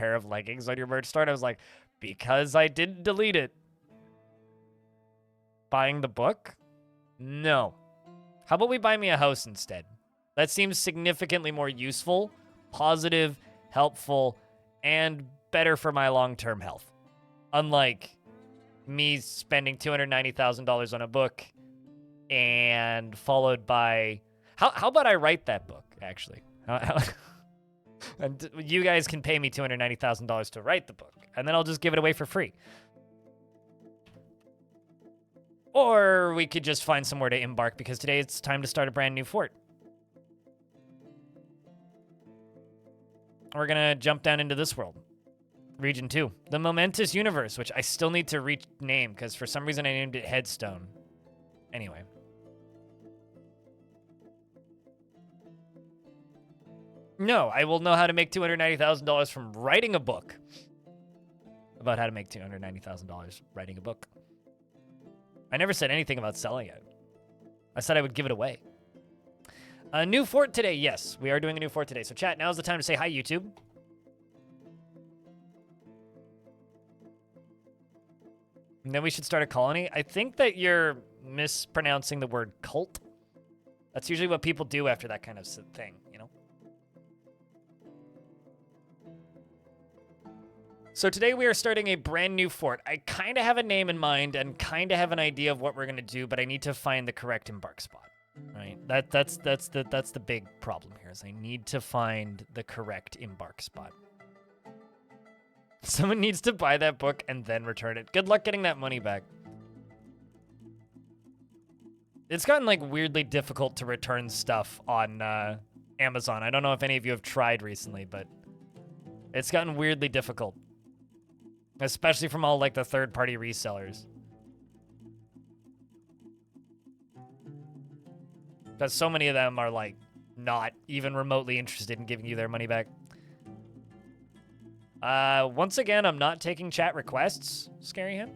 pair of leggings on your merch store. And I was like, because I didn't delete it. Buying the book? No. How about we buy me a house instead? That seems significantly more useful, positive, helpful, and better for my long-term health. Unlike me spending $290,000 on a book and followed by... How about I write that book, actually? And you guys can pay me $290,000 to write the book, and then I'll just give it away for free. Or we could just find somewhere to embark, because today it's time to start a brand new fort. We're gonna jump down into this world. Region 2. The Momentous Universe, which I still need to rename, because for some reason I named it Headstone. Anyway. No, I will know how to make $290,000 from writing a book. About how to make $290,000 writing a book. I never said anything about selling it. I said I would give it away. A new fort today. Yes, we are doing a new fort today. So chat, now's the time to say hi, YouTube. And then we should start a colony. I think that you're mispronouncing the word cult. That's usually what people do after that kind of thing, you know? So today we are starting a brand new fort. I kind of have a name in mind and kind of have an idea of what we're going to do, but I need to find the correct embark spot, right? That's the big problem here, is I need to find the correct embark spot. Someone needs to buy that book and then return it. Good luck getting that money back. It's gotten, like, weirdly difficult to return stuff on Amazon. I don't know if any of you have tried recently, but it's gotten weirdly difficult. Especially from all, like, the third-party resellers. Because so many of them are, like, not even remotely interested in giving you their money back. Once again, I'm not taking chat requests, Scary Him.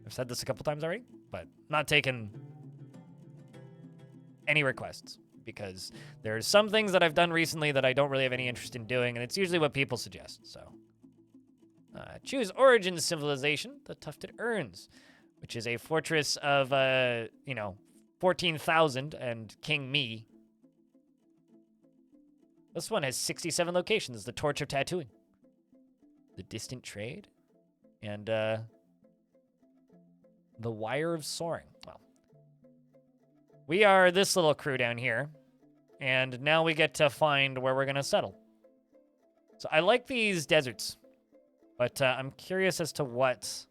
I've said this a couple times already, but not taking any requests. Because there's some things that I've done recently that I don't really have any interest in doing, and it's usually what people suggest, so... choose Origin Civilization, the Tufted Urns, which is a fortress of, 14,000 and King Me. This one has 67 locations. The Torch of Tattooing, the Distant Trade, and, the Wire of Soaring. Well, we are this little crew down here, and now we get to find where we're going to settle. So I like these deserts. But I'm curious as to what...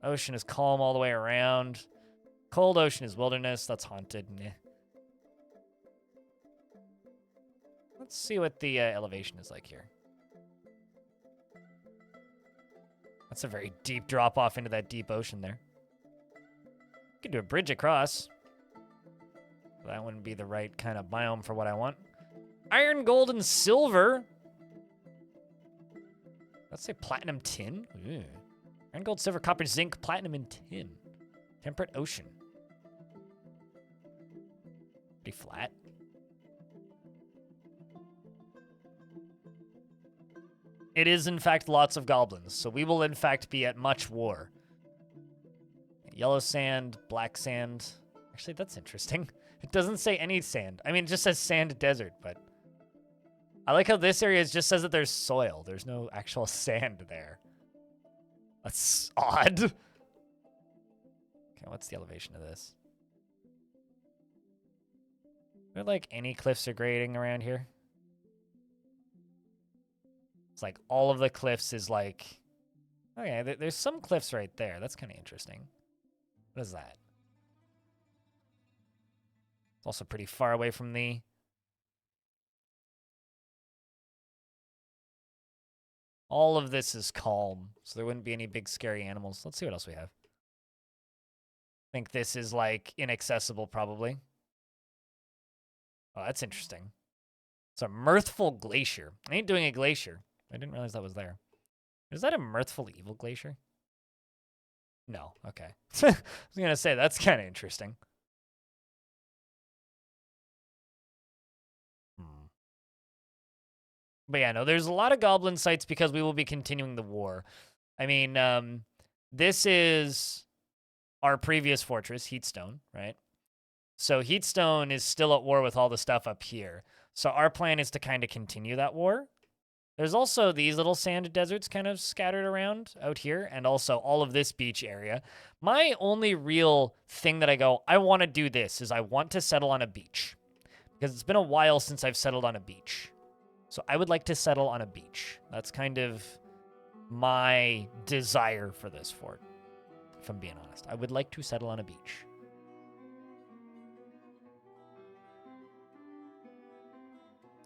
Ocean is calm all the way around. Cold ocean is wilderness. That's haunted. Nah. Let's see what the elevation is like here. That's a very deep drop off into that deep ocean there. You could do a bridge across. That wouldn't be the right kind of biome for what I want. Iron, gold, and silver. Let's say platinum tin. Ooh. Iron, gold, silver, copper, zinc, platinum, and tin. Temperate ocean. Pretty flat. It is, in fact, lots of goblins, so we will, in fact, be at much war. Yellow sand, black sand. Actually, that's interesting. It doesn't say any sand. I mean, it just says sand desert, but... I like how this area just says that there's soil. There's no actual sand there. That's odd. Okay, what's the elevation of this? Are there, like, any cliffs or grading around here? It's like all of the cliffs is like... Okay, there's some cliffs right there. That's kind of interesting. What is that? It's also pretty far away from the... All of this is calm, so there wouldn't be any big scary animals. Let's see what else we have. I think this is, like, inaccessible, probably. Oh, that's interesting. It's a mirthful glacier. I ain't doing a glacier. I didn't realize that was there. Is that a mirthful evil glacier? No, okay. I was gonna say, that's kind of interesting. But yeah, no, there's a lot of goblin sites because we will be continuing the war. I mean, this is our previous fortress, Heatstone, right? So Heatstone is still at war with all the stuff up here. So our plan is to kind of continue that war. There's also these little sand deserts kind of scattered around out here, and also all of this beach area. My only real thing that I want to do this, is I want to settle on a beach. Because it's been a while since I've settled on a beach. So I would like to settle on a beach. That's kind of my desire for this fort, if I'm being honest. I would like to settle on a beach.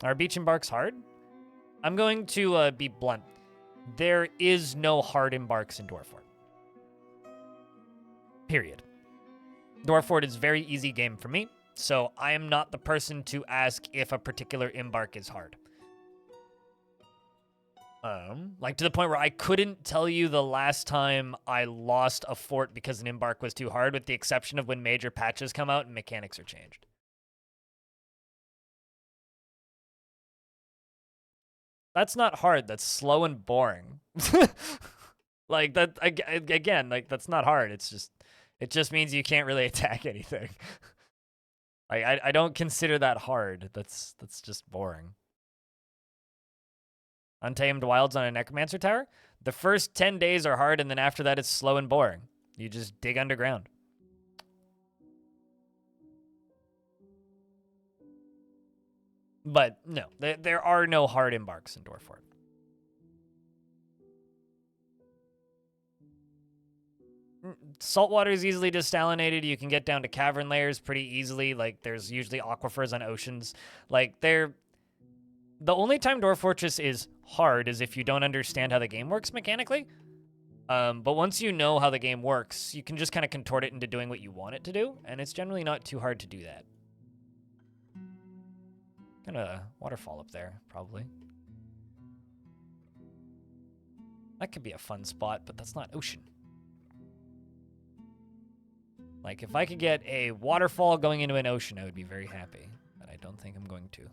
Our beach embarks hard? I'm going to be blunt. There is no hard embarks in Dwarf Fort. Period. Dwarf Fort is very easy game for me, so I am not the person to ask if a particular embark is hard. Like to the point where I couldn't tell you the last time I lost a fort because an embark was too hard, with the exception of when major patches come out and mechanics are changed. That's not hard. That's slow and boring. Like that again. Like that's not hard. It just means you can't really attack anything. Like I don't consider that hard. That's just boring. Untamed Wilds on a Necromancer Tower. The first 10 days are hard, and then after that, it's slow and boring. You just dig underground. But no, there are no hard embarks in Dwarf Fort. Saltwater is easily desalinated. You can get down to cavern layers pretty easily. Like, there's usually aquifers on oceans. Like, the only time Dwarf Fortress is hard is if you don't understand how the game works mechanically. But once you know how the game works, you can just kind of contort it into doing what you want it to do, and it's generally not too hard to do that. Got a waterfall up there, probably. That could be a fun spot, but that's not ocean. Like, if I could get a waterfall going into an ocean, I would be very happy. But I don't think I'm going to.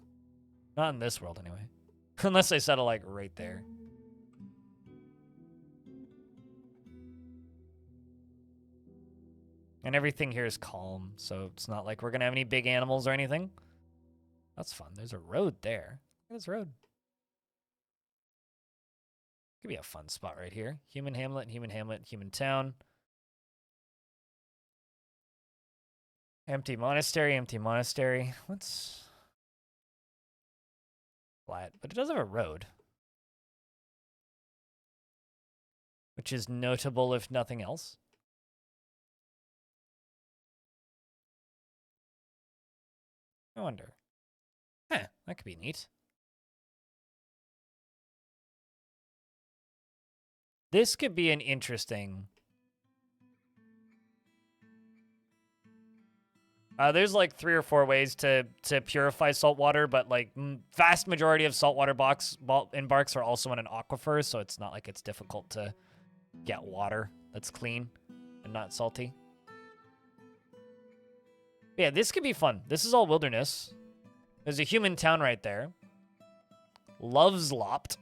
Not in this world, anyway. Unless I settle, like, right there. And everything here is calm, so it's not like we're going to have any big animals or anything. That's fun. There's a road there. Look at this road. Could be a fun spot right here. Human hamlet, human town. Empty monastery. What's flat? But it does have a road, which is notable if nothing else. I wonder. Huh, that could be neat. This could be an interesting... there's like 3 or 4 ways to purify salt water, but like vast majority of saltwater embarks are also in an aquifer, so it's not like it's difficult to get water that's clean and not salty. Yeah, this could be fun. This is all wilderness. There's a human town right there. Loves Lopt.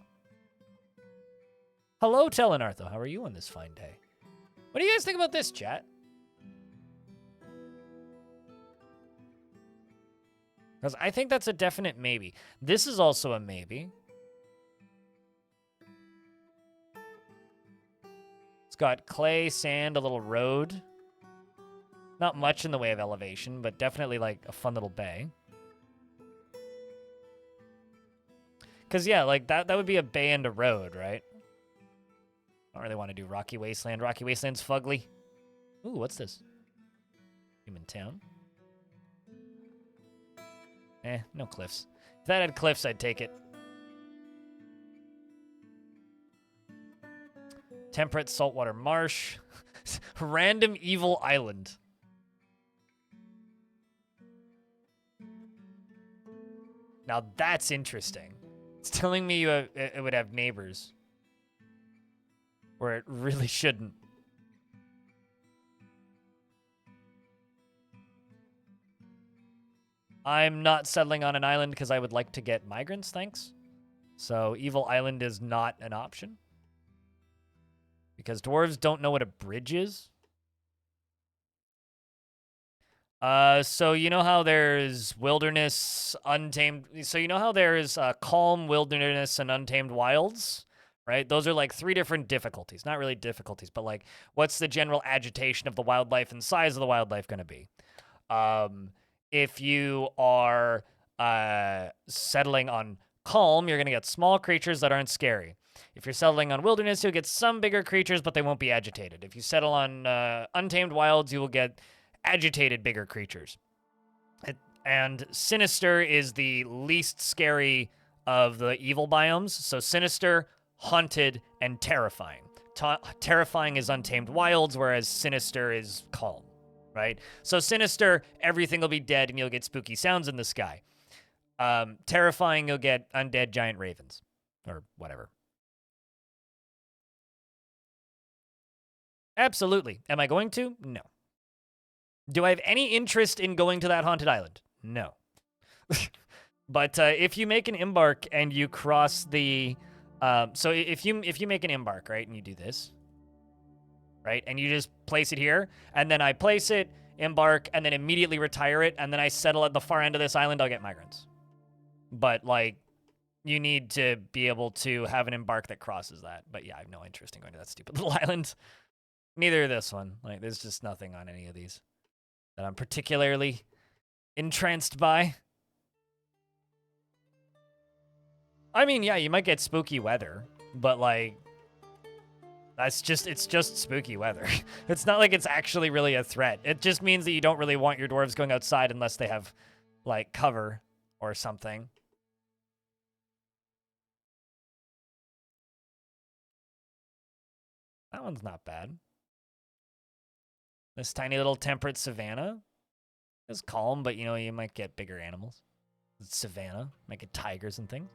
Hello, Telenartho. How are you on this fine day? What do you guys think about this, chat? Because I think that's a definite maybe. This is also a maybe. It's got clay, sand, a little road. Not much in the way of elevation, but definitely like a fun little bay. Because, yeah, like that would be a bay and a road, right? I don't really want to do Rocky Wasteland. Rocky Wasteland's fugly. Ooh, what's this? Human town. No cliffs. If that had cliffs, I'd take it. Temperate saltwater marsh. Random evil island. Now that's interesting. It's telling me it would have neighbors. Where it really shouldn't. I'm not settling on an island because I would like to get migrants, thanks. So Evil Island is not an option. Because dwarves don't know what a bridge is. So you know how there's wilderness, untamed. So you know how there's calm, wilderness, and untamed wilds, right? Those are like 3 different difficulties. Not really difficulties, but like what's the general agitation of the wildlife and size of the wildlife going to be? If you are settling on calm, you're going to get small creatures that aren't scary. If you're settling on wilderness, you'll get some bigger creatures, but they won't be agitated. If you settle on untamed wilds, you will get agitated bigger creatures. And Sinister is the least scary of the evil biomes. So Sinister, Haunted, and Terrifying. Terrifying is untamed wilds, whereas Sinister is calm, right? So Sinister, everything will be dead and you'll get spooky sounds in the sky. Terrifying, you'll get undead giant ravens or whatever. Absolutely. Am I going to? No. Do I have any interest in going to that haunted island? No. But if you make an embark and you cross the, so if you make an embark, right, and you do this, right, and you just place it here, and then I place it, embark, and then immediately retire it, and then I settle at the far end of this island, I'll get migrants. But like, you need to be able to have an embark that crosses that. But yeah, I have no interest in going to that stupid little island. Neither this one. Like, there's just nothing on any of these that I'm particularly entranced by. I mean, yeah, you might get spooky weather, but like, it's just spooky weather. It's not like it's actually really a threat. It just means that you don't really want your dwarves going outside unless they have like cover or something. That one's not bad. This tiny little temperate savanna is calm, but you know, you might get bigger animals. It's savanna, might get tigers and things.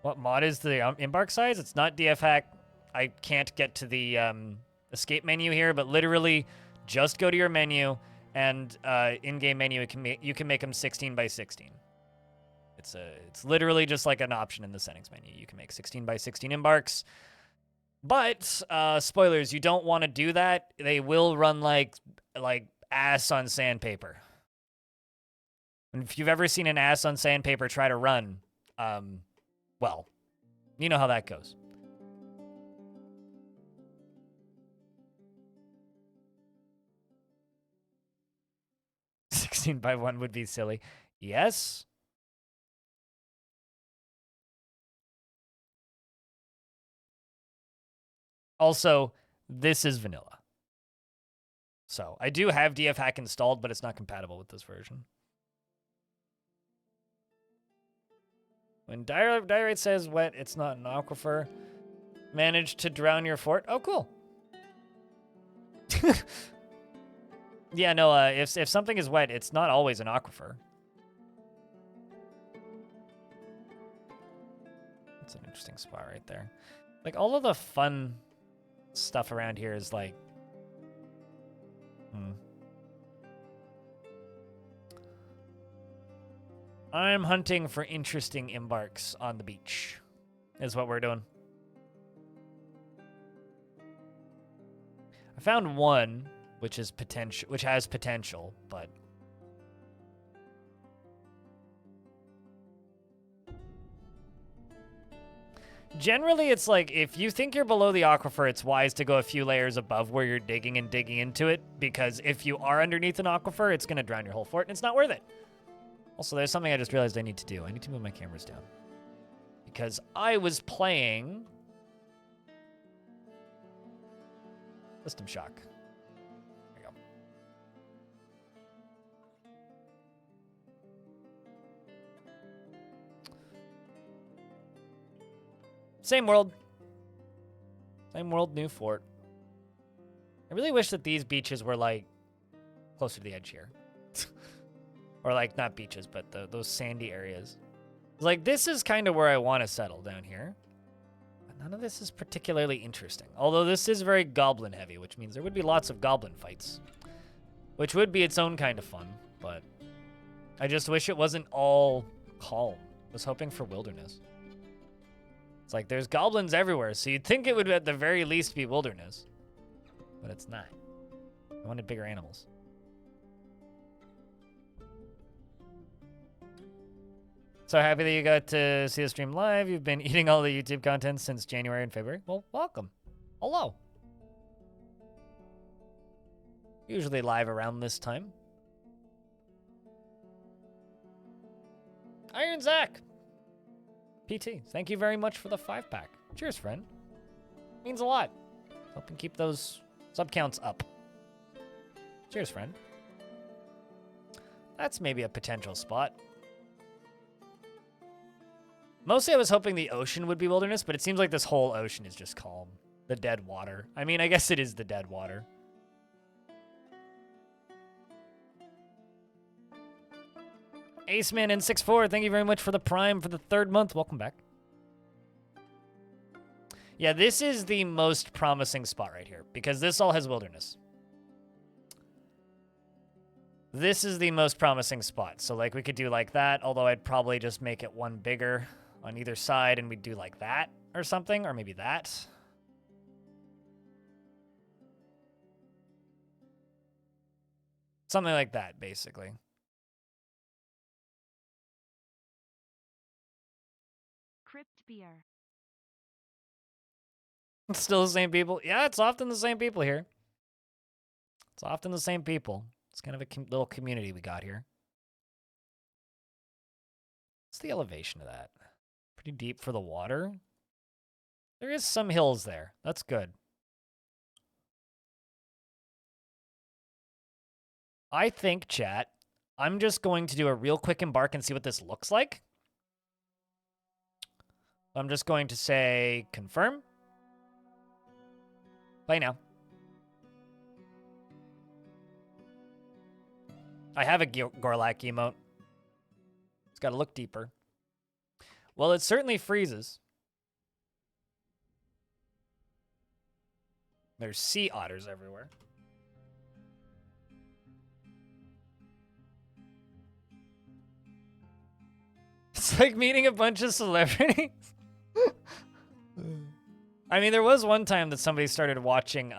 What mod is the embark size? It's not DF hack. I can't get to the escape menu here, but literally just go to your menu and in-game menu, you can make them 16 by 16. It's literally just like an option in the settings menu. You can make 16 by 16 embarks. But spoilers, you don't want to do that. They will run like ass on sandpaper. And if you've ever seen an ass on sandpaper try to run, well, you know how that goes. $16 by 1 would be silly. Yes. Also, this is vanilla. So I do have DF hack installed, but it's not compatible with this version. When Diorite says wet, it's not an aquifer. Managed to drown your fort. Oh, cool. Yeah, no, if something is wet, it's not always an aquifer. That's an interesting spot right there. Like, all of the fun stuff around here is like... I'm hunting for interesting embarks on the beach, is what we're doing. I found one, which has potential, but generally it's like if you think you're below the aquifer, it's wise to go a few layers above where you're digging and digging into it, because if you are underneath an aquifer, it's going to drown your whole fort, and it's not worth it. Also, there's something I just realized I need to do. I need to move my cameras down. Because I was playing System Shock. There we go. Same world. Same world, new fort. I really wish that these beaches were, like, closer to the edge here. Or, like, not beaches, but those sandy areas. Like, this is kind of where I want to settle down here. But none of this is particularly interesting. Although this is very goblin heavy, which means there would be lots of goblin fights. Which would be its own kind of fun, but I just wish it wasn't all calm. I was hoping for wilderness. It's like there's goblins everywhere, so you'd think it would at the very least be wilderness. But it's not. I wanted bigger animals. So happy that you got to see the stream live. You've been eating all the YouTube content since January and February. Well, welcome. Hello. Usually live around this time. Iron Zach. PT, thank you very much for the 5-pack. Cheers, friend. Means a lot. Helping keep those sub counts up. Cheers, friend. That's maybe a potential spot. Mostly I was hoping the ocean would be wilderness, but it seems like this whole ocean is just calm. The dead water. I mean, I guess it is the dead water. Aceman in 6-4, thank you very much for the Prime for the 3rd month. Welcome back. Yeah, this is the most promising spot right here, because this all has wilderness. This is the most promising spot. So, like, we could do like that, although I'd probably just make it one bigger on either side, and we'd do like that or something, or maybe that. Something like that, basically. Crypt beer. It's still the same people. Yeah, it's often the same people here. It's often the same people. It's kind of a little community we got here. What's the elevation of that? Pretty deep for the water. There is some hills there. That's good. I think, chat, I'm just going to do a real quick embark and see what this looks like. I'm just going to say confirm. Play now. I have a Gorlak emote. It's got to look deeper. Well, it certainly freezes. There's sea otters everywhere. It's like meeting a bunch of celebrities. I mean, there was one time that somebody started watching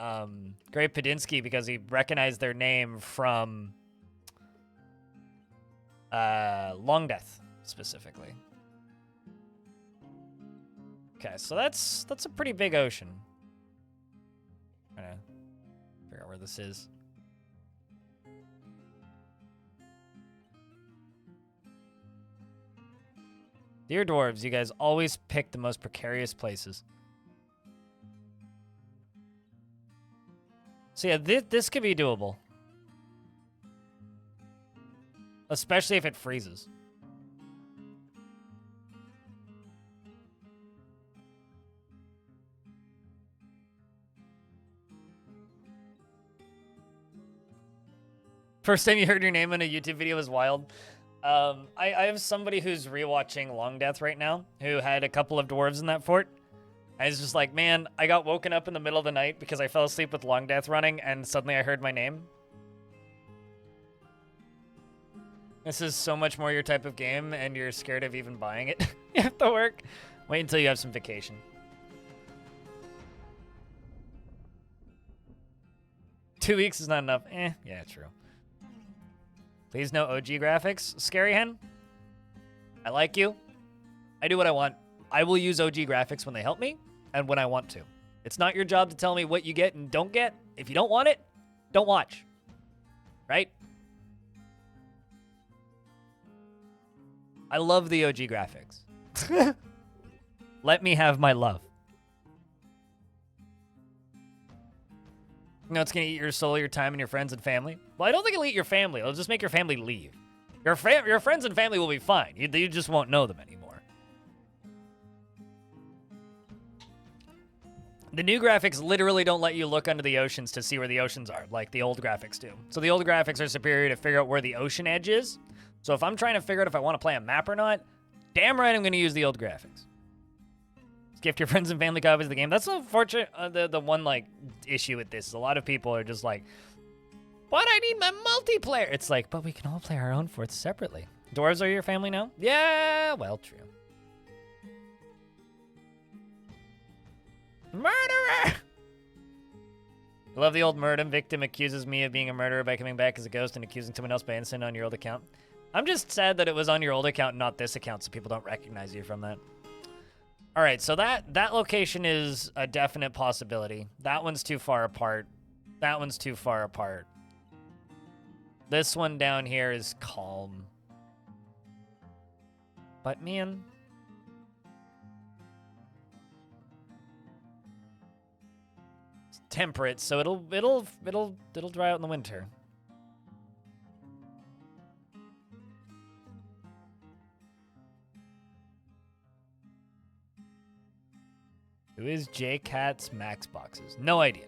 Great Padinsky because he recognized their name from Long Death, specifically. Okay, so that's a pretty big ocean. Trying to figure out where this is. Dear dwarves, you guys always pick the most precarious places. So yeah, this could be doable. Especially if it freezes. First time you heard your name in a YouTube video was wild. I have somebody who's rewatching Long Death right now who had a couple of dwarves in that fort. And it's just like, man, I got woken up in the middle of the night because I fell asleep with Long Death running and suddenly I heard my name. This is so much more your type of game and you're scared of even buying it. You have to work. Wait until you have some vacation. Two weeks is not enough. Yeah, true. Please no OG graphics. Scary Hen, I like you. I do what I want. I will use OG graphics when they help me and when I want to. It's not your job to tell me what you get and don't get. If you don't want it, don't watch. Right? I love the OG graphics. Let me have my love. You know, it's going to eat your soul, your time, and your friends and family. Well, I don't think it'll eat your family. It'll just make your family leave. Your friends and family will be fine. You just won't know them anymore. The new graphics literally don't let you look under the oceans to see where the oceans are, like the old graphics do. So the old graphics are superior to figure out where the ocean edge is. So if I'm trying to figure out if I want to play a map or not, damn right I'm going to use the old graphics. Gift your friends and family copies of the game. That's unfortunate. The one like issue with this is a lot of people are just like, but I need my multiplayer. It's like, but we can all play our own forts separately. Dwarves are your family now? Yeah, well, true. Murderer! I love the old murder victim accuses me of being a murderer by coming back as a ghost and accusing someone else by incident on your old account. I'm just sad that it was on your old account, not this account, so people don't recognize you from that. All right, so that location is a definite possibility. That one's too far apart. That one's too far apart. This one down here is calm. But man, it's temperate, so it'll dry out in the winter. Who is J-Cat's Max Boxes? No idea.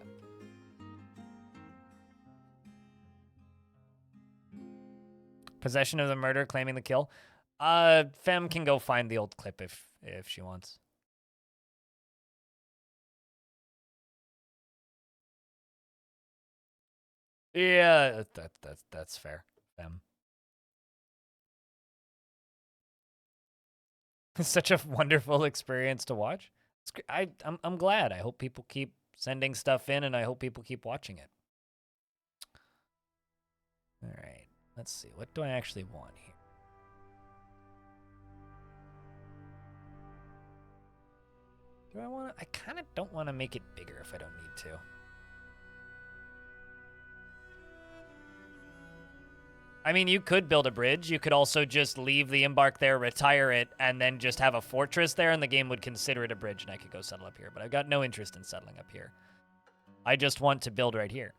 Possession of the murder, claiming the kill. Fem can go find the old clip if she wants. Yeah, that's fair, Fem. It's such a wonderful experience to watch. I'm glad. I hope people keep sending stuff in, and I hope people keep watching it. All right, let's see. What do I actually want here? Do I want to? I kind of don't want to make it bigger if I don't need to. I mean, you could build a bridge. You could also just leave the Embark there, retire it, and then just have a fortress there, and the game would consider it a bridge, and I could go settle up here. But I've got no interest in settling up here. I just want to build right here.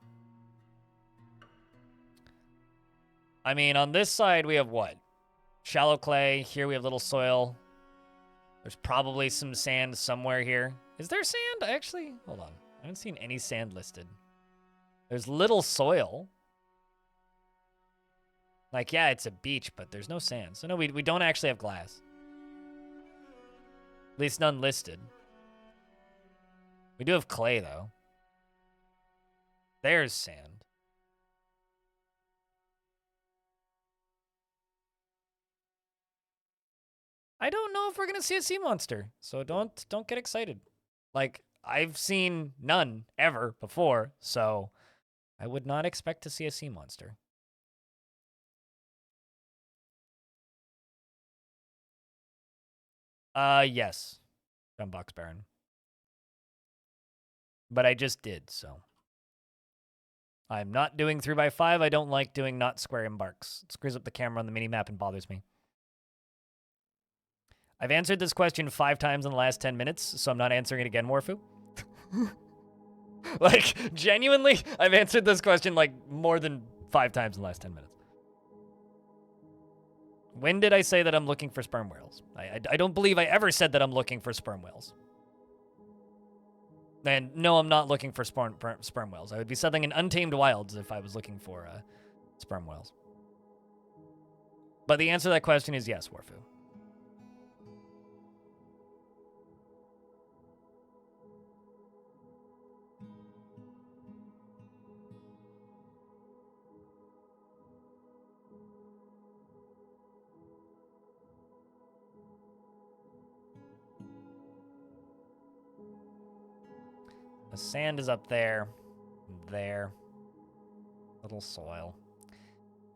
I mean, on this side, we have what? Shallow clay. Here we have little soil. There's probably some sand somewhere here. Is there sand? Actually, hold on. I haven't seen any sand listed. There's little soil. Like, yeah, it's a beach, but there's no sand. So, no, we don't actually have glass. At least none listed. We do have clay, though. There's sand. I don't know if we're going to see a sea monster, so don't get excited. Like, I've seen none ever before, so I would not expect to see a sea monster. Yes. From Box Baron. But I just did, so. I'm not doing 3x5. I don't like doing not square embarks. It screws up the camera on the mini-map and bothers me. I've answered this question 5 times in the last 10 minutes, so I'm not answering it again, Warfu. Like, genuinely, I've answered this question, like, more than 5 times in the last 10 minutes. When did I say that I'm looking for sperm whales? I don't believe I ever said that I'm looking for sperm whales. And no, I'm not looking for sperm whales. I would be settling in untamed wilds if I was looking for sperm whales. But the answer to that question is yes, Warfu. The sand is up there. There. Little soil.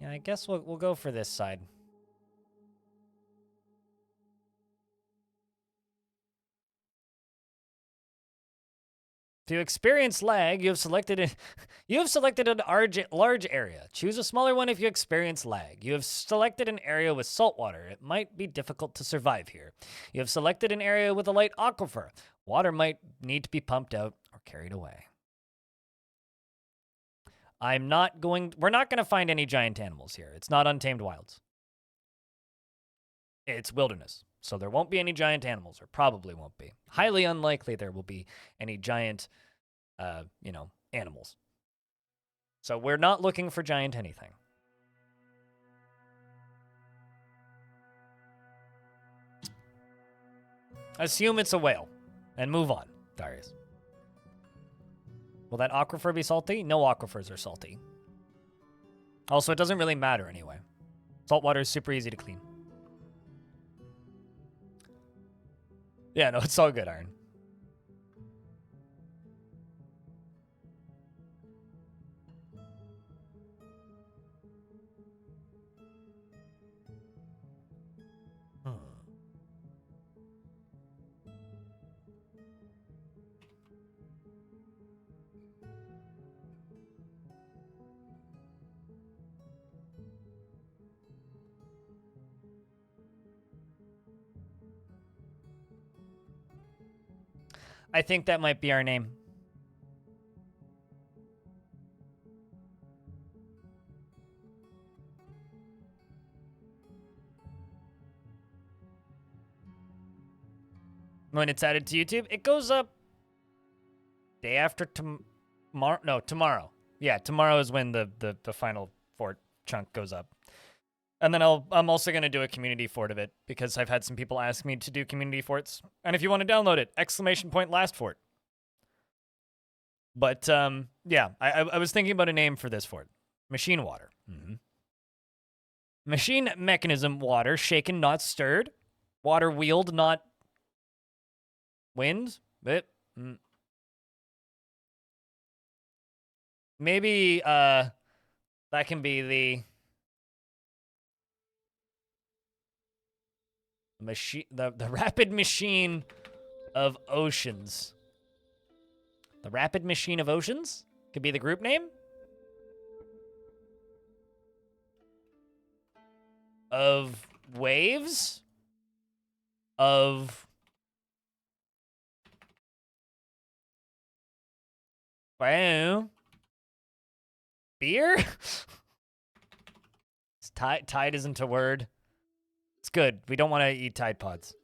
Yeah, I guess we'll go for this side. To experience lag, you have selected an large area. Choose a smaller one if you experience lag. You have selected an area with salt water. It might be difficult to survive here. You have selected an area with a light aquifer. Water might need to be pumped out or carried away. We're not going to find any giant animals here. It's not Untamed Wilds. It's wilderness. So there won't be any giant animals, or probably won't be. Highly unlikely there will be any giant, animals. So we're not looking for giant anything. Assume it's a whale, and move on, Darius. Will that aquifer be salty? No aquifers are salty. Also, it doesn't really matter anyway. Salt water is super easy to clean. Yeah, no, it's all good, Iron. I think that might be our name. When it's added to YouTube, it goes up day after tomorrow. No, tomorrow. Yeah, tomorrow is when the final fort chunk goes up. And then I'm also going to do a community fort of it because I've had some people ask me to do community forts. And if you want to download it, !last fort. But yeah, I was thinking about a name for this fort. Machine water. Mm-hmm. Machine mechanism water, shaken, not stirred. Water wheeled, not wind. Maybe that can be the machine, the rapid machine of oceans. The rapid machine of oceans could be the group name. Of waves. Of wow. Beer? Tide isn't a word. It's good. We don't want to eat Tide Pods.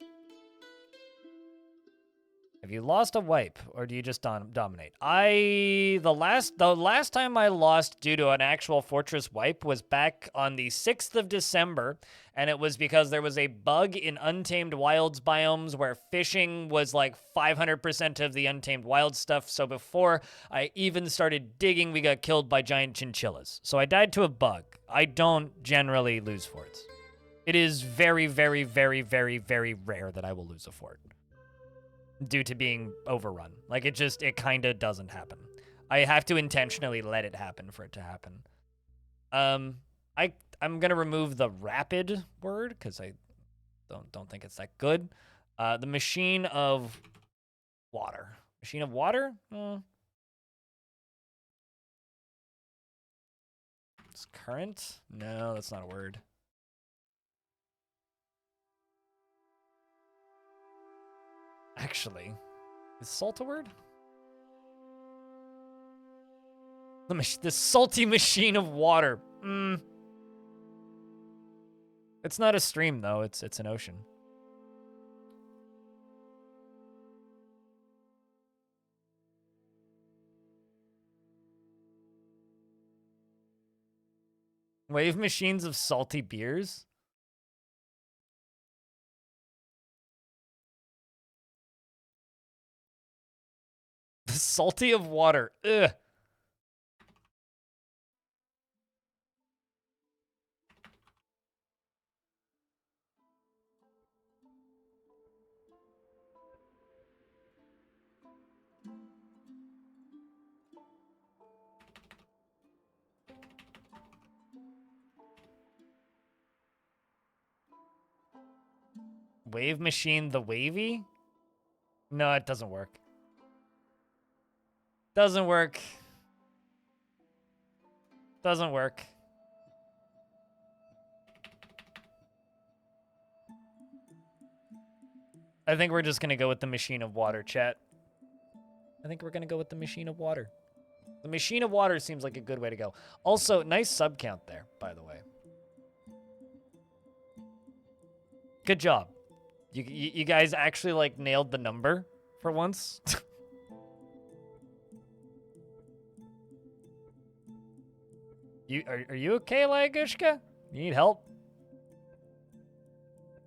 Have you lost a wipe, or do you just dominate? The last time I lost due to an actual fortress wipe was back on the 6th of December, and it was because there was a bug in Untamed Wilds biomes where fishing was like 500% of the Untamed Wild stuff, so before I even started digging, we got killed by giant chinchillas. So I died to a bug. I don't generally lose forts. It is very, very, very, very, very rare that I will lose a fort due to being overrun. Like, it kind of doesn't happen. I have to intentionally let it happen for it to happen. I'm going to remove the rapid word because I don't think it's that good. The machine of water. Machine of water? It's current? No, that's not a word. Actually, is salt a word? The salty machine of water. It's not a stream, though. It's an ocean. Wave machines of salty beers? The salty of water. Ugh. Wave machine the wavy? No, it doesn't work. Doesn't work. Doesn't work. I think we're just going to go with the machine of water, chat. I think we're going to go with the machine of water. The machine of water seems like a good way to go. Also, nice sub count there, by the way. Good job. You guys actually, like, nailed the number for once. Are you okay, Lagushka? You need help?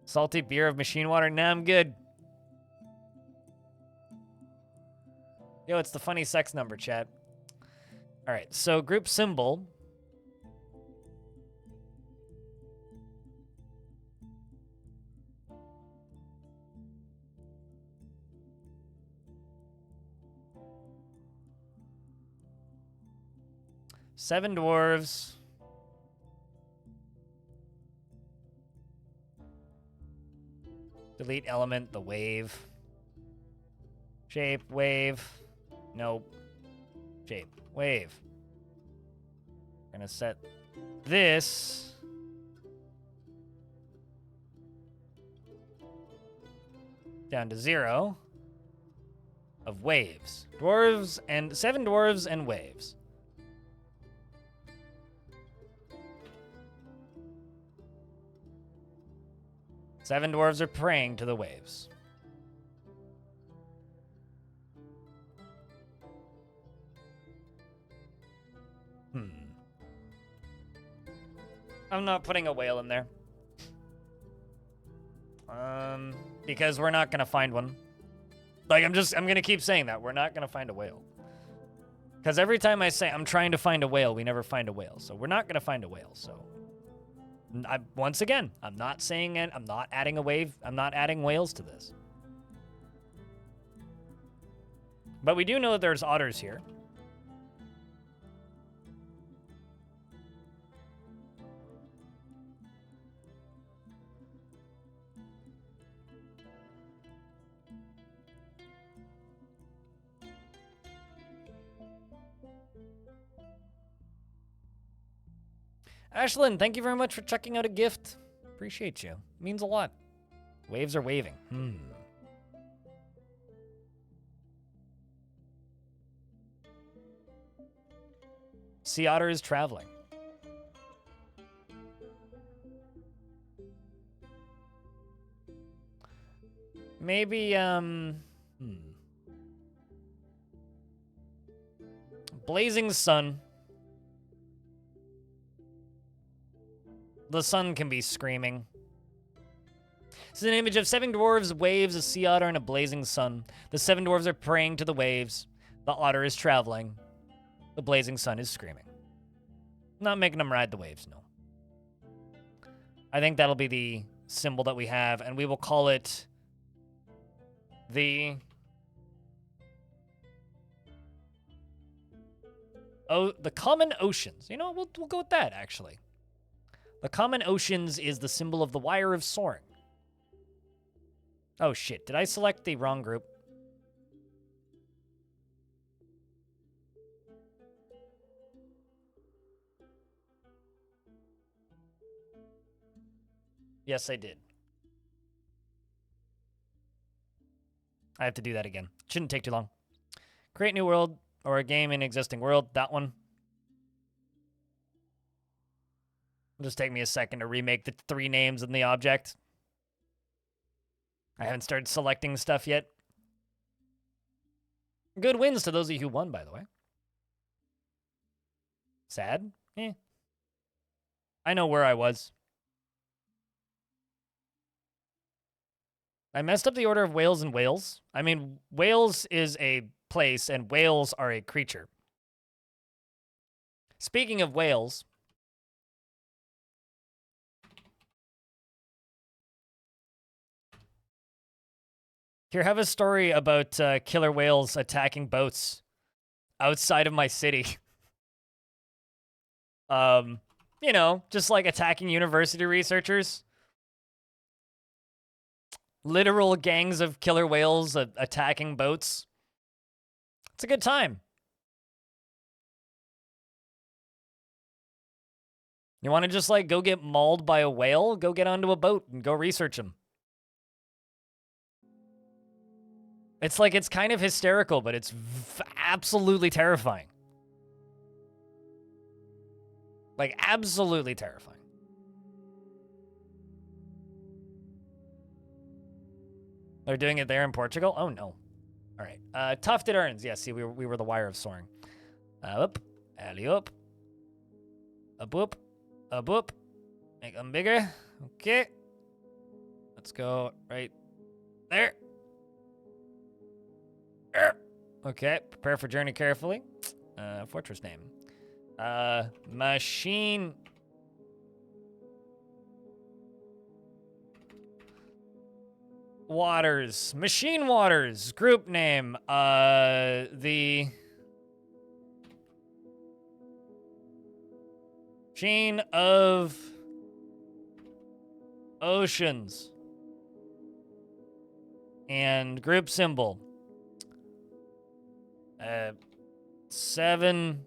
Salty beer of machine water? Nah, I'm good. Yo, it's the funny sex number, chat. All right, so group symbol. 7 dwarves. Delete element, the wave. Shape, wave. Nope. Shape, wave. Gonna set this down to 0 of waves. Dwarves and 7 dwarves and waves. Seven dwarves are praying to the waves. I'm not putting a whale in there. Because we're not gonna find one. Like, I'm gonna keep saying that. We're not gonna find a whale. Because every time I say I'm trying to find a whale, we never find a whale. So we're not gonna find a whale, so. Once again, I'm not saying it. I'm not adding a wave. I'm not adding whales to this. But we do know that there's otters here. Ashlyn, thank you very much for checking out a gift. Appreciate you. Means a lot. Waves are waving. Sea otter is traveling. Maybe, blazing sun. The sun can be screaming. This is an image of 7 dwarves, waves, a sea otter, and a blazing sun. The 7 dwarves are praying to the waves. The otter is traveling. The blazing sun is screaming. Not making them ride the waves, no. I think that'll be the symbol that we have, and we will call it the common oceans. You know, we'll go with that, actually. The common oceans is the symbol of the wire of soaring. Oh, shit. Did I select the wrong group? Yes, I did. I have to do that again. Shouldn't take too long. Create new world or a game in existing world. That one. It'll just take me a second to remake the 3 names in the object. I haven't started selecting stuff yet. Good wins to those of you who won, by the way. Sad? Eh. I know where I was. I messed up the order of whales and whales. I mean, Wales is a place and whales are a creature. Speaking of whales, here, have a story about killer whales attacking boats outside of my city. You know, just like attacking university researchers. Literal gangs of killer whales attacking boats. It's a good time. You want to just like go get mauled by a whale? Go get onto a boat and go research them. It's like, it's kind of hysterical, but it's absolutely terrifying. Like, absolutely terrifying. They're doing it there in Portugal? Oh, no. All right. Tufted urns. Yeah, see, we were the wire of soaring. Up. Alley up. Up, whoop. Up, whoop. Make them bigger. Okay. Let's go right there. Okay. Prepare for journey carefully. Fortress name. Machine. Waters. Machinewaters. Group name. The Chain of oceans. And group symbol. 7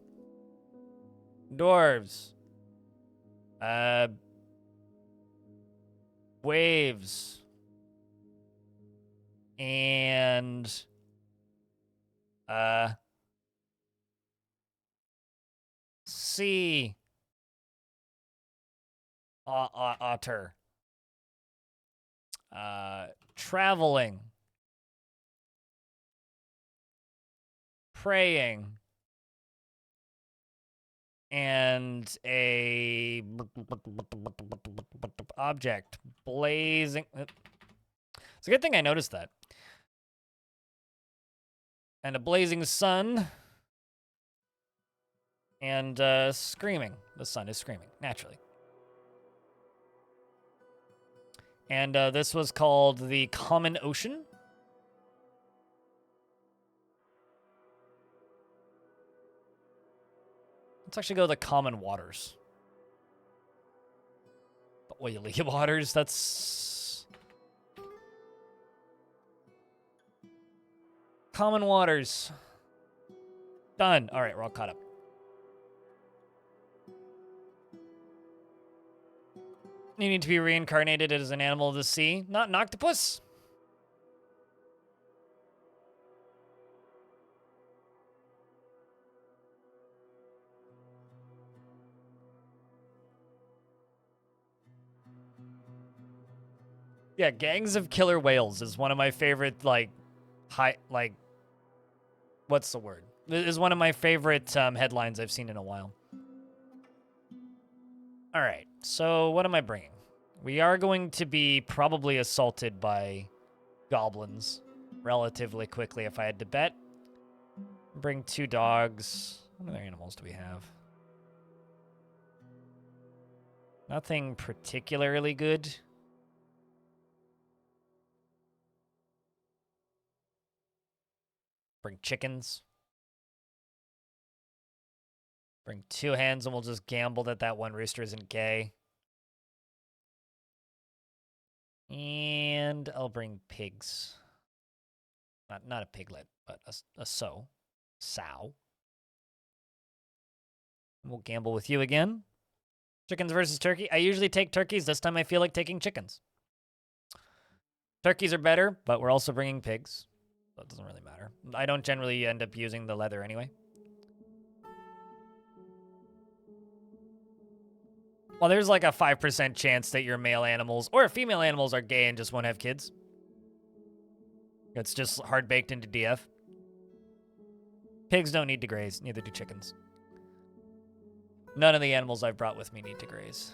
dwarves. Waves. And sea otter. Traveling. Praying. And a object. Blazing. It's a good thing I noticed that. And a blazing sun. And screaming. The sun is screaming, naturally. And this was called the Common Ocean. Let's actually go the Common Waters. The oily waters, that's... Common Waters. Done. All right, we're all caught up. You need to be reincarnated as an animal of the sea, not an octopus. Yeah, gangs of killer whales is one of my favorite, what's the word? It is one of my favorite headlines I've seen in a while. All right, so what am I bringing? We are going to be probably assaulted by goblins relatively quickly if I had to bet. Bring 2 dogs. What other animals do we have? Nothing particularly good. Bring chickens. Bring 2 hens, and we'll just gamble that that one rooster isn't gay. And I'll bring pigs. Not a piglet, but a sow. Sow. We'll gamble with you again. Chickens versus turkey. I usually take turkeys. This time I feel like taking chickens. Turkeys are better, but we're also bringing pigs. That doesn't really matter. I don't generally end up using the leather anyway. Well, there's like a 5% chance that your male animals or female animals are gay and just won't have kids. It's just hard baked into DF. Pigs don't need to graze, neither do chickens. None of the animals I've brought with me need to graze.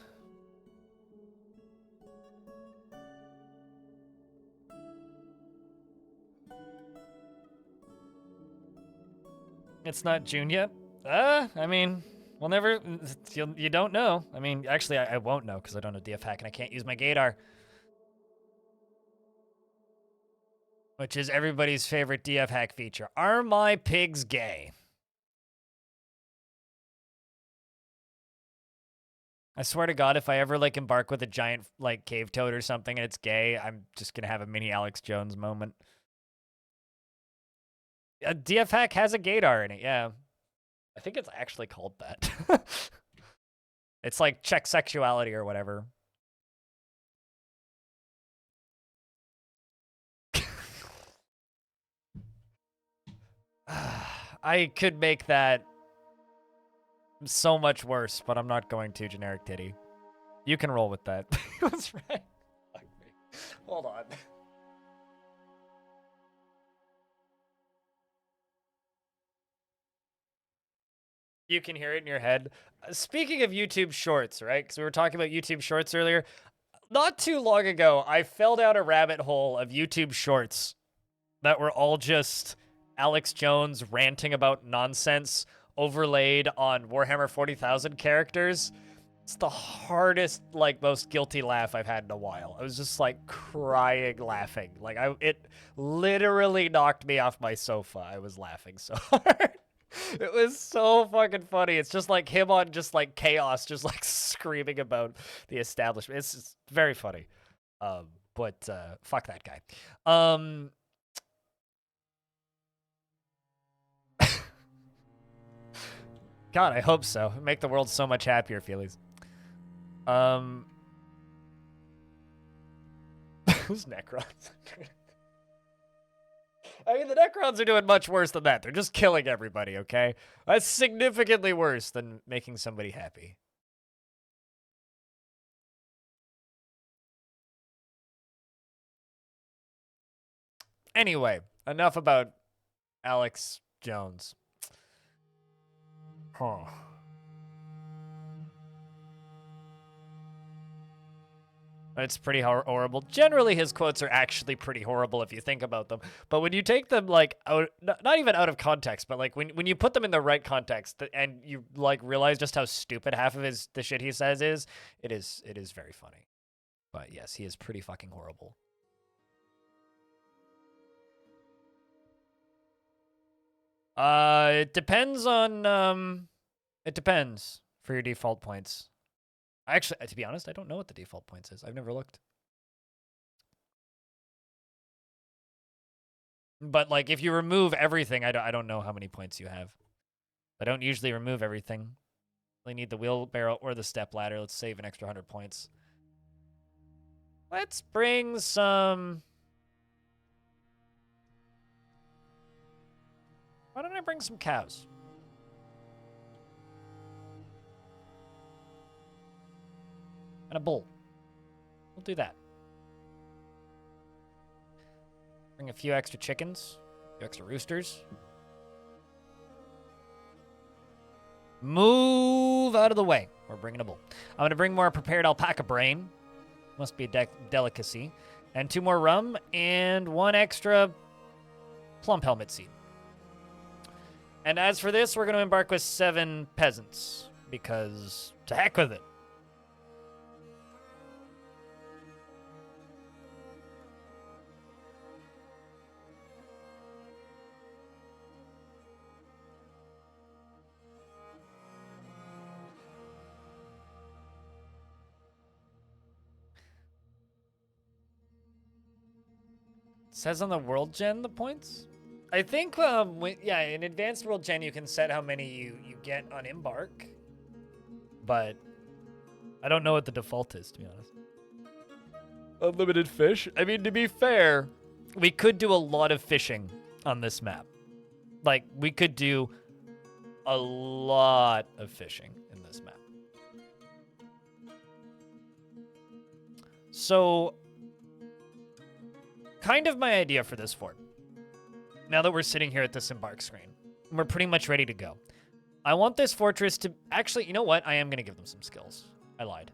It's not June yet? I mean, we'll never... You don't know. I mean, actually, I won't know because I don't have DF hack and I can't use my gaydar. Which is everybody's favorite DF hack feature. Are my pigs gay? I swear to God, if I ever, like, embark with a giant, like, cave toad or something and it's gay, I'm just gonna have a mini Alex Jones moment. A DF hack has a gaydar in it, yeah. I think it's actually called that. It's like check sexuality or whatever. I could make that so much worse, but I'm not going to, generic titty. You can roll with that. That's right. Hold on. You can hear it in your head. Speaking of YouTube Shorts, right? Because we were talking about YouTube Shorts earlier. Not too long ago, I fell down a rabbit hole of YouTube Shorts that were all just Alex Jones ranting about nonsense overlaid on Warhammer 40,000 characters. It's the hardest, like, most guilty laugh I've had in a while. I was just, like, crying laughing. Like, it literally knocked me off my sofa. I was laughing so hard. It was so fucking funny. It's just like him on just like chaos, just like screaming about the establishment. It's just very funny. But fuck that guy. God, I hope so. Make the world so much happier, Feelies. Who's Necrons? I mean, the Necrons are doing much worse than that. They're just killing everybody, okay? That's significantly worse than making somebody happy. Anyway, enough about Alex Jones. Huh. It's pretty horrible. Generally, his quotes are actually pretty horrible if you think about them. But when you take them like out, not even out of context, but like when you put them in the right context and you like realize just how stupid half of the shit he says is, it is very funny. But yes, he is pretty fucking horrible. It depends on it depends for your default points. Actually, to be honest, I don't know what the default points is. I've never looked. But like, if you remove everything, I don't know how many points you have. I don't usually remove everything. We need the wheelbarrow or the step ladder. Let's save an extra 100 points. Let's bring some. Why don't I bring some cows? And a bull. We'll do that. Bring a few extra chickens, a few extra roosters. Move out of the way. We're bringing a bull. I'm going to bring more prepared alpaca brain. Must be a delicacy. And 2 more rum and 1 extra plump helmet seed. And as for this, we're going to embark with 7 peasants. Because to heck with it. Says on the world gen the points? I think, yeah, in advanced world gen, you can set how many you get on Embark. But I don't know what the default is, to be honest. Unlimited fish? I mean, to be fair, we could do a lot of fishing on this map. Like, we could do a lot of fishing in this map. So, kind of my idea for this fort. Now that we're sitting here at this Embark screen, we're pretty much ready to go. I want this fortress to... Actually, you know what? I am going to give them some skills. I lied.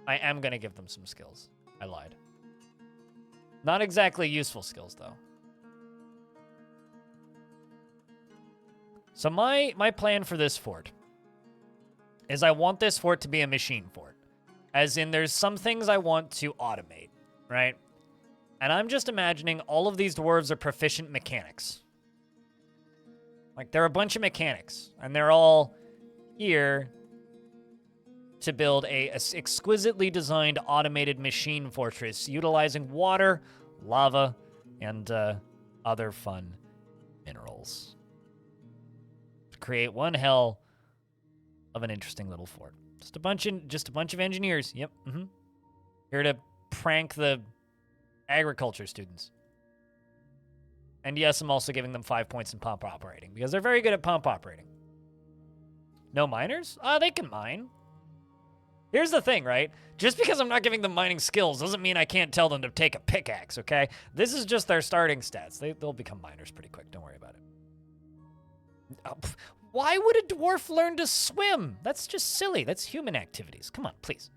I am going to give them some skills. I lied. Not exactly useful skills, though. So my plan for this fort is I want this fort to be a machine fort. As in, there's some things I want to automate, right? And I'm just imagining all of these dwarves are proficient mechanics. Like, they're a bunch of mechanics, and they're all here to build a exquisitely designed automated machine fortress utilizing water, lava, and other fun minerals. To create one hell of an interesting little fort. Just a bunch of engineers. Yep. Here to prank the agriculture students. And yes, I'm also giving them 5 points in pump operating because they're very good at pump operating. No miners? They can mine. Here's the thing, right? Just because I'm not giving them mining skills doesn't mean I can't tell them to take a pickaxe, okay? This is just their starting stats. They'll become miners pretty quick. Don't worry about it. Why would a dwarf learn to swim? That's just silly. That's human activities. Come on, please.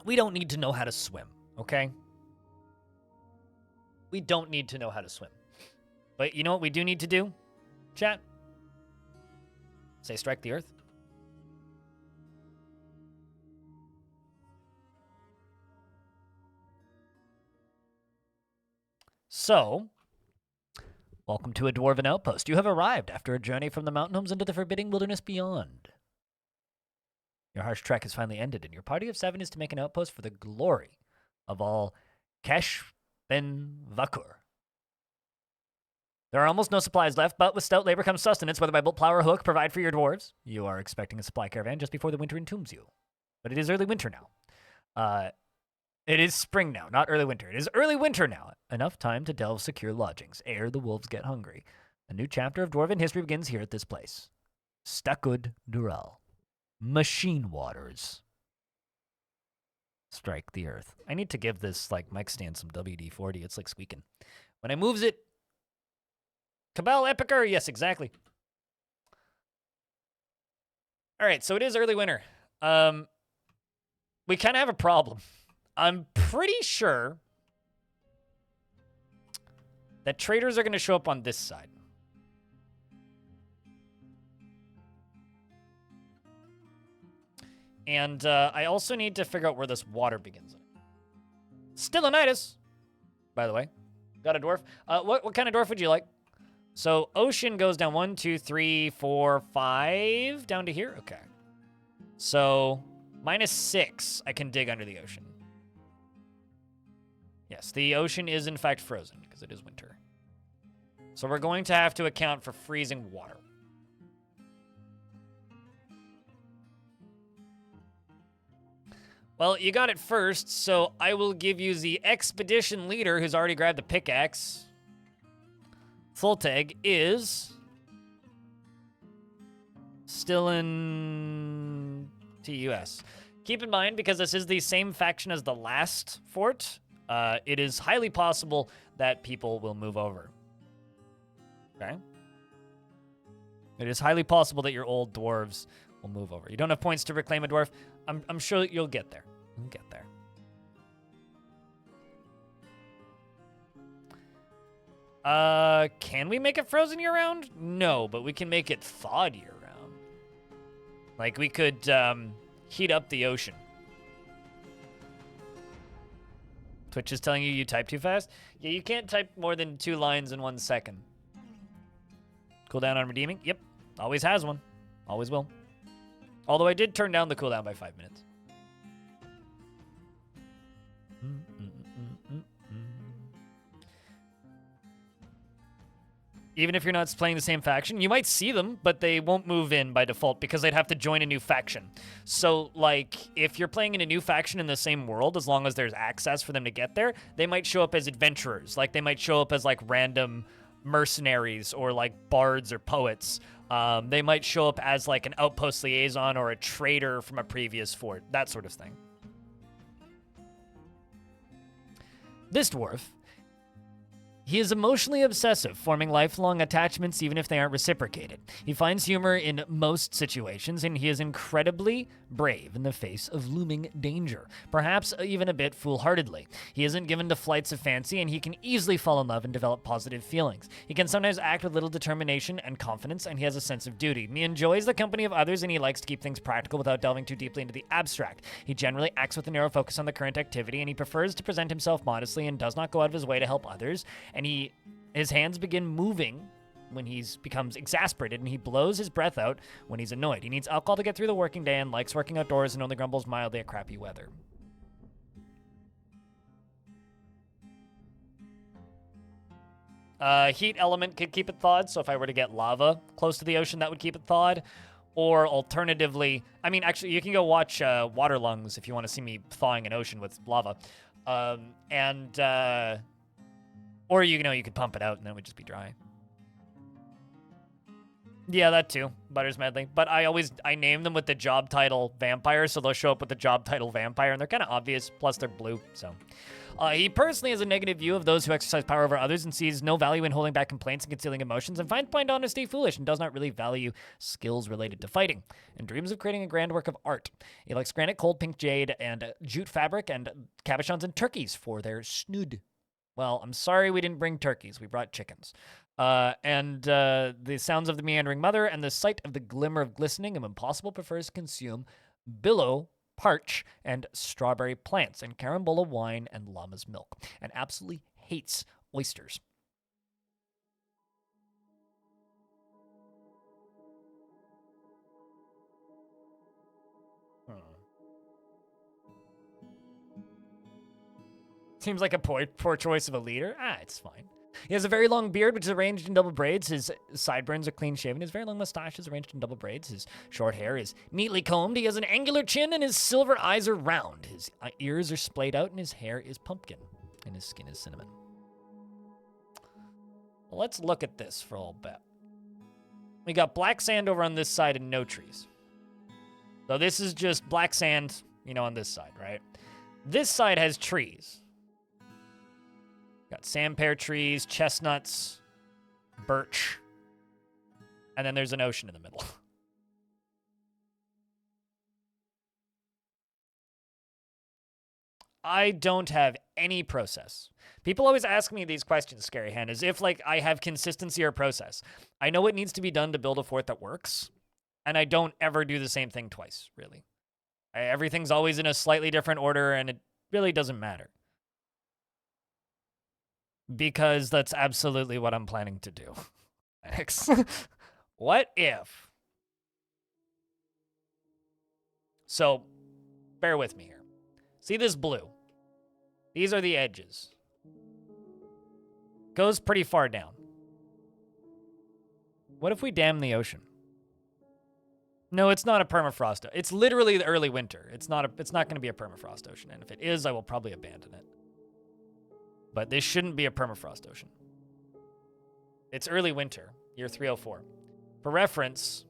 We don't need to know how to swim, okay? We don't need to know how to swim. But you know what we do need to do, chat? Say strike the earth. So, welcome to a dwarven outpost. You have arrived after a journey from the mountain homes into the forbidding wilderness beyond. Your harsh trek has finally ended, and your party of 7 is to make an outpost for the glory of all Kesh Ben Vakur. There are almost no supplies left, but with stout labor comes sustenance, whether by bolt, plow, or hook. Provide for your dwarves. You are expecting a supply caravan just before the winter entombs you. But it is early winter now. It is spring now, not early winter. It is early winter now. Enough time to delve secure lodgings, ere the wolves get hungry. A new chapter of dwarven history begins here at this place. Stakud Dural. Machinewaters. Strike the earth. I need to give this mic stand some WD-40. It's squeaking. When I moves it, Cabal Epicer. Yes, exactly. All right, so it is early winter. We kind of have a problem. I'm pretty sure that traders are going to show up on this side. And I also need to figure out where this water begins. Stillinitis, by the way. Got a dwarf. What kind of dwarf would you like? So ocean goes down 1, 2, 3, 4, 5 down to here. Okay. So -6, I can dig under the ocean. Yes, the ocean is in fact frozen because it is winter. So we're going to have to account for freezing water. Well, you got it first, so I will give you the expedition leader who's already grabbed the pickaxe. Tholteg is still in TUS. Keep in mind, because this is the same faction as the last fort, it is highly possible that people will move over. Okay? It is highly possible that your old dwarves will move over. You don't have points to reclaim a dwarf. I'm sure that you'll get there. You'll get there. Can we make it frozen year-round? No, but we can make it thawed year-round. We could, heat up the ocean. Twitch is telling you type too fast? Yeah, you can't type more than 2 lines in 1 second. Cooldown on redeeming? Yep, always has one. Always will. Although I did turn down the cooldown by 5 minutes. Even if you're not playing the same faction, you might see them, but they won't move in by default because they'd have to join a new faction. So, if you're playing in a new faction in the same world, as long as there's access for them to get there, they might show up as adventurers. They might show up as, random mercenaries or, bards or poets. They might show up as, an outpost liaison or a trader from a previous fort, that sort of thing. This dwarf, he is emotionally obsessive, forming lifelong attachments even if they aren't reciprocated. He finds humor in most situations, and he is incredibly brave in the face of looming danger, perhaps even a bit foolhardily. He isn't given to flights of fancy, and he can easily fall in love and develop positive feelings. He can sometimes act with little determination and confidence, and he has a sense of duty. He enjoys the company of others, and he likes to keep things practical without delving too deeply into the abstract. He generally acts with a narrow focus on the current activity, and he prefers to present himself modestly and does not go out of his way to help others. And his hands begin moving when he becomes exasperated, and he blows his breath out when he's annoyed. He needs alcohol to get through the working day and likes working outdoors and only grumbles mildly at crappy weather. Heat element could keep it thawed, so if I were to get lava close to the ocean, that would keep it thawed. Or alternatively, actually, you can go watch Water Lungs if you want to see me thawing an ocean with lava. Or, you could pump it out and then it would just be dry. Yeah, that too. Butters Medley. But I name them with the job title Vampire, so they'll show up with the job title Vampire, and they're kind of obvious, plus they're blue, so. He personally has a negative view of those who exercise power over others and sees no value in holding back complaints and concealing emotions, and finds blind honesty foolish and does not really value skills related to fighting, and dreams of creating a grand work of art. He likes granite, cold pink jade, and jute fabric, and cabochons and turkeys for their snood. Well, I'm sorry we didn't bring turkeys. We brought chickens. The sounds of the meandering mother and the sight of the glimmer of glistening of impossible prefers to consume billow, parch, and strawberry plants, and carambola wine and llama's milk, and absolutely hates oysters. Seems like a poor choice of a leader. It's fine. He has a very long beard, which is arranged in double braids. His sideburns are clean shaven. His very long mustache is arranged in double braids. His short hair is neatly combed. He has an angular chin, and his silver eyes are round. His ears are splayed out, and his hair is pumpkin, and his skin is cinnamon. Well, let's look at this for a little bit. We got black sand over on this side and no trees. So this is just black sand, on this side, right? This side has trees. Got sandpear trees, chestnuts, birch, and then there's an ocean in the middle. I don't have any process. People always ask me these questions, Scary Hand, as if I have consistency or process. I know what needs to be done to build a fort that works, and I don't ever do the same thing twice, really. Everything's always in a slightly different order, and it really doesn't matter. Because that's absolutely what I'm planning to do. What if? So, bear with me here. See this blue? These are the edges. Goes pretty far down. What if we dam the ocean? No, it's not a permafrost. It's literally the early winter. It's not going to be a permafrost ocean, and if it is, I will probably abandon it. But this shouldn't be a permafrost ocean. It's early winter, year 304. For reference,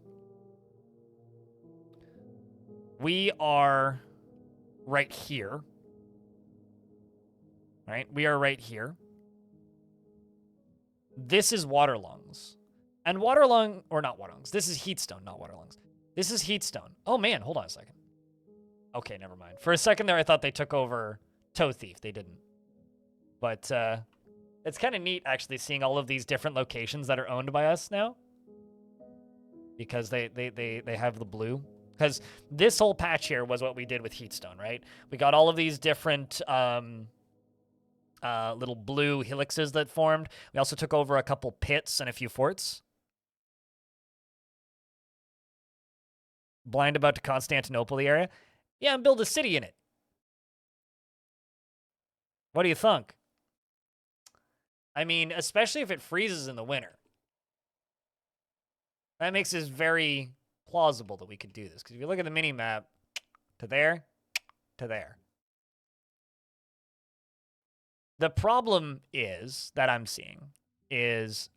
we are right here. Right? We are right here. This is waterlungs. And waterlung, or not waterlungs. This is heatstone, not waterlungs. This is heatstone. Oh man, hold on a second. Okay, never mind. For a second there, I thought they took over Toe Thief. They didn't. But it's kind of neat, actually, seeing all of these different locations that are owned by us now. Because they have the blue. Because this whole patch here was what we did with Heatstone, right? We got all of these different little blue helixes that formed. We also took over a couple pits and a few forts. Blind about to Constantinople, the area. Yeah, and build a city in it. What do you think? I mean, especially if it freezes in the winter. That makes it very plausible that we could do this. Because if you look at the mini-map, to there, to there. The problem is, that I'm seeing, is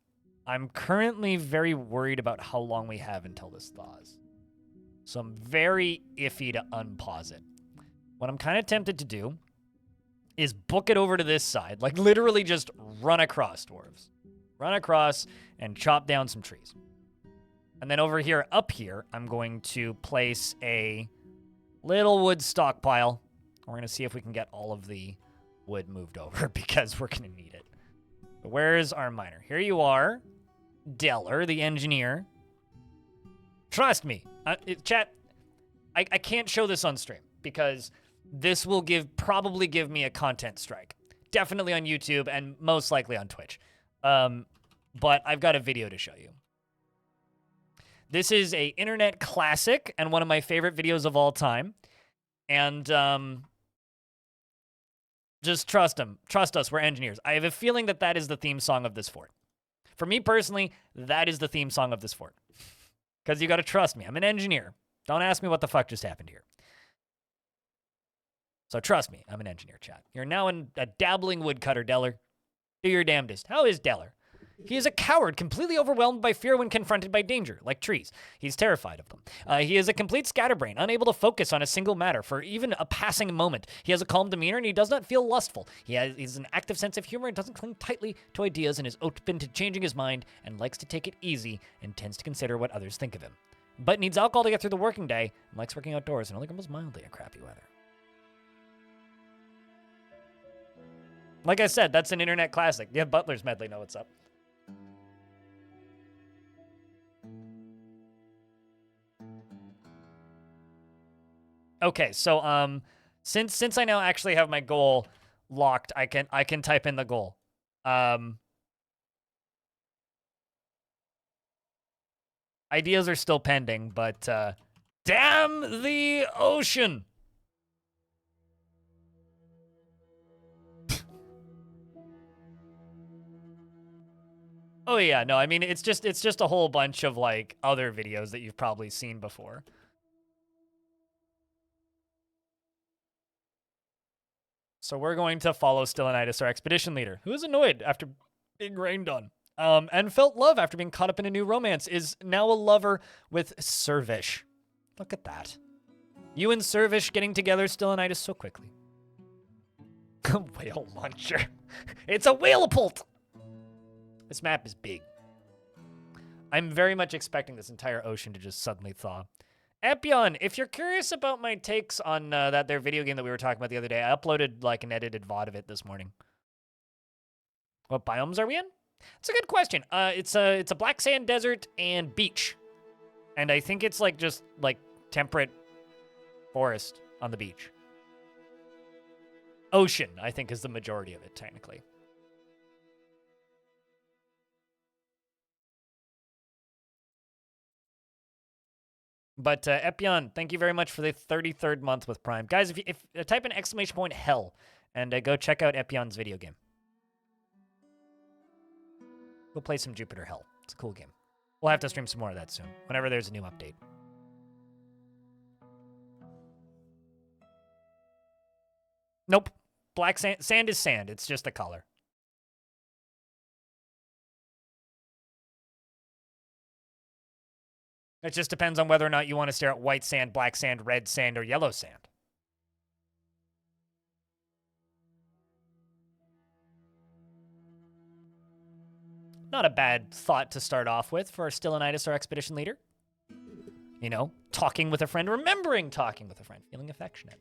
I'm currently very worried about how long we have until this thaws. So I'm very iffy to unpause it. What I'm kind of tempted to do is book it over to this side. Like, literally just run across, dwarves. Run across and chop down some trees. And then over here, up here, I'm going to place a little wood stockpile. We're going to see if we can get all of the wood moved over, because we're going to need it. But where's our miner? Here you are, Deller, the engineer. Trust me. Chat, I can't show this on stream, because this will probably give me a content strike. Definitely on YouTube and most likely on Twitch. But I've got a video to show you. This is a internet classic and one of my favorite videos of all time. And just trust him. Trust us, we're engineers. I have a feeling that that is the theme song of this fort. For me personally, that is the theme song of this fort. Because you got to trust me. I'm an engineer. Don't ask me what the fuck just happened here. So trust me, I'm an engineer, chat. You're now a dabbling woodcutter, Deller. Do your damnedest. How is Deller? He is a coward, completely overwhelmed by fear when confronted by danger, like trees. He's terrified of them. He is a complete scatterbrain, unable to focus on a single matter for even a passing moment. He has a calm demeanor, and he does not feel lustful. He has an active sense of humor and doesn't cling tightly to ideas and is open to changing his mind and likes to take it easy and tends to consider what others think of him. But needs alcohol to get through the working day and likes working outdoors and only grumbles mildly at crappy weather. Like I said, that's an internet classic. Yeah, Butler's Medley know what's up. Okay, so since I now actually have my goal locked, I can type in the goal. Ideas are still pending, but damn the ocean. Oh yeah, no, I mean it's just a whole bunch of like other videos that you've probably seen before. So we're going to follow Stylianitis, our expedition leader, who is annoyed after being rained on, and felt love after being caught up in a new romance, is now a lover with Servish. Look at that. You and Servish getting together, Stylianitis, so quickly. Whale muncher. It's a whale-pult! This map is big. I'm very much expecting this entire ocean to just suddenly thaw. Epion, if you're curious about my takes on that their video game that we were talking about the other day, I uploaded like an edited VOD of it this morning. What biomes are we in? It's a good question. It's a black sand desert and beach. And I think it's like just like temperate forest on the beach. Ocean, I think, is the majority of it, technically. But Epion, thank you very much for the 33rd month with Prime. Guys, if type in ! hell and go check out Epion's video game. We'll play some Jupiter Hell. It's a cool game. We'll have to stream some more of that soon, whenever there's a new update. Nope. Black sand. Sand is sand. It's just a color. It just depends on whether or not you want to stare at white sand, black sand, red sand, or yellow sand. Not a bad thought to start off with for Stylianitis, our expedition leader. You know, talking with a friend, remembering talking with a friend, feeling affectionate.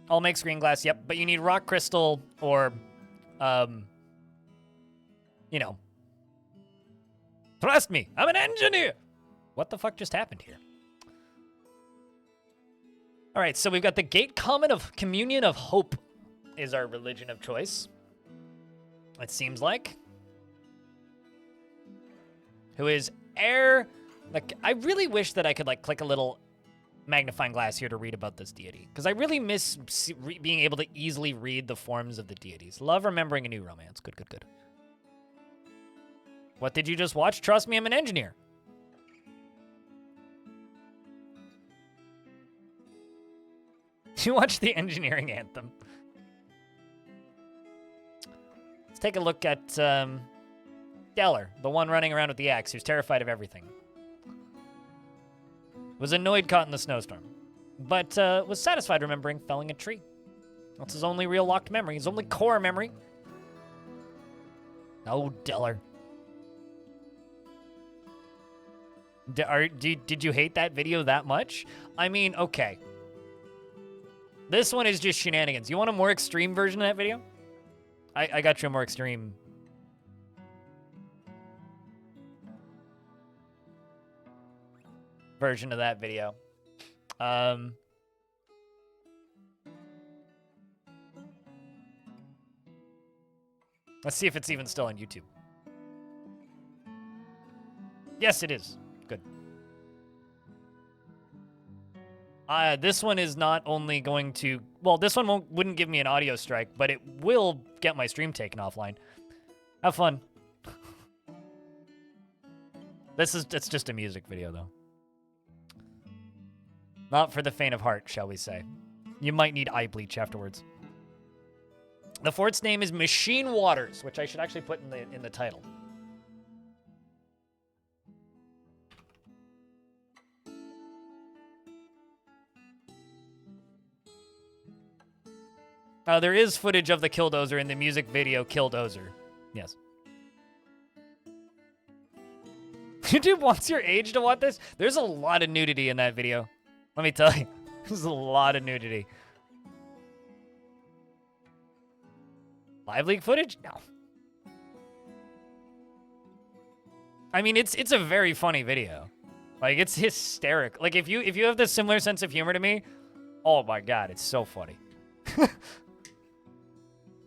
All makes green glass, yep, but you need rock crystal or, you know. Trust me, I'm an engineer! What the fuck just happened here? All right, so we've got the Gate Communion of Hope is our religion of choice. It seems like. Who is air? Like, I really wish that I could like click a little magnifying glass here to read about this deity, because I really miss being able to easily read the forms of the deities. Love remembering a new romance. Good, good, good. What did you just watch? Trust me, I'm an engineer. You watch the engineering anthem. Let's take a look at Geller, the one running around with the axe, who's terrified of everything. Was annoyed caught in the snowstorm, but was satisfied remembering felling a tree. That's his only real locked memory, his only core memory. Oh, Deller. Did you hate that video that much? I mean, okay. This one is just shenanigans. You want a more extreme version of that video? I got you a more extreme. Version of that video. Let's see if it's even still on YouTube. Yes, it is. Good. This one is not only going to... Well, this one wouldn't give me an audio strike, but it will get my stream taken offline. Have fun. It's just a music video, though. Not for the faint of heart, shall we say. You might need eye bleach afterwards. The fort's name is Machinewaters, which I should actually put in the title. There is footage of the Killdozer in the music video Killdozer. Yes. YouTube wants your age to watch this? There's a lot of nudity in that video. Let me tell you. There's a lot of nudity. Live leak footage? No. I mean, it's a very funny video. Like, it's hysterical. Like, if you have this similar sense of humor to me, Oh my god, it's so funny.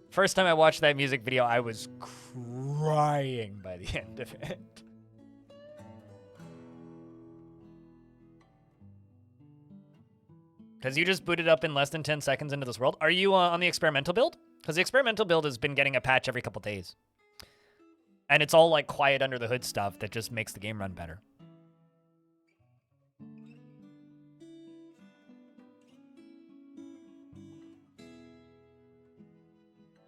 First time I watched that music video, I was crying by the end of it. Because you just booted up in less than 10 seconds into this world. Are you on the experimental build? Because the experimental build has been getting a patch every couple days. And it's all like quiet under the hood stuff that just makes the game run better.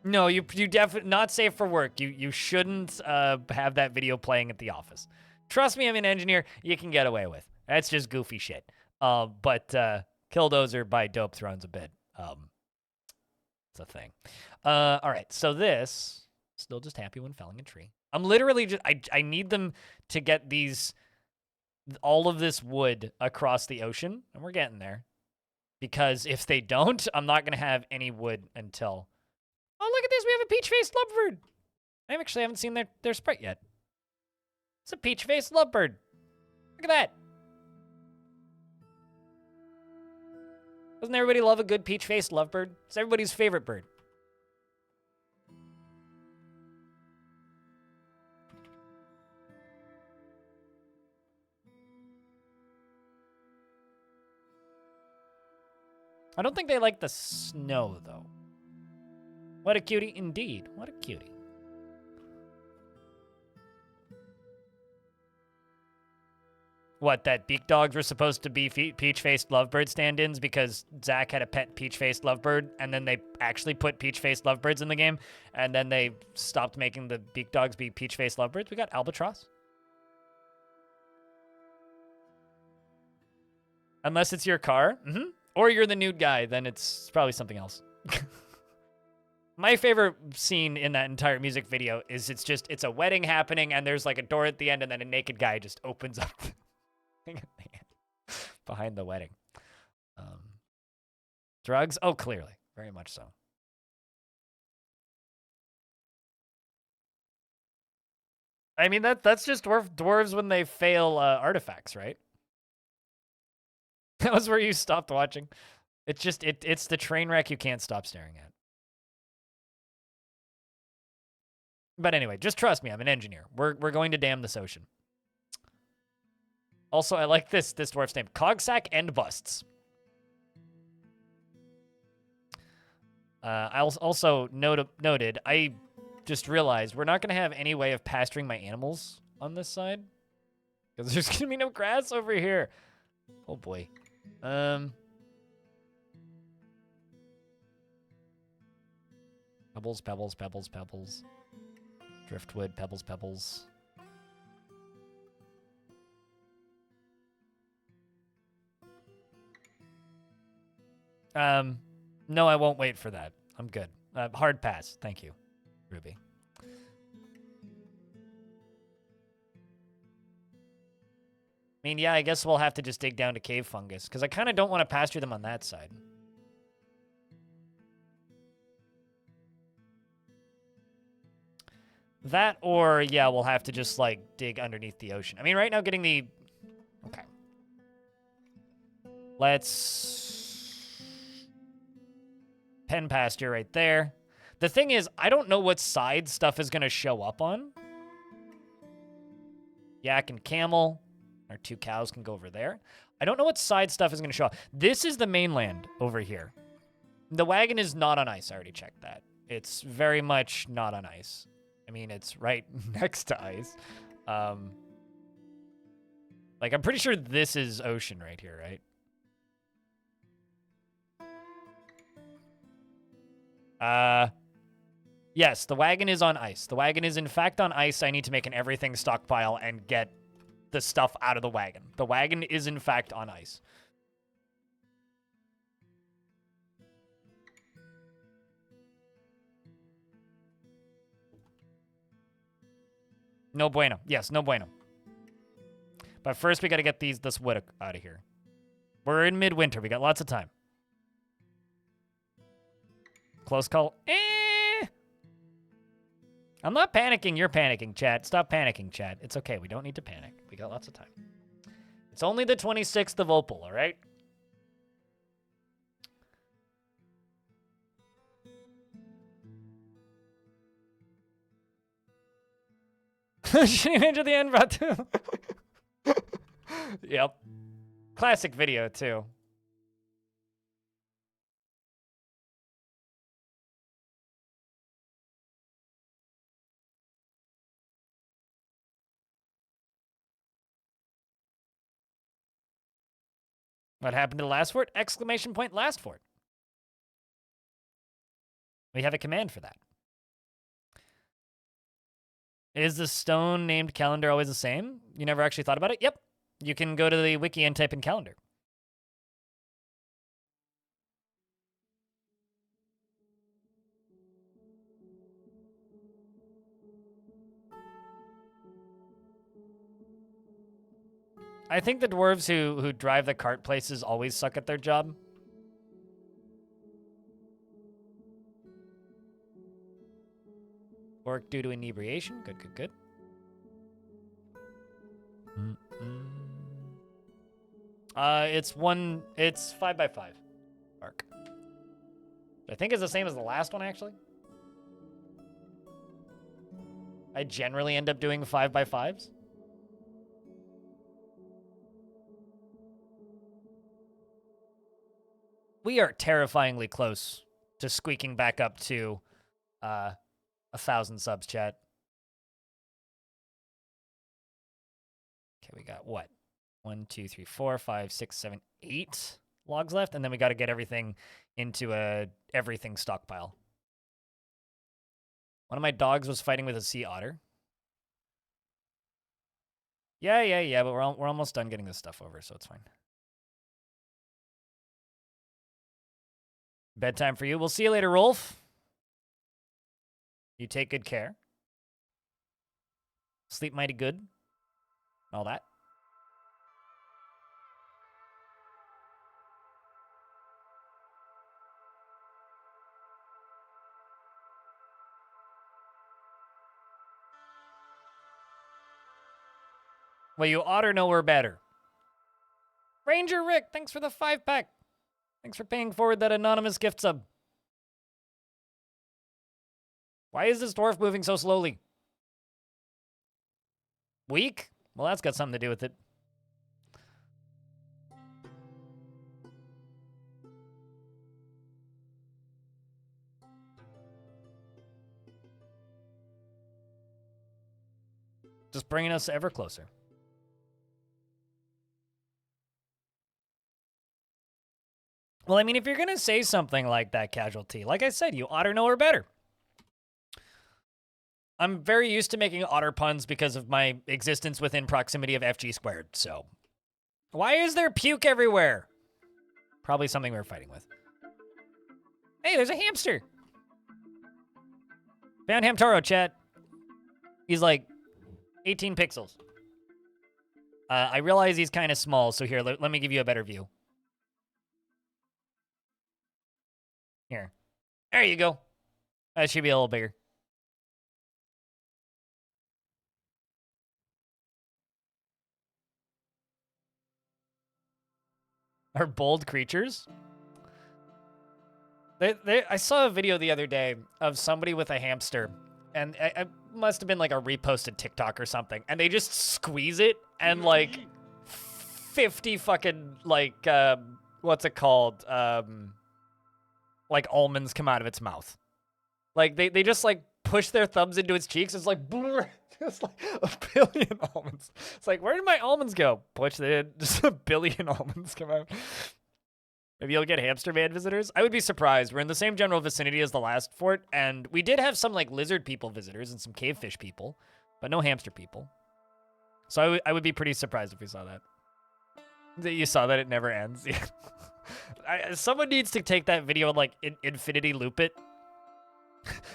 No, you definitely not safe for work. You shouldn't have that video playing at the office. Trust me, I'm an engineer. You can get away with. That's just goofy shit. But Killdozer by Dope Thrones a bit. It's a thing. All right, so this still just happy when felling a tree. I'm literally just I need them to get all of this wood across the ocean, and we're getting there. Because if they don't, I'm not gonna have any wood until. Oh, look at this! We have a peach-faced lovebird. I actually haven't seen their sprite yet. It's a peach-faced lovebird. Look at that. Doesn't everybody love a good peach-faced lovebird? It's everybody's favorite bird. I don't think they like the snow, though. What a cutie indeed. What a cutie. What, that beak dogs were supposed to be peach-faced lovebird stand-ins because Zach had a pet peach-faced lovebird, and then they actually put peach-faced lovebirds in the game, and then they stopped making the beak dogs be peach-faced lovebirds? We got albatross. Unless it's your car. Mm-hmm. Or you're the nude guy, then it's probably something else. My favorite scene in that entire music video is it's a wedding happening and there's like a door at the end and then a naked guy just opens up behind the wedding. Drugs? Oh, clearly. Very much so. I mean, that's just dwarves when they fail artifacts, right? That was where you stopped watching. It's just, it's the train wreck you can't stop staring at. But anyway, just trust me, I'm an engineer. We're going to dam this ocean. Also, I like this dwarf's name. Cogsack and Busts. I also noted, I just realized we're not going to have any way of pasturing my animals on this side. Because there's going to be no grass over here. Oh, boy. Pebbles, pebbles, pebbles, pebbles. Driftwood, pebbles, pebbles. No, I won't wait for that. I'm good. Hard pass. Thank you, Ruby. I mean, yeah, I guess we'll have to just dig down to cave fungus, because I kind of don't want to pasture them on that side. That, or, yeah, we'll have to just, like, dig underneath the ocean. I mean, right now getting the... Okay. Let's... Pen pasture right there. The thing is, I don't know what side stuff is going to show up on. Yak and camel. Our 2 cows can go over there. I don't know what side stuff is going to show up. This is the mainland over here. The wagon is not on ice. I already checked that. It's very much not on ice. I mean, it's right next to ice. Like, I'm pretty sure this is ocean right here, right? Yes, the wagon is on ice. The wagon is, in fact, on ice. I need to make an everything stockpile and get the stuff out of the wagon. The wagon is, in fact, on ice. No bueno. Yes, no bueno. But first, we got to get this wood out of here. We're in midwinter. We got lots of time. Close call. I'm not panicking. You're panicking, chat. Stop panicking, chat. It's okay. We don't need to panic. We got lots of time. It's only the 26th of Opal, all right? She entered the end, Batu. Yep. Classic video, too. What happened to the last fort? Exclamation point last fort. We have a command for that. Is the stone named calendar always the same? You never actually thought about it? Yep. You can go to the wiki and type in calendar. I think the dwarves who drive the cart places always suck at their job. Work due to inebriation. Good, good, good. It's 5x5 arc. I think it's the same as the last one, actually. I generally end up doing 5x5s. We are terrifyingly close to squeaking back up to 1,000 subs, chat. Okay, we got what? 1, 2, 3, 4, 5, 6, 7, 8 logs left, and then we got to get everything into a everything stockpile. One of my dogs was fighting with a sea otter. Yeah, but we're almost done getting this stuff over, so it's fine. Bedtime for you. We'll see you later, Rolf. You take good care. Sleep mighty good. All that. Well, you ought to know we're better. Ranger Rick, thanks for the 5-pack. Thanks for paying forward that anonymous gift sub. Why is this dwarf moving so slowly? Weak? Well, that's got something to do with it. Just bringing us ever closer. Well, I mean, if you're going to say something like that, Casualty, like I said, you ought to know her better. I'm very used to making otter puns because of my existence within proximity of FG squared, so. Why is there puke everywhere? Probably something we were fighting with. Hey, there's a hamster. Found Hamtaro, chat. He's like 18 pixels. I realize he's kind of small, so here, let me give you a better view. Here. There you go. That should be a little bigger. Are bold creatures? I saw a video the other day of somebody with a hamster, and it must have been like a reposted TikTok or something, and they just squeeze it, and like 50 fucking, like, what's it called? Like almonds come out of its mouth. Like they just like push their thumbs into its cheeks. It's like, just like a billion almonds. It's like, where did my almonds go? Push it in, just a billion almonds come out. Maybe you'll get hamster man visitors. I would be surprised. We're in the same general vicinity as the last fort, and we did have some like lizard people visitors and some cavefish people, but no hamster people. So I would be pretty surprised if we saw that. You saw that it never ends. Yeah. Someone needs to take that video and like infinity loop it.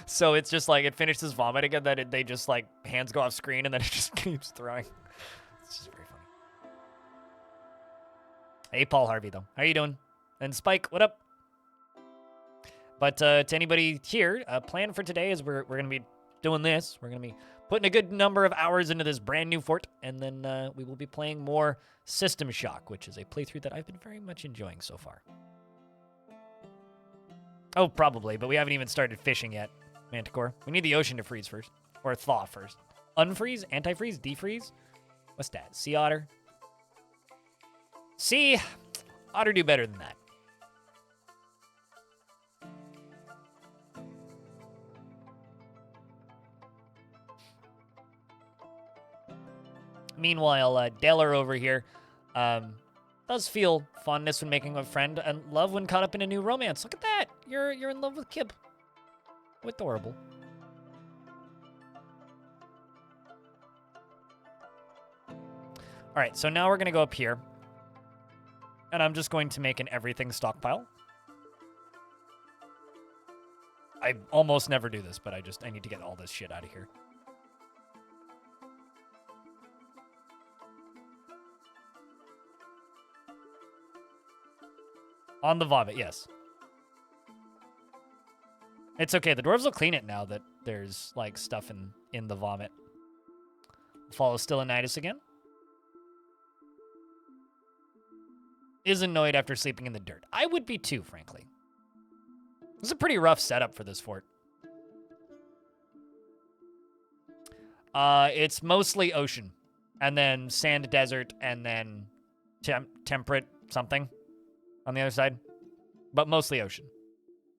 So it's just like it finishes vomiting and then they just like hands go off screen and then it just keeps throwing. It's just very funny. Hey, Paul Harvey, though. How you doing? And Spike, what up? But to anybody here, plan for today is we're going to be doing this. We're going to be putting a good number of hours into this brand new fort, and then we will be playing more System Shock, which is a playthrough that I've been very much enjoying so far. Oh, probably, but we haven't even started fishing yet, Manticore. We need the ocean to freeze first, or thaw first. Unfreeze, antifreeze, defreeze. What's that? Sea otter. See, otter do better than that. Meanwhile, Deller over here does feel fondness when making a friend and love when caught up in a new romance. Look at that. You're in love with Kip. Adorable. All right, so now we're going to go up here. And I'm just going to make an everything stockpile. I almost never do this, but I need to get all this shit out of here. On the vomit, yes. It's okay. The dwarves will clean it now that there's, like, stuff in the vomit. Follow Stylianitis again. Is annoyed after sleeping in the dirt. I would be too, frankly. This is a pretty rough setup for this fort. It's mostly ocean. And then sand desert, and then temperate something on the other side. But mostly ocean.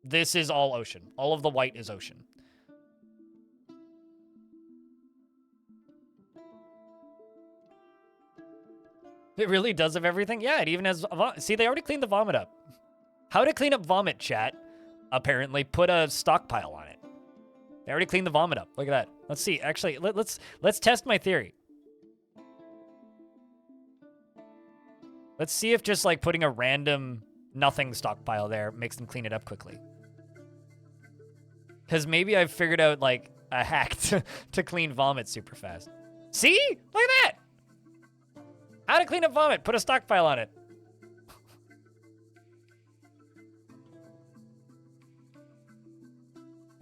This is all ocean. All of the white is ocean. It really does have everything? Yeah, it even has... See, they already cleaned the vomit up. How to clean up vomit, chat? Apparently, put a stockpile on it. They already cleaned the vomit up. Look at that. Let's see. Actually, let's test my theory. Let's see if just, like, putting a random nothing stockpile there makes them clean it up quickly. Because maybe I've figured out, like, a hack to clean vomit super fast. See? Look at that! How to clean up vomit. Put a stockpile on it.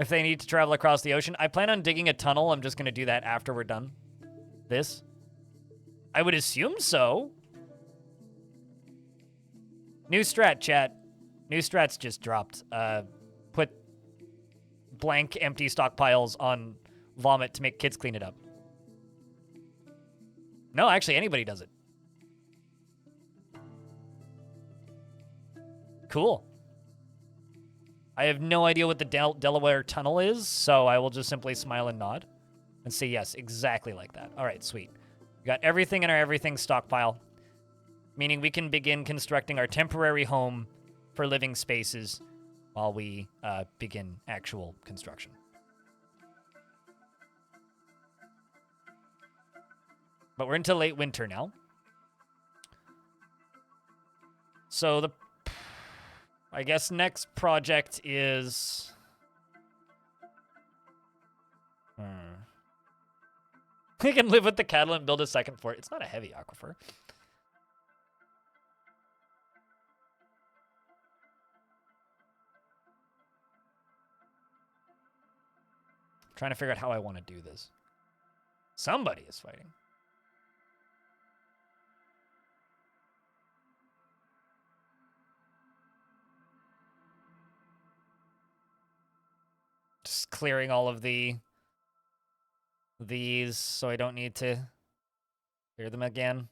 If they need to travel across the ocean. I plan on digging a tunnel. I'm just going to do that after we're done. This? I would assume so. New strat, chat. New strats just dropped. Put blank, empty stockpiles on vomit to make kids clean it up. No, actually, anybody does it. Cool. I have no idea what the Delaware Tunnel is, so I will just simply smile and nod and say yes, exactly like that. All right, sweet. We got everything in our everything stockpile, meaning we can begin constructing our temporary home for living spaces while we begin actual construction. But we're into late winter now. So I guess next project is... We can live with the cattle and build a second fort. It's not a heavy aquifer. I'm trying to figure out how I want to do this. Somebody is fighting. Just clearing all of these so I don't need to clear them again.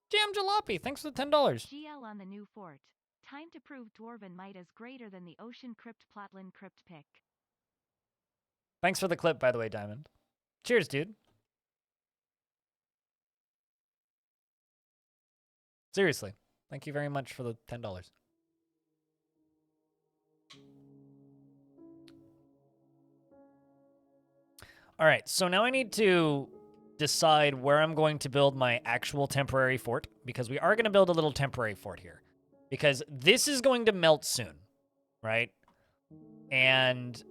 Jam Jalopy, thanks for the $10. GL on the new fort. Time to prove Dwarven might is greater than the Ocean Crypt Plotland Crypt pick. Thanks for the clip, by the way, Diamond. Cheers, dude. Seriously, thank you very much for the $10. All right, so now I need to decide where I'm going to build my actual temporary fort, because we are going to build a little temporary fort here. Because this is going to melt soon, right? And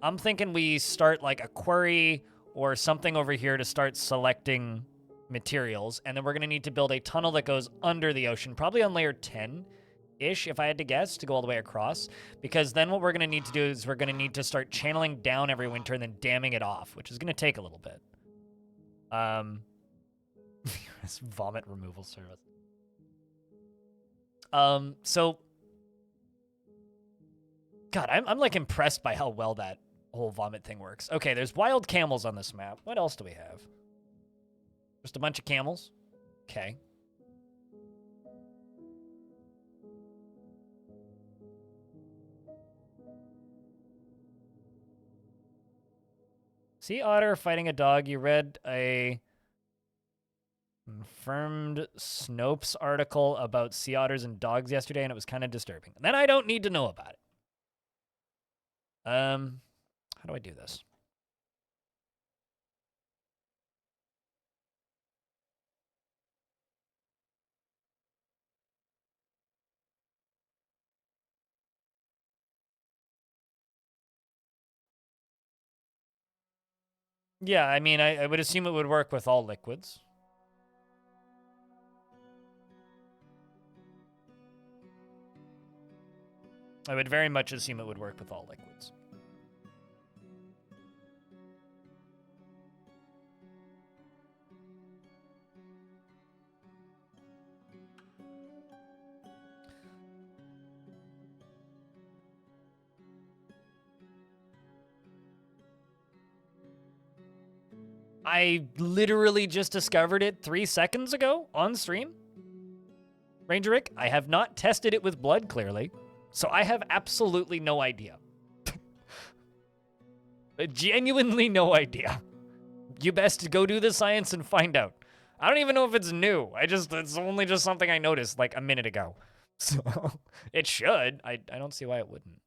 I'm thinking we start like a quarry or something over here to start selecting materials, and then we're going to need to build a tunnel that goes under the ocean, probably on layer 10-ish, if I had to guess, to go all the way across. Because then what we're going to need to do is we're going to need to start channeling down every winter and then damming it off, which is going to take a little bit. This vomit removal service. So, God, I'm like impressed by how well that whole vomit thing works. Okay, there's wild camels on this map. What else do we have? Just a bunch of camels. Okay. Sea otter fighting a dog. You read a confirmed Snopes article about sea otters and dogs yesterday, and it was kind of disturbing. Then I don't need to know about it. How do I do this? Yeah, I mean, I would assume it would work with all liquids. I would very much assume it would work with all liquids. I literally just discovered it 3 seconds ago on stream. Ranger Rick, I have not tested it with blood, clearly, so I have absolutely no idea. Genuinely no idea. You best go do the science and find out. I don't even know if it's new. It's only just something I noticed like a minute ago. So, it should. I don't see why it wouldn't.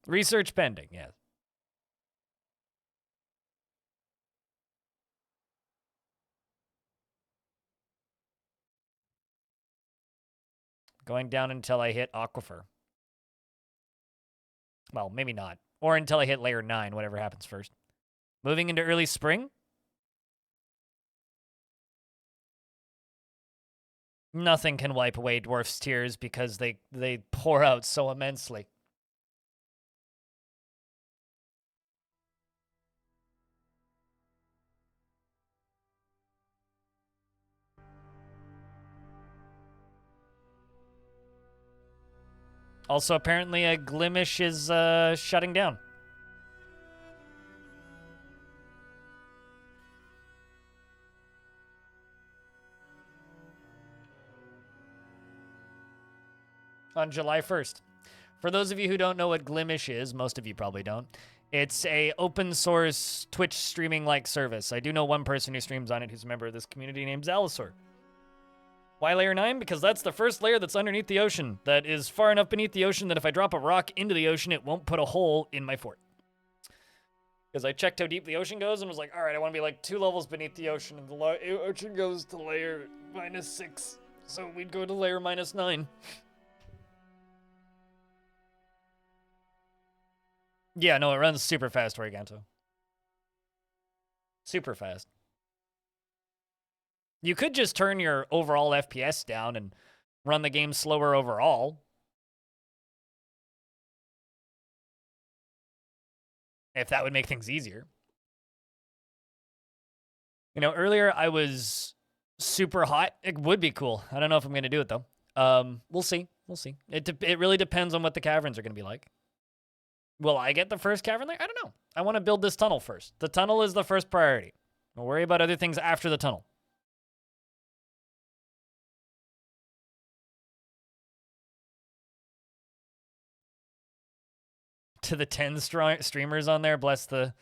Research pending, yes. Going down until I hit Aquifer. Well, maybe not. Or until I hit layer 9, whatever happens first. Moving into early spring. Nothing can wipe away Dwarf's tears because they pour out so immensely. Also, apparently, a Glimish is shutting down. On July 1st. For those of you who don't know what Glimish is, most of you probably don't, it's a open source Twitch streaming like service. I do know one person who streams on it who's a member of this community named Zalisor. Why layer 9? Because that's the first layer that's underneath the ocean, that is far enough beneath the ocean that if I drop a rock into the ocean, it won't put a hole in my fort. Because I checked how deep the ocean goes and was like, all right, I want to be like 2 levels beneath the ocean, and the ocean goes to layer -6, so we'd go to layer -9. Yeah, no, it runs super fast, Origanto. Super fast. You could just turn your overall FPS down and run the game slower overall. If that would make things easier. You know, earlier I was super hot. It would be cool. I don't know if I'm going to do it, though. We'll see. We'll see. It really depends on what the caverns are going to be like. Will I get the first cavern layer? I don't know. I want to build this tunnel first. The tunnel is the first priority. I'll worry about other things after the tunnel. To the 10 streamers on there, bless them.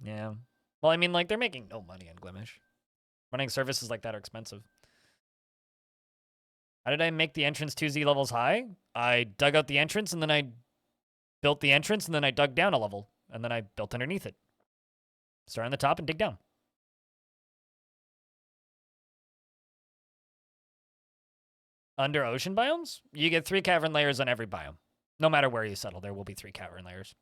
Yeah. Well, I mean, like, they're making no money on Glimish. Running services like that are expensive. How did I make the entrance 2Z levels high? I dug out the entrance, and then I built the entrance, and then I dug down a level, and then I built underneath it. Start on the top and dig down. Under ocean biomes, you get 3 cavern layers on every biome. No matter where you settle, there will be 3 cavern layers.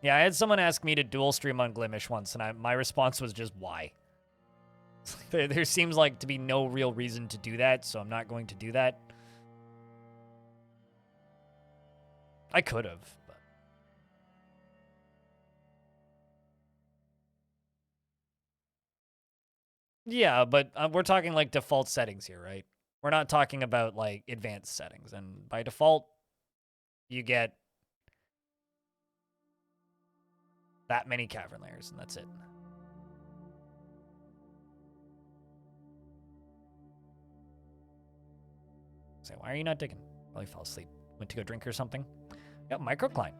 Yeah, I had someone ask me to dual stream on Glimish once, and my response was just, why? There seems like to be no real reason to do that, so I'm not going to do that. I could have, but... Yeah, but we're talking like default settings here, right? We're not talking about like advanced settings. And by default, you get that many cavern layers, and that's it. So why are you not digging? Probably fell asleep. Went to go drink or something. Yep, microcline.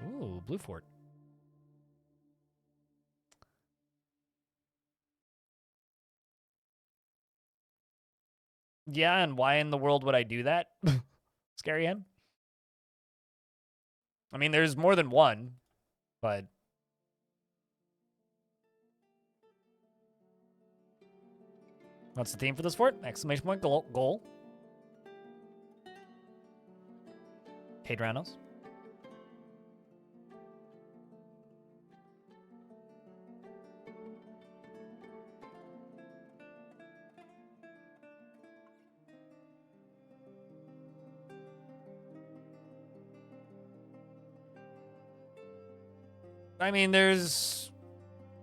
Ooh, blue fort. Yeah, and why in the world would I do that? Scary hen? I mean, there's more than one, but... What's the theme for this fort? Exclamation point, goal. Hadranos. I mean, there's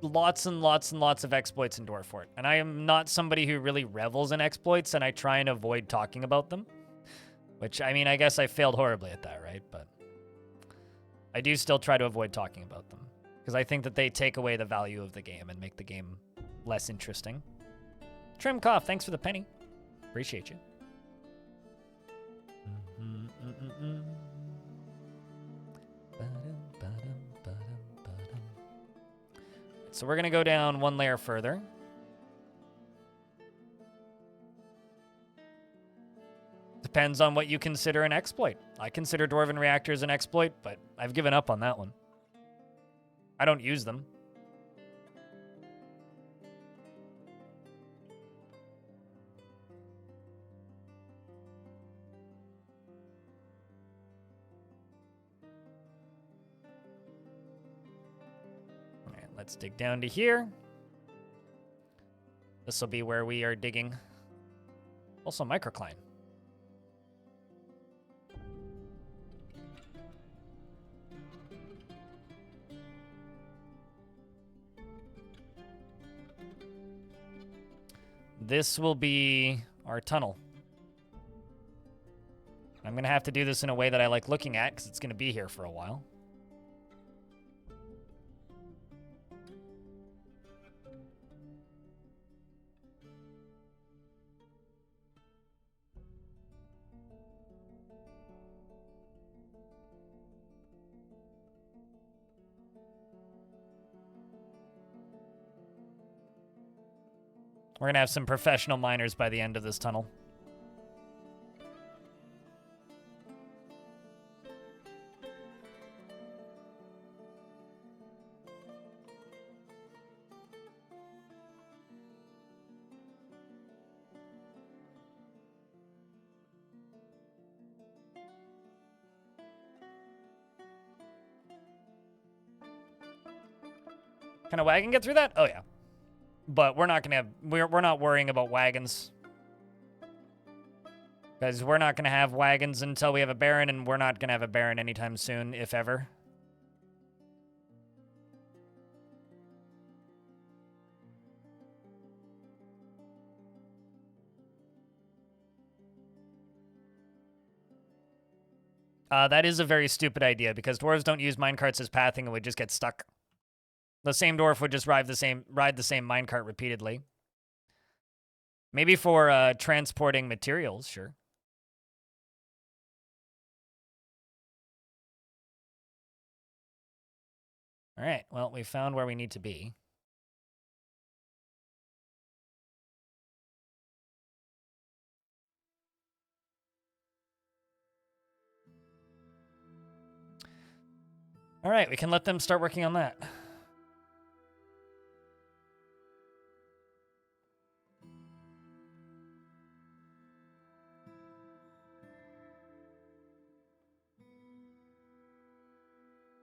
lots and lots and lots of exploits in Dwarf Fort, and I am not somebody who really revels in exploits, and I try and avoid talking about them. Which, I mean, I guess I failed horribly at that, right? But I do still try to avoid talking about them, because I think that they take away the value of the game and make the game less interesting. Trimcoff, thanks for the penny. Appreciate you. So we're going to go down one layer further. Depends on what you consider an exploit. I consider Dwarven Reactors an exploit, but I've given up on that one. I don't use them. All right, let's dig down to here. This will be where we are digging. Also microcline. This will be our tunnel. I'm going to have to do this in a way that I like looking at because it's going to be here for a while. We're going to have some professional miners by the end of this tunnel. Can a wagon get through that? Oh, yeah. But we're not going to have... We're not worrying about wagons. Because we're not going to have wagons until we have a Baron, and we're not going to have a Baron anytime soon, if ever. That is a very stupid idea, because dwarves don't use minecarts as pathing and would just get stuck. The same dwarf would just ride the same minecart repeatedly. Maybe for transporting materials, sure. All right, well, we found where we need to be. All right, we can let them start working on that.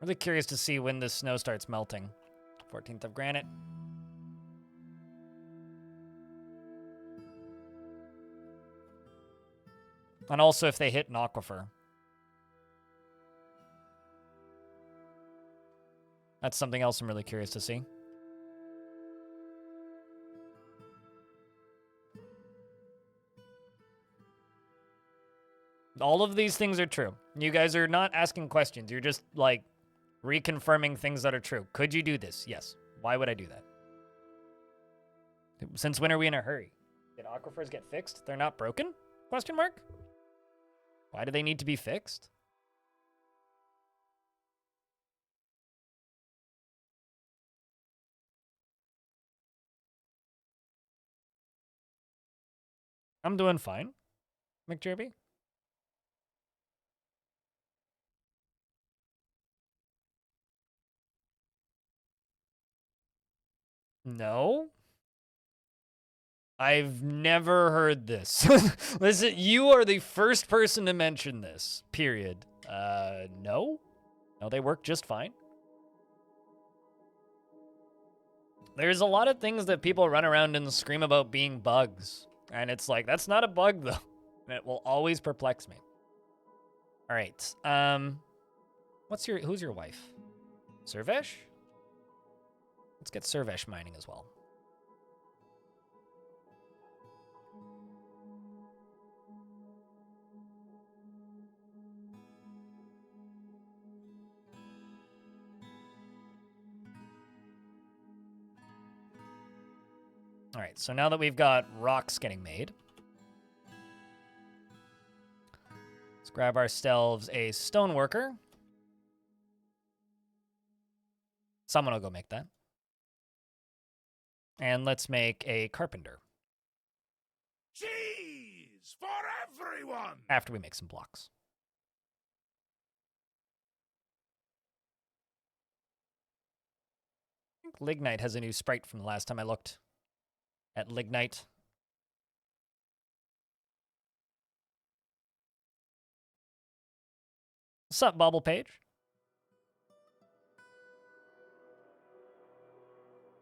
Really curious to see when this snow starts melting. 14th of granite. And also if they hit an aquifer. That's something else I'm really curious to see. All of these things are true. You guys are not asking questions. You're just, like, reconfirming things that are true. Could you do this? Yes. Why would I do that? Since when are we in a hurry? Did aquifers get fixed? They're not broken? Question mark? Why do they need to be fixed? I'm doing fine, McJerby. No. I've never heard this. Listen, you are the first person to mention this, period. No. No, they work just fine. There's a lot of things that people run around and scream about being bugs. And it's like, that's not a bug, though. And it will always perplex me. All right. Who's your wife? Servesh? Let's get Servesh mining as well. All right, so now that we've got rocks getting made, let's grab ourselves a stoneworker. Someone will go make that. And let's make a carpenter. Cheese for everyone! After we make some blocks. I think Lignite has a new sprite from the last time I looked at Lignite. What's up, Bobble Page?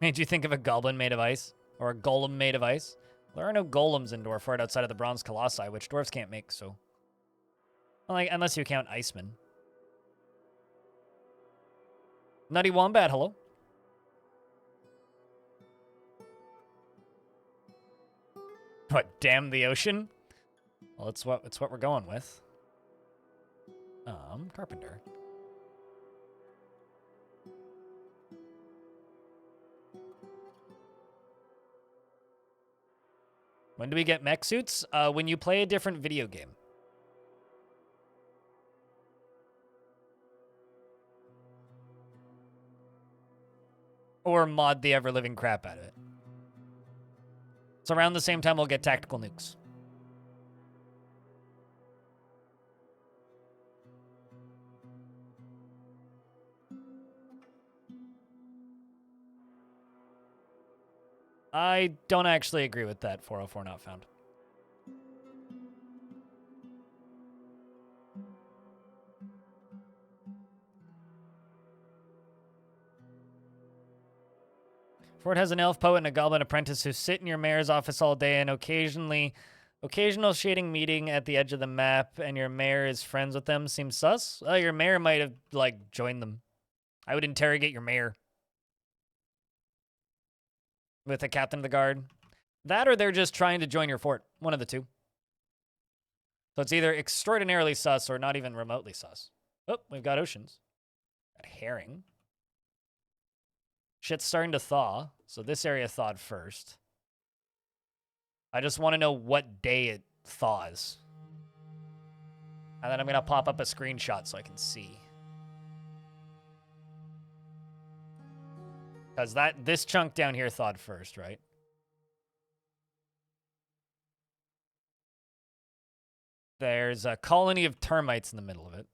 Made you think of a goblin made of ice? Or a golem made of ice? There are no golems in Dwarf outside of the bronze colossi, which dwarves can't make, so... Like, unless you count Iceman. Nutty Wombat, hello. What, damn the ocean? Well, it's what we're going with. Carpenter. When do we get mech suits? When you play a different video game. Or mod the ever-living crap out of it. So around the same time, we'll get tactical nukes. I don't actually agree with that, 404 not found. Fort has an elf poet and a goblin apprentice who sit in your mayor's office all day and occasional shading meeting at the edge of the map, and your mayor is friends with them. Seems sus? Oh, your mayor might have, like, joined them. I would interrogate your mayor. With a captain of the guard. That or they're just trying to join your fort. One of the two. So it's either extraordinarily sus or not even remotely sus. Oh, we've got oceans. Got herring. Shit's starting to thaw, so this area thawed first. I just want to know what day it thaws. And then I'm going to pop up a screenshot so I can see. Because this chunk down here thawed first, right? There's a colony of termites in the middle of it.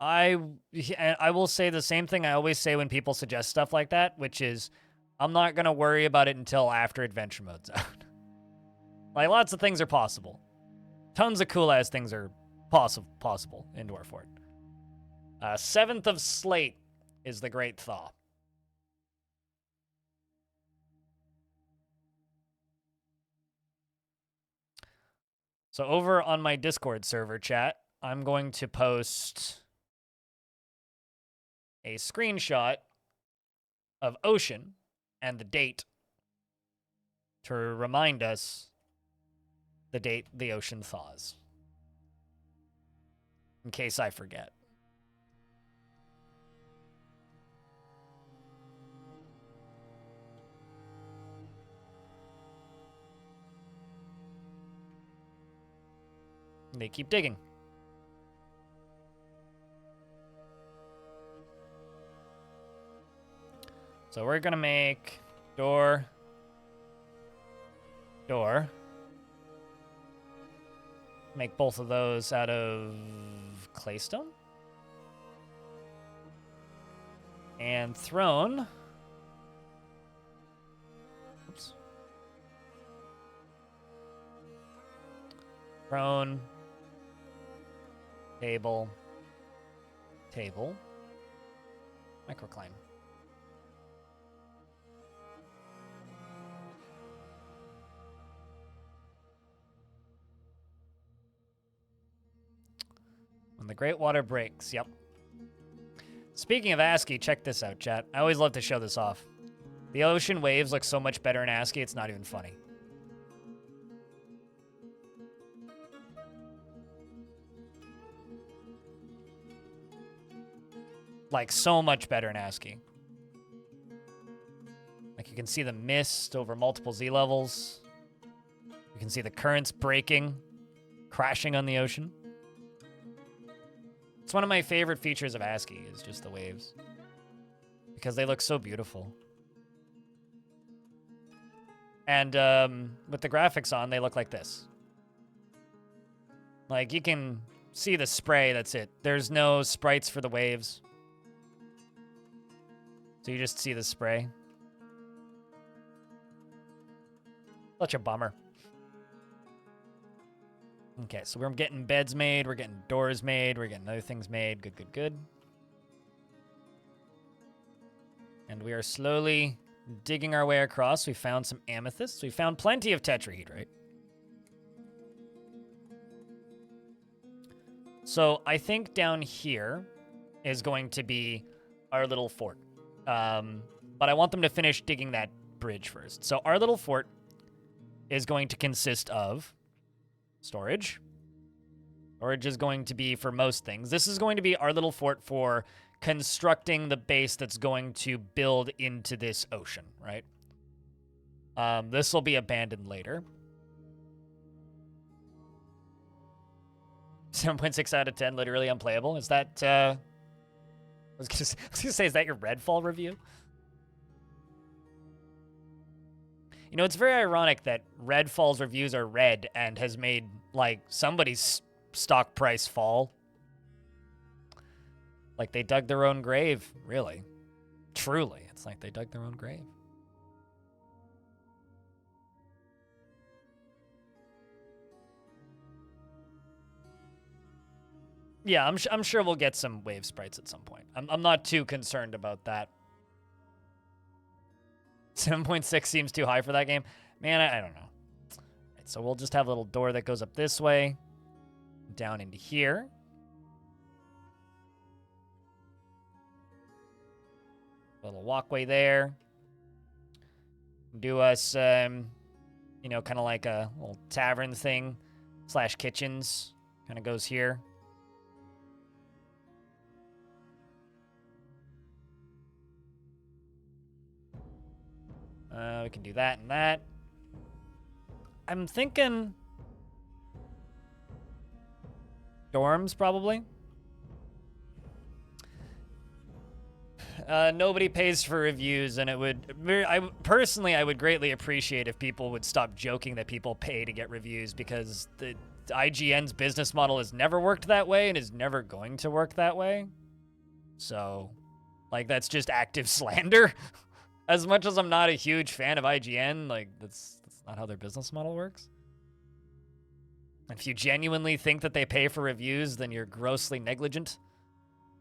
I will say the same thing I always say when people suggest stuff like that, which is, I'm not going to worry about it until after adventure mode's out. Like, lots of things are possible. Tons of cool-ass things are possible in Dwarf Fort. 7th of Slate is the Great Thaw. So over on my Discord server chat, I'm going to post a screenshot of ocean and the date to remind us the date the ocean thaws. In case I forget. They keep digging. So we're gonna make door. Make both of those out of claystone. And throne. Oops. Throne. Table. Microcline. When the Great Water breaks, yep. Speaking of ASCII, check this out, chat. I always love to show this off. The ocean waves look so much better in ASCII, it's not even funny. Like, so much better in ASCII. Like, you can see the mist over multiple Z levels. You can see the currents breaking, crashing on the ocean. It's one of my favorite features of ASCII, is just the waves. Because they look so beautiful. And with the graphics on, they look like this. Like, you can see the spray, that's it. There's no sprites for the waves. So you just see the spray. Such a bummer. Okay, so we're getting beds made, we're getting doors made, we're getting other things made. Good, good, good. And we are slowly digging our way across. We found some amethysts. We found plenty of tetrahedrite. So I think down here is going to be our little fort. But I want them to finish digging that bridge first. So our little fort is going to consist of storage. Storage is going to be for most things. This is going to be our little fort for constructing the base that's going to build into this ocean, right? This will be abandoned later. 7.6 out of 10, literally unplayable. Is that, I was gonna say, is that your Redfall review? You know, it's very ironic that Redfall's reviews are red and has made, like, somebody's stock price fall. Like, they dug their own grave, really. Truly, it's like they dug their own grave. Yeah, I'm sure we'll get some wave sprites at some point. I'm not too concerned about that. 7.6 seems too high for that game. Man, I don't know. Right, so we'll just have a little door that goes up this way, down into here. A little walkway there. Do us, you know, kind of like a little tavern thing / kitchens. Kind of goes here. We can do that and that. I'm thinking dorms, probably. Nobody pays for reviews, and it would... personally, I would greatly appreciate if people would stop joking that people pay to get reviews, because the IGN's business model has never worked that way and is never going to work that way. So, like, that's just active slander. As much as I'm not a huge fan of IGN, like, that's not how their business model works. If you genuinely think that they pay for reviews, then you're grossly negligent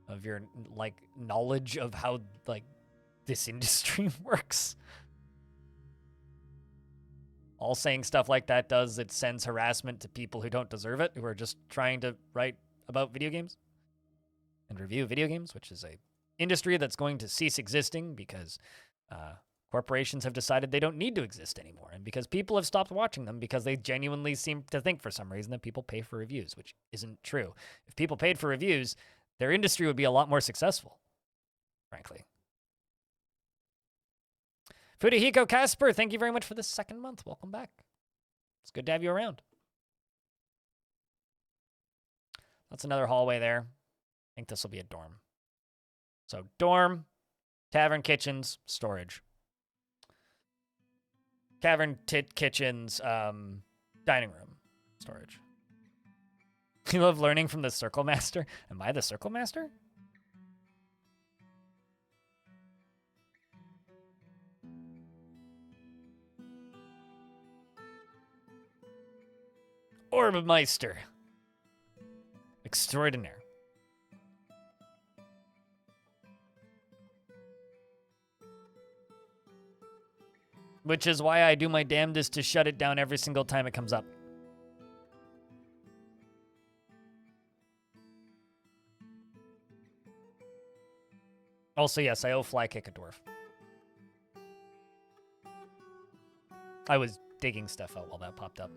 of your, like, knowledge of how, like, this industry works. all saying stuff like that does, it sends harassment to people who don't deserve it, who are just trying to write about video games and review video games, which is a industry that's going to cease existing because corporations have decided they don't need to exist anymore, and because people have stopped watching them because they genuinely seem to think for some reason that people pay for reviews, which isn't true. If people paid for reviews, their industry would be a lot more successful, frankly. Fudahiko Casper, thank you very much for the 2nd month. Welcome back. It's good to have you around. That's another hallway there. I think this will be a dorm. So dorm, tavern, kitchens, storage. Cavern, kitchens, dining room, storage. You love learning from the Circle Master? Am I the Circle Master? Orbmeister. Extraordinaire. Which is why I do my damnedest to shut it down every single time it comes up. Also, yes, I owe Fly Kick a Dwarf. I was digging stuff out while that popped up.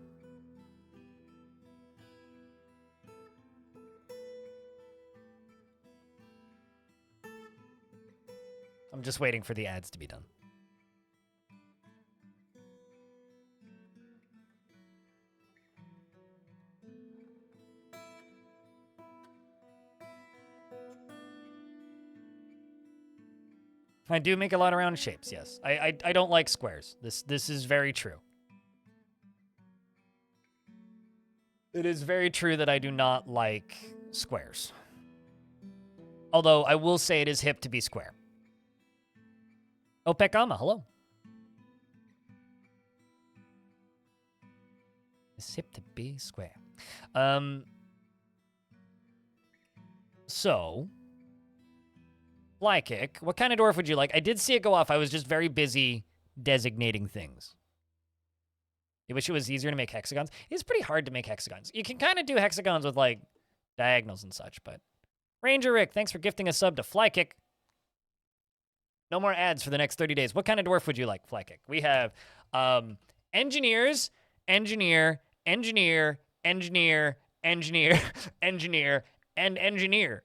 I'm just waiting for the ads to be done. I do make a lot of round shapes, yes. I don't like squares. This is very true. It is very true that I do not like squares. Although I will say it is hip to be square. Opekama, hello. It's hip to be square. So, Fly Kick, what kind of dwarf would you like? I did see it go off. I was just very busy designating things. I wish it was easier to make hexagons. It's pretty hard to make hexagons. You can kind of do hexagons with, like, diagonals and such, but... Ranger Rick, thanks for gifting a sub to Fly Kick. No more ads for the next 30 days. What kind of dwarf would you like, Fly Kick? We have engineers, engineer, engineer, engineer, engineer, engineer, and engineer.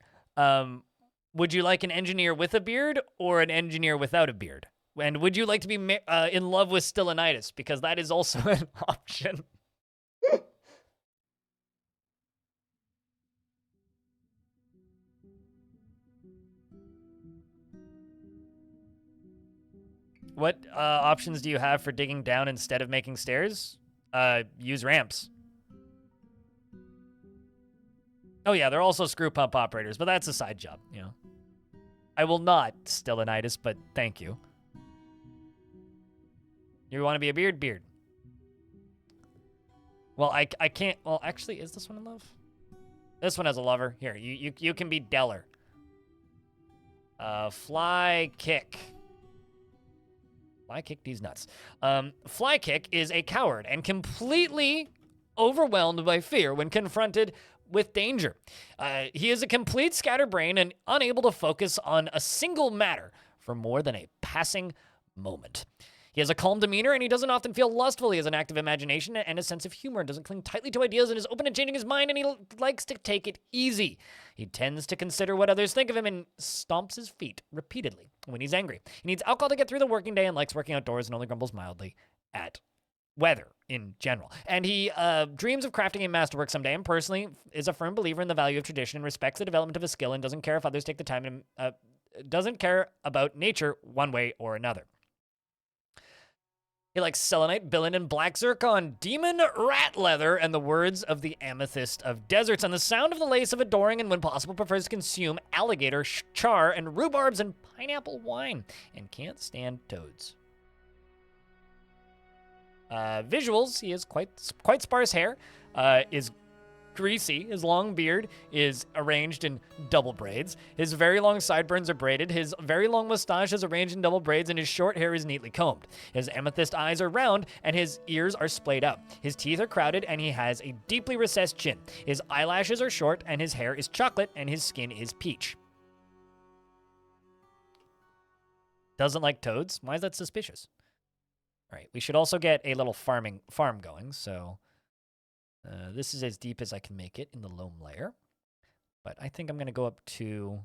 Would you like an engineer with a beard or an engineer without a beard? And would you like to be in love with Stellanitis? Because that is also an option. What options do you have for digging down instead of making stairs? Use ramps. Oh yeah, they're also screw pump operators, but that's a side job, you know. I will not Stellanitis, but thank you. You want to be a beard? Beard. Well, I can't. Well, actually, is this one in love? This one has a lover. Here, you can be Deller. Fly Kick. Fly Kick these nuts. Fly Kick is a coward and completely overwhelmed by fear when confronted with danger. He is a complete scatterbrain and unable to focus on a single matter for more than a passing moment. He has a calm demeanor, and he doesn't often feel lustful. He has an active imagination and a sense of humor, and doesn't cling tightly to ideas, and is open to changing his mind, and he likes to take it easy. He tends to consider what others think of him and stomps his feet repeatedly when he's angry. He needs alcohol to get through the working day and likes working outdoors and only grumbles mildly at weather in general. And he dreams of crafting a masterwork someday, and personally is a firm believer in the value of tradition and respects the development of a skill and doesn't care if others take the time and doesn't care about nature one way or another. He likes selenite, bilin, and black zircon, demon rat leather, and the words of the amethyst of deserts, and the sound of the lace of adoring, and when possible prefers to consume alligator char and rhubarbs and pineapple wine, and can't stand toads. Visuals, he has quite sparse hair, is greasy. His long beard is arranged in double braids. His very long sideburns are braided. His very long mustache is arranged in double braids, and his short hair is neatly combed. His amethyst eyes are round, and his ears are splayed out. His teeth are crowded, and he has a deeply recessed chin. His eyelashes are short, and his hair is chocolate, and his skin is peach. Doesn't like toads? Why is that suspicious? All right, we should also get a little farm going, so this is as deep as I can make it in the loam layer. But I think I'm going to go up to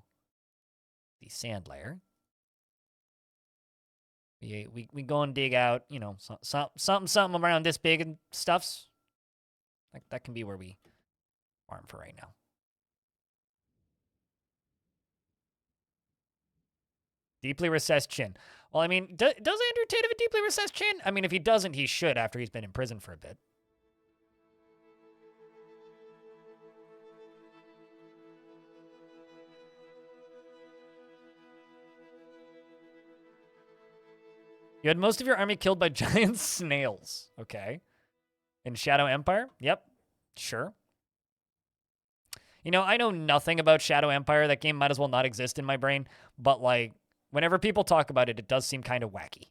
the sand layer. We go and dig out, you know, something around this big and stuffs. That can be where we farm for right now. Deeply recessed chin. Well, I mean, does Andrew Tate have a deeply recessed chin? I mean, if he doesn't, he should after he's been in prison for a bit. You had most of your army killed by giant snails. Okay. In Shadow Empire? Yep. Sure. You know, I know nothing about Shadow Empire. That game might as well not exist in my brain. But, like, whenever people talk about it, it does seem kind of wacky.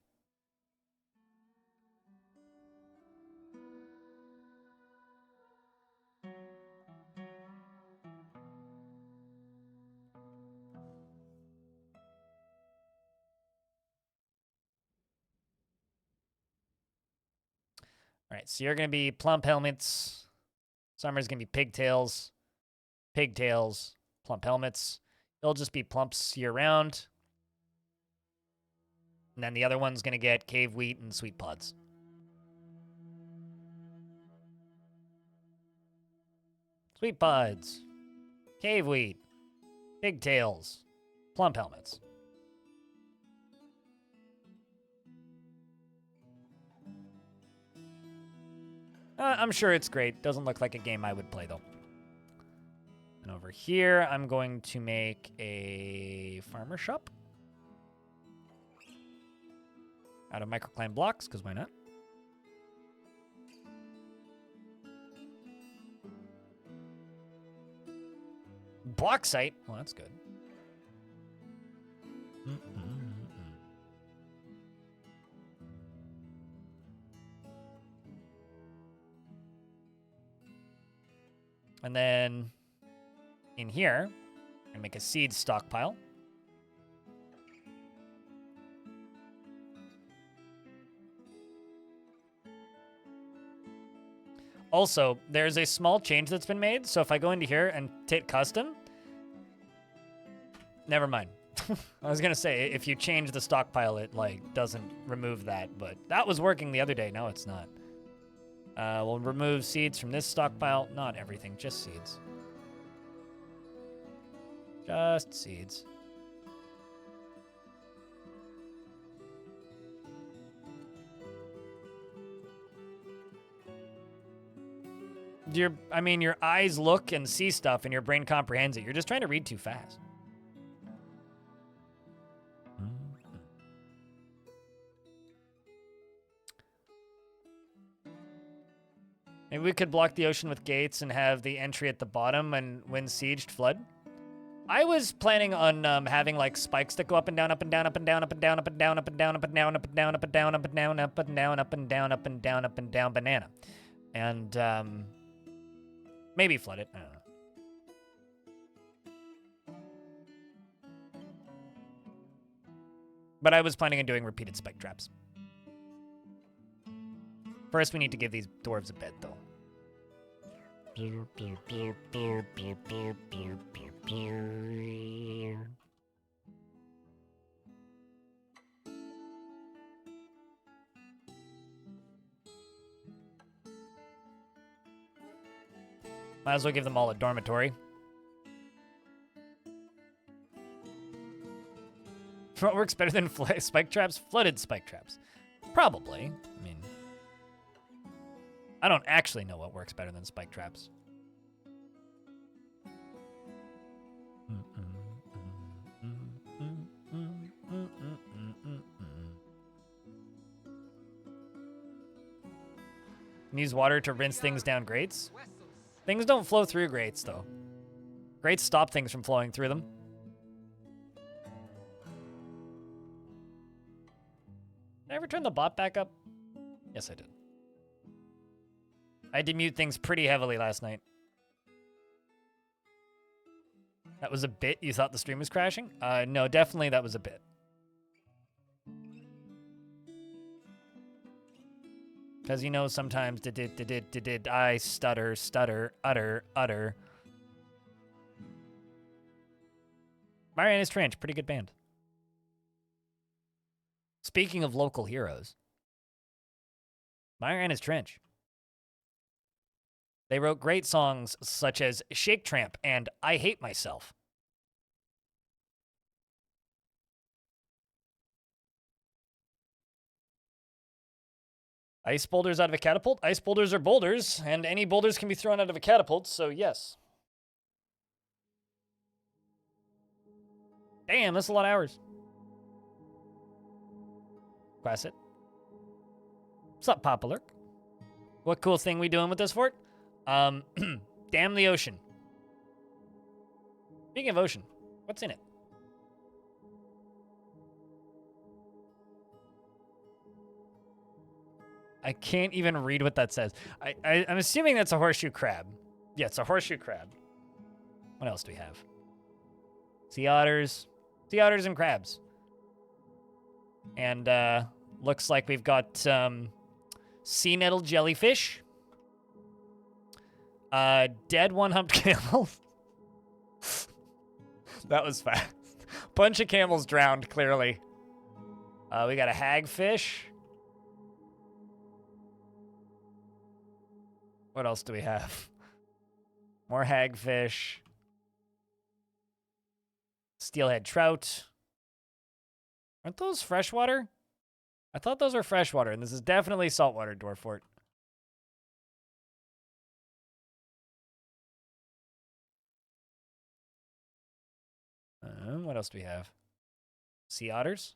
All right, so you're going to be plump helmets. Summer's going to be pigtails. Pigtails, plump helmets. It'll just be plumps year-round. And then the other one's going to get cave wheat and sweet pods. Sweet pods. Cave wheat. Pigtails. Plump helmets. I'm sure it's great. Doesn't look like a game I would play, though. And over here, I'm going to make a farmer shop. Out of microclimb blocks, because why not? Block site? Well, that's good. And then in here, I'm going to make a seed stockpile. Also, there's a small change that's been made. So if I go into here and hit custom, never mind. I was going to say, if you change the stockpile, it like doesn't remove that. But that was working the other day. Now it's not. We'll remove seeds from this stockpile. Not everything, just seeds. Just seeds. I mean, your eyes look and see stuff and your brain comprehends it. You're just trying to read too fast. Maybe we could block the ocean with gates and have the entry at the bottom, and when sieged, flood. I was planning on having like spikes that go up and down, up and down, up and down, up and down, up and down, up and down, up and down, up and down, up and down, up and down, up and down, up and down, up and down, up and down, banana, and maybe flood it. I don't know. But I was planning on doing repeated spike traps. First, we need to give these dwarves a bed, though. Might as well give them all a dormitory. What works better than spike traps? Flooded spike traps. Probably. I mean, I don't actually know what works better than spike traps. Use water to rinse things down grates. Things don't flow through grates, though. Grates stop things from flowing through them. Did I ever turn the bot back up? Yes, I did. I had to mute things pretty heavily last night. That was a bit? You thought the stream was crashing? No, definitely that was a bit. Because you know sometimes I stutter, utter. Mariana's Trench, pretty good band. Speaking of local heroes, Mariana's Trench. They wrote great songs such as Shake Tramp and I Hate Myself. Ice boulders out of a catapult? Ice boulders are boulders, and any boulders can be thrown out of a catapult, so yes. Damn, that's a lot of hours. Class it. What's up, Papa Lurk? What cool thing we doing with this fort? Damn the ocean. Speaking of ocean, what's in it? I can't even read what that says. I'm assuming that's a horseshoe crab. Yeah, it's a horseshoe crab. What else do we have? Sea otters. Sea otters and crabs. And looks like we've got sea nettle jellyfish. Dead one-humped camel. That was fast. Bunch of camels drowned, clearly. We got a hagfish. What else do we have? More hagfish. Steelhead trout. Aren't those freshwater? I thought those were freshwater, and this is definitely saltwater, Dwarf Fort. What else do we have? Sea otters?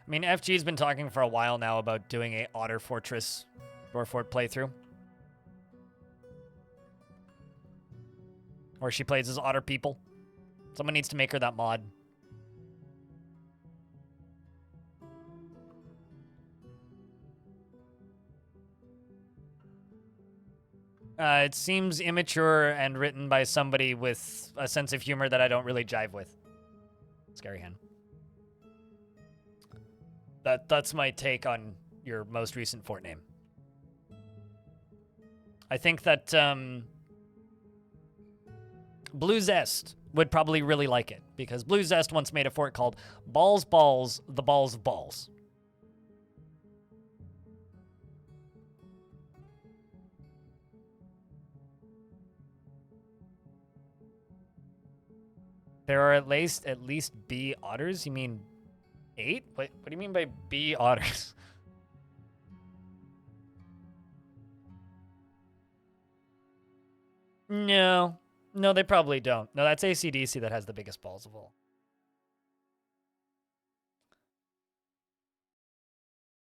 I mean, FG's been talking for a while now about doing a Otter Fortress Dwarf Fort playthrough. Or she plays as Otter People. Someone needs to make her that mod. It seems immature and written by somebody with a sense of humor that I don't really jive with. Scary Hen. That's my take on your most recent fort name. I think that Blue Zest would probably really like it, because Blue Zest once made a fort called Balls, Balls, the Balls of Balls. There are at least bee otters? You mean 8? What do you mean by bee otters? No. No, they probably don't. No, that's AC/DC that has the biggest balls of all.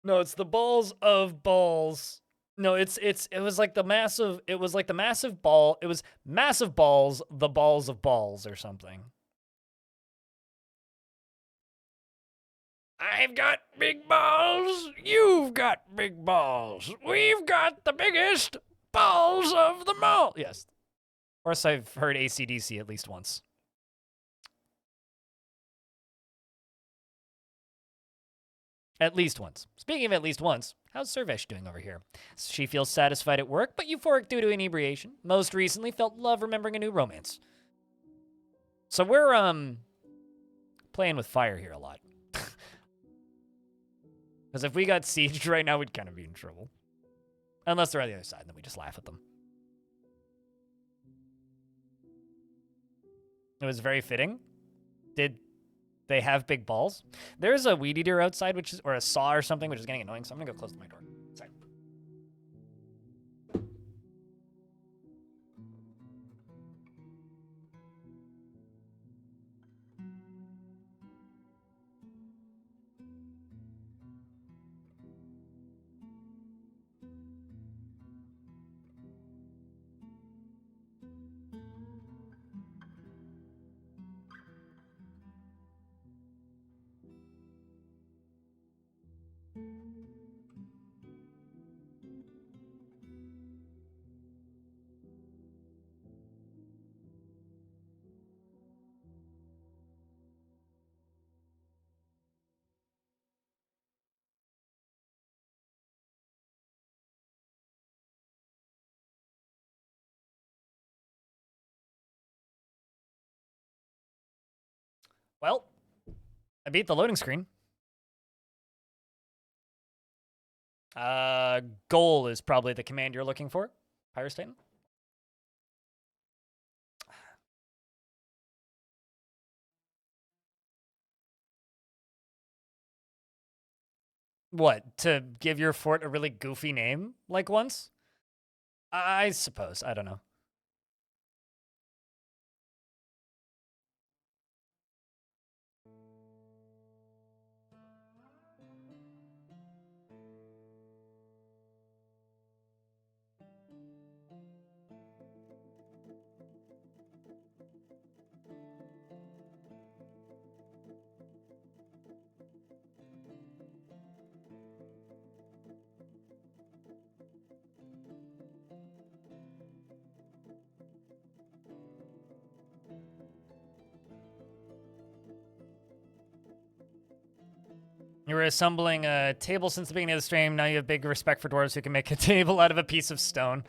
No, it's the balls of balls. No, it was like the massive ball. It was massive balls, the balls of balls or something. I've got big balls. You've got big balls. We've got the biggest balls of them all. Yes. Of course, I've heard AC/DC at least once. At least once. Speaking of at least once, how's Servesh doing over here? She feels satisfied at work, but euphoric due to inebriation. Most recently, felt love remembering a new romance. So we're, playing with fire here a lot. Because if we got sieged right now, we'd kind of be in trouble. Unless they're on the other side, then we just laugh at them. It was very fitting. Did they have big balls? There's a weed eater outside, or a saw or something, which is getting annoying, so I'm gonna go close my door. Sorry. Well, I beat the loading screen. Goal is probably the command you're looking for, Pyrostatin. What, to give your fort a really goofy name, like once? I suppose. I don't know. You were assembling a table since the beginning of the stream. Now you have big respect for dwarves who can make a table out of a piece of stone.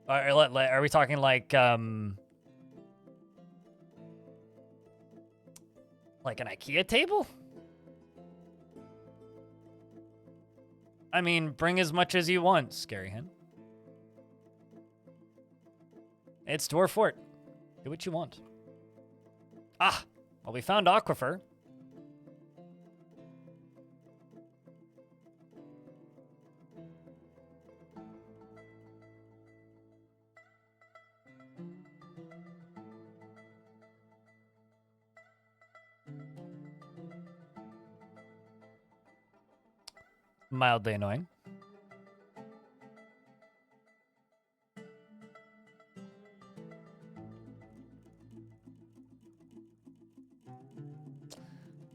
Are we talking like an IKEA table? I mean, bring as much as you want, Scary Hen. It's Dwarf Fort. Do what you want. Ah, well, we found Aquifer. Mildly annoying.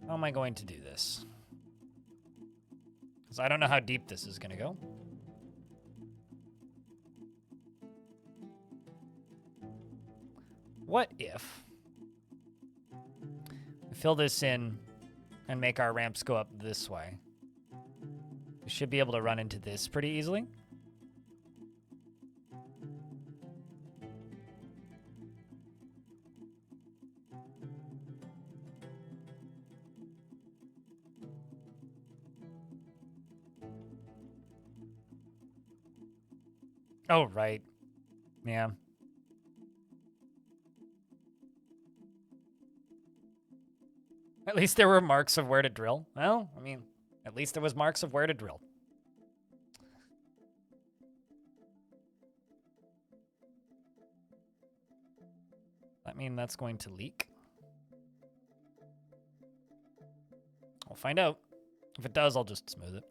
How am I going to do this? Because I don't know how deep this is going to go. What if we fill this in and make our ramps go up this way? We should be able to run into this pretty easily. Oh, right. Yeah. At least there were marks of where to drill. Well, I mean, at least there was marks of where to drill. That mean that's going to leak? We'll find out. If it does, I'll just smooth it.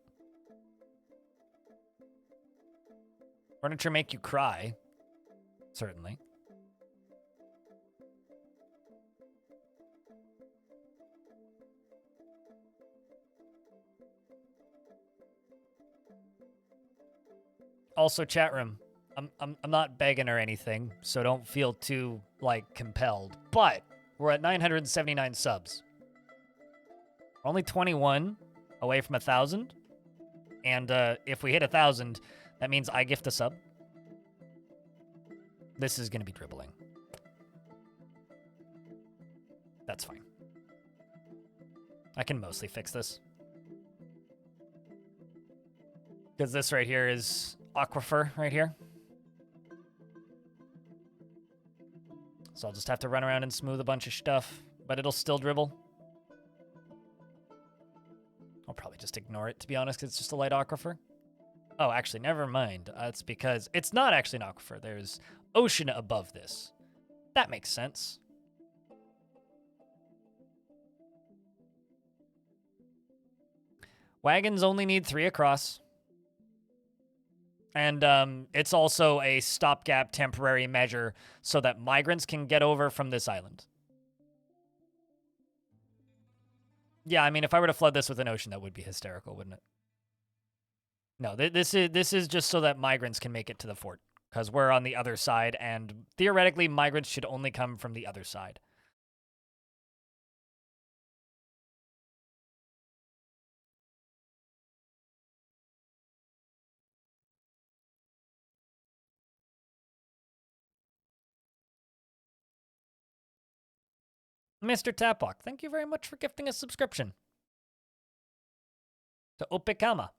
Furniture make you cry. Certainly. Also, chat room. I'm not begging or anything, so don't feel too, like, compelled. But we're at 979 subs. We're only 21 away from 1,000. And if we hit 1,000, that means I gift a sub. This is going to be dribbling. That's fine. I can mostly fix this. Because this right here is Aquifer right here. So I'll just have to run around and smooth a bunch of stuff, but it'll still dribble. I'll probably just ignore it, to be honest, because it's just a light aquifer. Oh, actually, never mind. It's because it's not actually an aquifer. There's ocean above this. That makes sense. Wagons only need 3 across. And it's also a stopgap temporary measure so that migrants can get over from this island. Yeah, I mean, if I were to flood this with an ocean, that would be hysterical, wouldn't it? No, this is just so that migrants can make it to the fort, because we're on the other side, and theoretically, migrants should only come from the other side. Mr. Tapok, thank you very much for gifting a subscription to Opekama,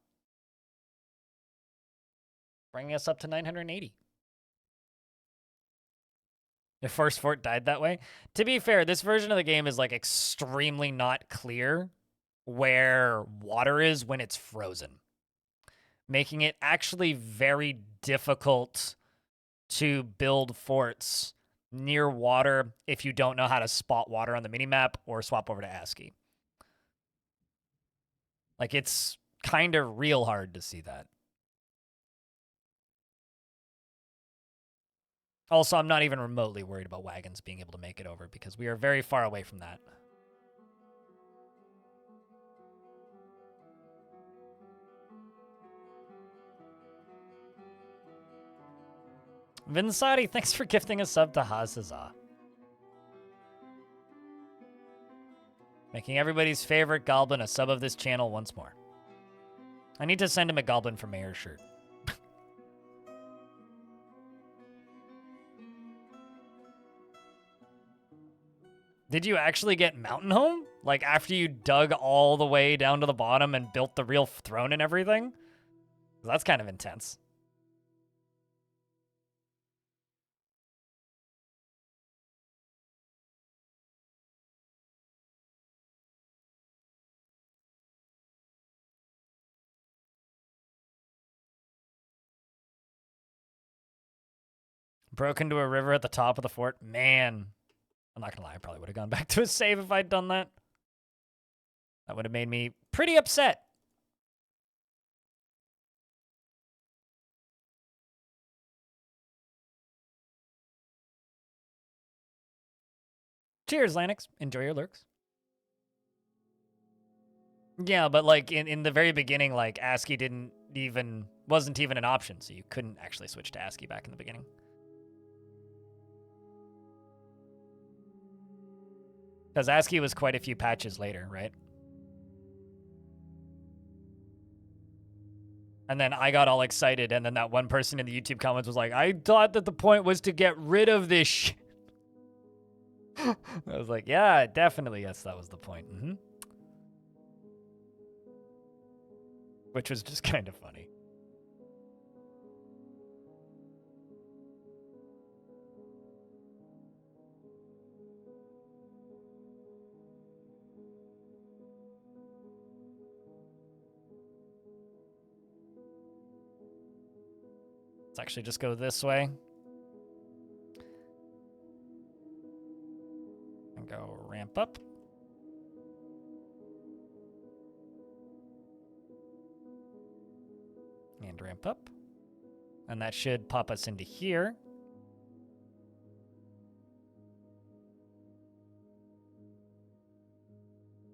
bringing us up to 980. The first fort died that way. To be fair, this version of the game is like extremely not clear where water is when it's frozen, making it actually very difficult to build forts near water if you don't know how to spot water on the minimap or swap over to ASCII. Like, it's kind of real hard to see that. Also, I'm not even remotely worried about wagons being able to make it over because we are very far away from that. Vinsari, thanks for gifting a sub to Hazaza. Making everybody's favorite goblin a sub of this channel once more. I need to send him a Goblin for Mayor shirt. Did you actually get Mountain Home? Like, after you dug all the way down to the bottom and built the real throne and everything? That's kind of intense. Broke into a river at the top of the fort. Man, I'm not gonna lie, I probably would have gone back to a save if I'd done that. That would have made me pretty upset. Cheers, Lanix. Enjoy your lurks. Yeah, but like in the very beginning, like ASCII wasn't even an option, so you couldn't actually switch to ASCII back in the beginning. Because ASCII was quite a few patches later, right? And then I got all excited, and then that one person in the YouTube comments was like, I thought that the point was to get rid of this shit. I was like, yeah, definitely, yes, that was the point. Which was just kind of funny. Let's actually just go this way. And go ramp up. And ramp up. And that should pop us into here.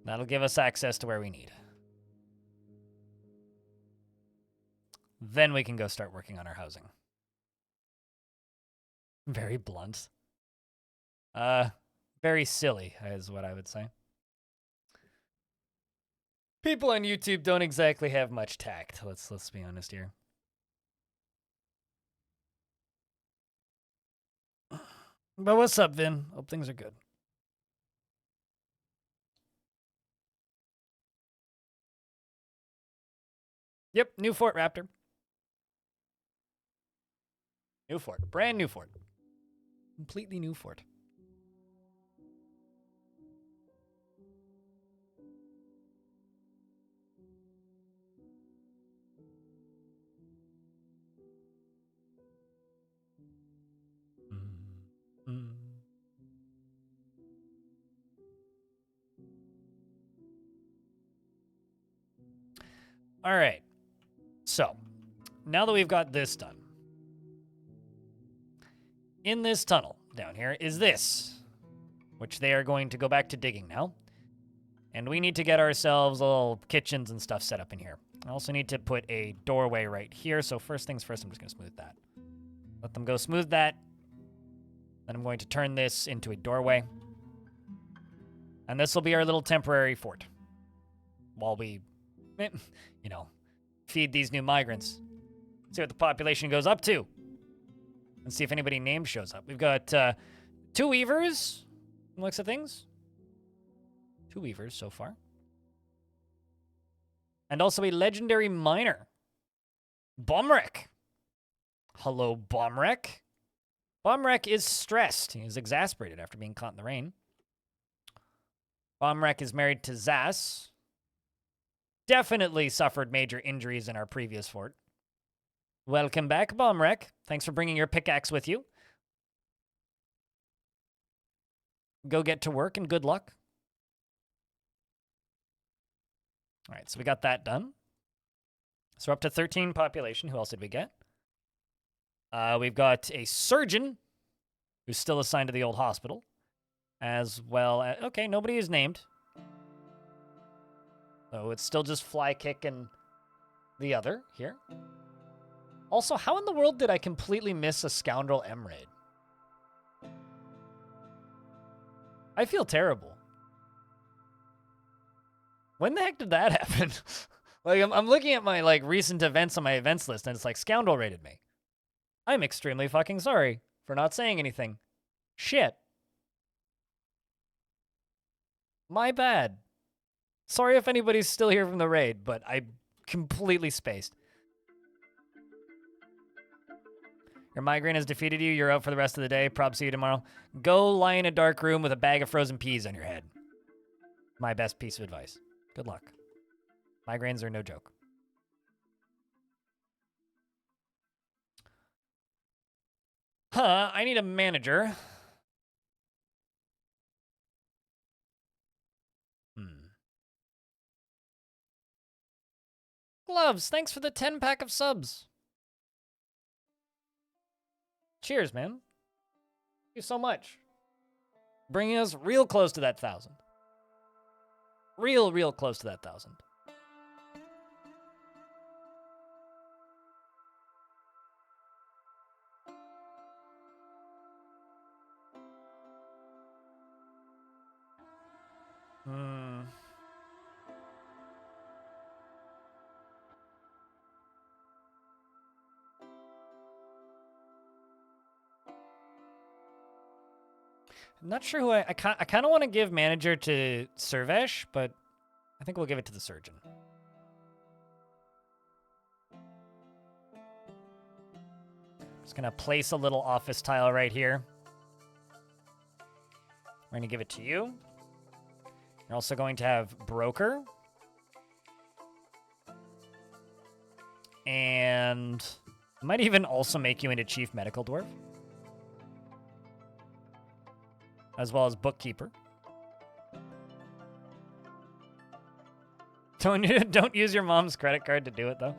That'll give us access to where we need. Then we can go start working on our housing. Very blunt. Very silly is what I would say. People on YouTube don't exactly have much tact. Let's be honest here. But what's up, Vin? Hope things are good. Yep, new fort, Raptor. New fort. Brand new fort. Completely new fort. All right. So, now that we've got this done, in this tunnel down here is this, which they are going to go back to digging now. And we need to get ourselves little kitchens and stuff set up in here. I also need to put a doorway right here. So first things first, I'm just going to smooth that. Let them go smooth that. Then I'm going to turn this into a doorway. And this will be our little temporary fort. While we, you know, feed these new migrants. See what the population goes up to. And see if anybody named shows up. We've got 2 weavers, looks of things. 2 weavers so far. And also a legendary miner. Bomrek. Hello, Bomrek. Bomrek is stressed. He is exasperated after being caught in the rain. Bomrek is married to Zas. Definitely suffered major injuries in our previous fort. Welcome back, Bomrek. Thanks for bringing your pickaxe with you. Go get to work and good luck. All right, so we got that done. So we're up to 13 population. Who else did we get? We've got a surgeon who's still assigned to the old hospital, as well as, okay, nobody is named. So it's still just Flykick and the other here. Also, how in the world did I completely miss a Scoundrel M raid? I feel terrible. When the heck did that happen? Like, I'm looking at my, like, recent events on my events list, and it's like, Scoundrel raided me. I'm extremely fucking sorry for not saying anything. Shit. My bad. Sorry if anybody's still here from the raid, but I completely spaced. Your migraine has defeated you. You're out for the rest of the day. Props to you tomorrow. Go lie in a dark room with a bag of frozen peas on your head. My best piece of advice. Good luck. Migraines are no joke. I need a manager. Gloves, thanks for the 10-pack of subs. Cheers, man. Thank you so much. Bringing us real close to that 1,000. Real close to that 1,000. I'm not sure who I kind of want to give manager to Servesh, but I think we'll give it to the surgeon. Just gonna place a little office tile right here. We're gonna give it to you. You're also going to have broker. And I might even also make you into chief medical dwarf. As well as bookkeeper. Don't use your mom's credit card to do it, though.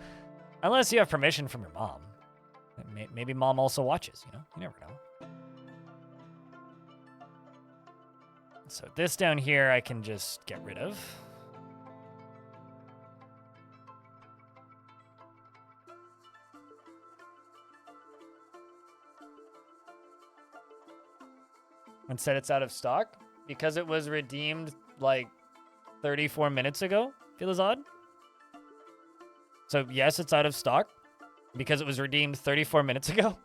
Unless you have permission from your mom. Maybe mom also watches, you know? You never know. So this down here I can just get rid of. And said it's out of stock because it was redeemed like 34 minutes ago. Feels odd. So yes, it's out of stock because it was redeemed 34 minutes ago.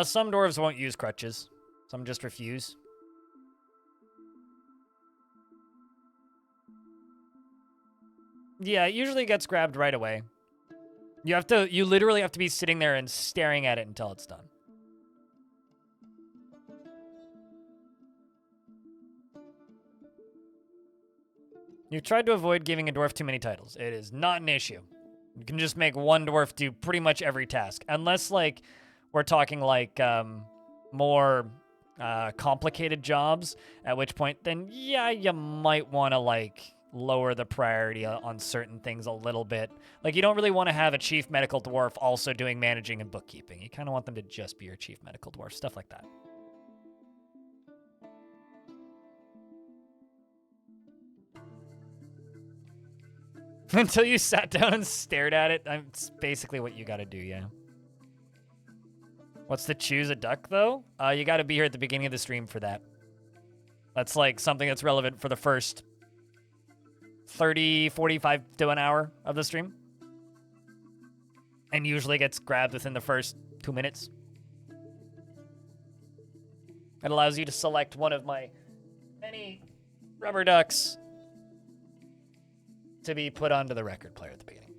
Some dwarves won't use crutches. Some just refuse. Yeah, it usually gets grabbed right away. You literally have to be sitting there and staring at it until it's done. You've tried to avoid giving a dwarf too many titles. It is not an issue. You can just make one dwarf do pretty much every task. Unless, like, we're talking, like, more complicated jobs, at which point, then, yeah, you might want to, like, lower the priority on certain things a little bit. Like, you don't really want to have a chief medical dwarf also doing managing and bookkeeping. You kind of want them to just be your chief medical dwarf, stuff like that. Until you sat down and stared at it, it's basically what you got to do, yeah. What's to choose a duck, though? You got to be here at the beginning of the stream for that. That's, like, something that's relevant for the first 30, 45 to an hour of the stream. And usually gets grabbed within the first 2 minutes. It allows you to select one of my many rubber ducks to be put onto the record player at the beginning.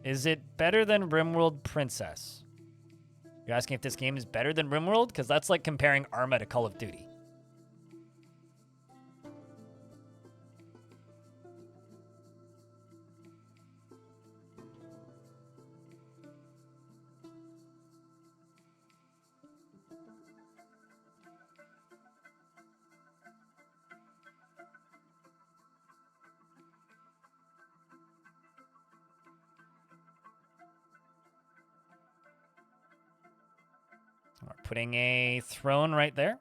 Is it better than RimWorld Princess? You're asking if this game is better than RimWorld? Because that's like comparing Arma to Call of Duty. We're putting a throne right there.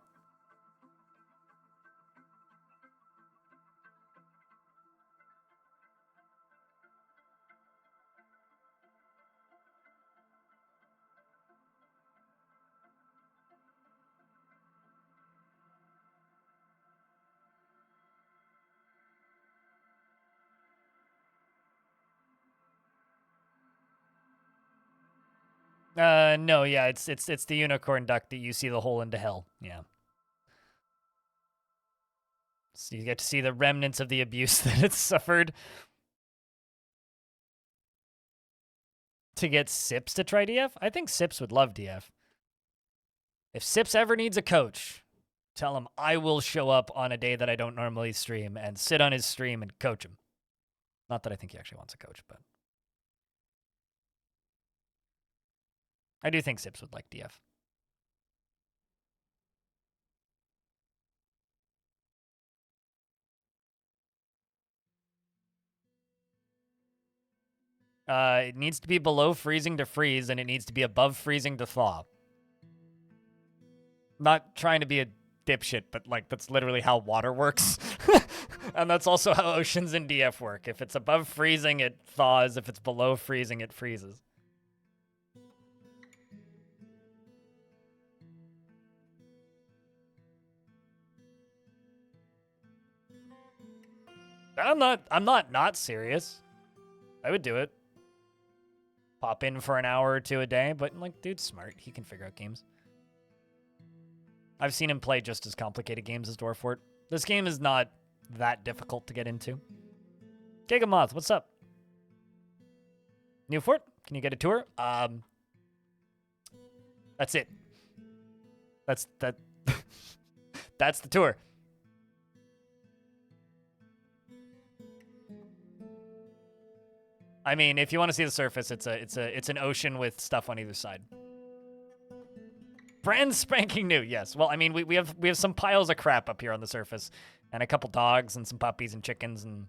No, yeah, it's the unicorn duck that you see the hole into hell. Yeah. So you get to see the remnants of the abuse that it's suffered. To get Sips to try DF? I think Sips would love DF. If Sips ever needs a coach, tell him I will show up on a day that I don't normally stream and sit on his stream and coach him. Not that I think he actually wants a coach, but I do think Sips would like DF. It needs to be below freezing to freeze, and it needs to be above freezing to thaw. Not trying to be a dipshit, but like that's literally how water works. And that's also how oceans in DF work. If it's above freezing, it thaws. If it's below freezing, it freezes. I'm not serious. I would do it. Pop in for an hour or two a day, but like, dude's smart. He can figure out games. I've seen him play just as complicated games as Dwarf. This game is not that difficult to get into. Gigamoth, what's up? New fort? Can you get a tour? That's it. That's that's the tour. I mean, if you want to see the surface, it's an ocean with stuff on either side. Brand spanking new, yes. Well, I mean, we have some piles of crap up here on the surface, and a couple dogs and some puppies and chickens and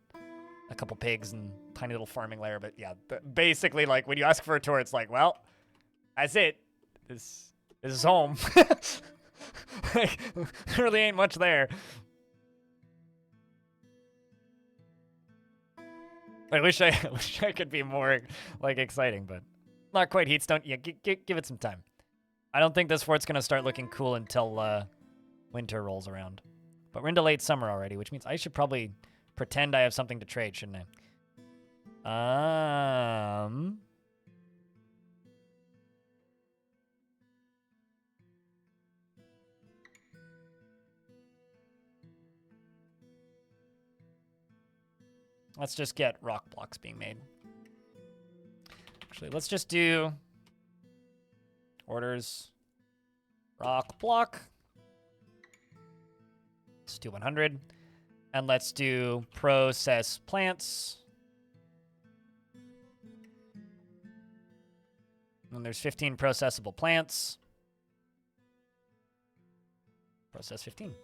a couple pigs and tiny little farming lair. But yeah, basically, like when you ask for a tour, it's like, well, that's it. This is home. Like, there really ain't much there. I wish I could be more like exciting, but not quite. Heatstone. Yeah, give it some time. I don't think this fort's gonna start looking cool until winter rolls around. But we're into late summer already, which means I should probably pretend I have something to trade, shouldn't I? Let's just get rock blocks being made. Actually, let's just do orders rock block. Let's do 100. And let's do process plants. And there's 15 processable plants. Process 15.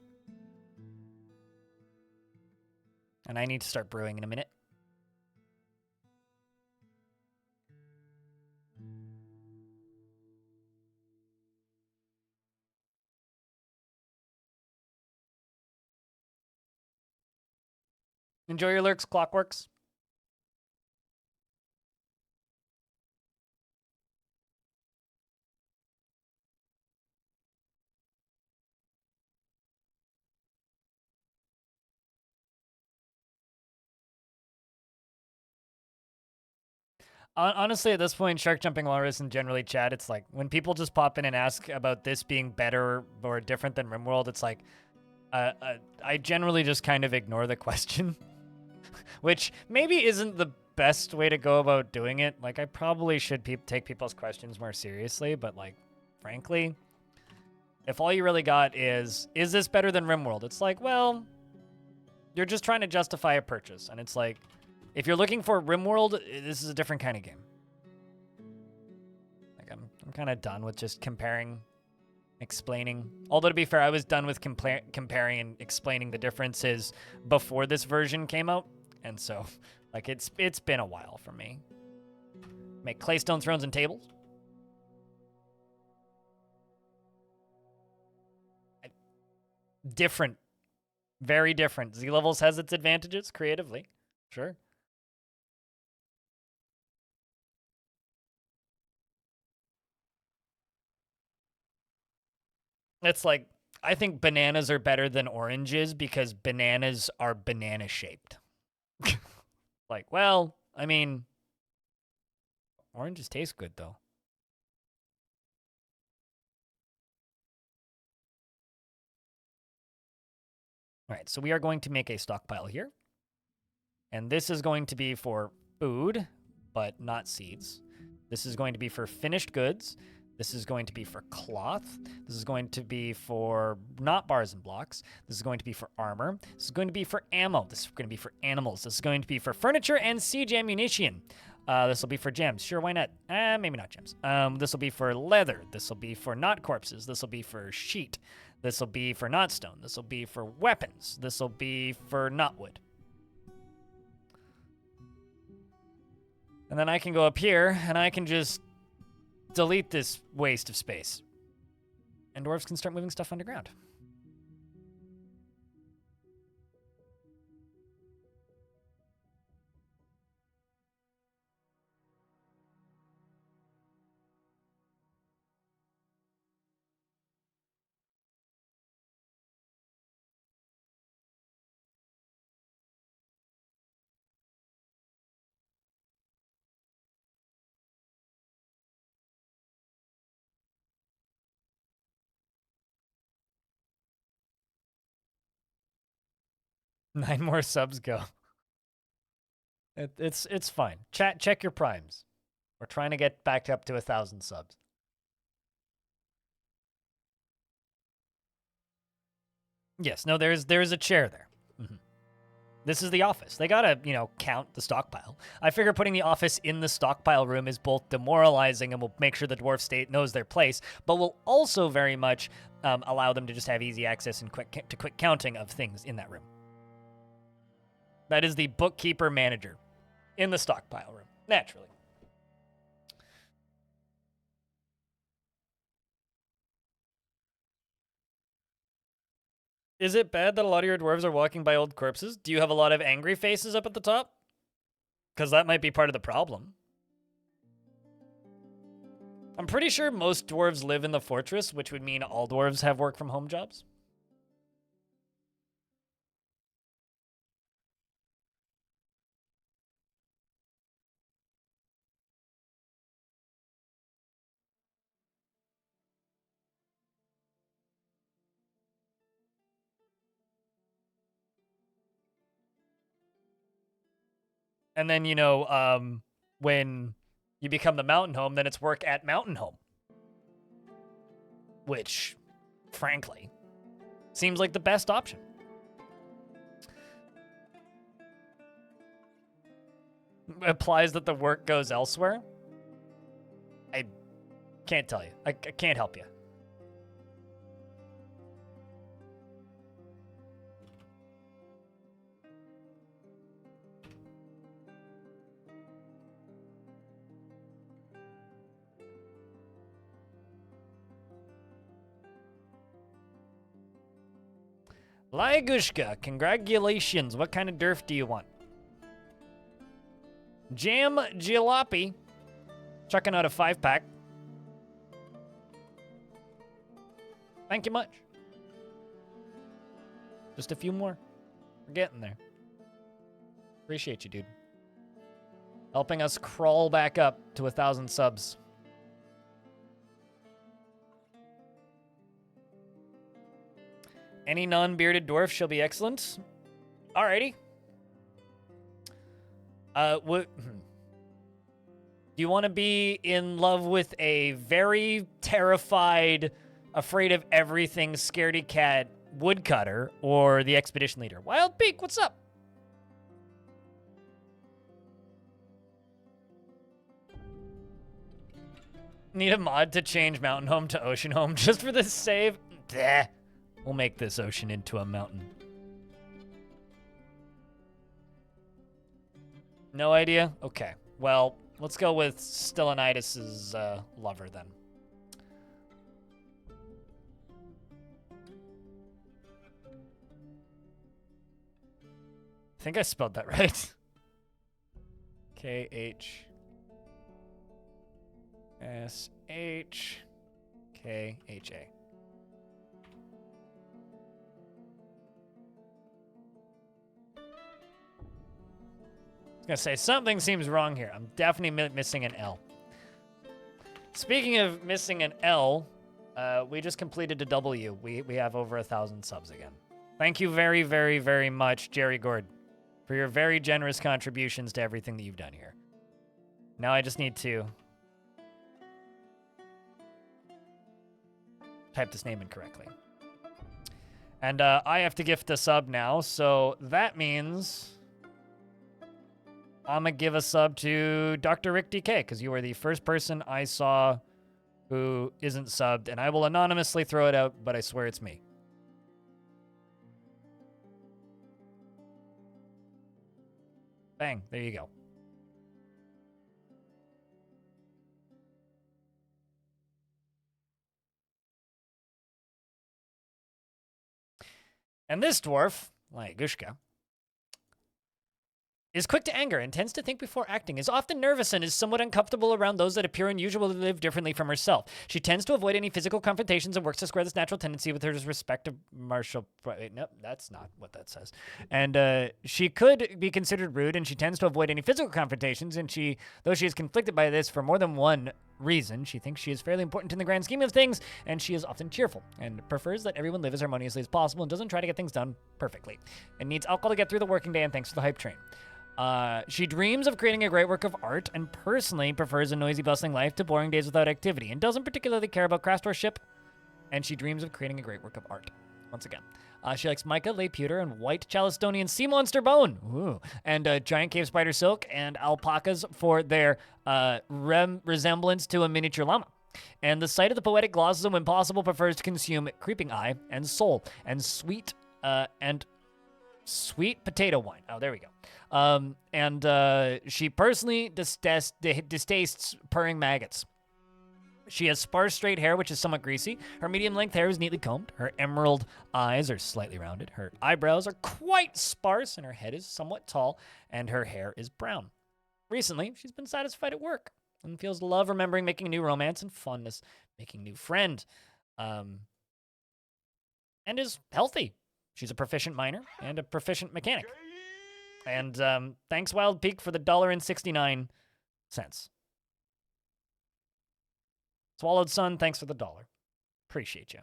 And I need to start brewing in a minute. Enjoy your lurks, Clockworks. Honestly, at this point, Shark Jumping Walrus and generally chat, it's like when people just pop in and ask about this being better or different than RimWorld, it's like I generally just kind of ignore the question, which maybe isn't the best way to go about doing it. Like, I probably should take people's questions more seriously, but like, frankly, if all you really got is this better than RimWorld? It's like, well, you're just trying to justify a purchase, and it's like, if you're looking for RimWorld, this is a different kind of game. Like, I'm kind of done with just comparing, explaining. Although, to be fair, I was done with comparing and explaining the differences before this version came out. And so, like, it's been a while for me. Make claystone thrones and tables. Different. Very different. Z-Levels has its advantages creatively. Sure. It's like, I think bananas are better than oranges because bananas are banana-shaped. Like, well, I mean, oranges taste good, though. All right, so we are going to make a stockpile here. And this is going to be for food, but not seeds. This is going to be for finished goods. This is going to be for cloth. This is going to be for not bars and blocks. This is going to be for armor. This is going to be for ammo. This is going to be for animals. This is going to be for furniture and siege ammunition. This will be for gems. Sure, why not? Maybe not gems. This will be for leather. This will be for not corpses. This will be for sheet. This will be for not stone. This will be for weapons. This will be for not wood. And then I can go up here, and I can just delete this waste of space. And dwarves can start moving stuff underground. Nine more subs go. It's fine. Chat, check your primes. We're trying to get back up to 1,000 subs. Yes, no, there's a chair there. Mm-hmm. This is the office. They gotta, count the stockpile. I figure putting the office in the stockpile room is both demoralizing and will make sure the dwarf state knows their place, but will also very much allow them to just have easy access and quick counting of things in that room. That is the bookkeeper manager in the stockpile room, naturally. Is it bad that a lot of your dwarves are walking by old corpses? Do you have a lot of angry faces up at the top? Because that might be part of the problem. I'm pretty sure most dwarves live in the fortress, which would mean all dwarves have work from home jobs. And then, when you become the mountain home, then it's work at mountain home. Which, frankly, seems like the best option. Implies that the work goes elsewhere? I can't tell you. I can't help you. Lyagushka, congratulations. What kind of derf do you want? Jam Jalopy. Chucking out a 5-pack. Thank you much. Just a few more. We're getting there. Appreciate you, dude. helping us crawl back up to 1,000 subs. Any non-bearded dwarf shall be excellent. Alrighty. Do you want to be in love with a very terrified, afraid of everything, scaredy cat woodcutter, or the expedition leader? Wild Peak, what's up? Need a mod to change Mountain Home to Ocean Home just for this save? Bleh. We'll make this ocean into a mountain. No idea? Okay. Well, let's go with Stellanitis' lover then. I think I spelled that right. K-H-S-H-K-H-A. I was gonna say, something seems wrong here. I'm definitely missing an L. Speaking of missing an L, we just completed a W. We have over 1,000 subs again. Thank you very, very, very much, Jerry Gord, for your very generous contributions to everything that you've done here. Now I just need to type this name in correctly. And I have to gift a sub now, so that means I'm going to give a sub to Dr. Rick DK, because you were the first person I saw who isn't subbed, and I will anonymously throw it out, but I swear it's me. Bang, there you go. And this dwarf, like Gushka, is quick to anger and tends to think before acting, is often nervous and is somewhat uncomfortable around those that appear unusual to live differently from herself. She tends to avoid any physical confrontations and works to square this natural tendency with her respect of martial... Wait, nope, that's not what that says. And she could be considered rude, and she tends to avoid any physical confrontations, and though she is conflicted by this for more than one reason, she thinks she is fairly important in the grand scheme of things, and she is often cheerful and prefers that everyone live as harmoniously as possible and doesn't try to get things done perfectly, and needs alcohol to get through the working day, and thanks for the hype train. She dreams of creating a great work of art and personally prefers a noisy, bustling life to boring days without activity and doesn't particularly care about craftsmanship, and she dreams of creating a great work of art. Once again. She likes mica, lay pewter, and white Chalistonian sea monster bone. Ooh. And giant cave spider silk and alpacas for their resemblance to a miniature llama. And the sight of the poetic glosses of Impossible prefers to consume creeping eye and soul and sweet potato wine. Oh, there we go. She personally distastes purring maggots. She has sparse, straight hair, which is somewhat greasy. Her medium-length hair is neatly combed. Her emerald eyes are slightly rounded. Her eyebrows are quite sparse, and her head is somewhat tall, and her hair is brown. Recently, she's been satisfied at work and feels love remembering making a new romance and fondness making new friend. And is healthy. She's a proficient miner and a proficient mechanic. And thanks, Wild Peak, for the $1.69. Swallowed Sun, thanks for the $1. Appreciate you.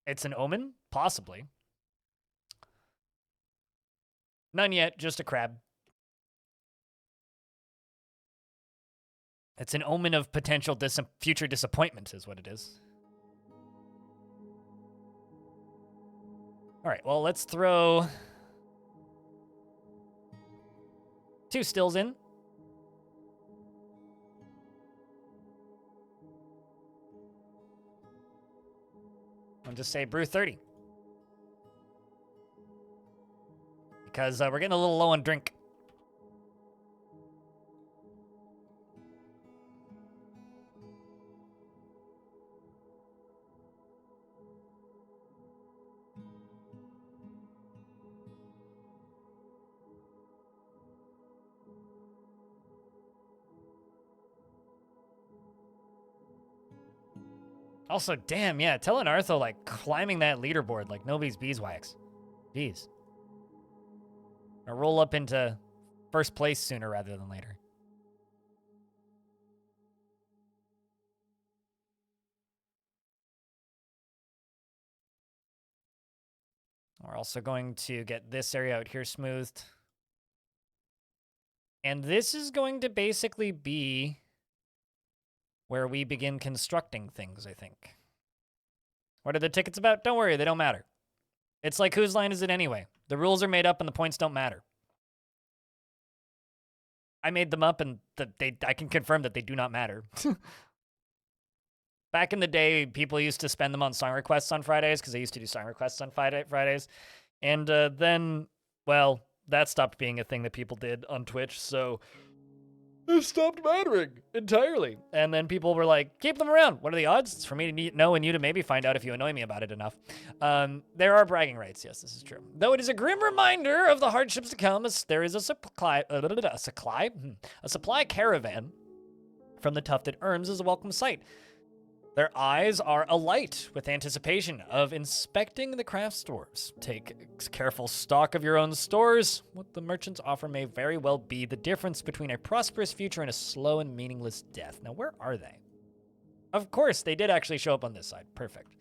It's an omen? Possibly. None yet, just a crab. It's an omen of potential future disappointment is what it is. All right, well, let's throw 2 stills in. I'll just say brew 30. Because we're getting a little low on drink. Also, damn, yeah, telling Artho, like, climbing that leaderboard like nobody's beeswax. Jeez. I'll roll up into first place sooner rather than later. We're also going to get this area out here smoothed. And this is going to basically be where we begin constructing things, I think. What are the tickets about? Don't worry, they don't matter. It's like, whose line is it anyway? The rules are made up and the points don't matter. I made them up and I can confirm that they do not matter. Back in the day, people used to spend them on song requests on Fridays because I used to do song requests on Fridays. And then, well, that stopped being a thing that people did on Twitch, so it stopped mattering entirely. And then people were like, keep them around. What are the odds? It's for me to know and you to maybe find out if you annoy me about it enough. There are bragging rights. Yes, this is true. Though it is a grim reminder of the hardships to come, as there is a supply caravan from the tufted Erms is a welcome sight. Their eyes are alight with anticipation of inspecting the craft stores. Take careful stock of your own stores. What the merchants offer may very well be the difference between a prosperous future and a slow and meaningless death. Now, where are they? Of course, they did actually show up on this side. Perfect.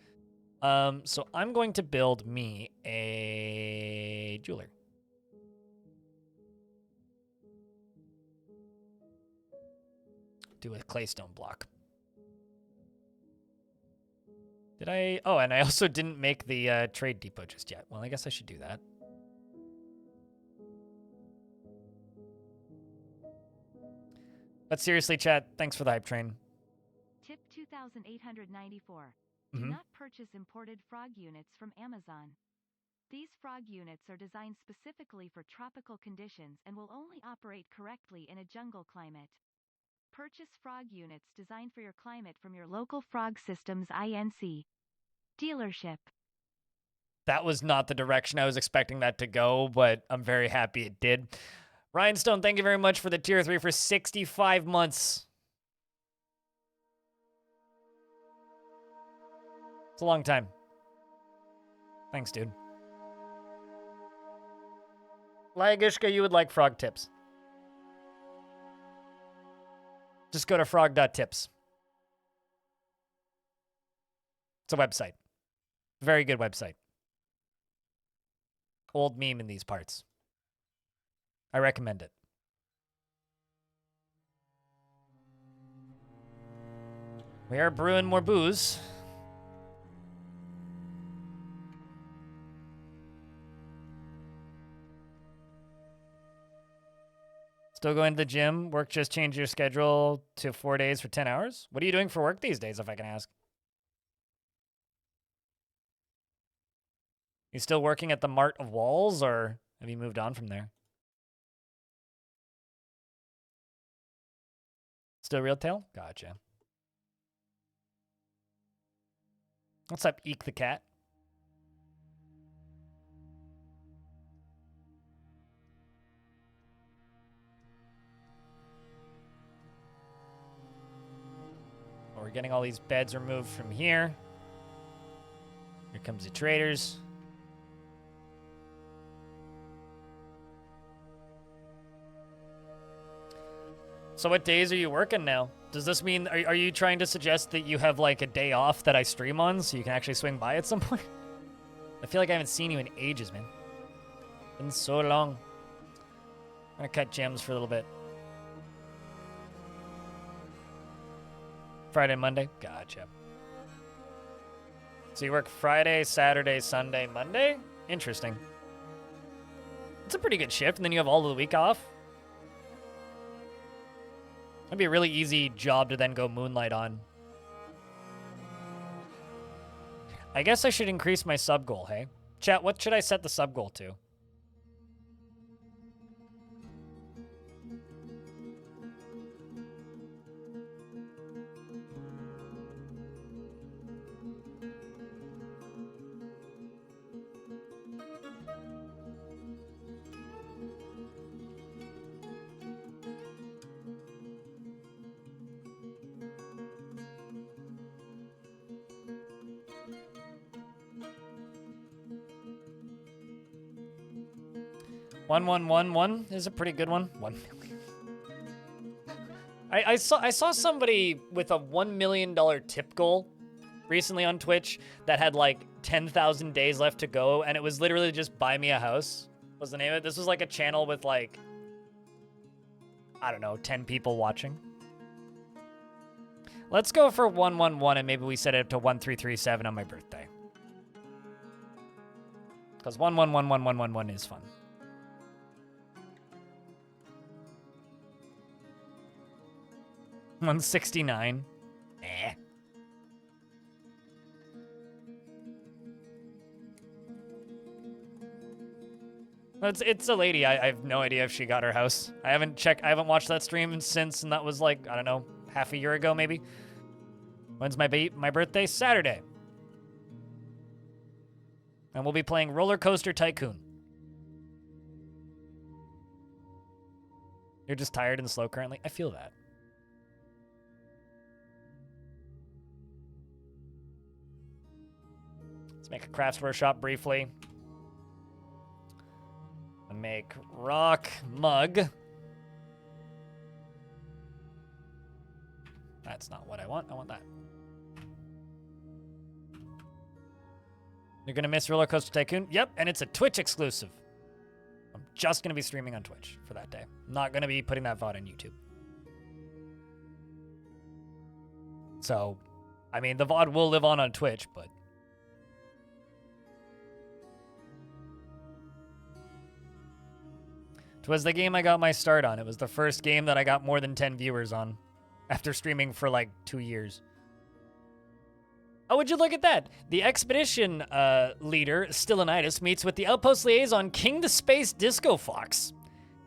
So I'm going to build me a jeweler. Do a claystone block. Did I? Oh, and I also didn't make the trade depot just yet. Well, I guess I should do that. But seriously, chat, thanks for the hype train. Tip 2894. Do not purchase imported frog units from Amazon. These frog units are designed specifically for tropical conditions and will only operate correctly in a jungle climate. Purchase frog units designed for your climate from your local Frog Systems Inc. dealership. That was not the direction I was expecting that to go, but I'm very happy it did. Rhinestone, thank you very much for the tier 3 for 65 months. It's a long time. Thanks, dude. Lagishka, you would like frog tips. Just go to frog.tips. It's a website. Very good website. Old meme in these parts. I recommend it. We are brewing more booze. Still going to the gym? Work just changed your schedule to 4 days for 10 hours? What are you doing for work these days, if I can ask? You still working at the Mart of Walls, or have you moved on from there? Still Real Tail? Gotcha. What's up, Eek the Cat? Oh, we're getting all these beds removed from here. Here comes the traders. So what days are you working now? Does this mean, are you trying to suggest that you have like a day off that I stream on so you can actually swing by at some point? I feel like I haven't seen you in ages, man. Been so long. I'm gonna cut gems for a little bit. Friday, Monday? Gotcha. So you work Friday, Saturday, Sunday, Monday? Interesting. It's a pretty good shift, and then you have all of the week off. That'd be a really easy job to then go moonlight on. I guess I should increase my sub goal, hey? Chat, what should I set the sub goal to? 1111 is a pretty good one. 1 million. I saw somebody with a $1 million tip goal recently on Twitch that had like 10,000 days left to go, and it was literally just buy me a house was the name of it. This was like a channel with like, I don't know, 10 people watching. Let's go for 111 and maybe we set it to 1337 on my birthday. Because 11111111 is fun. 169. Eh. It's a lady. I have no idea if she got her house. I haven't watched that stream since, and that was like, I don't know, half a year ago maybe. When's my birthday? Saturday. And we'll be playing Roller Coaster Tycoon. You're just tired and slow currently? I feel that. Let's make a crafts workshop briefly. Make rock mug. That's not what I want. I want that. You're gonna miss Roller Coaster Tycoon? Yep, and it's a Twitch exclusive. I'm just gonna be streaming on Twitch for that day. I'm not gonna be putting that VOD on YouTube. So, I mean, the VOD will live on Twitch, but it was the game I got my start on. It was the first game that I got more than 10 viewers on after streaming for like 2 years. Oh, would you look at that? The expedition leader, Stylianitis, meets with the outpost liaison, King the Space Disco Fox.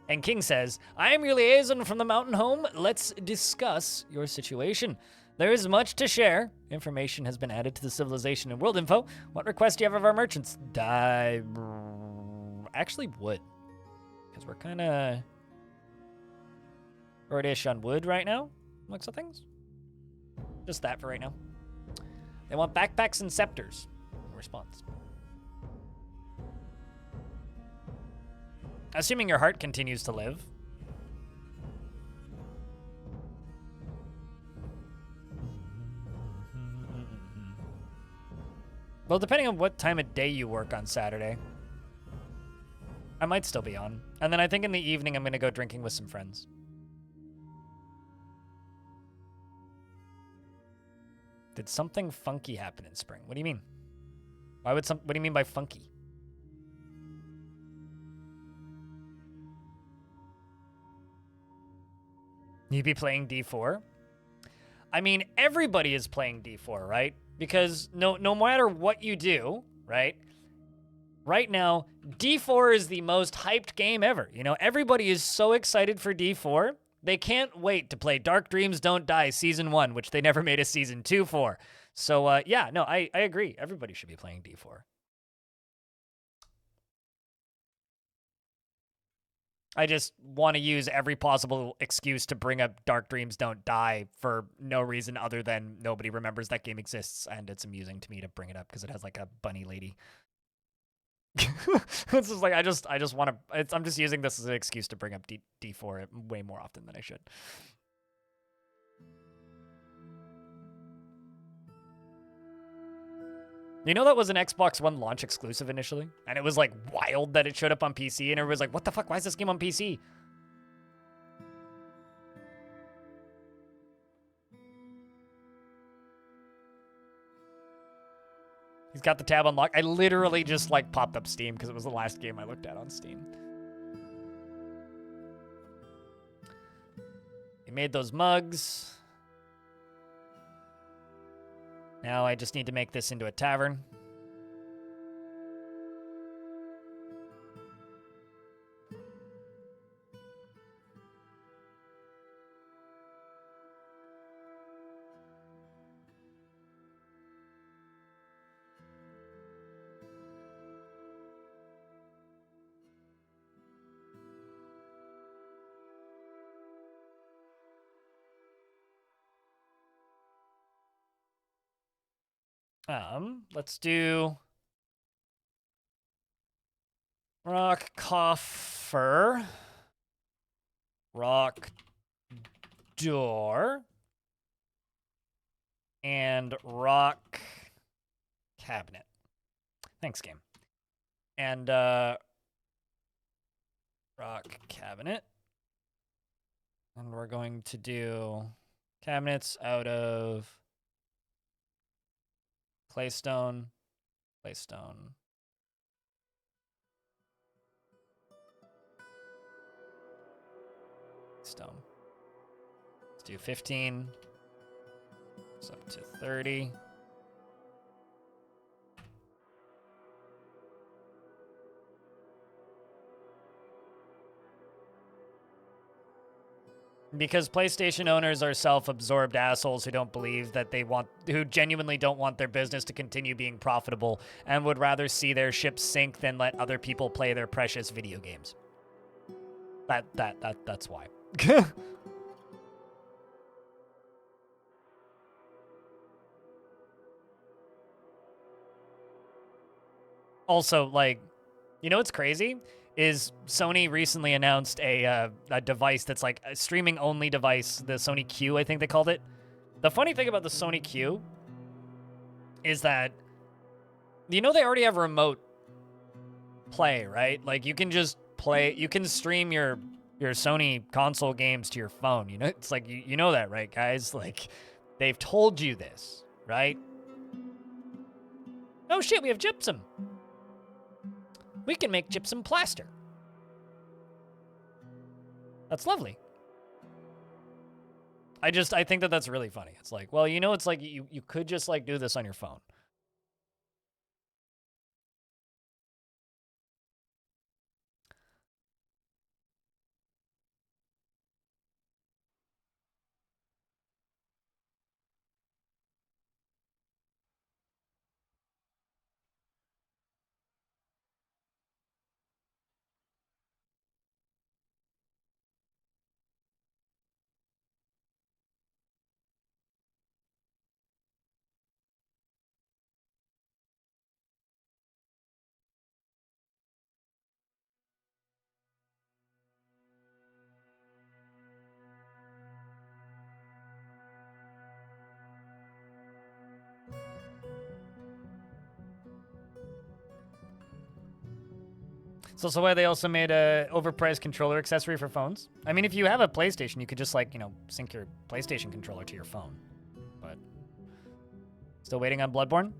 And King says, I am your liaison from the mountain home. Let's discuss your situation. There is much to share. Information has been added to the civilization and world info. What request do you have of our merchants? Actually, wood. Because we're kind of short-ish on wood right now, looks of things. Just that for right now. They want backpacks and scepters. Response. Assuming your heart continues to live. Well, depending on what time of day you work on Saturday, I might still be on. And then I think in the evening I'm going to go drinking with some friends. Did something funky happen in spring? What do you mean? What do you mean by funky? You be playing D4? I mean, everybody is playing D4, right? Because no matter what you do, right? Right now, D4 is the most hyped game ever. You know, everybody is so excited for D4. They can't wait to play Dark Dreams Don't Die Season 1, which they never made a Season 2 for. So, yeah, no, I agree. Everybody should be playing D4. I just want to use every possible excuse to bring up Dark Dreams Don't Die for no reason other than nobody remembers that game exists, and it's amusing to me to bring it up because it has like a bunny lady. It's just like I just want to. I'm just using this as an excuse to bring up D4 way more often than I should. You know that was an Xbox One launch exclusive initially? And it was like wild that it showed up on PC and everybody was like, what the fuck, why is this game on PC? He's got the tab unlocked. I literally just like popped up Steam because it was the last game I looked at on Steam. He made those mugs. Now I just need to make this into a tavern. Let's do rock, cough, offer rock door and rock cabinet. Thanks, game. And rock cabinet. And we're going to do cabinets out of claystone, claystone. Stone. Let's do 15. It's up to 30. Because PlayStation owners are self-absorbed assholes who don't believe that who genuinely don't want their business to continue being profitable and would rather see their ships sink than let other people play their precious video games. That's why. Also, like, you know what's crazy? Is Sony recently announced a device that's like a streaming-only device, the Sony Q, I think they called it. The funny thing about the Sony Q is that, you know, they already have remote play, right? Like, you can just play, you can stream your Sony console games to your phone. You know, it's like, you know that, right, guys? Like, they've told you this, right? Oh shit, we have gypsum. We can make gypsum plaster. That's lovely. I think that that's really funny. It's like, well, you know, it's like you could just like do this on your phone. It's also why they also made a overpriced controller accessory for phones. I mean, if you have a PlayStation, you could just like, you know, sync your PlayStation controller to your phone. But still waiting on Bloodborne.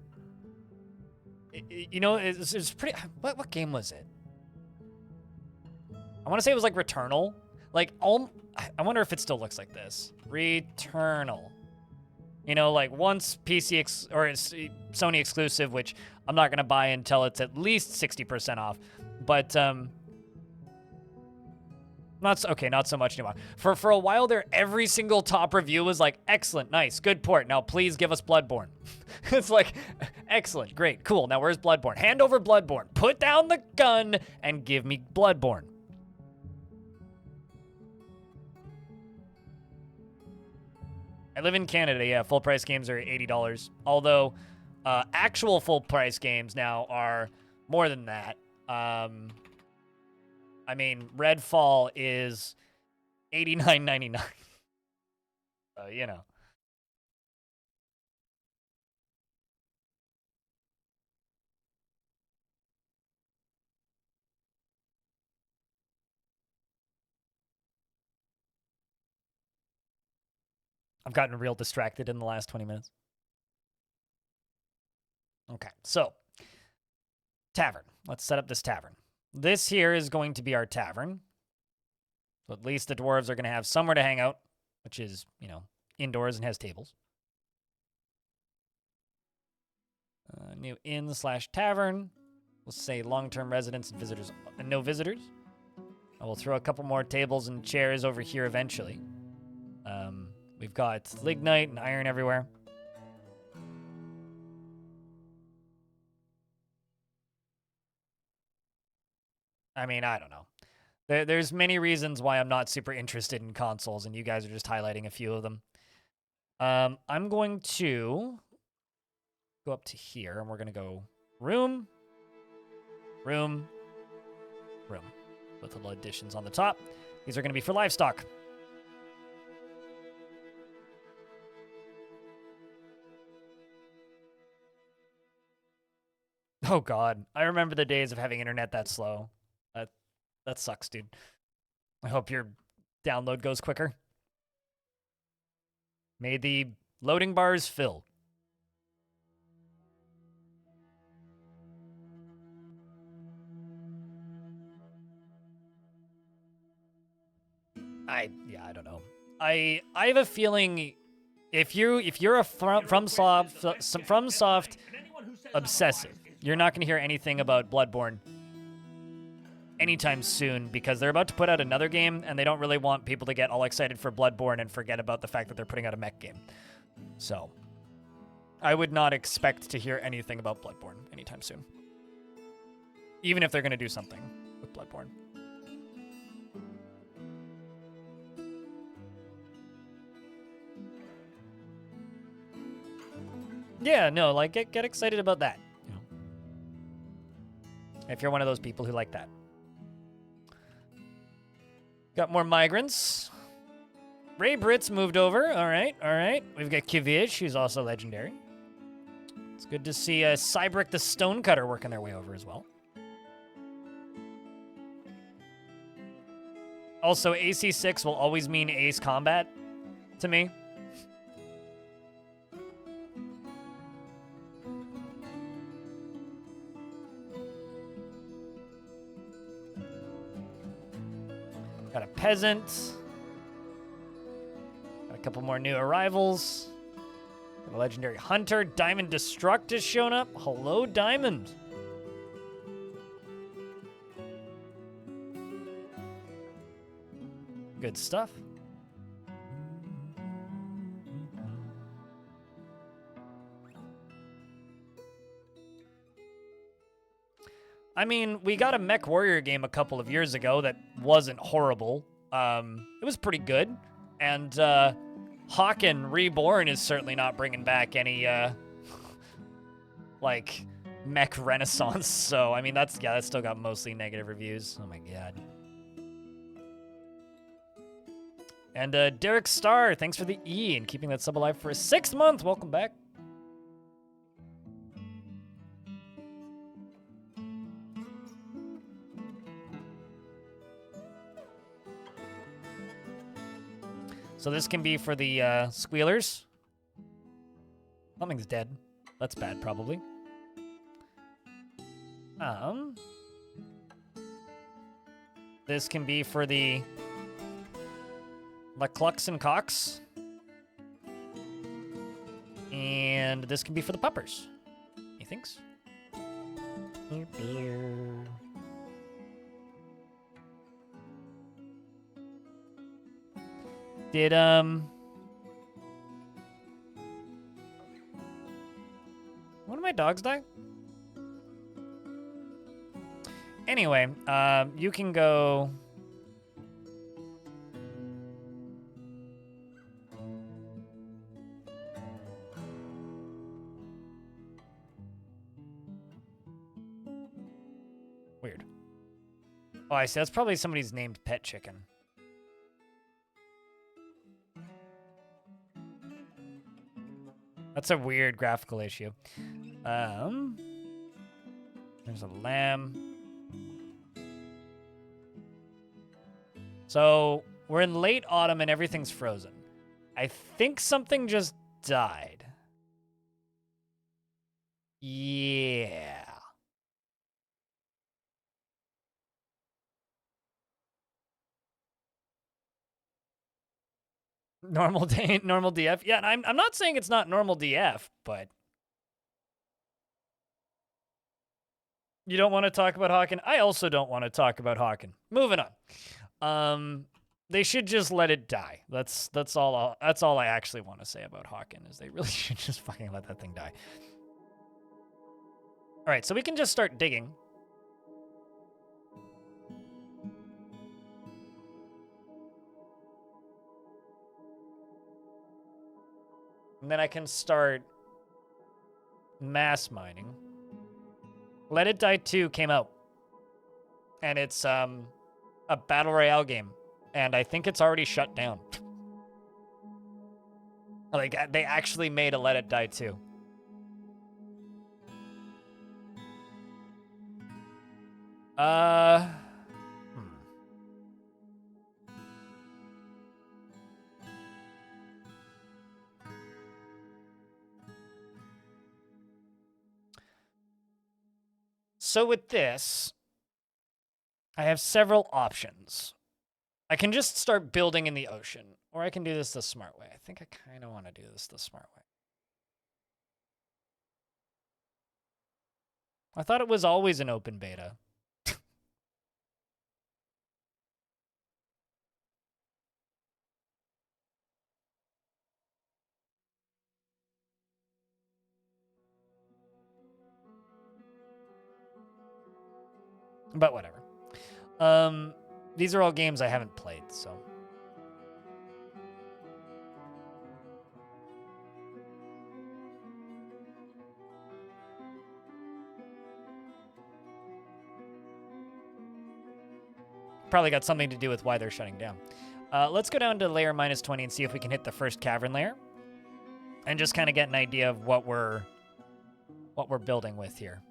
You know, it's pretty. What game was it? I want to say it was like Returnal. Like, I wonder if it still looks like this. Returnal. You know, like once PC or it's Sony exclusive, which I'm not gonna buy until it's at least 60% off. But not so much anymore. For a while there, every single top review was like, excellent, nice, good port. Now please give us Bloodborne. It's like, excellent, great, cool. Now where's Bloodborne? Hand over Bloodborne. Put down the gun and give me Bloodborne. I live in Canada, yeah. Full price games are $80. Although actual full price games now are more than that. I mean, Redfall is $89.99. So, you know. I've gotten real distracted in the last 20 minutes. Okay, so tavern. Let's set up this tavern. This here is going to be our tavern. So at least the dwarves are going to have somewhere to hang out, which is, you know, indoors and has tables. New inn/tavern. We'll say long-term residents and visitors, and no visitors. I will throw a couple more tables and chairs over here eventually. We've got lignite and iron everywhere. I mean, I don't know. There's many reasons why I'm not super interested in consoles, and you guys are just highlighting a few of them. I'm going to go up to here, and we're going to go room, room, room. with little additions on the top. These are going to be for livestock. Oh god, I remember the days of having internet that slow. That sucks, dude. I hope your download goes quicker. May the loading bars fill. I don't know. I have a feeling if you're a FromSoft obsessive, you're not going to hear anything about Bloodborne anytime soon because they're about to put out another game and they don't really want people to get all excited for Bloodborne and forget about the fact that they're putting out a mech game. So, I would not expect to hear anything about Bloodborne anytime soon. Even if they're going to do something with Bloodborne. Yeah, no, like, get excited about that. You know? If you're one of those people who like that. Got more migrants. Ray Brit's moved over. All right, all right. We've got Kivish, who's also legendary. It's good to see Cybrick the Stonecutter working their way over as well. Also, AC6 will always mean Ace Combat to me. Got a peasant. Got a couple more new arrivals. Got a legendary hunter. Diamond Destruct has shown up. Hello, Diamond. Good stuff. I mean, we got a Mech Warrior game a couple of years ago that wasn't horrible. It was pretty good. And Hawken Reborn is certainly not bringing back any, like, mech renaissance. So, I mean, that's still got mostly negative reviews. Oh my god. And Derek Starr, thanks for the E and keeping that sub alive for a 6th month. Welcome back. So this can be for the squealers. Something's dead. That's bad, probably. This can be for the Clucks and Cocks. And this can be for the puppers. Methinks. Did, one of my dogs die? Anyway, you can go... Weird. Oh, I see. That's probably somebody's named pet chicken. That's a weird graphical issue. There's a lamb. So we're in late autumn and everything's frozen. I think something just died. Yeah. Normal day, normal DF. Yeah, I'm not saying it's not normal DF, but you don't want to talk about Hawken. I also don't want to talk about Hawken. Moving on. They should just let it die. That's all I actually want to say about Hawken is they really should just fucking let that thing die. All right, so we can just start digging. And then I can start mass mining. Let It Die 2 came out. And it's a battle royale game, and I think it's already shut down. Like, they actually made a Let It Die 2. So with this, I have several options. I can just start building in the ocean, or I can do this the smart way. I think I kind of want to do this the smart way. I thought it was always an open beta. But whatever. These are all games I haven't played, so. Probably got something to do with why they're shutting down. Let's go down to layer -20 and see if we can hit the first cavern layer. And just kind of get an idea of what we're building with here.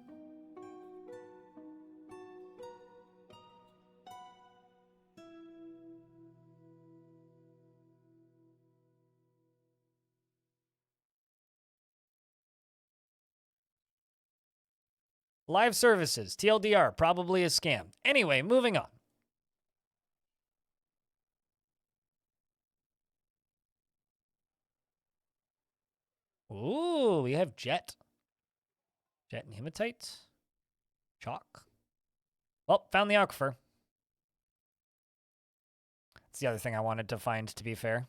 Live services, TLDR, probably a scam. Anyway, moving on. Ooh, we have jet. Jet and hematite. Chalk. Well, found the aquifer. That's the other thing I wanted to find, to be fair.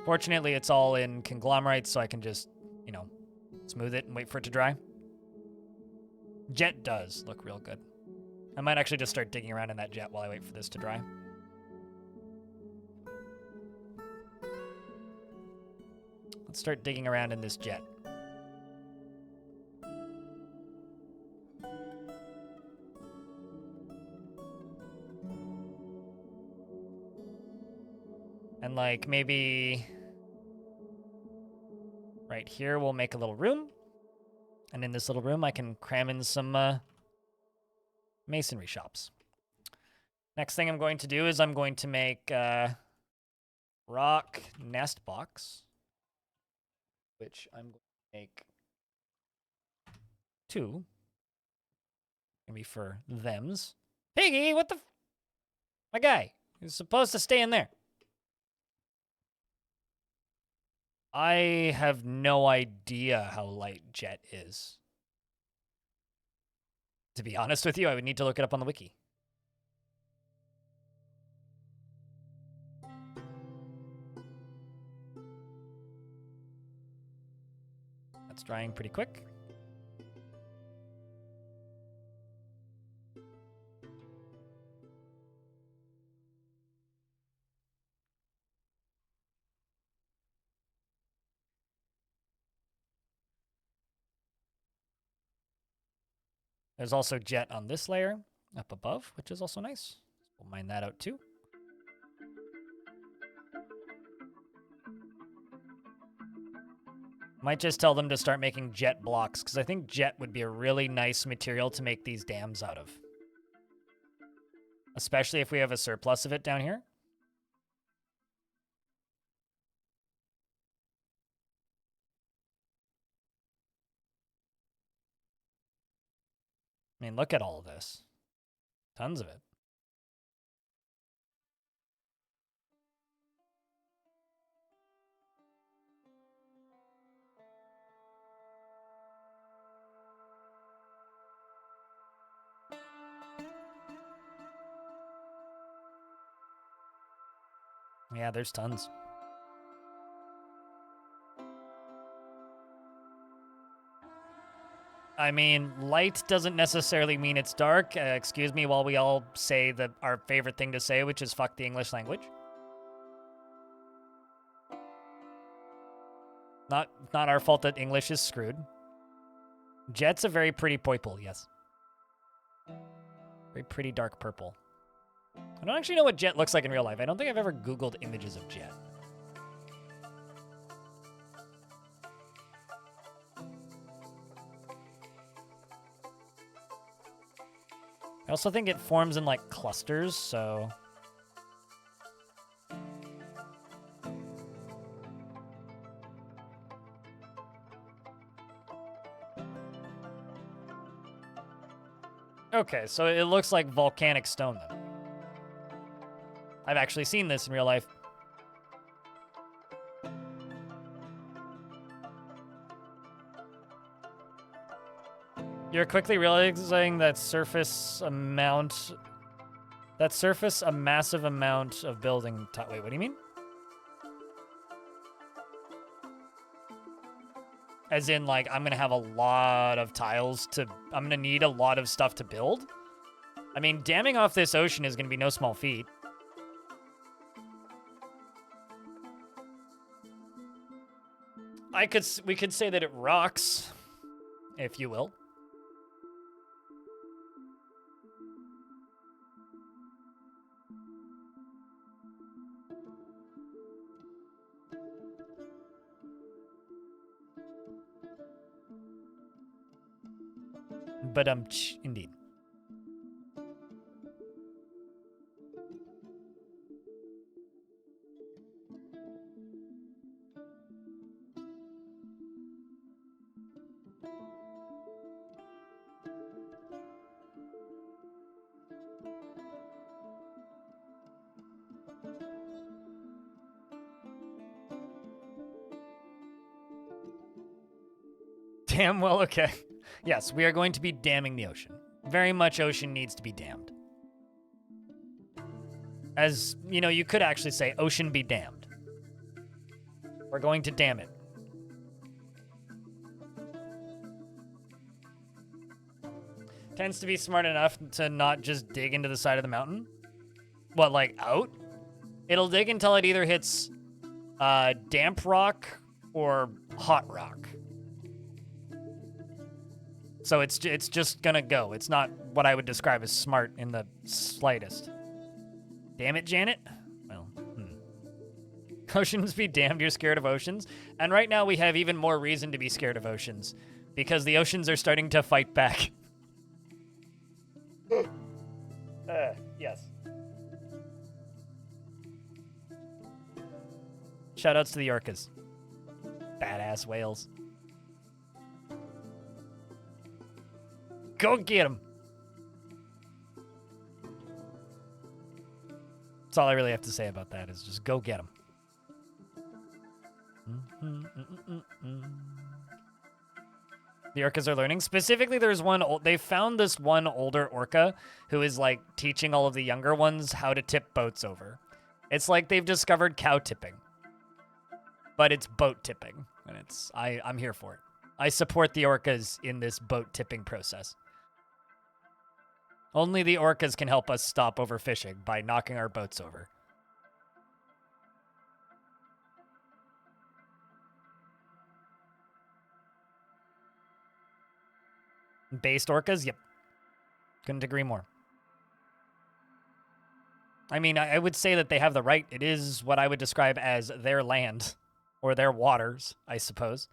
Fortunately, it's all in conglomerates, so I can just, you know, smooth it and wait for it to dry. Jet does look real good. I might actually just start digging around in that jet while I wait for this to dry. Let's start digging around in this jet. And like maybe right here we'll make a little room. And in this little room I can cram in some masonry shops. Next thing I'm going to do is I'm going to make rock nest box, which I'm going to make 2. Maybe for thems. Piggy, what the? My guy, he's supposed to stay in there. I have no idea how light jet is. To be honest with you, I would need to look it up on the wiki. That's drying pretty quick. There's also jet on this layer up above, which is also nice. We'll mine that out too. Might just tell them to start making jet blocks, because I think jet would be a really nice material to make these dams out of. Especially if we have a surplus of it down here. I mean, look at all of this. Tons of it. Yeah, there's tons. I mean, light doesn't necessarily mean it's dark. Excuse me while we all say our favorite thing to say, which is fuck the English language. Not our fault that English is screwed. Jet's a very pretty purple, yes. Very pretty dark purple. I don't actually know what Jet looks like in real life. I don't think I've ever Googled images of Jet. I also think it forms in, like, clusters, so... Okay, so it looks like volcanic stone, then. I've actually seen this in real life. You're quickly realizing that a massive amount of building... Wait, what do you mean? As in, like, I'm gonna have a lot of tiles to... I'm gonna need a lot of stuff to build? I mean, damming off this ocean is gonna be no small feat. We could say that it rocks, if you will. But indeed. Damn well, okay. Yes, we are going to be damming the ocean. Very much ocean needs to be dammed. As, you know, you could actually say, ocean be damned. We're going to dam it. Tends to be smart enough to not just dig into the side of the mountain. What, like, out? It'll dig until it either hits damp rock or hot rock. So it's just gonna go. It's not what I would describe as smart in the slightest. Damn it, Janet. Well, Oceans be damned, you're scared of oceans. And right now we have even more reason to be scared of oceans. Because the oceans are starting to fight back. Yes. Shoutouts to the orcas. Badass whales. Go get him. That's all I really have to say about that is just go get him. The orcas are learning. Specifically, there's one... They found this one older orca who is, like, teaching all of the younger ones how to tip boats over. It's like they've discovered cow tipping. But it's boat tipping. And it's... I'm here for it. I support the orcas in this boat tipping process. Only the orcas can help us stop overfishing by knocking our boats over. Based orcas? Yep. Couldn't agree more. I mean, I would say that they have the right. It is what I would describe as their land. Or their waters, I suppose.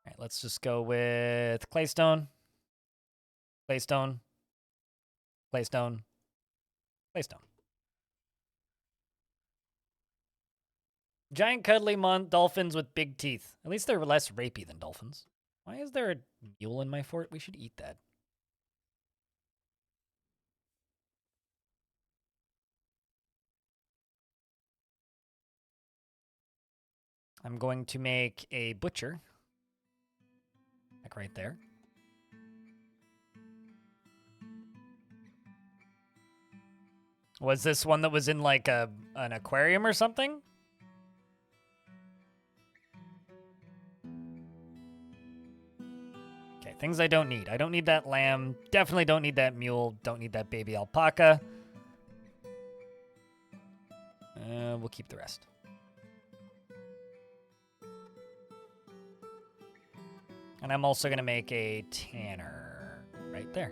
All right, let's just go with claystone. Claystone. Claystone. Claystone. Giant cuddly dolphins with big teeth. At least they're less rapey than dolphins. Why is there a mule in my fort? We should eat that. I'm going to make a butcher. Like right there. Was this one that was in like an aquarium or something? Okay, things I don't need. I don't need that lamb. Definitely don't need that mule. Don't need that baby alpaca. We'll keep the rest. And I'm also going to make a tanner right there.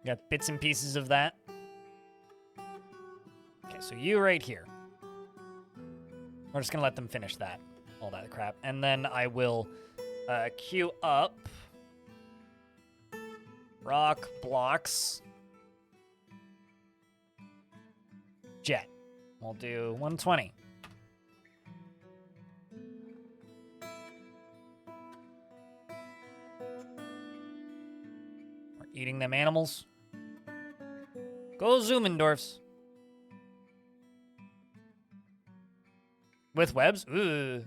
Got bits and pieces of that. Okay, so you right here. We're just going to let them finish that. All that crap. And then I will queue up rock blocks. Jet. We'll do 120. We're eating them animals. Go Zoomendorfs. With webs? Ooh.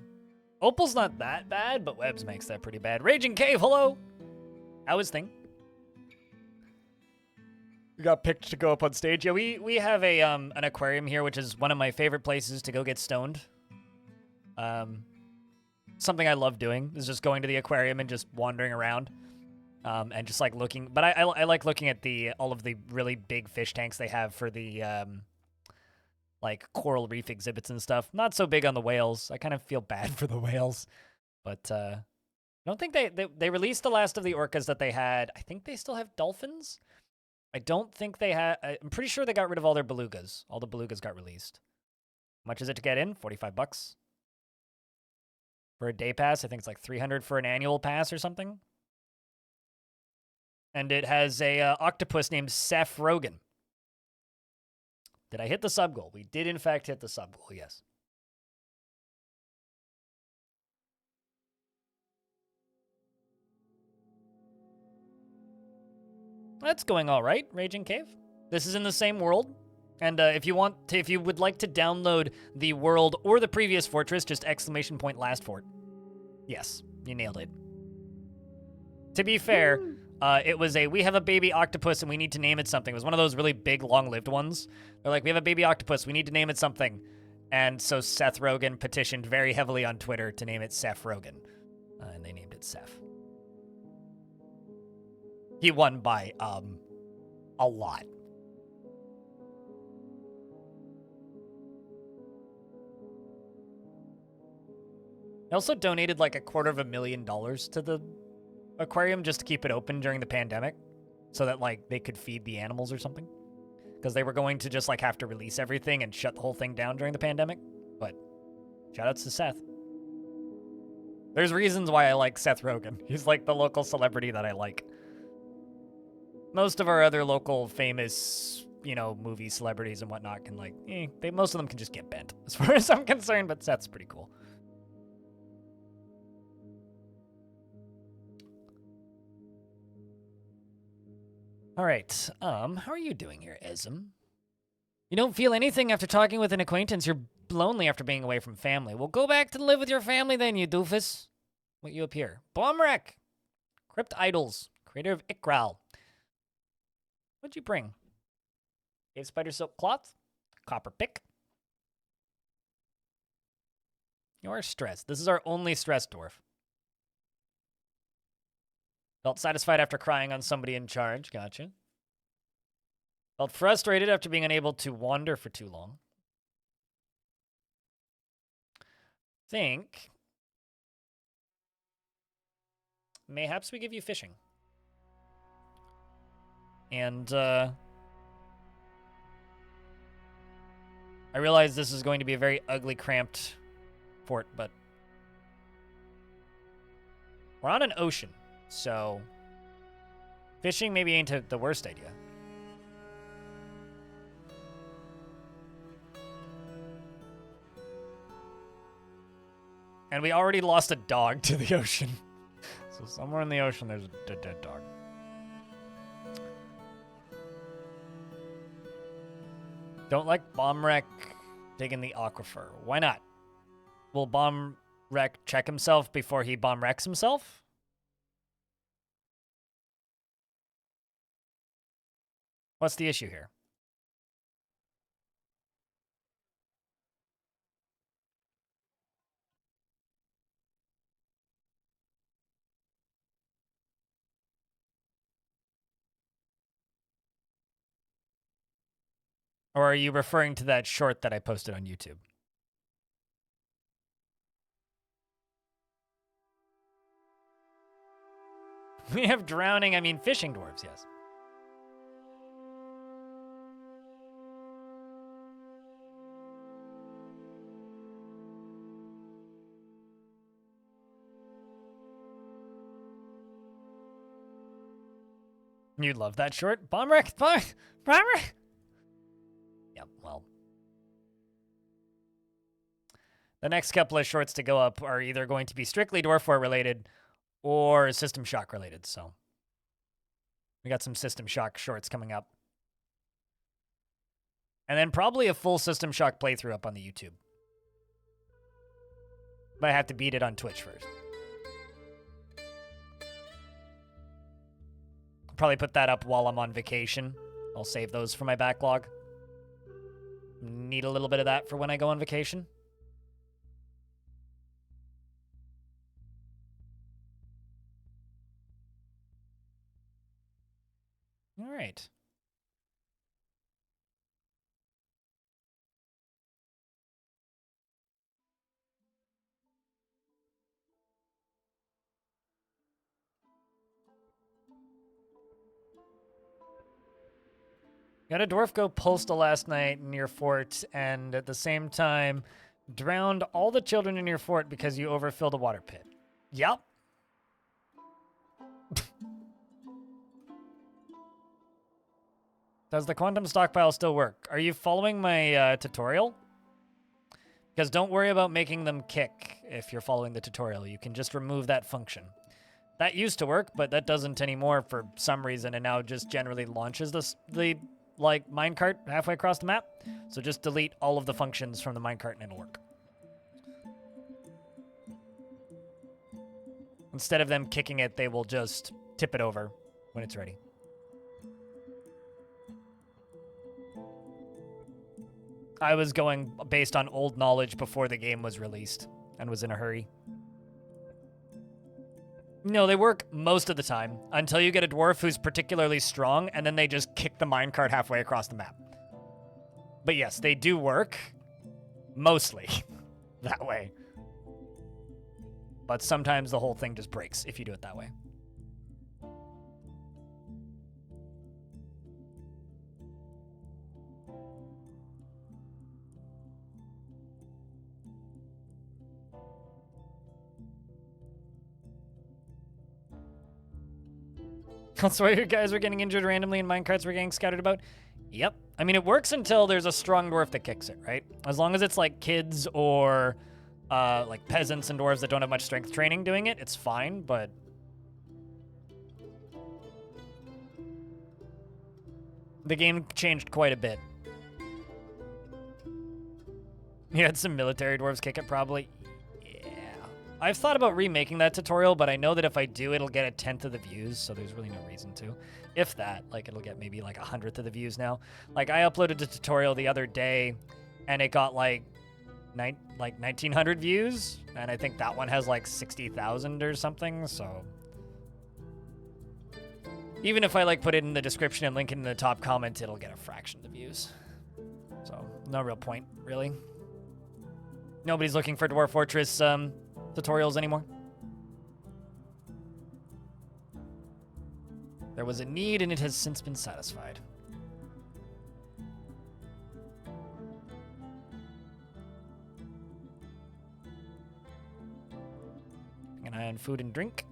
Opal's not that bad, but webs makes that pretty bad. Raging Cave, hello! How is thing? We got picked to go up on stage. Yeah, we have a an aquarium here, which is one of my favorite places to go get stoned. Something I love doing is just going to the aquarium and just wandering around, and just like looking. But I like looking at all of the really big fish tanks they have for the like coral reef exhibits and stuff. Not so big on the whales. I kind of feel bad for the whales, but I don't think they released the last of the orcas that they had. I think they still have dolphins. I don't think they had. I'm pretty sure they got rid of all their belugas. All the belugas got released. How much is it to get in? $45 for a day pass. I think it's like $300 for an annual pass or something. And it has a octopus named Seth Rogen. Did I hit the sub goal? We did in fact hit the sub goal. Yes. That's going all right, Raging Cave. This is in the same world. And if you would like to download the world or the previous fortress, just ! Last fort. Yes, you nailed it. To be fair, it was we have a baby octopus and we need to name it something. It was one of those really big, long-lived ones. They're like, we have a baby octopus, we need to name it something. And so Seth Rogen petitioned very heavily on Twitter to name it Seth Rogen. And they named it Seth. He won by, a lot. I also donated like $250,000 to the aquarium just to keep it open during the pandemic so that like they could feed the animals or something. Because they were going to just like have to release everything and shut the whole thing down during the pandemic. But shout outs to Seth. There's reasons why I like Seth Rogen. He's like the local celebrity that I like. Most of our other local famous, movie celebrities and whatnot can like, most of them can just get bent as far as I'm concerned, but Seth's pretty cool. All right, how are you doing here, Esm? You don't feel anything after talking with an acquaintance. You're lonely after being away from family. Well, go back to live with your family then, you doofus. What you up here? Bombwreck! Crypt Idols, creator of Ikral. What'd you bring? Cave spider silk cloth, copper pick. You're stressed. This is our only stress, Dwarf. Felt satisfied after crying on somebody in charge. Gotcha. Felt frustrated after being unable to wander for too long. Think mayhaps we give you fishing. And I realize this is going to be a very ugly, cramped fort, but we're on an ocean, so fishing maybe ain't the worst idea. And we already lost a dog to the ocean. So somewhere in the ocean there's a dead dog. Don't like Bombwreck digging the aquifer. Why not? Will Bombwreck check himself before he bomb-wrecks himself? What's the issue here? Or are you referring to that short that I posted on YouTube? We have drowning, I mean fishing dwarves, yes. You'd love that short. Bomber? Yep, well. The next couple of shorts to go up are either going to be strictly Dwarf War related or System Shock related, so. We got some System Shock shorts coming up. And then probably a full System Shock playthrough up on the YouTube. But I have to beat it on Twitch first. Probably put that up while I'm on vacation. I'll save those for my backlog. Need a little bit of that for when I go on vacation. All right. Got a dwarf go postal last night near fort, and at the same time, drowned all the children in your fort because you overfilled a water pit. Yep. Does the quantum stockpile still work? Are you following my tutorial? Because don't worry about making them kick if you're following the tutorial. You can just remove that function. That used to work, but that doesn't anymore for some reason, and now just generally launches the like minecart halfway across the map. So just delete all of the functions from the minecart and it'll work. Instead of them kicking it, they will just tip it over when it's ready. I was going based on old knowledge before the game was released and was in a hurry. No, they work most of the time until you get a dwarf who's particularly strong, and then they just kick the minecart halfway across the map. But yes, they do work mostly that way. But sometimes the whole thing just breaks if you do it that way. That's why you guys were getting injured randomly and minecarts were getting scattered about? Yep. I mean, it works until there's a strong dwarf that kicks it, right? As long as it's like kids or like peasants and dwarves that don't have much strength training doing it, it's fine, but... the game changed quite a bit. You had some military dwarves kick it, probably. I've thought about remaking that tutorial, but I know that if I do, it'll get 1/10 of the views, so there's really no reason to. If that, like, it'll get maybe like 1/100 of the views now. Like, I uploaded a tutorial the other day, and it got like 1,900 views, and I think that one has like 60,000 or something, so... even if I like put it in the description and link it in the top comment, it'll get a fraction of the views. So, no real point, really. Nobody's looking for Dwarf Fortress, tutorials anymore. There was a need and it has since been satisfied. Keeping an eye on food and drink.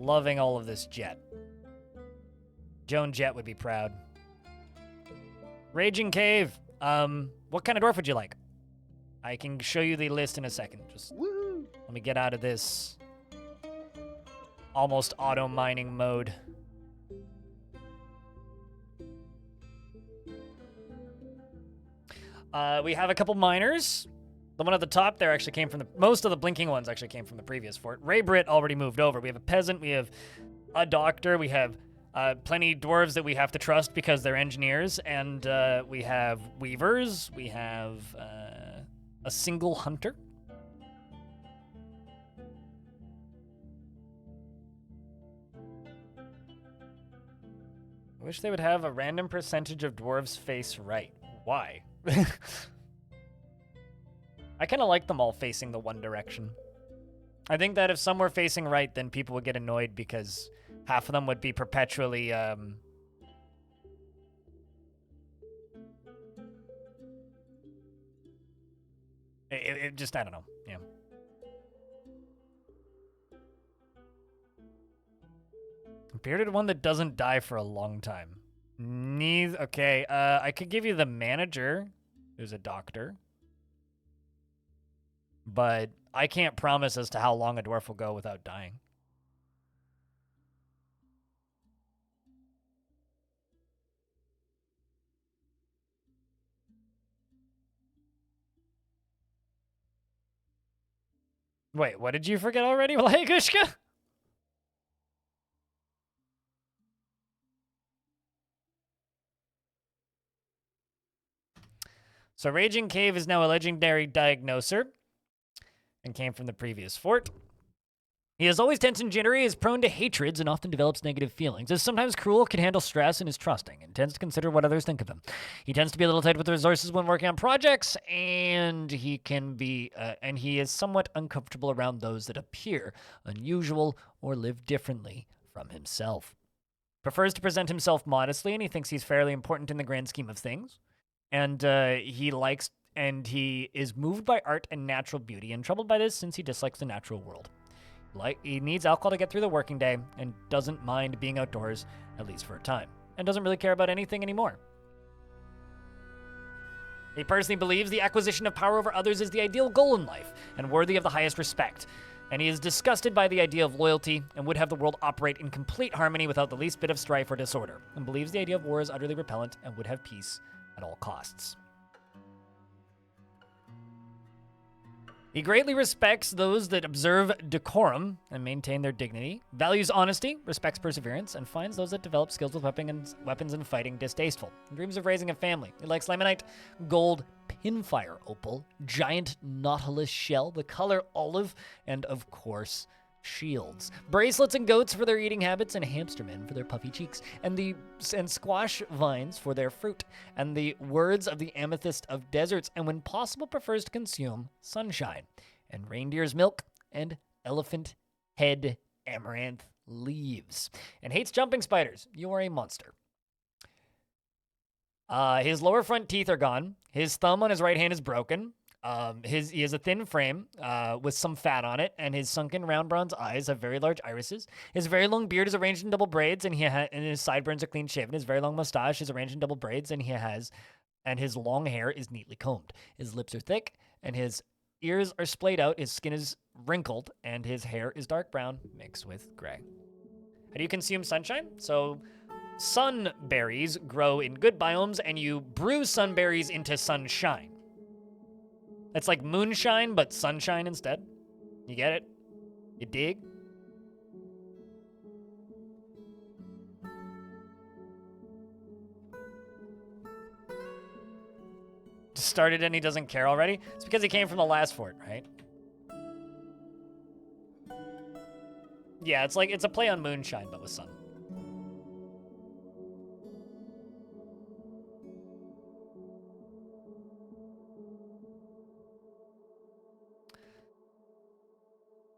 Loving all of this jet. Joan Jett would be proud. Raging Cave. What kind of dwarf would you like? I can show you the list in a second. Just let me get out of this almost auto mining mode. We have a couple miners. The one at the top there actually came from the... most of the blinking ones actually came from the previous fort. Ray Britt already moved over. We have a peasant. We have a doctor. We have plenty dwarves that we have to trust because they're engineers. And we have weavers. We have a single hunter. I wish they would have a random percentage of dwarves face right. Why? I kind of like them all facing the one direction. I think that if some were facing right, then people would get annoyed because half of them would be perpetually, it just, I don't know, yeah. A bearded one that doesn't die for a long time. Neither, okay, I could give you the manager, who's a doctor. But I can't promise as to how long a dwarf will go without dying. Wait, what did you forget already, Vlagushka? So Raging Cave is now a legendary diagnoser and came from the previous fort. He is always tense and jittery, is prone to hatreds, and often develops negative feelings. Is sometimes cruel, can handle stress, and is trusting, and tends to consider what others think of him. He tends to be a little tight with resources when working on projects, and he can be, and he is somewhat uncomfortable around those that appear unusual or live differently from himself. Prefers to present himself modestly, and he thinks he's fairly important in the grand scheme of things. And he is moved by art and natural beauty, and troubled by this since he dislikes the natural world. He needs alcohol to get through the working day, and doesn't mind being outdoors, at least for a time, and doesn't really care about anything anymore. He personally believes the acquisition of power over others is the ideal goal in life, and worthy of the highest respect. And he is disgusted by the idea of loyalty, and would have the world operate in complete harmony without the least bit of strife or disorder, and believes the idea of war is utterly repellent, and would have peace at all costs. He greatly respects those that observe decorum and maintain their dignity, values honesty, respects perseverance, and finds those that develop skills with weapons and fighting distasteful. He dreams of raising a family. He likes limonite, gold, pinfire opal, giant nautilus shell, the color olive, and of course, shields. Bracelets and goats for their eating habits, and hamstermen for their puffy cheeks, and squash vines for their fruit, and the words of the amethyst of deserts, and when possible prefers to consume sunshine, and reindeer's milk, and elephant head amaranth leaves, and hates jumping spiders. You are a monster. His lower front teeth are gone. His thumb on his right hand is broken. He has a thin frame with some fat on it, and his sunken round bronze eyes have very large irises. His very long beard is arranged in double braids, and his sideburns are clean shaven. His very long mustache is arranged in double braids, and his long hair is neatly combed. His lips are thick, and his ears are splayed out. His skin is wrinkled, and his hair is dark brown mixed with gray. How do you consume sunshine? So sunberries grow in good biomes, and you brew sunberries into sunshine. It's like moonshine, but sunshine instead. You get it? You dig? Just started and he doesn't care already? It's because he came from the last fort, right? Yeah, it's a play on moonshine, but with sun.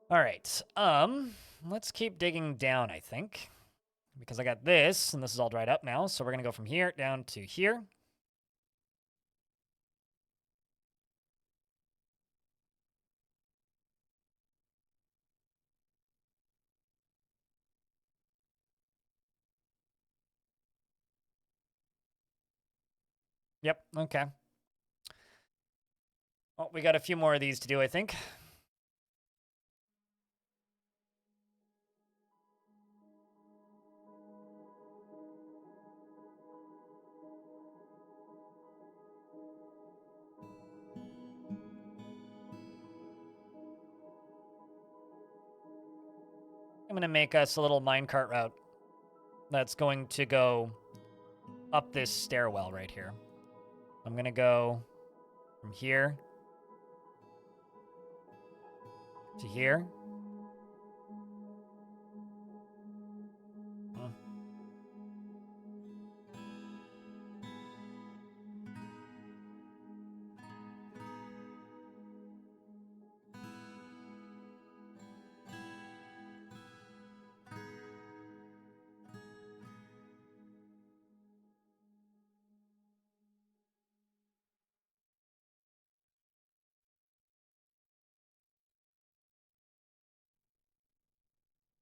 All right, let's keep digging down, I think, because I got this, and this is all dried up now, so we're gonna go from here down to here. Yep, okay. Oh, we got a few more of these to do, I think. I'm gonna make us a little minecart route that's going to go up this stairwell right here. I'm gonna go from here to here. Huh.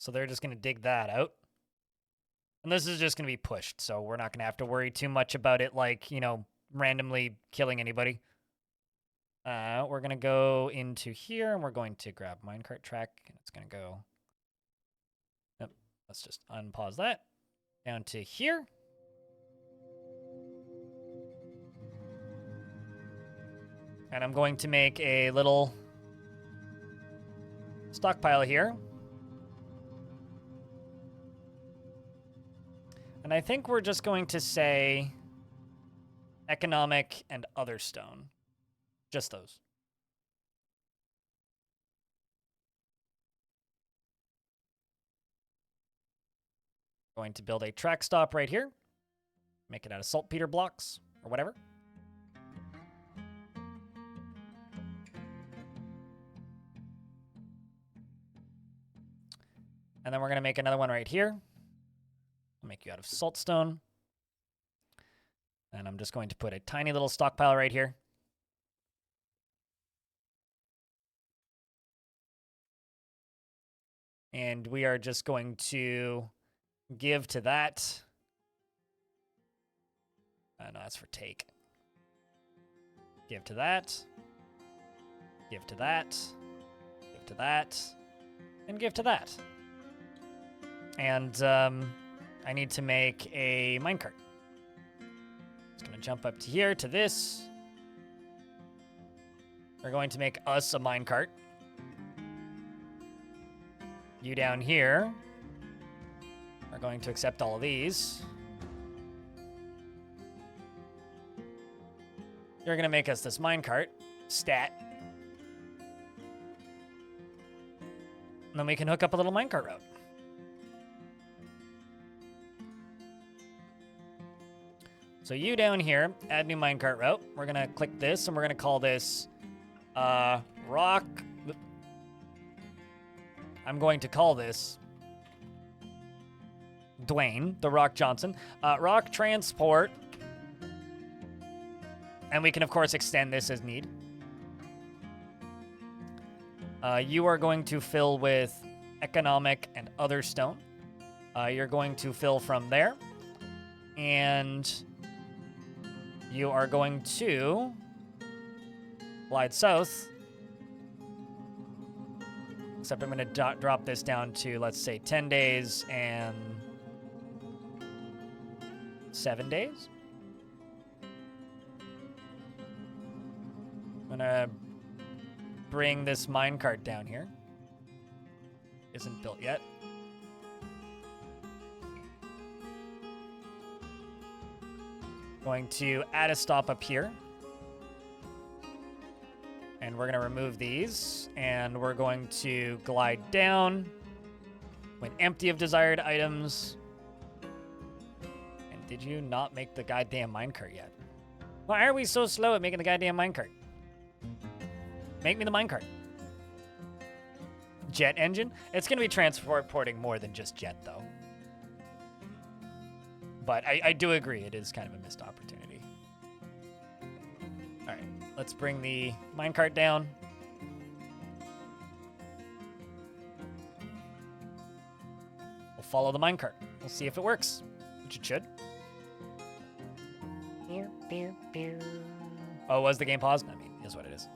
So they're just going to dig that out. And this is just going to be pushed, so we're not going to have to worry too much about it, like, you know, randomly killing anybody. We're going to go into here, and we're going to grab minecart track, and it's going to go... Yep, let's just unpause that. Down to here. And I'm going to make a little stockpile here. And I think we're just going to say economic and other stone. Just those. Going to build a track stop right here. Make it out of saltpeter blocks or whatever. And then we're going to make another one right here. I'll make you out of saltstone. And I'm just going to put a tiny little stockpile right here. And we are just going to give to that. No, that's for take. Give to that. Give to that. Give to that. And give to that. And I need to make a minecart. It's going to jump up to here, to this. We're going to make us a minecart. You down here are going to accept all of these. You're going to make us this minecart. Stat. And then we can hook up a little minecart route. So you down here, add new minecart route. We're going to click this, and we're going to call this rock. I'm going to call this Dwayne, the Rock Johnson. Rock transport. And we can, of course, extend this as need. You are going to fill with economic and other stone. You're going to fill from there. And you are going to glide south. Except I'm going to drop this down to, let's say, 10 days and 7 days. I'm going to bring this minecart down here. Isn't built yet. Going to add a stop up here. And we're going to remove these. And we're going to glide down when empty of desired items. And did you not make the goddamn minecart yet? Why are we so slow at making the goddamn minecart? Make me the minecart. Jet engine? It's going to be transporting more than just jet, though. But I do agree, it is kind of a missed opportunity. All right, let's bring the minecart down. We'll follow the minecart. We'll see if it works, which it should. Oh, was the game paused? I mean, is what it is.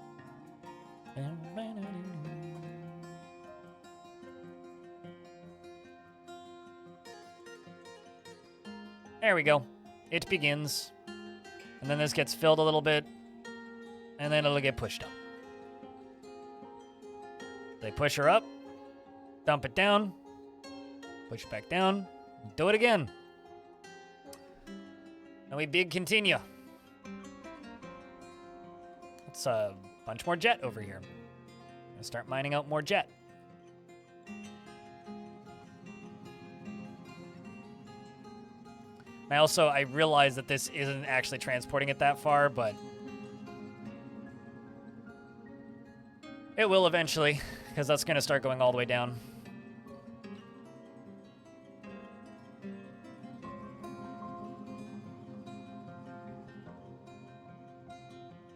There we go. It begins. And then this gets filled a little bit. And then it'll get pushed up. They push her up. Dump it down. Push it back down. Do it again. And we big continue. It's a bunch more jet over here. Start mining out more jet. I realize that this isn't actually transporting it that far, but it will eventually, because that's going to start going all the way down.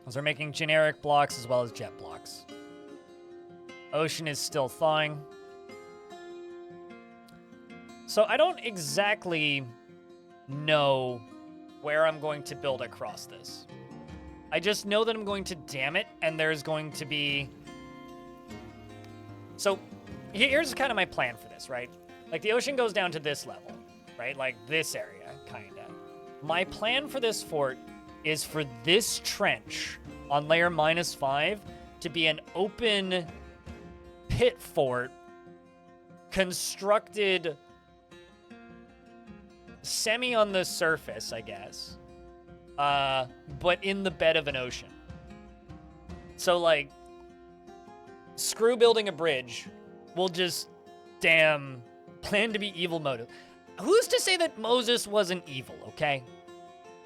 Those are making generic blocks as well as jet blocks. Ocean is still thawing. So I don't exactly know where I'm going to build across this. I just know that I'm going to dam it, and there's going to be... So here's kind of my plan for this, right? Like, the ocean goes down to this level, right? Like, this area, kind of. My plan for this fort is for this trench on layer -5 to be an open pit fort constructed semi on the surface, I guess, but in the bed of an ocean. So, like, screw building a bridge. We'll just plan to be evil motive. Who's to say that Moses wasn't evil, okay?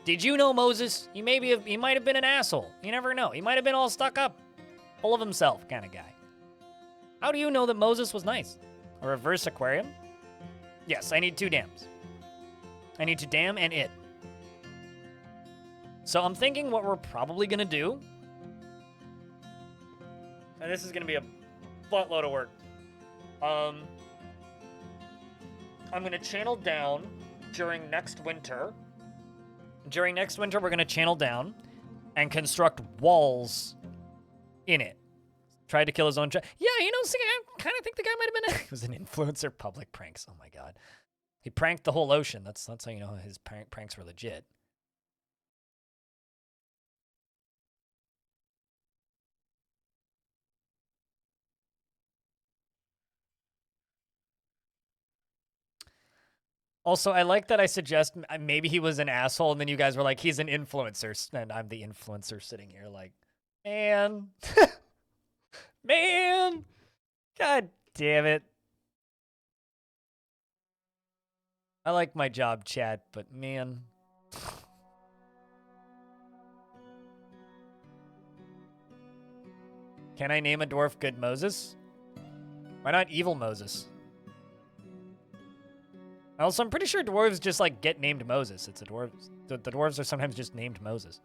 Did you know Moses? He might have been an asshole. You never know. He might have been all stuck up, full of himself kind of guy. How do you know that Moses was nice? A reverse aquarium? Yes, I need 2 dams. I need to dam and it. So I'm thinking what we're probably going to do, and this is going to be a buttload of work. I'm going to channel down during next winter. During next winter, we're going to channel down and construct walls in it. Tried to kill his own child. Yeah, you know, I kind of think the guy might have been he was an influencer. Public pranks. Oh my god. He pranked the whole ocean. That's how you know his pranks were legit. Also, I like that I suggest maybe he was an asshole, and then you guys were like, he's an influencer, and I'm the influencer sitting here like, man. Man. God damn it. I like my job, chat, but man. Can I name a dwarf good Moses? Why not evil Moses? Also, I'm pretty sure dwarves just, like, get named Moses. It's a dwarf. The dwarves are sometimes just named Moses.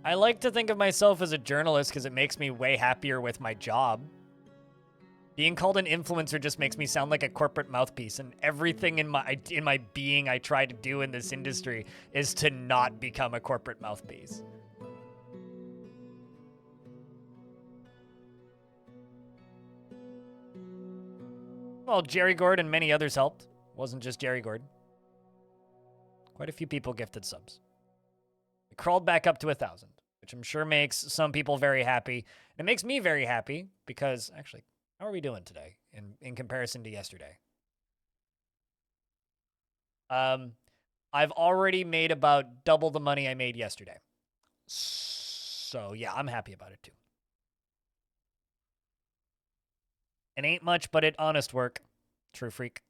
I like to think of myself as a journalist because it makes me way happier with my job. Being called an influencer just makes me sound like a corporate mouthpiece, and everything in my being I try to do in this industry is to not become a corporate mouthpiece. Well, Jerry Gord and many others helped. It wasn't just Jerry Gord. Quite a few people gifted subs. It crawled back up to 1,000, which I'm sure makes some people very happy. And it makes me very happy because, actually, how are we doing today in comparison to yesterday? I've already made about double the money I made yesterday. So, yeah, I'm happy about it, too. It ain't much, but it honest work. True freak.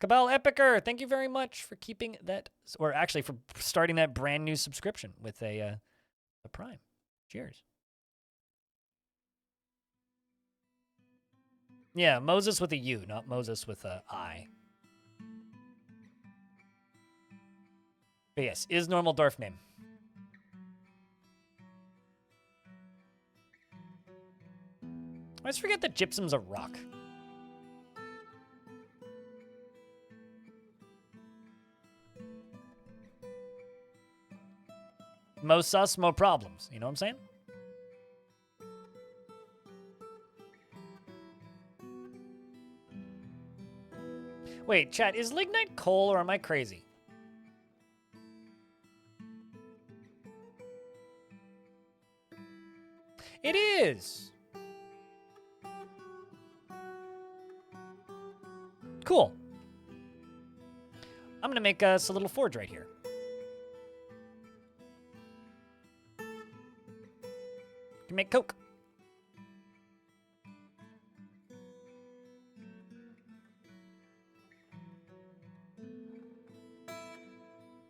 Cabal Epicer, thank you very much for keeping that, or actually for starting that brand new subscription with a Prime. Cheers. Yeah, Moses with a U, not Moses with a I. But yes, is normal dwarf name. I always forget that gypsum's a rock. Mo sus, mo problems. You know what I'm saying? Wait, chat, is lignite coal or am I crazy? It is. Cool. I'm going to make us a little forge right here. can make coke.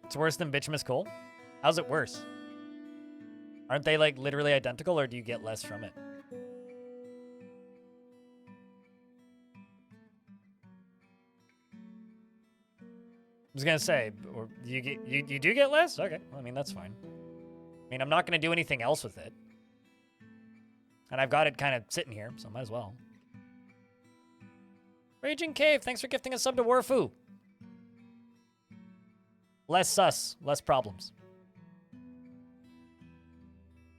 It's worse than bituminous coal? How's it worse? Aren't they like literally identical, or do you get less from it? I was gonna say, or you do get less? Okay, well, I mean that's fine. I mean, I'm not gonna do anything else with it, and I've got it kind of sitting here, so might as well. Raging Cave, thanks for gifting a sub to Warfu. Less sus, less problems.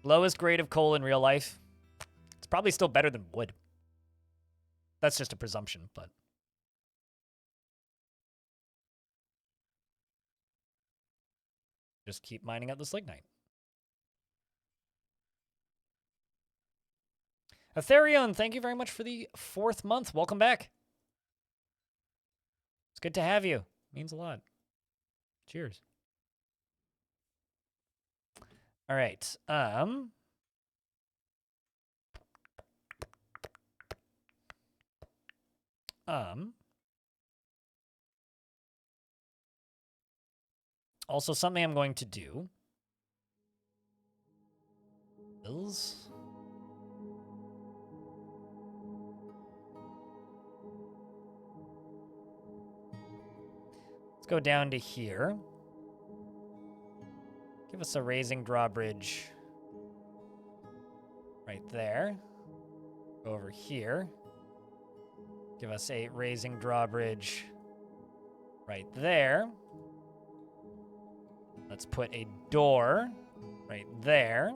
Lowest grade of coal in real life. It's probably still better than wood. That's just a presumption, but. Just keep mining out this lignite. Ethereum, thank you very much for the 4th month. Welcome back. It's good to have you. Means a lot. Cheers. All right. Also, something I'm going to do is let's go down to here. Give us a raising drawbridge right there. Go over here. Give us a raising drawbridge right there. Let's put a door right there.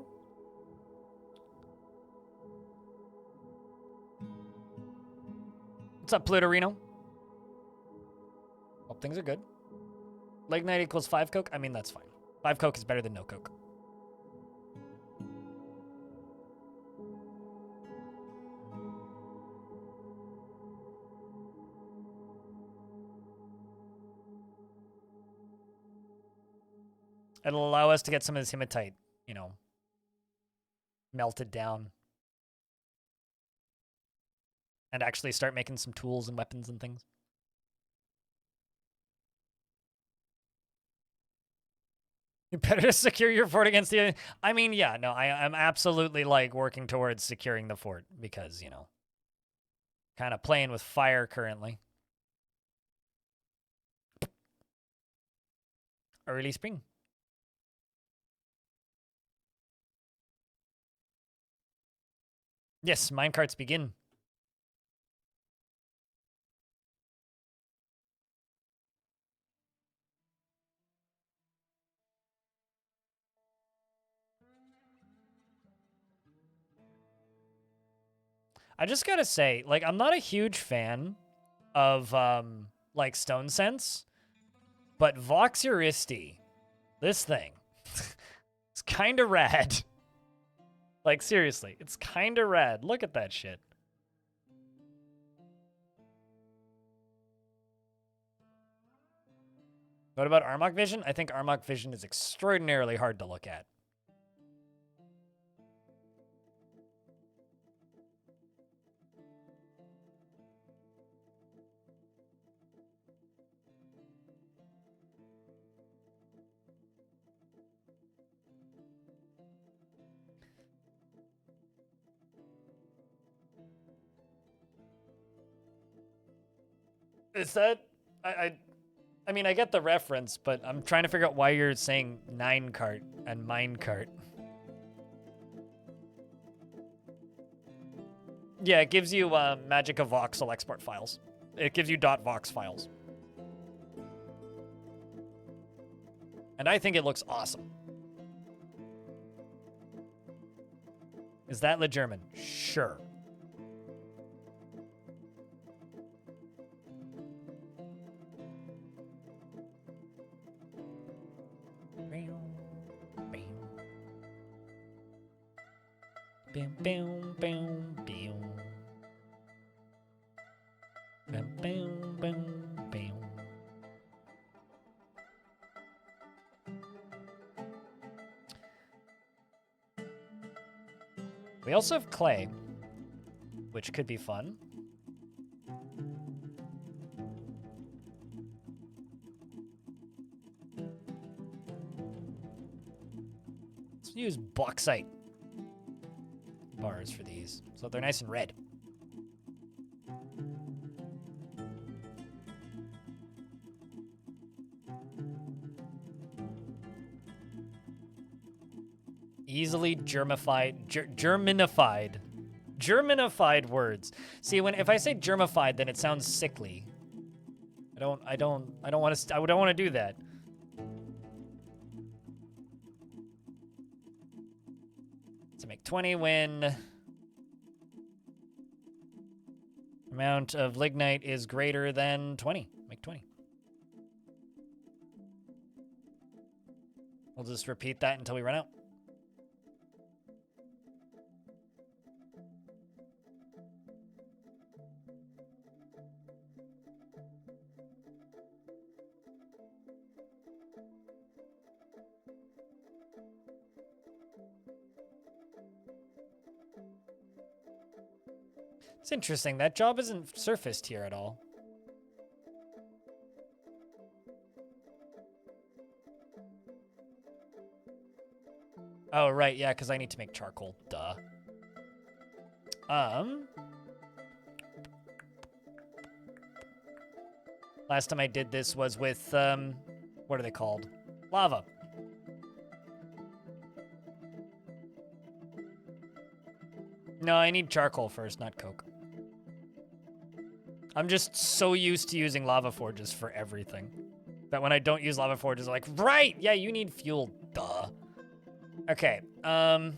What's up, Plutorino? Hope things are good. Lignite equals 5 coke? I mean, that's fine. 5 coke is better than no coke. It'll allow us to get some of this hematite, you know, melted down. And actually start making some tools and weapons and things. You better secure your fort against the... I mean, yeah, no, I'm absolutely, like, working towards securing the fort because, you know, kind of playing with fire currently. Early spring. Yes, minecarts begin. I just gotta say, like, I'm not a huge fan of, like, Stone Sense, but Voxuristi, this thing, it's kind of rad. Like, seriously, it's kind of rad. Look at that shit. What about Armok Vision? I think Armok Vision is extraordinarily hard to look at. Is that... I mean, I get the reference, but I'm trying to figure out why you're saying 9-cart and minecart. Yeah, it gives you Magica voxel export files. It gives you .vox files. And I think it looks awesome. Is that legitimate? Sure. Bam, bam, bam, bam. Bam, bam, bam, bam. We also have clay, which could be fun. Let's use bauxite bars for these, so they're nice and red. Easily germanified words. See, if I say germified, then it sounds sickly. I don't want to do that. So make 20 when amount of lignite is greater than 20. Make 20. We'll just repeat that until we run out. It's interesting. That job isn't surfaced here at all. Oh, right. Yeah, because I need to make charcoal. Duh. Last time I did this was with, what are they called? Lava. No, I need charcoal first, not coke. I'm just so used to using lava forges for everything that when I don't use lava forges, I'm like, right, yeah, you need fuel, duh. Okay, fuck.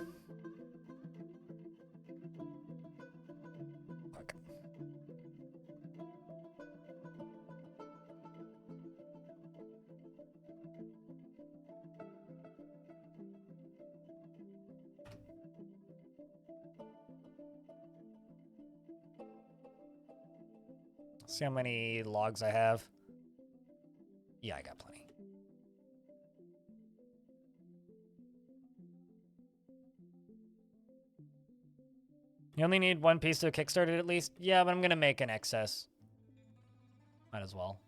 See how many logs I have. Yeah, I got plenty. You only need one piece to kickstart it at least? Yeah, but I'm gonna make an excess. Might as well.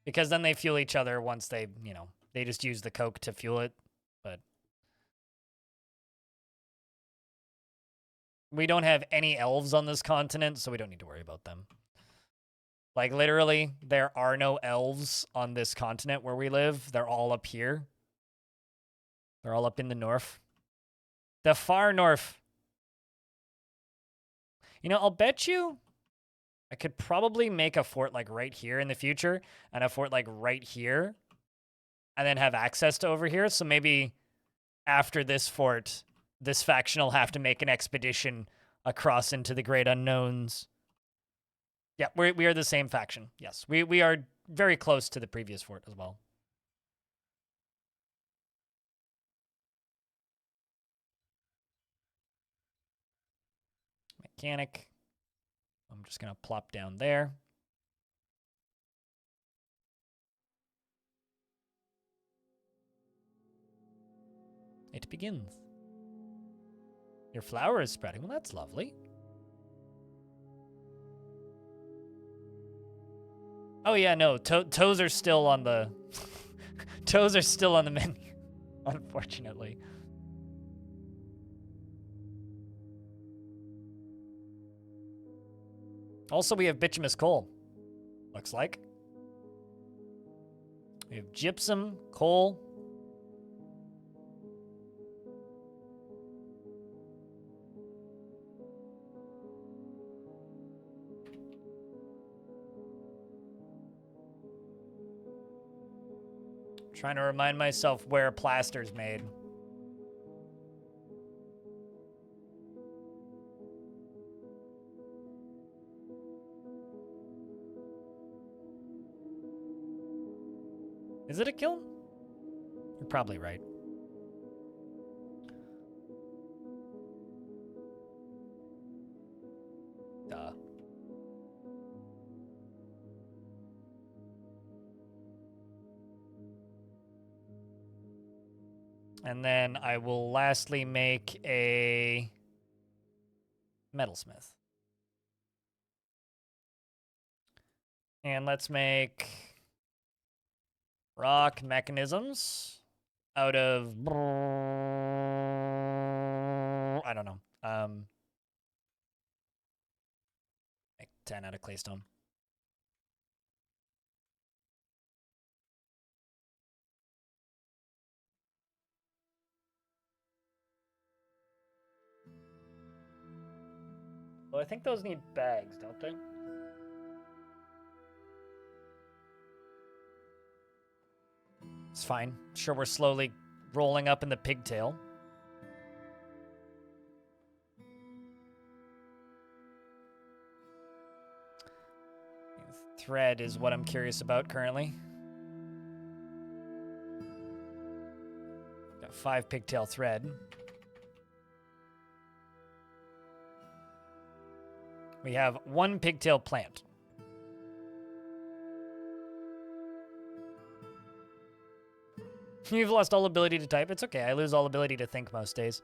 Because then they fuel each other once they, you know, they just use the coke to fuel it, but... We don't have any elves on this continent, so we don't need to worry about them. Like, literally, there are no elves on this continent where we live. They're all up here. They're all up in the north. The far north. You know, I'll bet you I could probably make a fort, like, right here in the future, and a fort, like, right here, and then have access to over here. So maybe after this fort, this faction will have to make an expedition across into the great unknowns. Yeah, we are the same faction. Yes, we are very close to the previous fort as well. Mechanic. I'm just going to plop down there. It begins. Your flower is spreading. Well, that's lovely. Oh yeah, no, toes are still on the toes are still on the menu, unfortunately. Also, we have bituminous coal. Looks like. We have gypsum, coal. Trying to remind myself where plaster's made. Is it a kiln? You're probably right. Duh. And then I will lastly make a metalsmith. And let's make rock mechanisms out of, I don't know. Make 10 out of claystone. Well, I think those need bags, don't they? It's fine. Sure, we're slowly rolling up in the pigtail. Thread is what I'm curious about currently. Got 5 pigtail thread. We have 1 pigtail plant. You've lost all ability to type. It's okay. I lose all ability to think most days.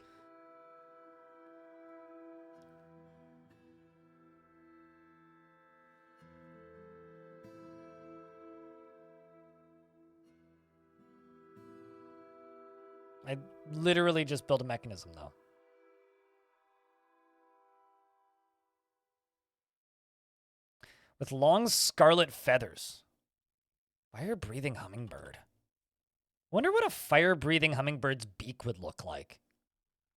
I literally just built a mechanism, though. With long scarlet feathers. Fire-breathing hummingbird. Wonder what a fire-breathing hummingbird's beak would look like.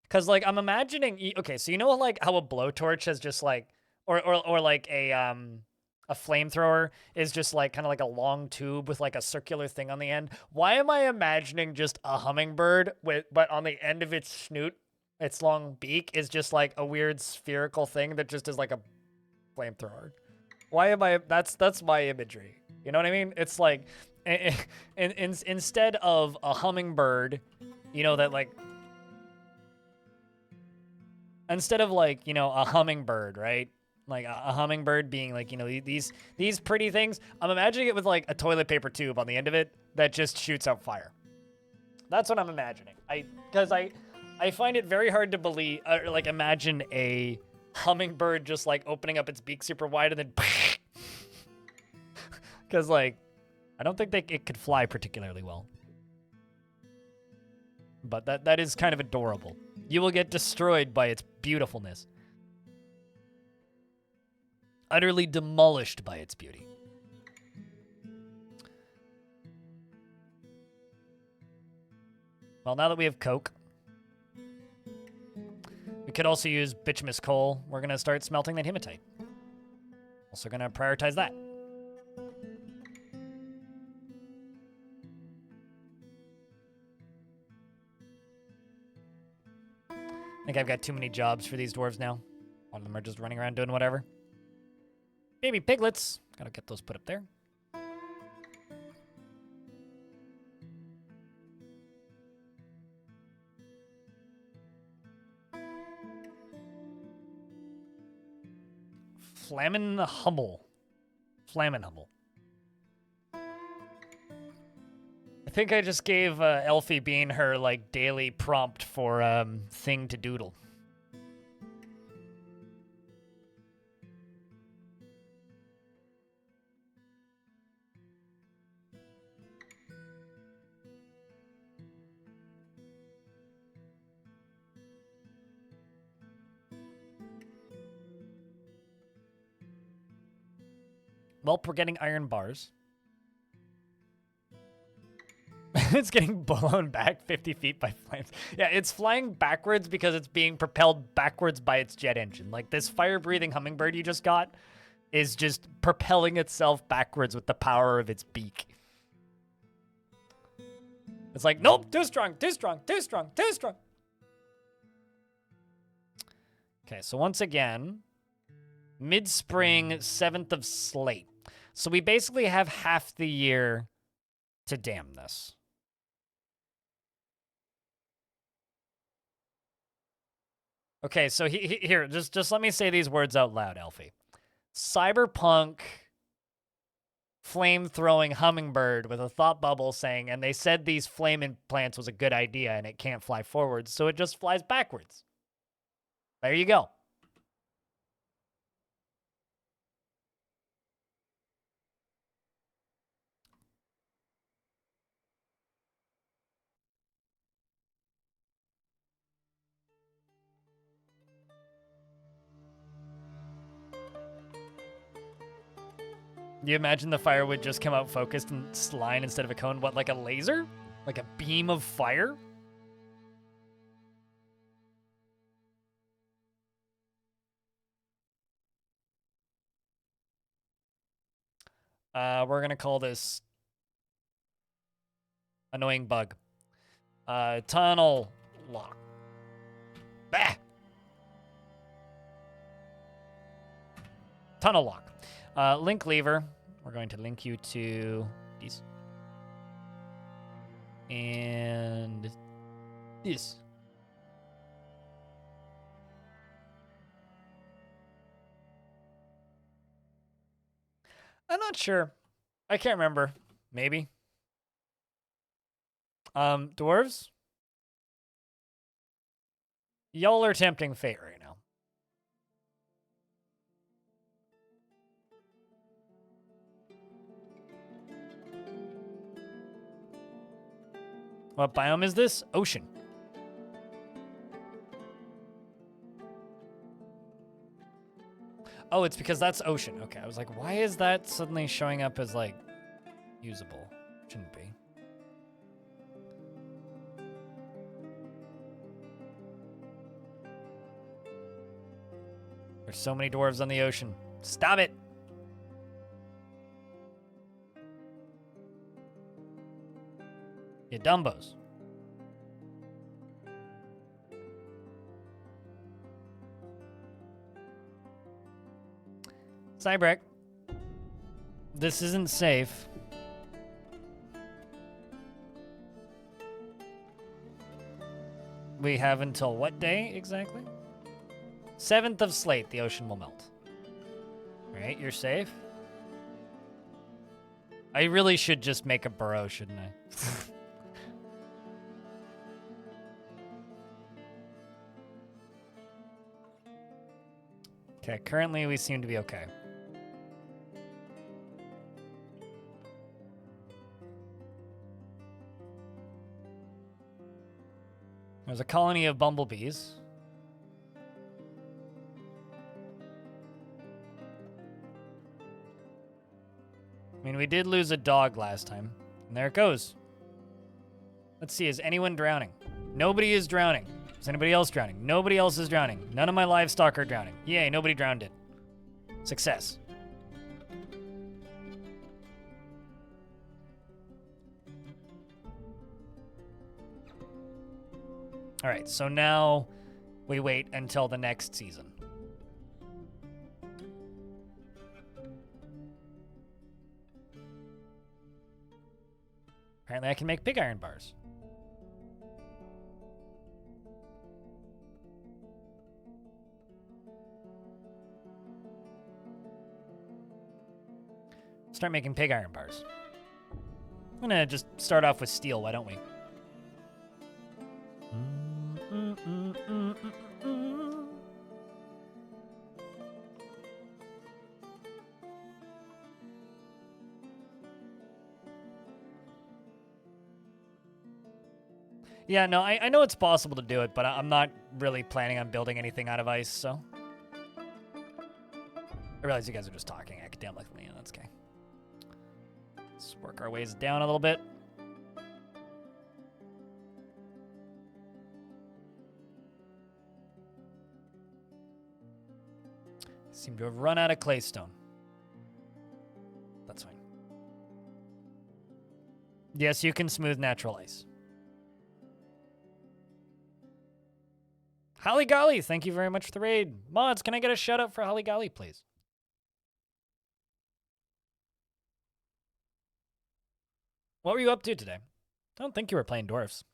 Because, like, I'm imagining... Okay, so you know, like, how a blowtorch has just, like... Or like, a flamethrower is just, like, kind of like a long tube with, like, a circular thing on the end. Why am I imagining just a hummingbird but on the end of its snoot, its long beak, is just, like, a weird spherical thing that just is, like, a flamethrower? Why am I... That's my imagery. You know what I mean? It's, like... instead of a hummingbird, you know, that, like... Instead of, like, you know, a hummingbird, right? Like, a hummingbird being, like, you know, these pretty things. I'm imagining it with, like, a toilet paper tube on the end of it that just shoots out fire. That's what I'm imagining. Because I find it very hard to believe, like, imagine a hummingbird just, like, opening up its beak super wide and then... Because, like... I don't think it could fly particularly well. But that is kind of adorable. You will get destroyed by its beautifulness. Utterly demolished by its beauty. Well, now that we have coke, we could also use bituminous coal. We're going to start smelting that hematite. Also going to prioritize that. I think I've got too many jobs for these dwarves now. All of them are just running around doing whatever. Baby piglets. Gotta get those put up there. Flamin' Hummel. Flamin' Hummel. I think I just gave Elfie Bean her, like, daily prompt for thing to doodle. Well, we're getting iron bars. It's getting blown back 50 feet by flames. Yeah, it's flying backwards because it's being propelled backwards by its jet engine. Like, this fire-breathing hummingbird you just got is just propelling itself backwards with the power of its beak. It's like, nope, too strong, too strong, too strong, too strong. Okay, so once again, mid-spring, 7th of Slate. So we basically have half the year to dam this. Okay, so here, just let me say these words out loud, Elfie. Cyberpunk flame-throwing hummingbird with a thought bubble saying, and they said these flame implants was a good idea and it can't fly forwards, so it just flies backwards. There you go. You imagine the fire would just come out focused and line instead of a cone? What, like a laser? Like a beam of fire? We're gonna call this annoying bug. Tunnel lock. Bah! Tunnel lock. Link lever. We're going to link you to these. And this. I'm not sure. I can't remember. Maybe. Dwarves? Y'all are tempting fate right now. What biome is this? Ocean. Oh, it's because that's ocean. Okay, I was like, why is that suddenly showing up as, like, usable? Shouldn't be. There's so many dwarves on the ocean. Stop it! You dumbos. Cybrek. This isn't safe. We have until what day exactly? 7th of Slate, the ocean will melt. Alright, you're safe. I really should just make a burrow, shouldn't I? Okay, currently we seem to be okay. There's a colony of bumblebees. I mean, we did lose a dog last time. And there it goes. Let's see, is anyone drowning? Nobody is drowning. Is anybody else drowning? Nobody else is drowning. None of my livestock are drowning. Yay, nobody drowned it. Success. All right, so now we wait until the next season. Apparently I can make pig iron bars. Start making pig iron bars. I'm gonna just start off with steel, why don't we? Yeah, no, I know it's possible to do it, but I'm not really planning on building anything out of ice, so. I realize you guys are just talking academically, and that's okay. Let's work our ways down a little bit. Seem to have run out of claystone. That's fine. Yes, you can smooth natural ice. Holly Golly, thank you very much for the raid. Mods, can I get a shout out for Holly Golly, please? What were you up to today? I don't think you were playing dwarfs.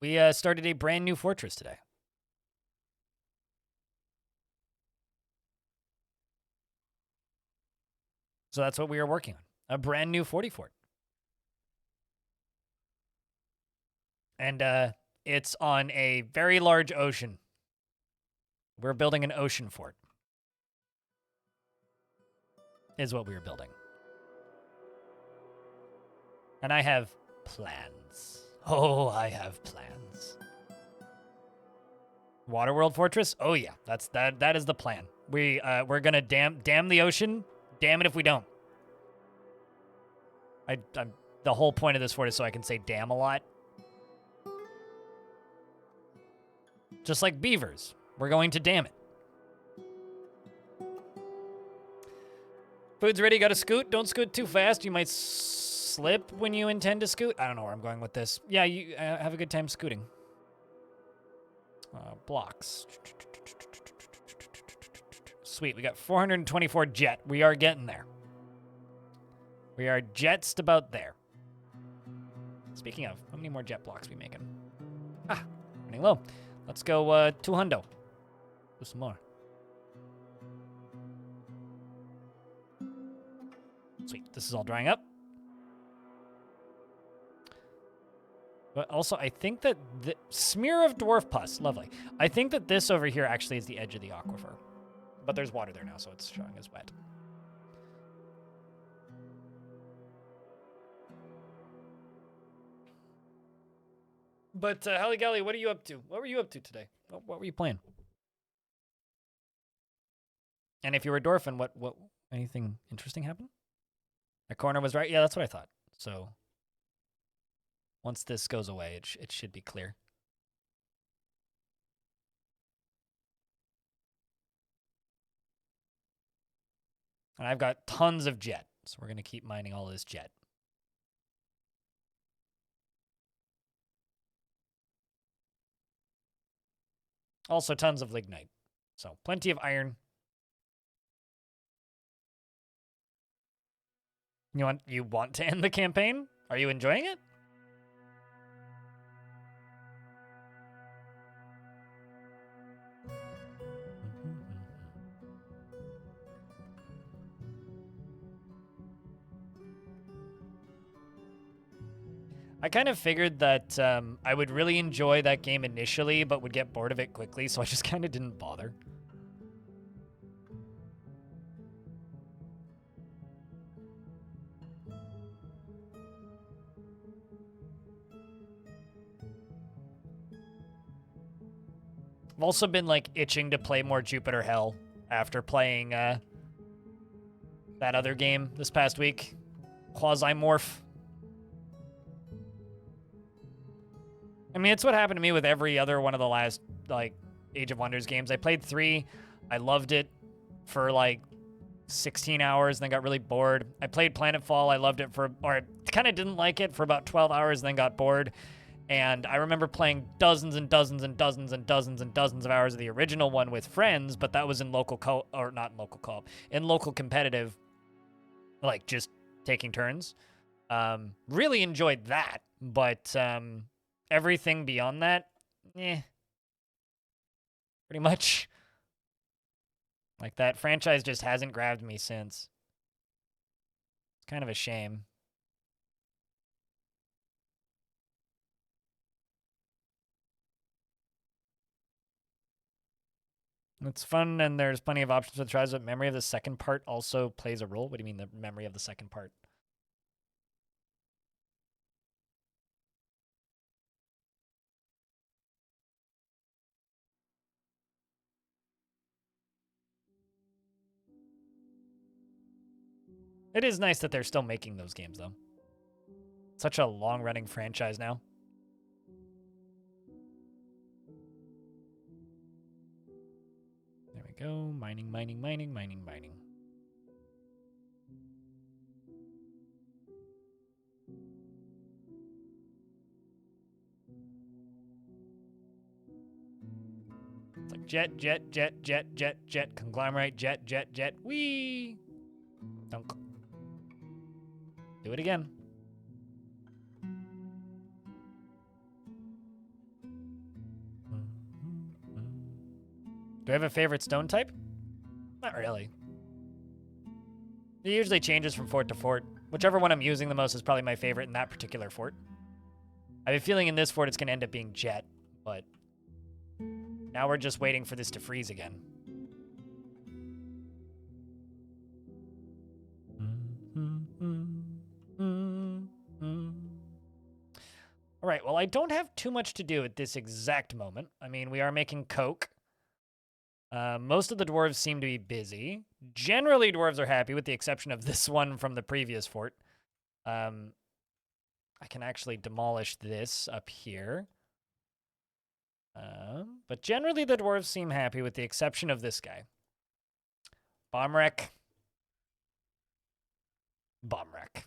We started a brand new fortress today. So that's what we are working on. A brand new 40 fort. And it's on a very large ocean. We're building an ocean fort. Is what we are building. And I have plans. Oh, I have plans. Waterworld Fortress? Oh yeah, that is the plan. We're gonna dam the ocean. Damn it if we don't. I'm the whole point of this fort is so I can say damn a lot. Just like beavers, we're going to dam it. Food's ready. Got to scoot. Don't scoot too fast. You might slip when you intend to scoot. I don't know where I'm going with this. Yeah, you have a good time scooting. Blocks. Sweet. We got 424 jet. We are getting there. We are jetsed about there. Speaking of, how many more jet blocks we making? Ah, running low. Let's go 200. Do some more. Sweet. This is all drying up. But also, I think that the smear of dwarf pus. Lovely. I think that this over here actually is the edge of the aquifer. But there's water there now, so it's showing as wet. But, Hallie Gally, what are you up to? What were you up to today? What were you playing? And if you were a Dwarf, what anything interesting happened? My corner was right? Yeah, that's what I thought. So, once this goes away, it should be clear. And I've got tons of jet, so we're going to keep mining all this jet. Also tons of lignite. So plenty of iron. You want to end the campaign? Are you enjoying it? I kind of figured that I would really enjoy that game initially, but would get bored of it quickly, so I just kind of didn't bother. I've also been, like, itching to play more Jupiter Hell after playing that other game this past week, Quasimorph. I mean, it's what happened to me with every other one of the last, like, Age of Wonders games. I played 3. I loved it for, like, 16 hours, and then got really bored. I played Planetfall. I loved it or I kind of didn't like it for about 12 hours, and then got bored. And I remember playing dozens and dozens and dozens and dozens and dozens of hours of the original one with friends, but that was in local co-op, or not in local co-op, in local competitive, like, just taking turns. Really enjoyed that, but everything beyond that, pretty much. Like, that franchise just hasn't grabbed me since. It's kind of a shame. It's fun, and there's plenty of options for the tries, but memory of the second part also plays a role. What do you mean, the memory of the second part? It is nice that they're still making those games, though. Such a long-running franchise now. There we go. Mining, mining, mining, mining, mining. It's like jet, jet, jet, jet, jet, jet, conglomerate, jet, jet, jet, whee! Dunk. Do it again. Do I have a favorite stone type? Not really. It usually changes from fort to fort. Whichever one I'm using the most is probably my favorite in that particular fort. I have a feeling in this fort it's going to end up being jet, but now we're just waiting for this to freeze again. All right, well, I don't have too much to do at this exact moment. I mean, we are making coke. Most of the dwarves seem to be busy. Generally, dwarves are happy, with the exception of this one from the previous fort. I can actually demolish this up here. But generally, the dwarves seem happy, with the exception of this guy. Bomb wreck. Bomb wreck.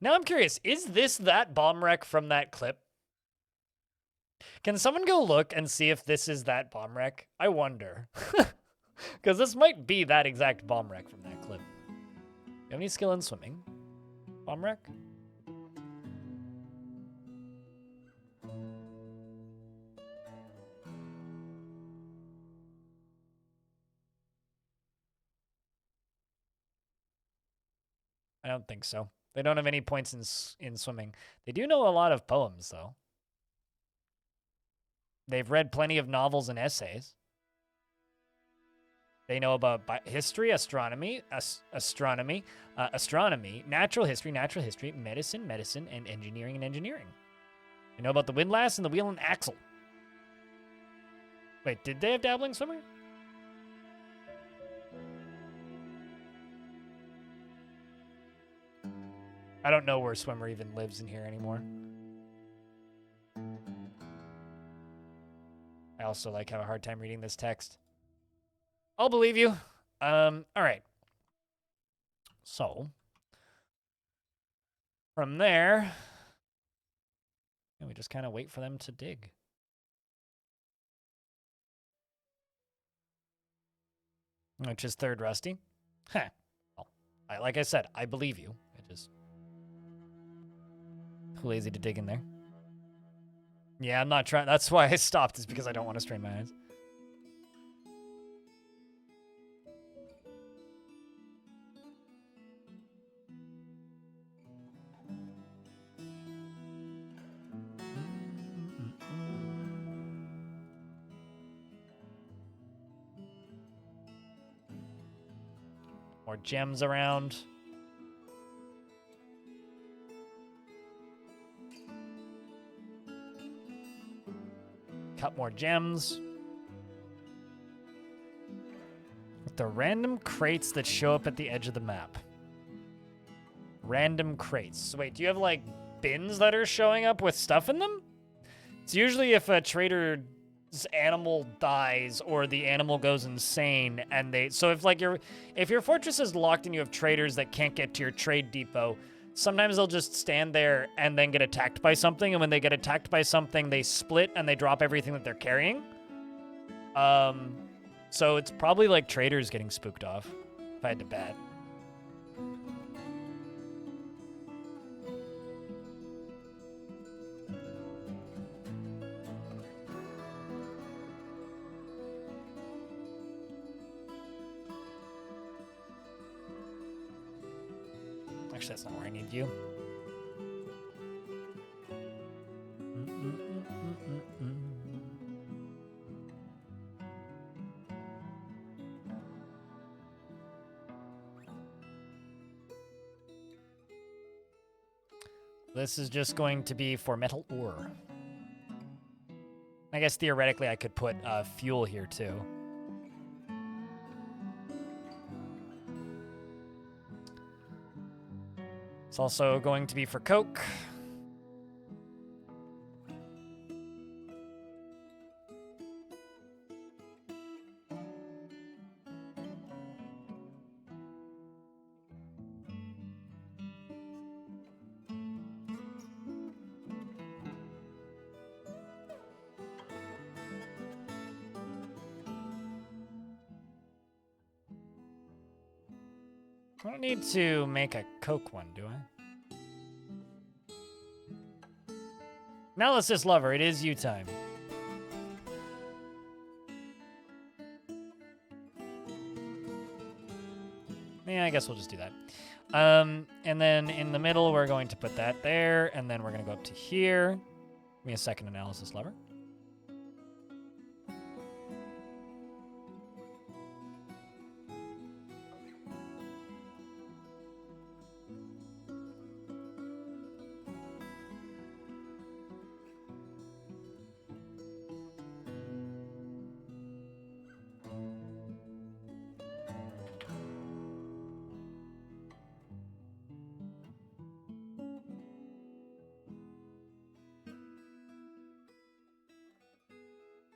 Now I'm curious, is this that bomb wreck from that clip? Can someone go look and see if this is that bomb wreck? I wonder. Because this might be that exact bomb wreck from that clip. You have any skill in swimming? Bomb wreck? I don't think so. They don't have any points in swimming. They do know a lot of poems, though. They've read plenty of novels and essays. They know about history, astronomy, astronomy, natural history, medicine, and engineering. They know about the windlass and the wheel and axle. Wait, did they have dabbling swimmer? I don't know where swimmer even lives in here anymore. I also have a hard time reading this text. I'll believe you. All right. So from there, we just kind of wait for them to dig. Which is third rusty. Huh. Well, like I said, I believe you. I just too lazy to dig in there. Yeah, I'm not trying. That's why I stopped, is because I don't want to strain my eyes. More gems around. Cut more gems. With the random crates that show up at the edge of the map. Random crates. So wait, do you have bins that are showing up with stuff in them? It's usually if a trader's animal dies or the animal goes insane and so if your fortress is locked and you have traders that can't get to your trade depot, sometimes they'll just stand there and then get attacked by something, and when they get attacked by something, they split and they drop everything that they're carrying. So it's probably traders getting spooked off, if I had to bet. Actually, that's not where I need you. This is just going to be for metal ore. I guess theoretically I could put fuel here too. It's also going to be for coke. I don't need to make a coke one, do I? Analysis lover, it is you time. Yeah, I guess we'll just do that. And then in the middle, we're going to put that there, and then we're going to go up to here. Give me a second analysis lever.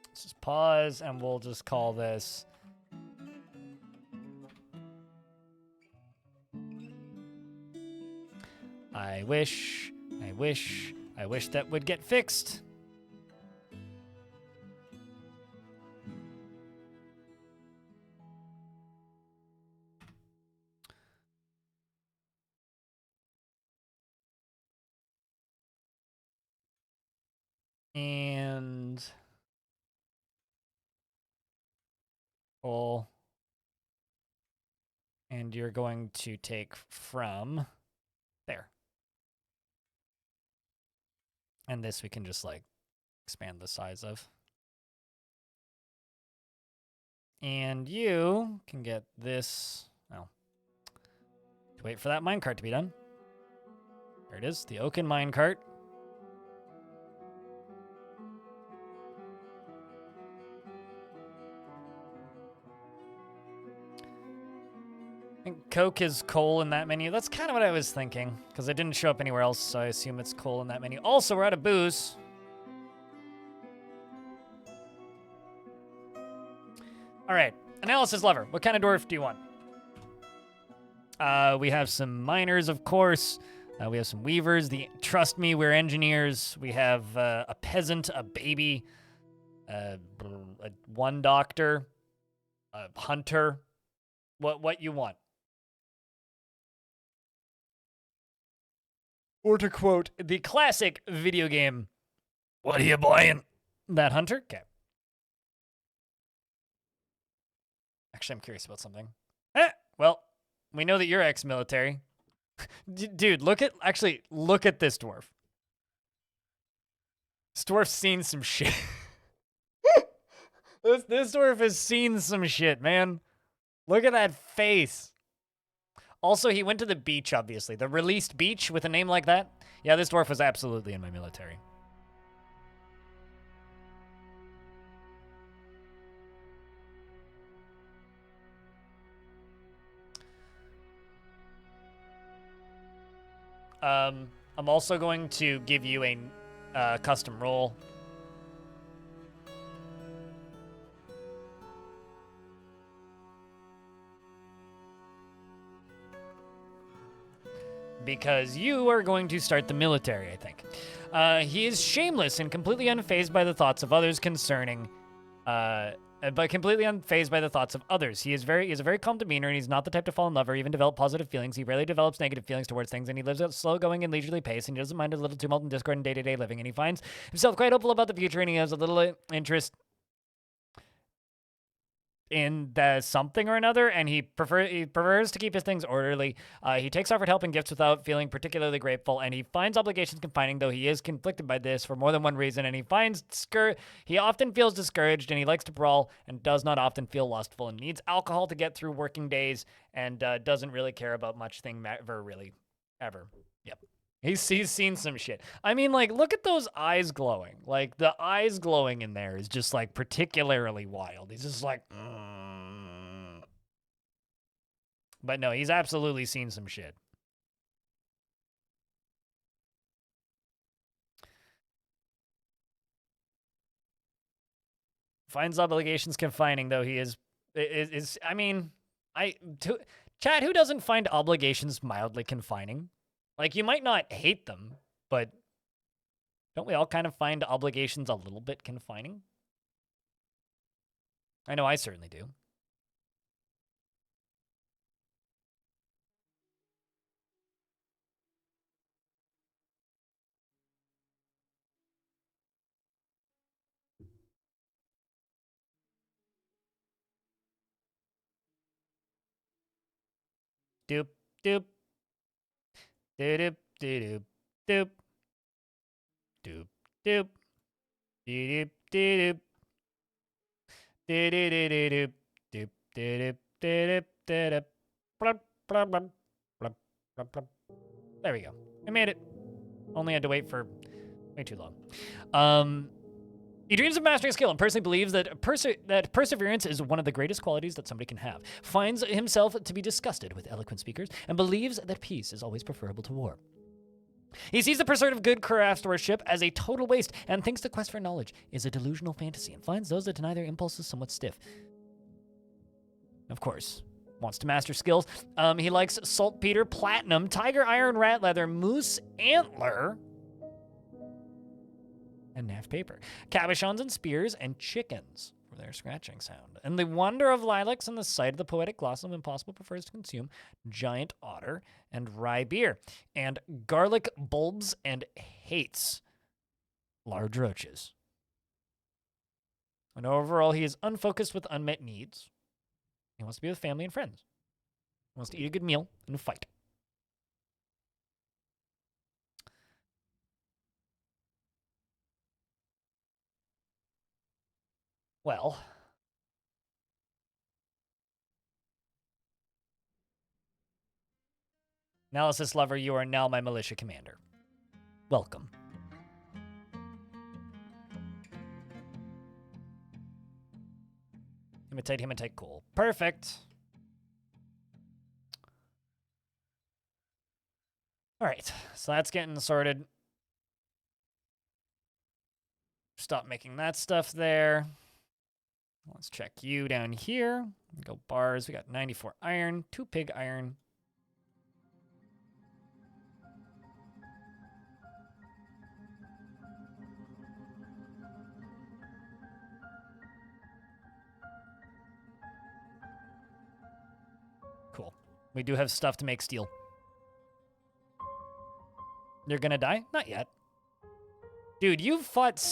Let's just pause, and we'll just call this I wish that would get fixed. And and you're going to take from there. And this we can just like expand the size of. And you can get this. Oh. Wait for that minecart to be done. There it is, the oaken minecart. I think Coke is coal in that menu. That's kind of what I was thinking, because it didn't show up anywhere else, so I assume it's coal in that menu. Also, we're out of booze. All right, analysis lever. What kind of dwarf do you want? We have some miners, of course. We have some weavers. Trust me, we're engineers. We have a peasant, a baby, one doctor, a hunter. What you want? Or to quote the classic video game, what are you buying? That hunter? Okay. Actually, I'm curious about something. Well, we know that you're ex-military. Dude, look at this dwarf. This dwarf's seen some shit. This dwarf has seen some shit, man. Look at that face. Also, he went to the beach, obviously. The released beach with a name like that. Yeah, this dwarf was absolutely in my military. I'm also going to give you a custom role. Because you are going to start the military, I think. He is shameless and completely unfazed by the thoughts of others concerning, but completely unfazed by the thoughts of others. He has a very calm demeanor, and he's not the type to fall in love or even develop positive feelings. He rarely develops negative feelings towards things, and he lives at a slow-going and leisurely pace, and he doesn't mind a little tumult and discord in day-to-day living, and he finds himself quite hopeful about the future, and he has a little interest in the something or another, and he prefers to keep his things orderly. He takes offered help and gifts without feeling particularly grateful, and he finds obligations confining, though he is conflicted by this for more than one reason, and he often feels discouraged, and he likes to brawl and does not often feel lustful, and needs alcohol to get through working days, and doesn't really care about much thing ever, really, ever. Yep. He's seen some shit. I mean, like, look at those eyes glowing. Like, the eyes glowing in there is just, like, particularly wild. He's just like, But no, he's absolutely seen some shit. Finds obligations confining, though he is I mean, Chad, who doesn't find obligations mildly confining? Like, you might not hate them, but don't we all kind of find obligations a little bit confining? I know I certainly do. doop, doop. Doop, doop, doop. Doop, doop. Doop, doop. Doop, doop, doop, doop, doop. Blub, blub, blub, blub, blub, blub. There we go. I made it. Only had to wait for way too long. He dreams of mastering a skill and personally believes that perseverance is one of the greatest qualities that somebody can have. Finds himself to be disgusted with eloquent speakers and believes that peace is always preferable to war. He sees the pursuit of good craftsmanship as a total waste and thinks the quest for knowledge is a delusional fantasy and finds those that deny their impulses somewhat stiff. Of course, wants to master skills. He likes saltpeter, platinum, tiger iron, rat leather, moose antler, and naft paper, cabochons and spears, and chickens for their scratching sound. And the wonder of lilacs and the sight of the poetic blossom impossible prefers to consume giant otter and rye beer, and garlic bulbs and hates large roaches. And overall, he is unfocused with unmet needs. He wants to be with family and friends. He wants to eat a good meal and fight. Well, Analysis Lover, you are now my militia commander. Welcome. Hematite, cool. Perfect. All right, so that's getting sorted. Stop making that stuff there. Let's check you down here. Go bars. We got 94 iron, 2 pig iron. Cool. We do have stuff to make steel. You're gonna die? Not yet. Dude, you've fought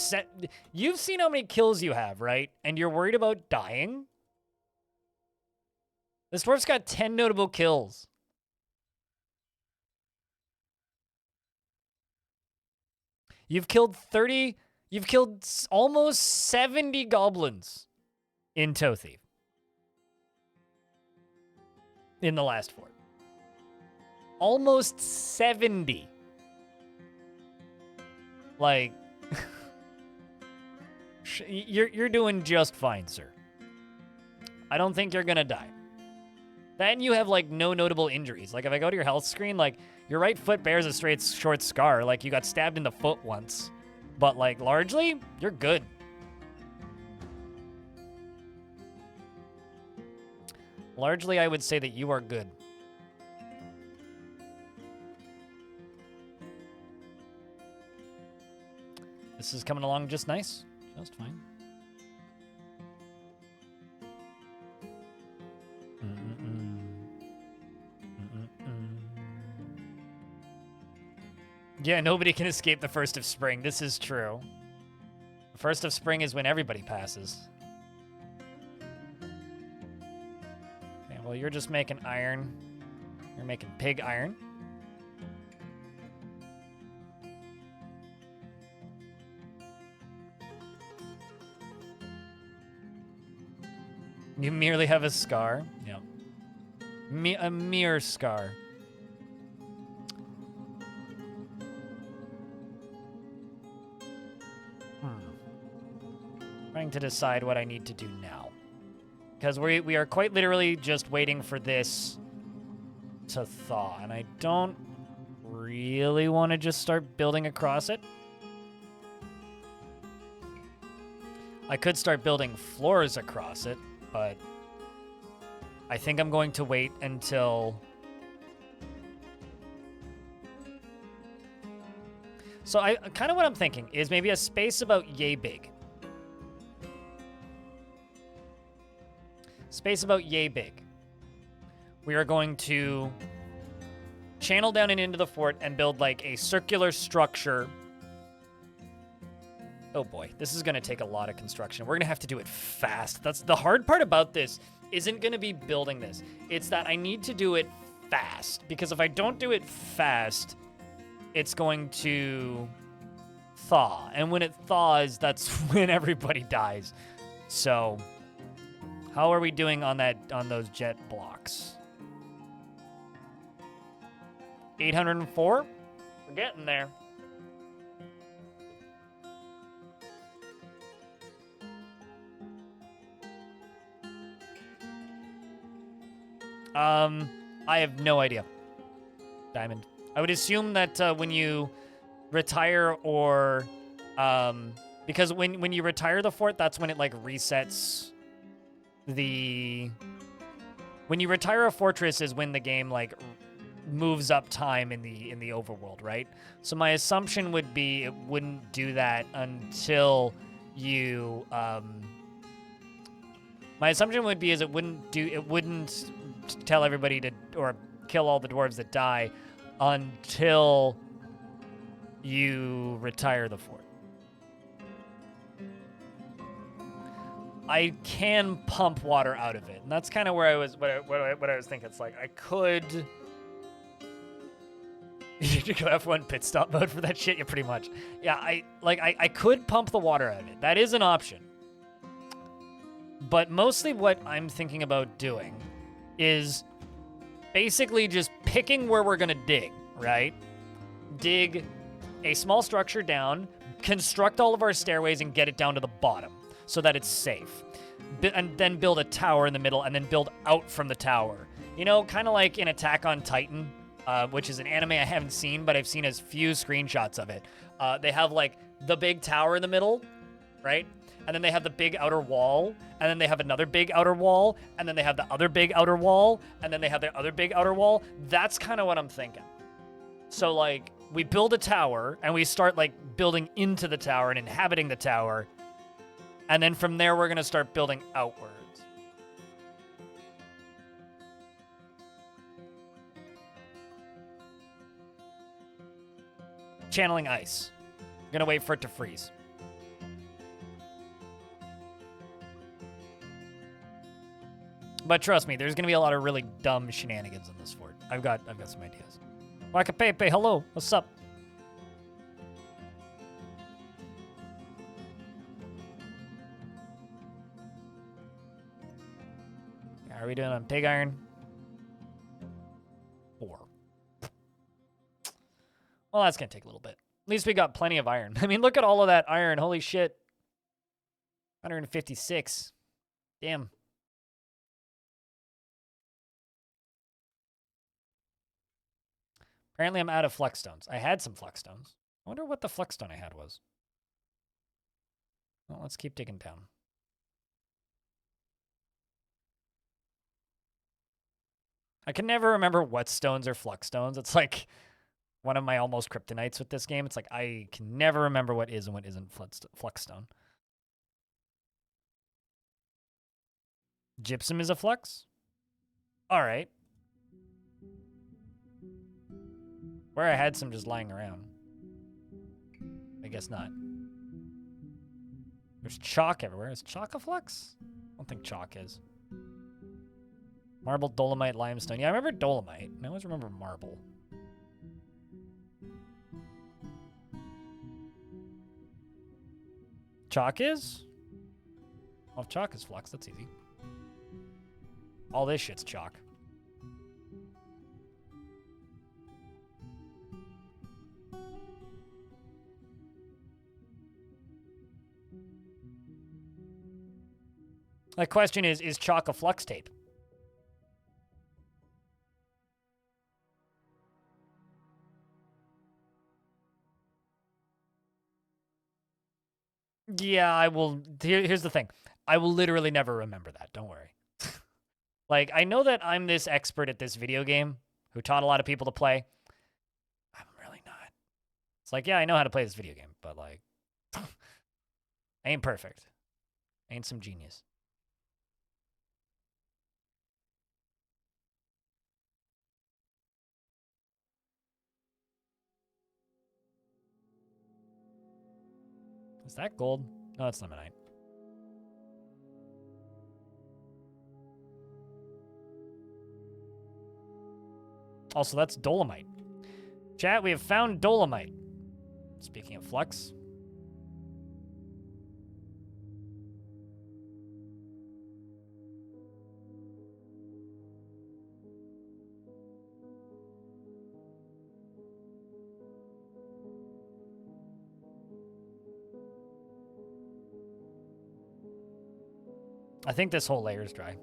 you've seen how many kills you have, right? And you're worried about dying? This dwarf's got 10 notable kills. You've killed almost 70 goblins in Toe Thief. In the last fort. Almost 70. Like, you're doing just fine, sir. I don't think you're gonna die. Then you have, like, no notable injuries. Like, if I go to your health screen, like, your right foot bears a straight short scar. Like, you got stabbed in the foot once. But, like, largely, you're good. Largely, I would say that you are good. This is coming along just nice. Just fine. Yeah, nobody can escape the first of spring. This is true. The first of spring is when everybody passes. Okay, well, you're just making iron. You're making pig iron. You merely have a scar. Yeah. A mere scar. Trying to decide what I need to do now. Because we are quite literally just waiting for this to thaw. And I don't really want to just start building across it. I could start building floors across it, but I think I'm going to wait until... So kind of what I'm thinking is maybe a space about yay big. Space about yay big. We are going to channel down and into the fort and build like a circular structure. Oh boy, this is going to take a lot of construction. We're going to have to do it fast. That's the hard part about this. Isn't going to be building this. It's that I need to do it fast, because if I don't do it fast, it's going to thaw. And when it thaws, that's when everybody dies. So, how are we doing on those jet blocks? 804? We're getting there. I have no idea. Diamond. I would assume that when you retire or because when you retire the fort, that's when it like resets the when you retire a fortress is when the game like moves up time in the overworld, right? So my assumption would be it wouldn't do that until you my assumption would be is it wouldn't tell everybody to or kill all the dwarves that die until you retire the fort. I can pump water out of it, and that's kind of where I was. What I was thinking. It's like I could. You could go F1 pit stop mode for that shit. Yeah, pretty much. Yeah, I could pump the water out of it. That is an option. But mostly what I'm thinking about doing is basically just picking where we're gonna dig. Right? Dig a small structure down, construct all of our stairways, and get it down to the bottom so that it's safe. And then build a tower in the middle, and then build out from the tower. You know, kind of like in Attack on Titan, which is an anime I haven't seen, but I've seen a few screenshots of it. They have, like, the big tower in the middle, right? And then they have the big outer wall, and then they have another big outer wall, and then they have the other big outer wall, and then they have the other big outer wall. That's kind of what I'm thinking. So, like, we build a tower, and we start, like, building into the tower and inhabiting the tower. And then from there, we're going to start building outwards. Channeling ice. I'm going to wait for it to freeze. But trust me, there's going to be a lot of really dumb shenanigans in this fort. I've got some ideas. Wakapepe, hello. What's up? How are we doing on pig iron? 4. Well, that's going to take a little bit. At least we got plenty of iron. I mean, look at all of that iron. Holy shit. 156. Damn. Apparently, I'm out of flux stones. I had some flux stones. I wonder what the flux stone I had was. Well, let's keep digging down. I can never remember what stones are flux stones. It's like one of my almost kryptonites with this game. It's like I can never remember what is and what isn't flux stone. Gypsum is a flux? All right. Where I had some just lying around. I guess not. There's chalk everywhere. Is chalk a flux? I don't think chalk is. Marble, dolomite, limestone. Yeah, I remember dolomite. I always remember marble. Chalk is? Well, if chalk is flux, that's easy. All this shit's chalk. The question is chalk a flux tape? Yeah, I will. Here's the thing. I will literally never remember that. Don't worry. Like, I know that I'm this expert at this video game who taught a lot of people to play. I'm really not. It's like, yeah, I know how to play this video game, but, like, I ain't perfect. I ain't some genius. Is that gold? No, it's limonite. Also, that's dolomite. Chat, we have found dolomite. Speaking of flux. I think this whole layer is dry.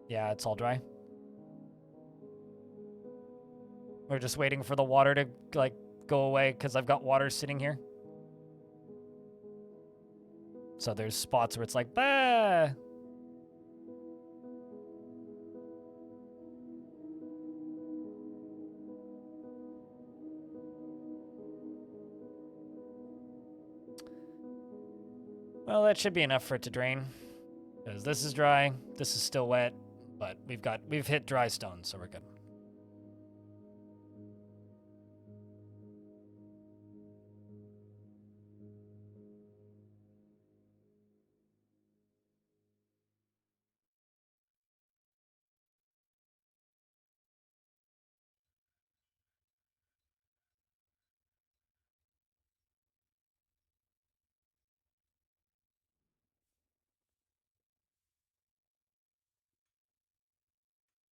Yeah, it's all dry. We're just waiting for the water to, like, go away because I've got water sitting here. So there's spots where it's like, bah! Well, that should be enough for it to drain. Because this is dry, this is still wet, but we've hit dry stone, so we're good.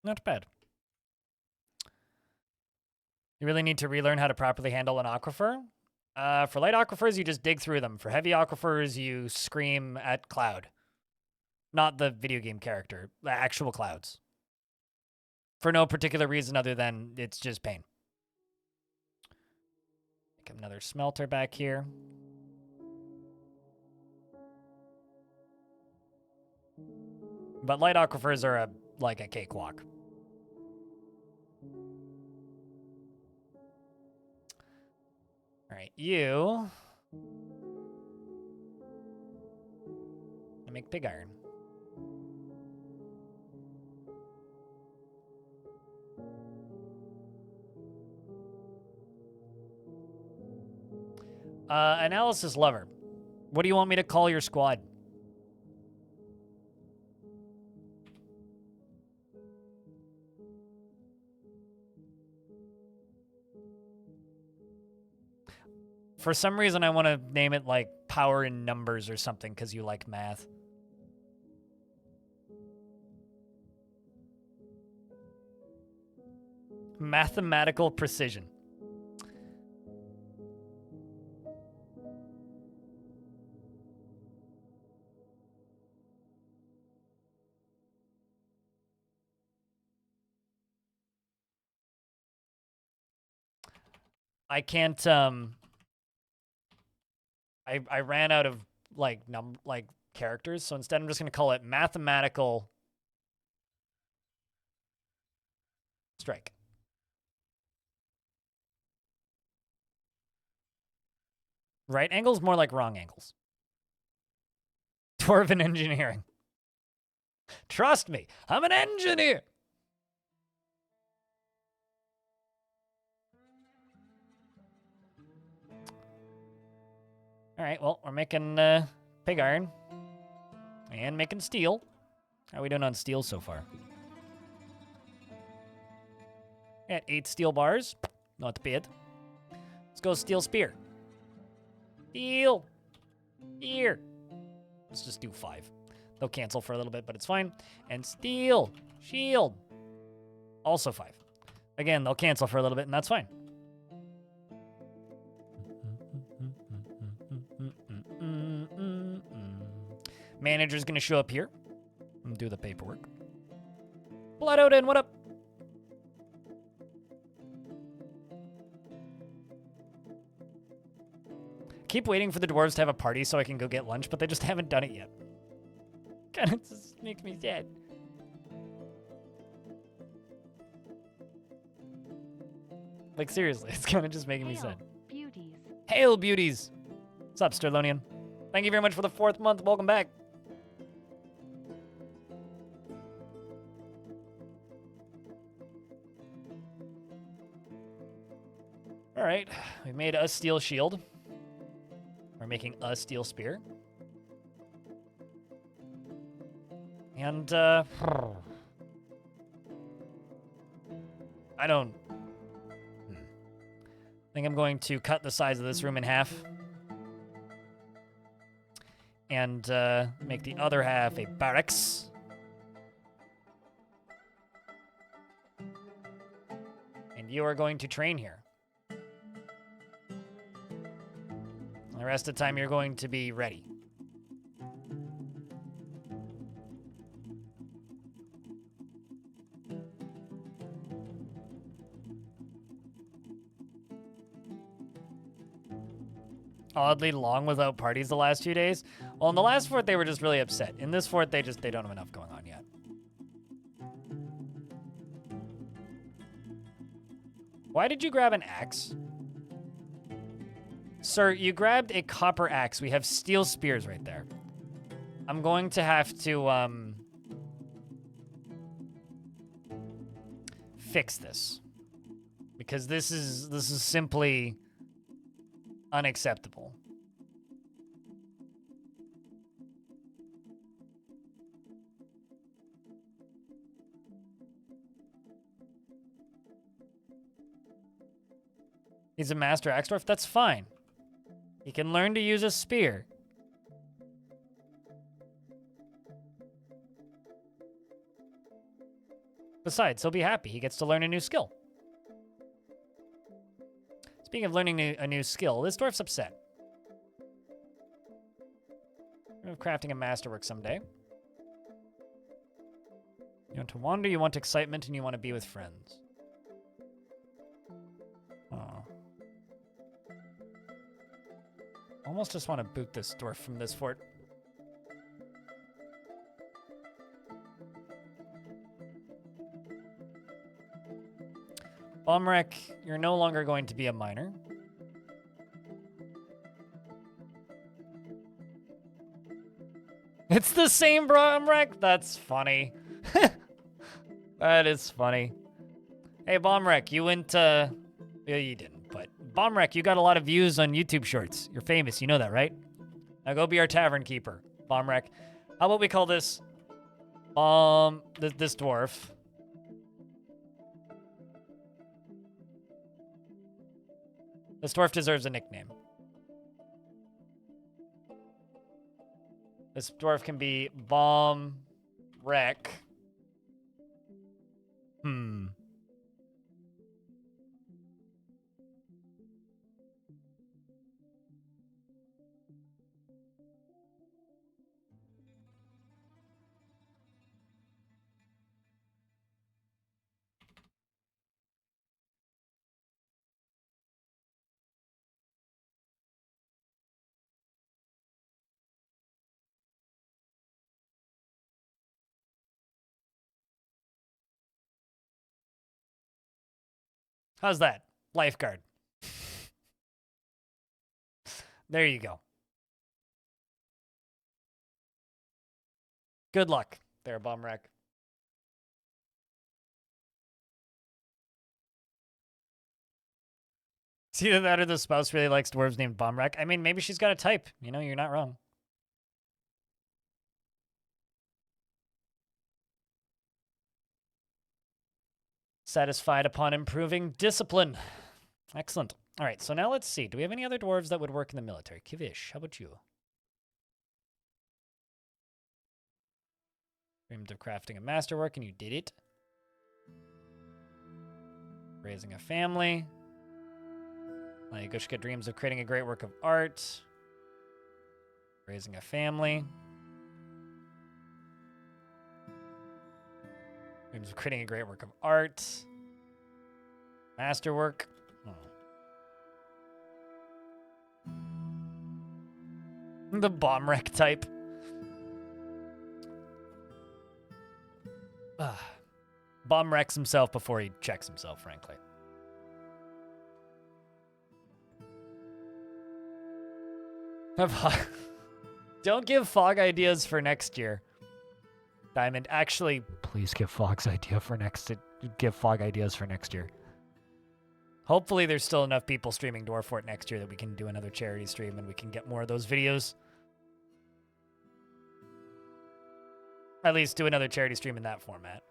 Not bad. You really need to relearn how to properly handle an aquifer. For light aquifers, you just dig through them. For heavy aquifers, you scream at cloud. Not the video game character, the actual clouds. For no particular reason other than it's just pain. Make another smelter back here. But light aquifers are like a cakewalk. All right, you. I make pig iron. Analysis lover. What do you want me to call your squad? For some reason, I want to name it like power in numbers or something because you like math. Mathematical precision. I can't, I ran out of, like, characters, so instead I'm just going to call it mathematical strike. Right angles more like wrong angles. Dwarven engineering. Trust me, I'm an engineer. All right, well, we're making pig iron and making steel. How are we doing on steel so far? At 8 steel bars. Not bad. Let's go steel spear. Steel. Here. Let's just do 5. They'll cancel for a little bit, but it's fine. And steel. Shield. Also 5. Again, they'll cancel for a little bit, and that's fine. Manager's going to show up here and do the paperwork. Blood Odin, what up? Keep waiting for the dwarves to have a party so I can go get lunch, but they just haven't done it yet. Kind of just makes me sad. Like, seriously, it's kind of just making me sad. Beauties. Hail, beauties! What's up, Sterlonian? Thank you very much for the 4th month. Welcome back. All right, we made a steel shield. We're making a steel spear. And, I don't... I think I'm going to cut the size of this room in half. And make the other half a barracks. And you are going to train here. The rest of the time, you're going to be ready. Oddly long without parties the last 2 days. Well, in the last fort, they were just really upset. In this fort, they don't have enough going on yet. Why did you grab an axe? Sir, you grabbed a copper axe. We have steel spears right there. I'm going to have to, fix this. Because this is simply unacceptable. He's a master axe dwarf? That's fine. He can learn to use a spear. Besides, he'll be happy. He gets to learn a new skill. Speaking of learning a new skill, this dwarf's upset. Of crafting a masterwork someday. You want to wander, you want excitement, and you want to be with friends. Oh. Almost just want to boot this dwarf from this fort. Bomrek, you're no longer going to be a miner. It's the same Bomrek? That's funny. That is funny. Hey, Bomrek, you went, yeah, you didn't, but Bomrek, you got a lot of views on YouTube Shorts. You're famous, you know that, right? Now go be our tavern keeper, Bomrek. How about we call this, this dwarf? This dwarf deserves a nickname. This dwarf can be Bomrek. How's that? Lifeguard. There you go. Good luck there, Bomrek. It's either that or the spouse really likes dwarves named Bomrek. I mean, maybe she's got a type. You know, you're not wrong. Satisfied upon improving discipline. Excellent. All right, so now let's see. Do we have any other dwarves that would work in the military? Kivish, how about you? Dreamed of crafting a masterwork, and you did it. Raising a family. Gushka dreams of creating a great work of art. Raising a family. Dreams of creating a great work of art. Masterwork. The Bomrek type. Bomreks himself before he checks himself, frankly. Don't give Fog ideas for next year. Diamond, actually, please give Fog's idea for give Fog ideas for next year. Hopefully there's still enough people streaming Dwarf Fort next year that we can do another charity stream and we can get more of those videos. At least do another charity stream in that format.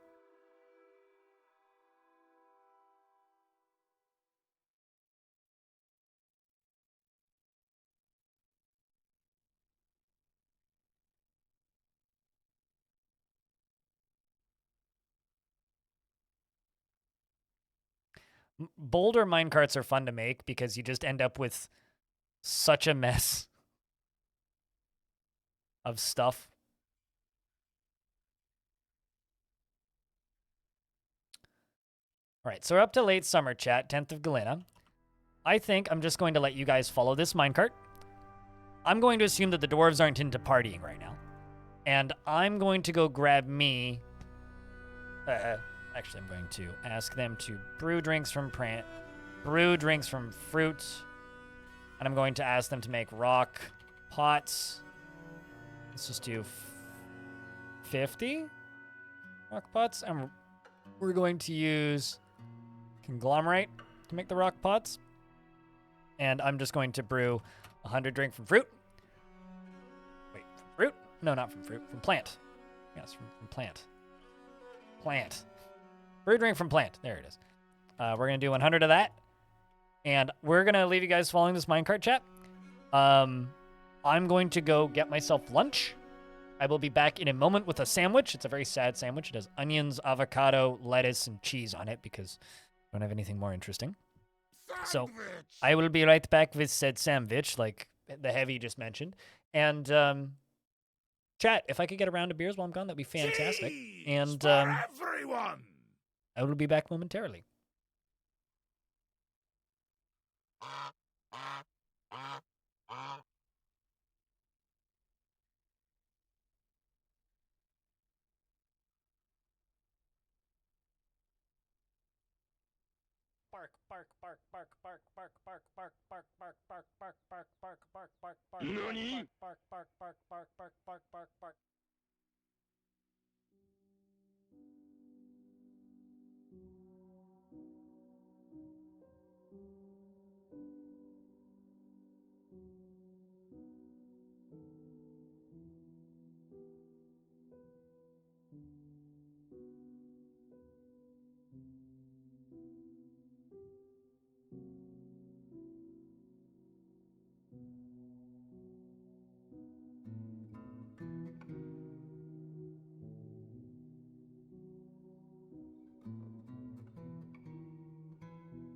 Boulder minecarts are fun to make because you just end up with such a mess of stuff. All right, so we're up to late summer chat, 10th of Galena. I think I'm just going to let you guys follow this minecart. I'm going to assume that the dwarves aren't into partying right now. And I'm going to go grab me... actually, I'm going to ask them to brew drinks from fruit. And I'm going to ask them to make rock pots. Let's just do 50 rock pots. And we're going to use conglomerate to make the rock pots. And I'm just going to brew 100 drink from fruit. Wait, from fruit? No, not from fruit. From plant. Yes, from plant. Plant. Brew drink from plant. There it is. We're going to do 100 of that. And we're going to leave you guys following this minecart chat. I'm going to go get myself lunch. I will be back in a moment with a sandwich. It's a very sad sandwich. It has onions, avocado, lettuce, and cheese on it because I don't have anything more interesting. So I will be right back with said sandwich, like the heavy just mentioned. And chat, if I could get a round of beers while I'm gone, that'd be fantastic. And everyone. I will be back momentarily. Bark, bark, bark, bark, bark, bark, bark, bark, bark, bark, bark, bark, bark, bark, bark, bark, bark, Nani? bark, bark, bark, bark, bark, bark, bark, bark.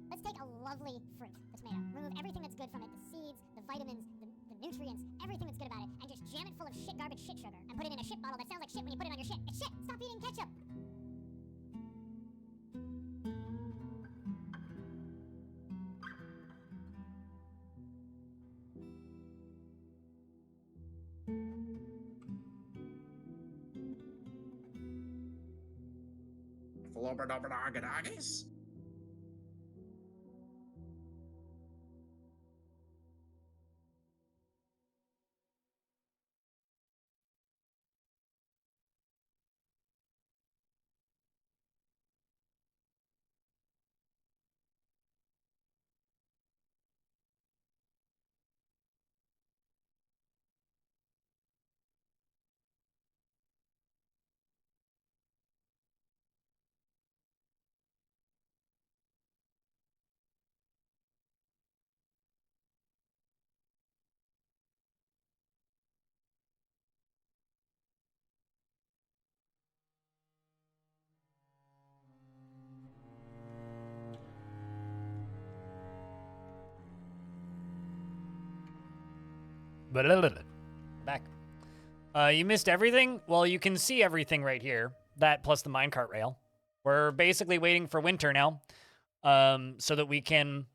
Let's take a lovely fruit, the tomato, remove everything that's good from it, the seeds, the vitamins, the nutrients, everything that's good about it, and just jam it full of shit garbage shit sugar, and put it in a shit bottle that sounds like shit when you put it on your shit. It's shit! Stop eating ketchup! Flobberdobberdoggadoggies? Back. You missed everything? Well, you can see everything right here. That plus the minecart rail. We're basically waiting for winter now, so that we can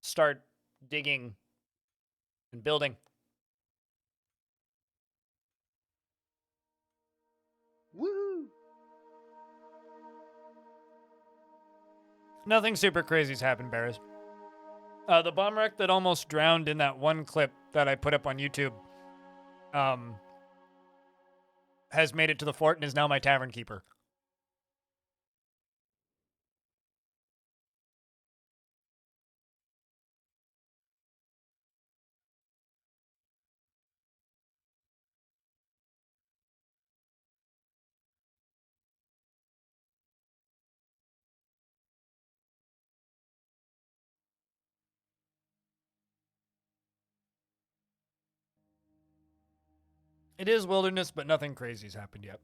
start digging and building. Woo! Nothing super crazy's happened, Barris. The bomb wreck that almost drowned in that one clip that I put up on YouTube has made it to the fort and is now my tavern keeper. It is wilderness, but nothing crazy's happened yet.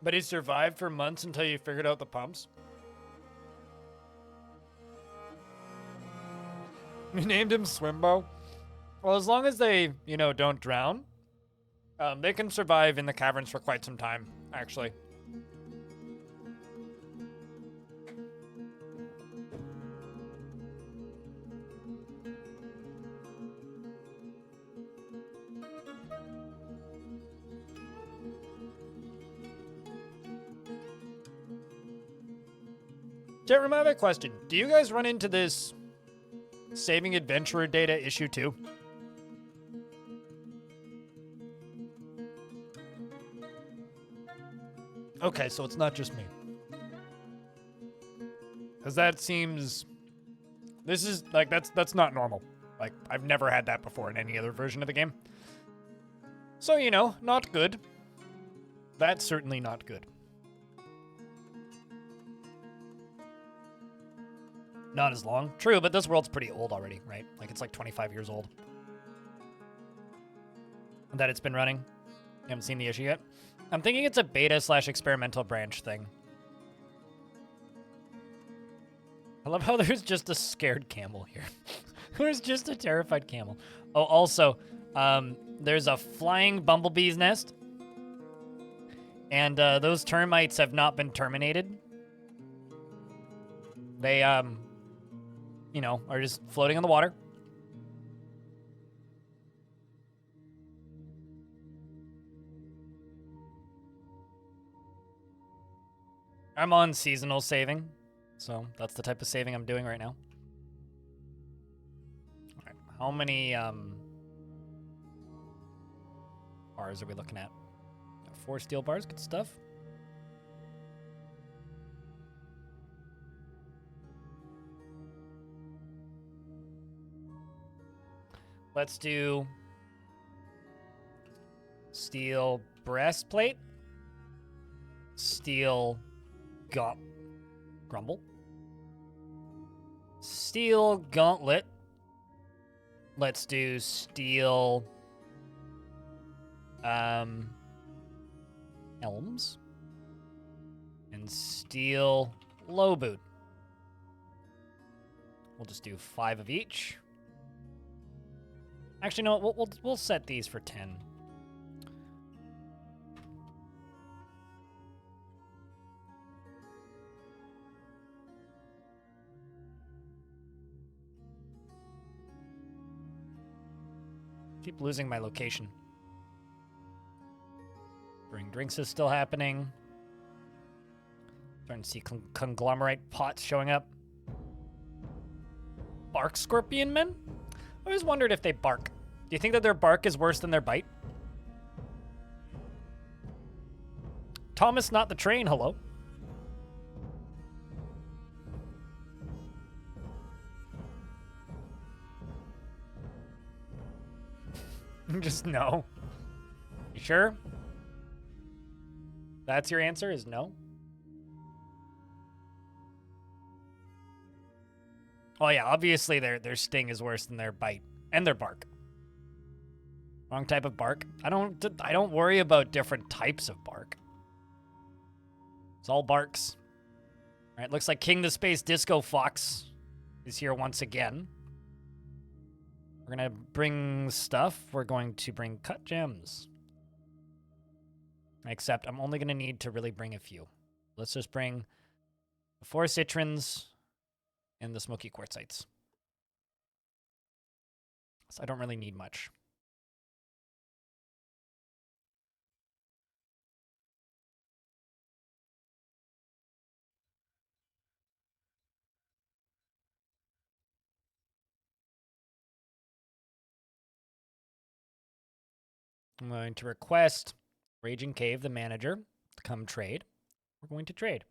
But he survived for months until you figured out the pumps. You named him Swimbo. Well, as long as they, don't drown, they can survive in the caverns for quite some time, actually. Chat room, I have a question. Do you guys run into this saving adventurer data issue too? Okay, so it's not just me. Because that seems... This is, like, that's not normal. Like, I've never had that before in any other version of the game. So, not good. That's certainly not good. Not as long. True, but this world's pretty old already, right? Like, it's like 25 years old. That it's been running. You haven't seen the issue yet? I'm thinking it's a beta/experimental branch thing. I love how there's just a scared camel here. There's just a terrified camel. Oh, also, there's a flying bumblebee's nest. And those termites have not been terminated. They, are just floating on the water. I'm on seasonal saving, so that's the type of saving I'm doing right now. All right, how many bars are we looking at? 4 steel bars, good stuff. Let's do steel breastplate, steel grumble, steel gauntlet. Let's do steel elms and steel low boot. We'll just do 5 of each. Actually, no, we'll set these for 10. Keep losing my location. Bring drinks is still happening. Starting to see conglomerate pots showing up. Bark scorpion men? I always wondered if they bark. Do you think that their bark is worse than their bite? Thomas, not the train, hello. Just no. You sure? That's your answer, is no? Oh yeah, obviously their sting is worse than their bite and their bark. Wrong type of bark. I don't worry about different types of bark. It's all barks. All right, looks like King the Space Disco Fox is here once again. We're gonna bring stuff. We're going to bring cut gems. Except I'm only gonna need to really bring a few. Let's just bring the 4 citrons and the smoky quartzites. So I don't really need much. I'm going to request Raging Cave, the manager, to come trade. We're going to trade.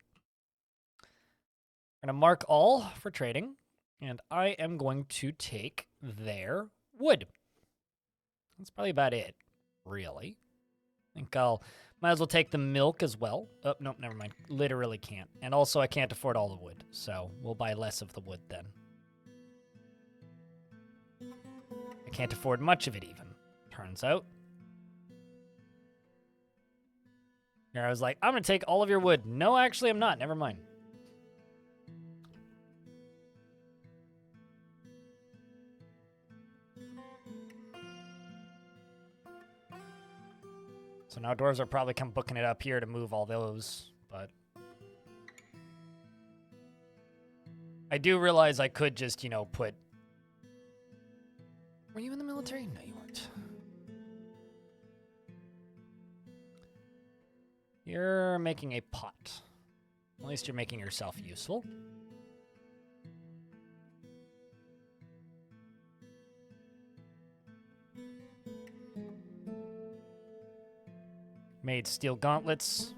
We're going to mark all for trading, and I am going to take their wood. That's probably about it, really. I think Might as well take the milk as well. Oh, nope, never mind. Literally can't. And also, I can't afford all the wood, so we'll buy less of the wood then. I can't afford much of it even, turns out. Here I was like, I'm going to take all of your wood. No, actually, I'm not. Never mind. So now dwarves are probably come booking it up here to move all those, but... I do realize I could just, you know, put... Were you in the military? No, you weren't. You're making a pot. At least you're making yourself useful. Made steel gauntlets.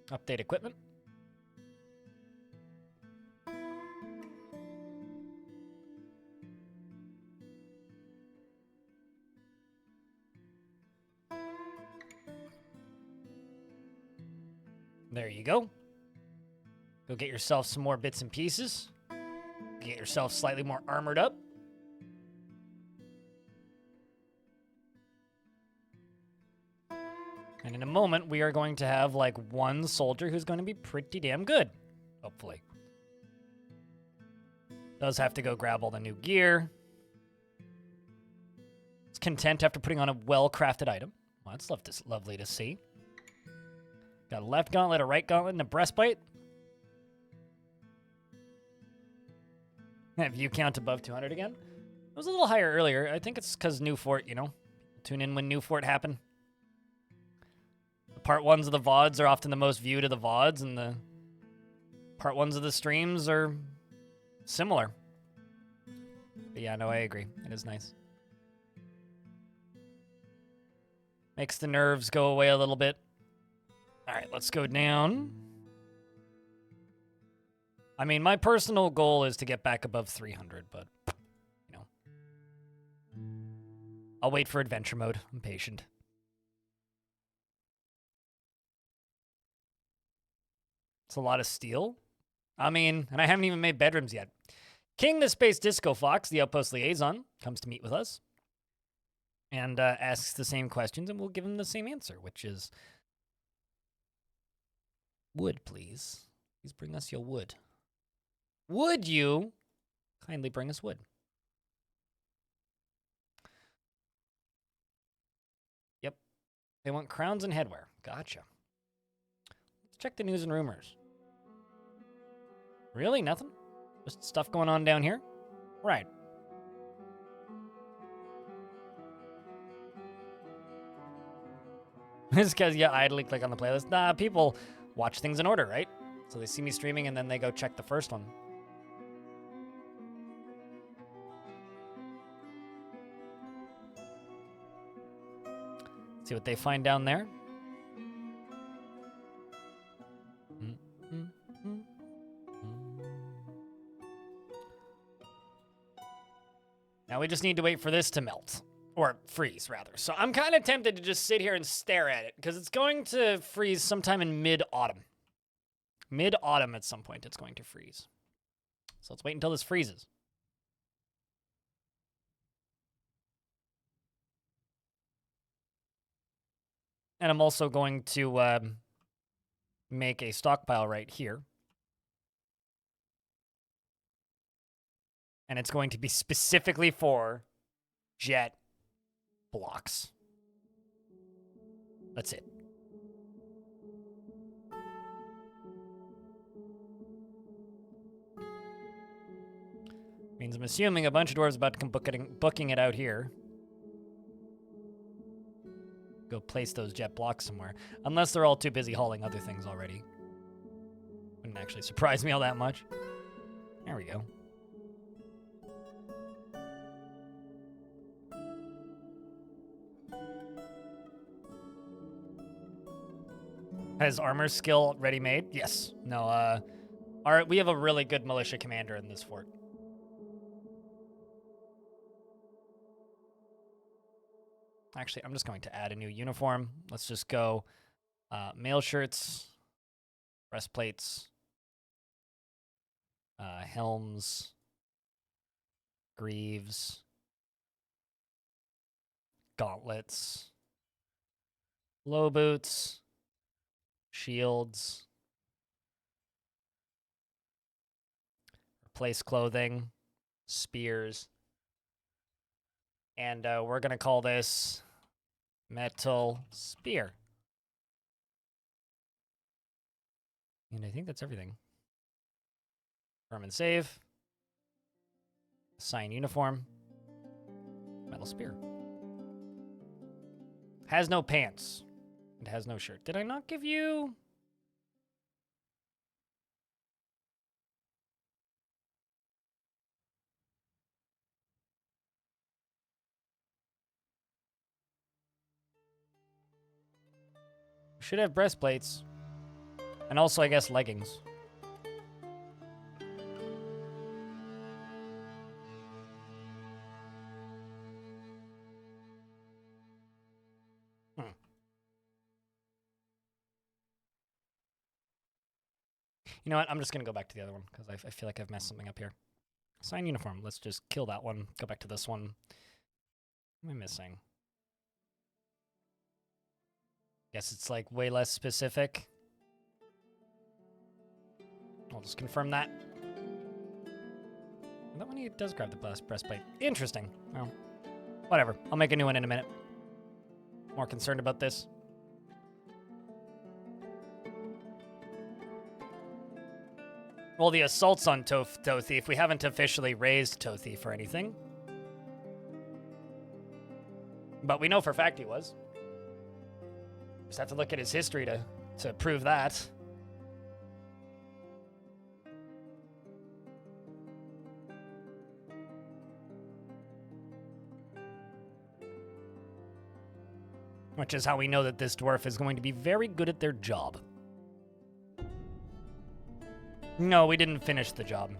Update equipment. There you go. Go get yourself some more bits and pieces. Get yourself slightly more armored up. And in a moment, we are going to have, like, one soldier who's going to be pretty damn good. Hopefully. Does have to go grab all the new gear. It's content after putting on a well-crafted item. Well, that's lovely to see. Got a left gauntlet, a right gauntlet, and a breastplate. View count above 200 again. It was a little higher earlier. I think it's because New Fort, you know. Tune in when New Fort happened. The part ones of the VODs are often the most viewed of the VODs, and the part ones of the streams are similar. But yeah, no, I agree. It is nice. Makes the nerves go away a little bit. All right, let's go down. I mean, my personal goal is to get back above 300, but, you know. I'll wait for adventure mode. I'm patient. It's a lot of steel. I mean, and I haven't even made bedrooms yet. King the Space Disco Fox, the Outpost Liaison, comes to meet with us and asks the same questions, and we'll give him the same answer, which is, wood, please. Please bring us your wood. Would you kindly bring us wood? Yep. They want crowns and headwear. Gotcha. Let's check the news and rumors. Really? Nothing? Just stuff going on down here? Right. It's because you idly click on the playlist. Nah, people watch things in order, right? So they see me streaming and then they go check the first one. See what they find down there. Now we just need to wait for this to melt. Or freeze, rather. So I'm kind of tempted to just sit here and stare at it, because it's going to freeze sometime in mid-autumn. Mid-autumn at some point it's going to freeze. So let's wait until this freezes. And I'm also going to make a stockpile right here. And it's going to be specifically for jet blocks. That's it. Means I'm assuming a bunch of dwarves about to come booking it out here. Go place those jet blocks somewhere. Unless they're all too busy hauling other things already. Wouldn't actually surprise me all that much. There we go. Has armor skill ready-made? Yes. No, we have a really good militia commander in this fort. Actually, I'm just going to add a new uniform. Let's just go mail shirts, breastplates, helms, greaves, gauntlets, low boots, shields, replace clothing, spears, and we're going to call this metal spear. And I think that's everything. Confirm and save. Assign uniform. Metal spear. Has no pants. It has no shirt. Did I not give you... Should have breastplates. And also, I guess, leggings. You know what? I'm just going to go back to the other one because I feel like I've messed something up here. Assign uniform. Let's just kill that one. Go back to this one. What am I missing? Guess it's like way less specific. I'll just confirm that. That one he does grab the breastplate. Interesting. Well, whatever. I'll make a new one in a minute. More concerned about this. Well, the assaults on Toe Thief. We haven't officially raised Toe Thief or anything. But we know for a fact he was. Just have to look at his history to prove that. Which is how we know that this dwarf is going to be very good at their job. No, we didn't finish the job.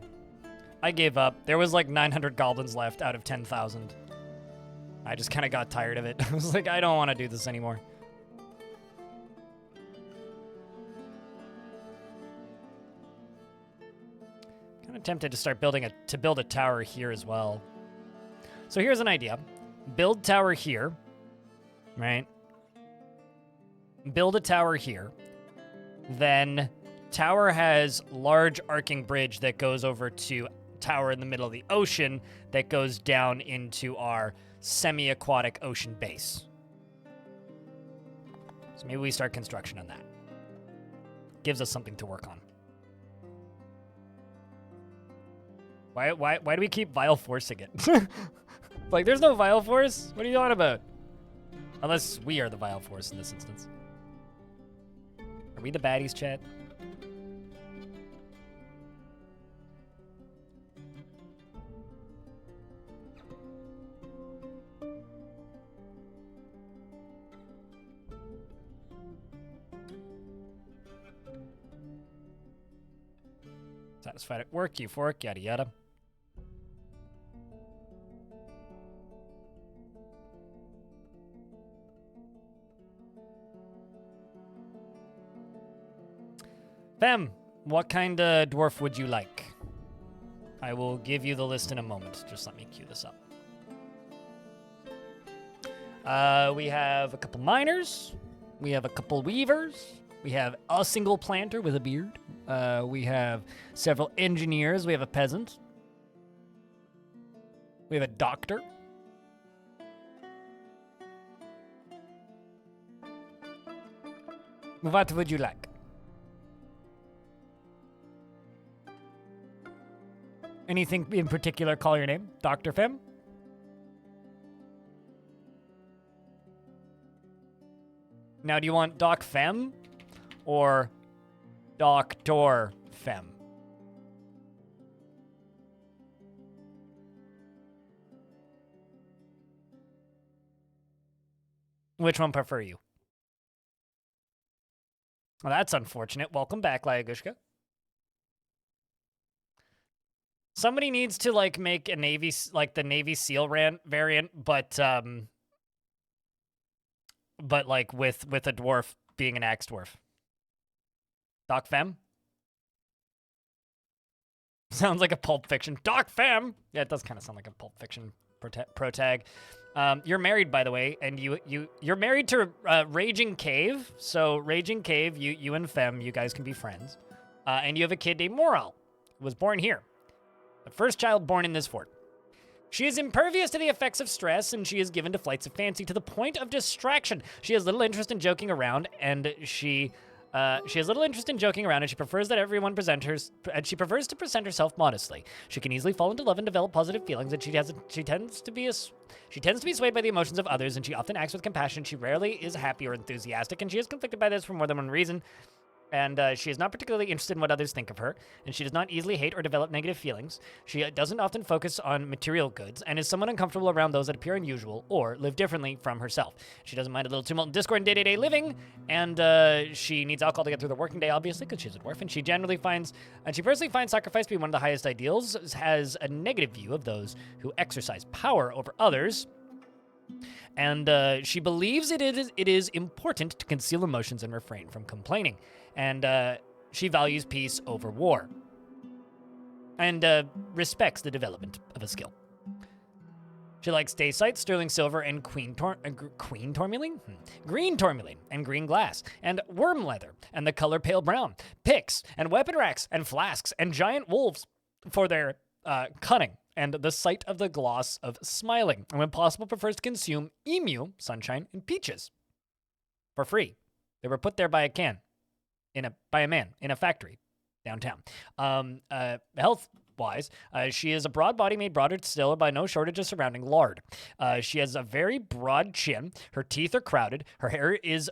I gave up. There was like 900 goblins left out of 10,000. I just kind of got tired of it. I was like, I don't want to do this anymore. Kind of tempted to start build a tower here as well. So here's an idea. Build tower here, right? Build a tower here. Then tower has large arcing bridge that goes over to tower in the middle of the ocean that goes down into our semi-aquatic ocean base. So maybe we start construction on that. Gives us something to work on. Why do we keep Vile Forcing it? Like, there's no Vile Force? What are you on about? Unless we are the Vile Force in this instance. Are we the baddies, chat? Satisfied at work, euphoric, yada yada. Fem, what kind of dwarf would you like? I will give you the list in a moment. Just let me queue this up. We have a couple miners. We have a couple weavers. We have a single planter with a beard. We have several engineers. We have a peasant. We have a doctor. What would you like? Anything in particular? Call your name. Dr. Fem? Now, do you want Doc Fem or Doctor Fem? Which one prefer you? Well, that's unfortunate. Welcome back, Lyagushka. Somebody needs to, like, make a Navy, like, the Navy SEAL variant, but, but like with a dwarf being an axe dwarf. Doc Fem? Sounds like a Pulp Fiction. Doc Fem! Yeah, it does kind of sound like a Pulp Fiction protag. You're married, by the way, and you're married to Raging Cave. So Raging Cave, you and Fem, you guys can be friends. And you have a kid named Moral, who was born here. The first child born in this fort. She is impervious to the effects of stress, and she is given to flights of fancy to the point of distraction. She has little interest in joking around, and she has little interest in joking around, and she prefers that everyone and she prefers to present herself modestly. She can easily fall into love and develop positive feelings, and she tends to be swayed by the emotions of others, and she often acts with compassion. She rarely is happy or enthusiastic, and she is conflicted by this for more than one reason. And she is not particularly interested in what others think of her, and she does not easily hate or develop negative feelings. She doesn't often focus on material goods, and is somewhat uncomfortable around those that appear unusual or live differently from herself. She doesn't mind a little tumult and discord in day-to-day living, and she needs alcohol to get through the working day, obviously, because she's a dwarf, and she personally finds sacrifice to be one of the highest ideals, has a negative view of those who exercise power over others, and she believes it is important to conceal emotions and refrain from complaining. And she values peace over war. And respects the development of a skill. She likes dacite, sterling silver, and green tourmaline, and green glass, and worm leather, and the color pale brown, picks, and weapon racks, and flasks, and giant wolves for their cunning, and the sight of the gloss of smiling, and when possible prefers to consume emu, sunshine, and peaches. For free. They were put there by a man in a factory downtown. Health-wise, she is a broad body made broader still by no shortage of surrounding lard. She has a very broad chin. Her teeth are crowded. Her hair is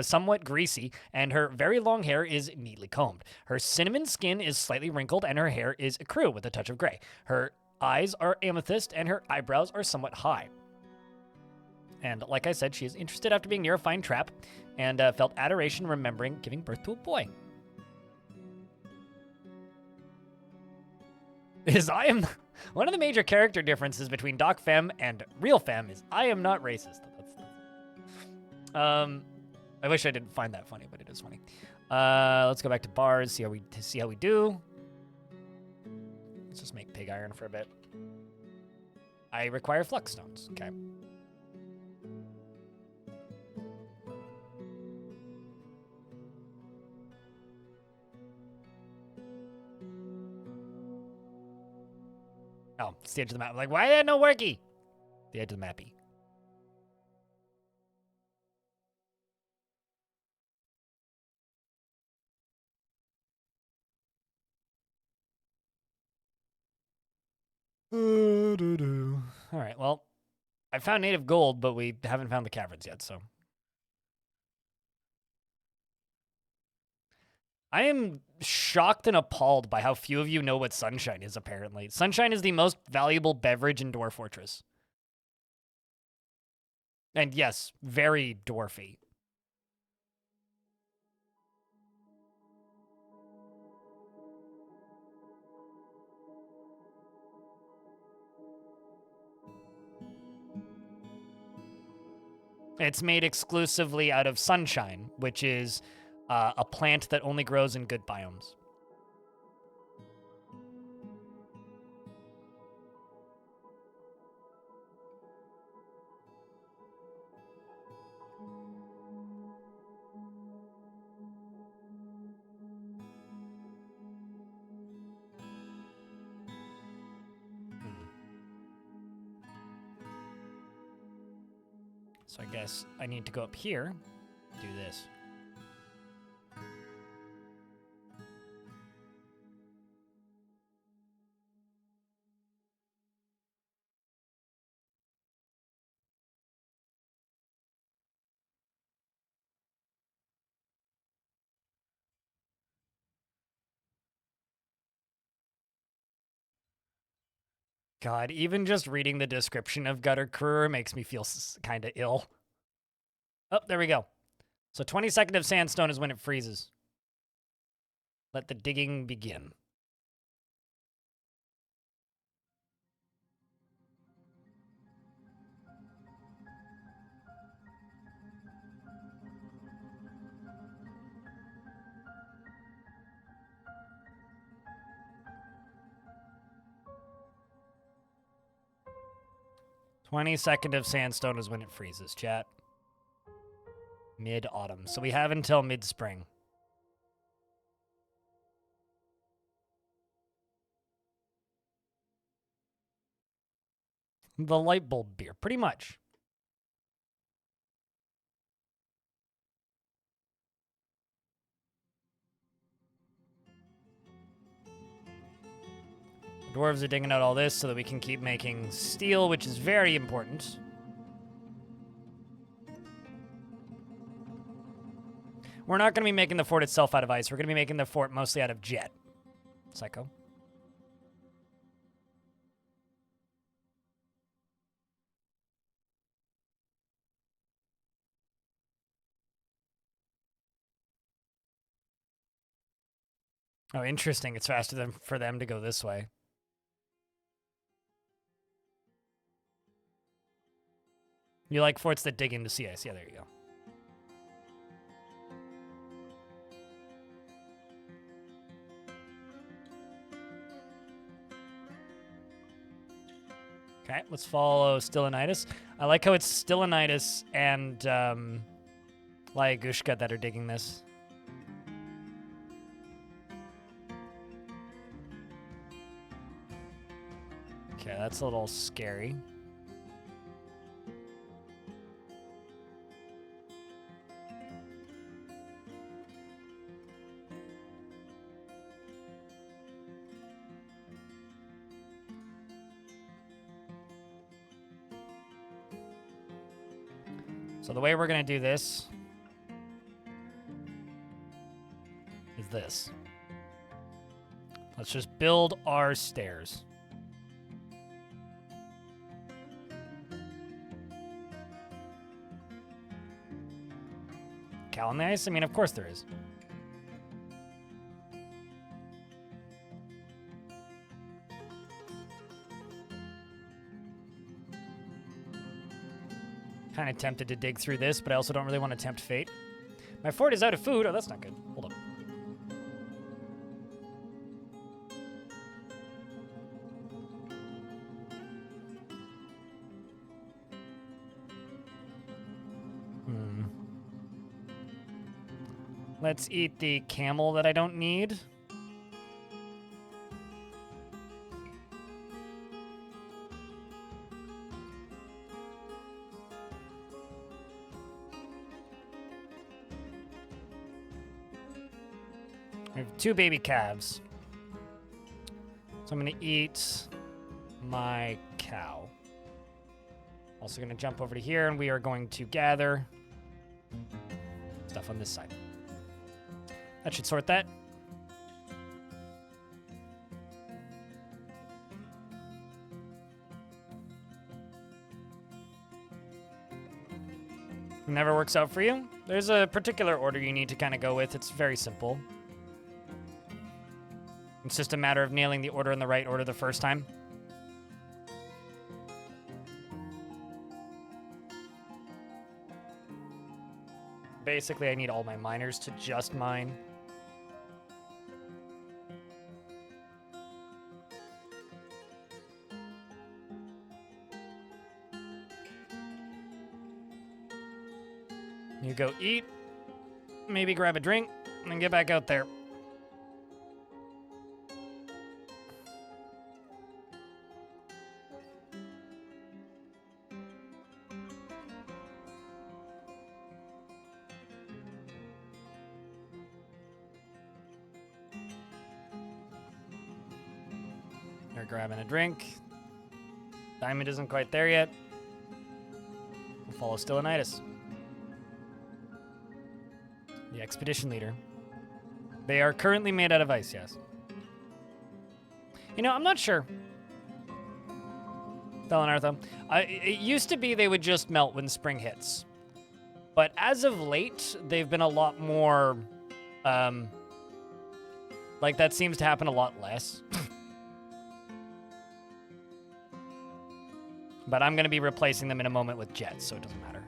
somewhat greasy, and her very long hair is neatly combed. Her cinnamon skin is slightly wrinkled, and her hair is ecru with a touch of gray. Her eyes are amethyst, and her eyebrows are somewhat high. And like I said, she is interested after being near a fine trap, and felt adoration remembering giving birth to a boy. One of the major character differences between Doc Fem and Real Fem is I am not racist. I wish I didn't find that funny, but it is funny. Let's go back to bars, see how we do. Let's just make pig iron for a bit. I require flux stones. Okay. Oh, it's the edge of the map. Like, why did no worky? The edge of the mappy. All right, well, I found native gold, but we haven't found the caverns yet, so. I am shocked and appalled by how few of you know what sunshine is, apparently. Sunshine is the most valuable beverage in Dwarf Fortress. And yes, very dwarfy. It's made exclusively out of sunshine, which is a plant that only grows in good biomes. So I guess I need to go up here, do this. God, even just reading the description of Gutter Crew makes me feel kind of ill. Oh, there we go. So 22nd of sandstone is when it freezes. Let the digging begin. 22nd of sandstone is when it freezes, chat. Mid-autumn. So we have until mid-spring. The light bulb beer, pretty much. Dwarves are digging out all this so that we can keep making steel, which is very important. We're not going to be making the fort itself out of ice. We're going to be making the fort mostly out of jet. Psycho. Oh, interesting. It's faster than for them to go this way. You like forts that dig into sea ice? Yeah, there you go. Okay, let's follow Stylianitis. I like how it's Stylianitis and Lyagushka that are digging this. Okay, that's a little scary. So the way we're going to do this is this. Let's just build our stairs. Cow on the ice? I mean, of course there is. Kind of tempted to dig through this, but I also don't really want to tempt fate. My fort is out of food. Oh, that's not good. Hold up. Let's eat the camel that I don't need. I have 2 baby calves. So I'm going to eat my cow. Also going to jump over to here, and we are going to gather stuff on this side. That should sort that. Never works out for you? There's a particular order you need to kind of go with. It's very simple. It's just a matter of nailing the order in the right order the first time. Basically, I need all my miners to just mine. You go eat, maybe grab a drink, and then get back out there. They're grabbing a drink. Diamond isn't quite there yet. We'll follow Stylianitis, the expedition leader. They are currently made out of ice, yes. You know, I'm not sure. Delanartha. It used to be they would just melt when spring hits. But as of late, they've been a lot more... like, that seems to happen a lot less. But I'm going to be replacing them in a moment with jets, so it doesn't matter.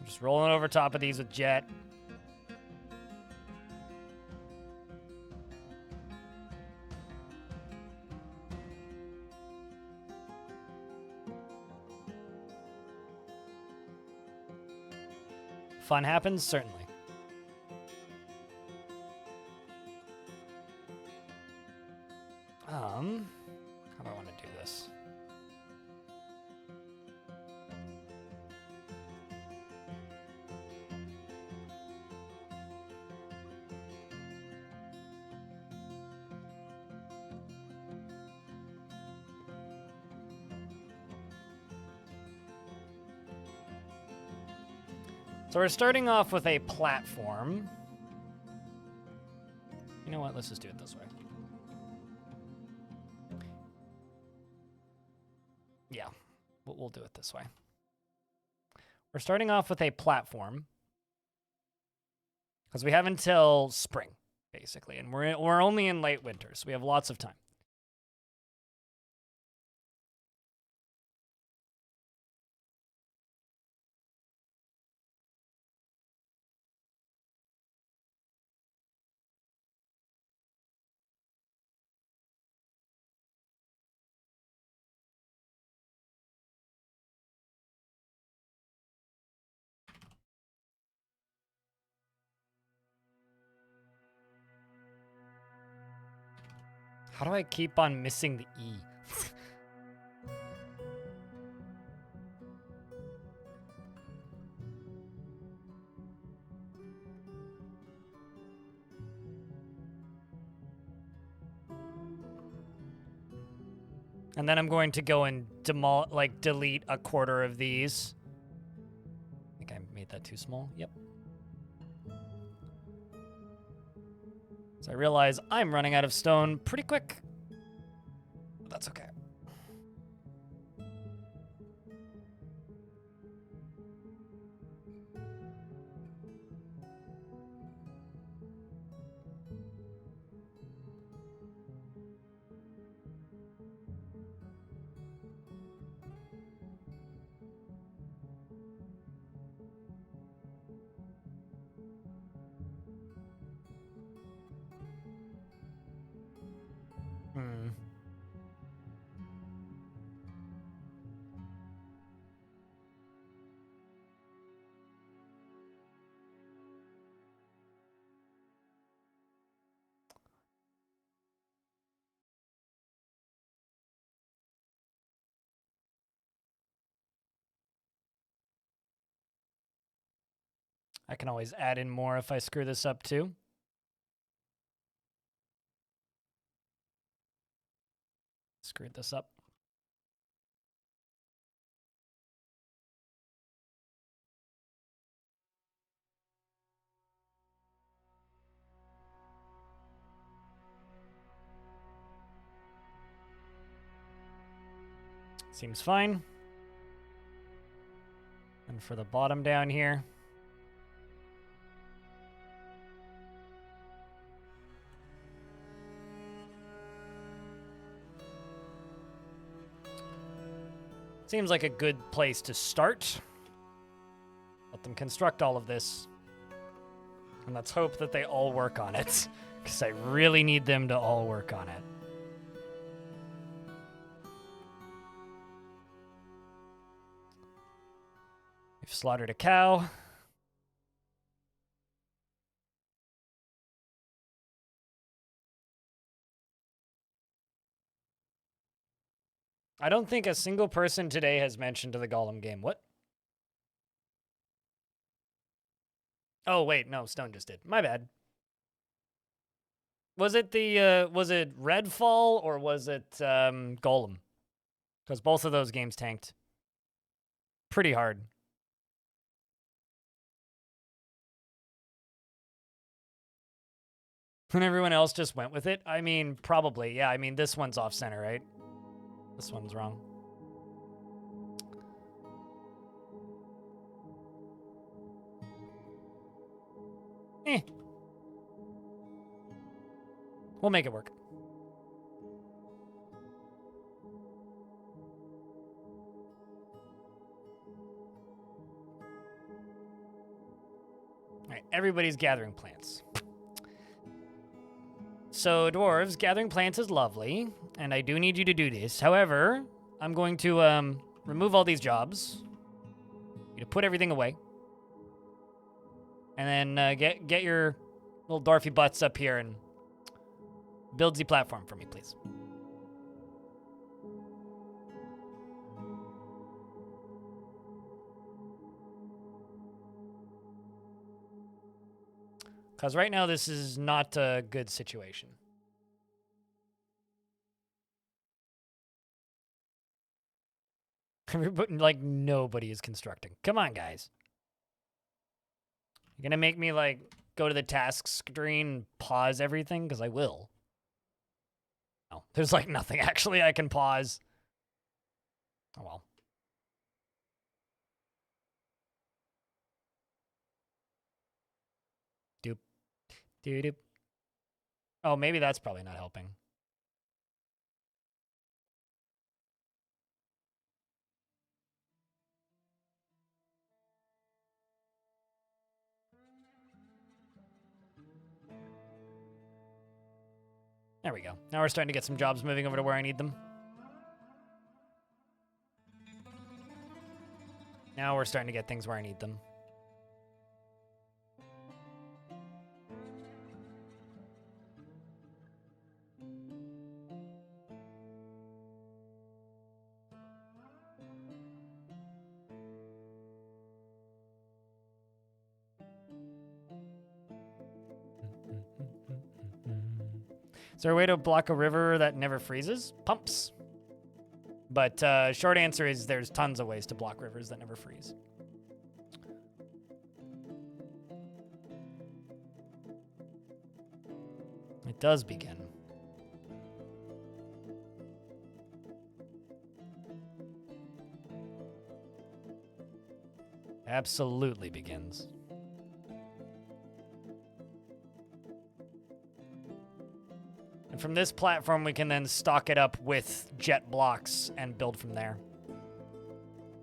I'm just rolling over top of these with jet. Fun happens, certainly. How do I want to do this? So we're starting off with a platform. You know what? Let's just do it this way. Yeah, we'll do it this way. We're starting off with a platform because we have until spring, basically, and we're only in late winter, so we have lots of time. How do I keep on missing the E? And then I'm going to go and delete a quarter of these. I think I made that too small. Yep. So I realize I'm running out of stone pretty quick. But that's okay. I can always add in more if I screw this up too. Screwed this up. Seems fine. And for the bottom down here. Seems like a good place to start. Let them construct all of this. And let's hope that they all work on it. Because I really need them to all work on it. We've slaughtered a cow. I don't think a single person today has mentioned the Golem game. What? Oh, wait, no, Stone just did. My bad. Was it was it Redfall or was it Golem? Because both of those games tanked pretty hard. And everyone else just went with it? I mean, probably. Yeah, I mean, this one's off center, right? This one's wrong. We'll make it work. Alright, everybody's gathering plants. So, dwarves, gathering plants is lovely, and I do need you to do this. However, I'm going to remove all these jobs. You to put everything away. And then get your little dwarfy butts up here and build the platform for me, please. Because right now, this is not a good situation. Everybody, like, nobody is constructing. Come on, guys. You're going to make me, like, go to the task screen and pause everything? Because I will. No, there's, like, nothing actually I can pause. Oh, well. Doop. Doop. Oh, maybe that's probably not helping. There we go. Now we're starting to get some jobs moving over to where I need them. Now we're starting to get things where I need them. Is there a way to block a river that never freezes? Pumps. But short answer is there's tons of ways to block rivers that never freeze. It does begin. Absolutely begins. And from this platform, we can then stock it up with jet blocks and build from there.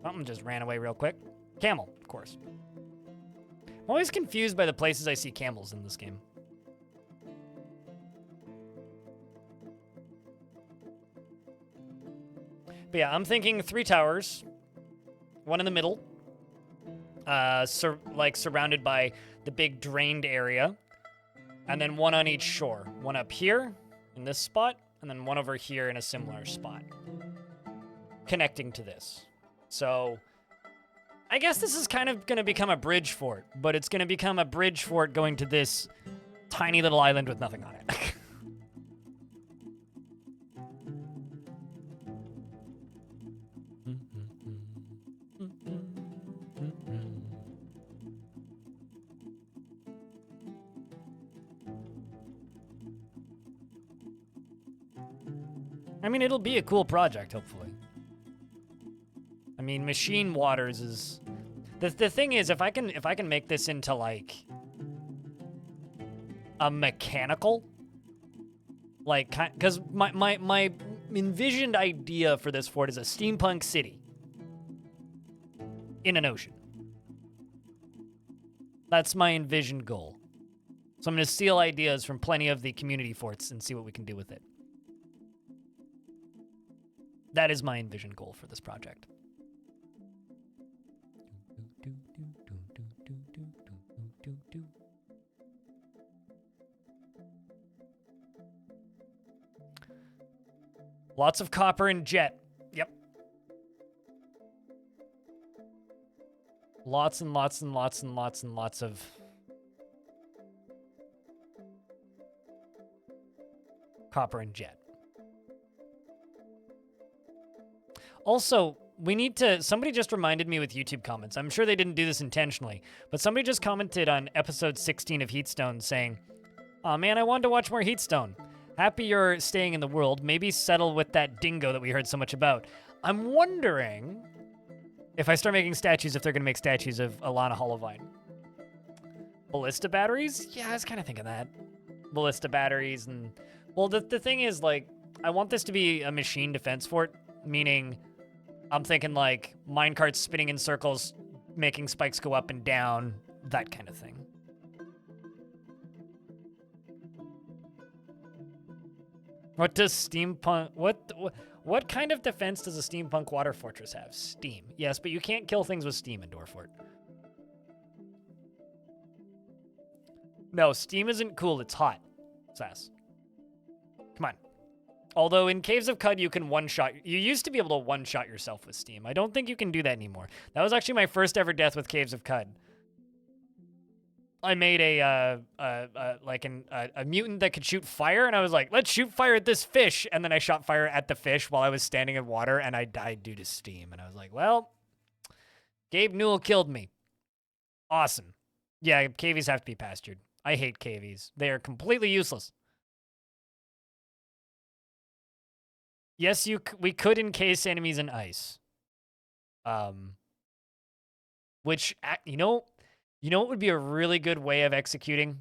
Something just ran away real quick. Camel, of course. I'm always confused by the places I see camels in this game. But yeah, I'm thinking 3 towers. One in the middle. Surrounded by the big drained area. And then one on each shore. One up here in this spot, and then one over here in a similar spot. Connecting to this. So, I guess this is kind of going to become a bridge fort, but it's going to become a bridge fort going to this tiny little island with nothing on it. I mean, it'll be a cool project, hopefully. I mean, Machinewaters is... The thing is, if I can make this into, like, a mechanical... Like, because my envisioned idea for this fort is a steampunk city. In an ocean. That's my envisioned goal. So I'm going to steal ideas from plenty of the community forts and see what we can do with it. That is my envisioned goal for this project. Lots of copper and jet. Yep. Lots and lots and lots and lots and lots of copper and jet. Also, we need to... Somebody just reminded me with YouTube comments. I'm sure they didn't do this intentionally, but somebody just commented on episode 16 of Heatstone saying, "Aw, man, I wanted to watch more Heatstone. Happy you're staying in the world. Maybe settle with that dingo that we heard so much about." I'm wondering if I start making statues, if they're going to make statues of Alana Hollowvine. Ballista batteries? Yeah, I was kind of thinking that. Ballista batteries and... Well, the thing is, like, I want this to be a machine defense fort, meaning... I'm thinking, like, minecarts spinning in circles, making spikes go up and down, that kind of thing. What does steampunk... What kind of defense does a steampunk water fortress have? Steam. Yes, but you can't kill things with steam in Dwarfort. No, steam isn't cool. It's hot. Sass. Come on. Although in Caves of Cud, you can one-shot... You used to be able to one-shot yourself with steam. I don't think you can do that anymore. That was actually my first ever death with Caves of Cud. I made a mutant that could shoot fire, and I was like, let's shoot fire at this fish. And then I shot fire at the fish while I was standing in water, and I died due to steam. And I was like, well, Gabe Newell killed me. Awesome. Yeah, cavies have to be pastured. I hate cavies. They are completely useless. Yes, we could encase enemies in ice. Which, you know what would be a really good way of executing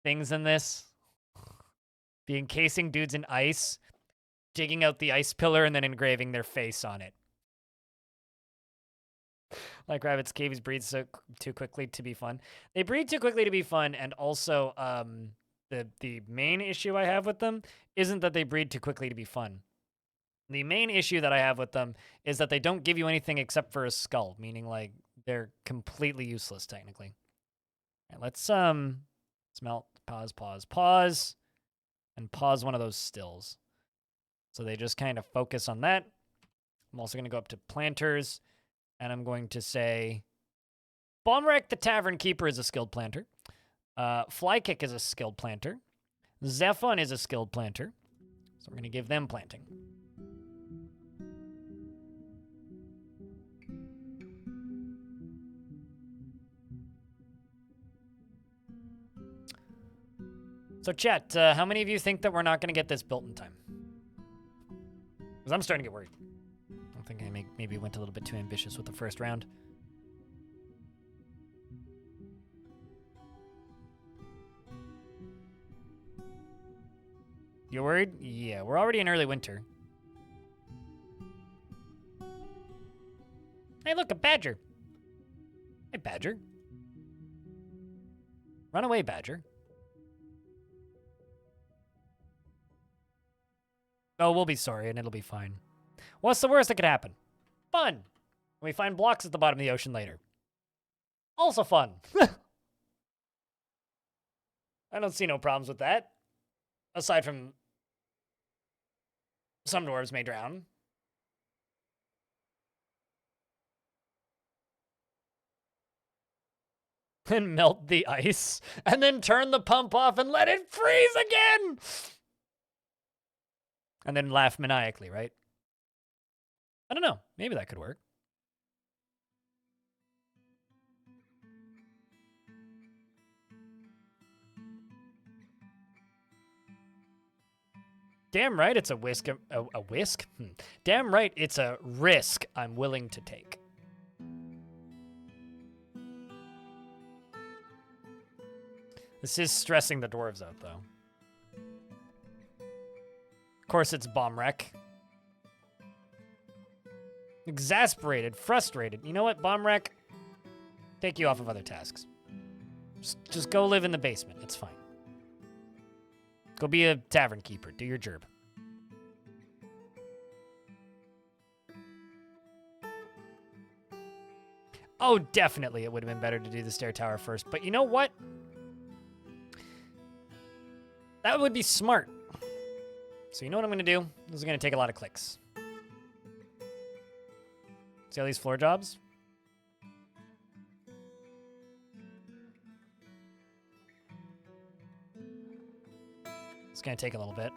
things in this? Be encasing dudes in ice, digging out the ice pillar, and then engraving their face on it. Like rabbits, cavies breed too quickly to be fun. They breed too quickly to be fun, and also the main issue I have with them isn't that they breed too quickly to be fun. The main issue that I have with them is that they don't give you anything except for a skull, meaning like they're completely useless technically. All right, let's smelt, pause, and pause one of those stills. So they just kind of focus on that. I'm also going to go up to planters, and I'm going to say, Bombwreck the Tavern Keeper is a skilled planter. Flykick is a skilled planter. Zephon is a skilled planter. So we're going to give them planting. So chat, how many of you think that we're not going to get this built in time? Because I'm starting to get worried. I think I maybe went a little bit too ambitious with the first round. You worried? Yeah, we're already in early winter. Hey, look, a badger. Hey, badger. Run away, badger. Oh, we'll be sorry, and it'll be fine. What's the worst that could happen? Fun. We find blocks at the bottom of the ocean later. Also fun. I don't see no problems with that. Aside from some dwarves may drown. And melt the ice. And then turn the pump off and let it freeze again! And then laugh maniacally, right? I don't know. Maybe that could work. Damn right it's a whisk. A whisk? Damn right it's a risk I'm willing to take. This is stressing the dwarves out, though. Of course, it's bomb wreck. Exasperated, frustrated. You know what, bomb wreck? Take you off of other tasks. Just go live in the basement. It's fine. Go be a tavern keeper. Do your gerb. Oh, definitely it would have been better to do the stair tower first. But you know what? That would be smart. So you know what I'm going to do? This is going to take a lot of clicks. See all these floor jobs? It's going to take a little bit.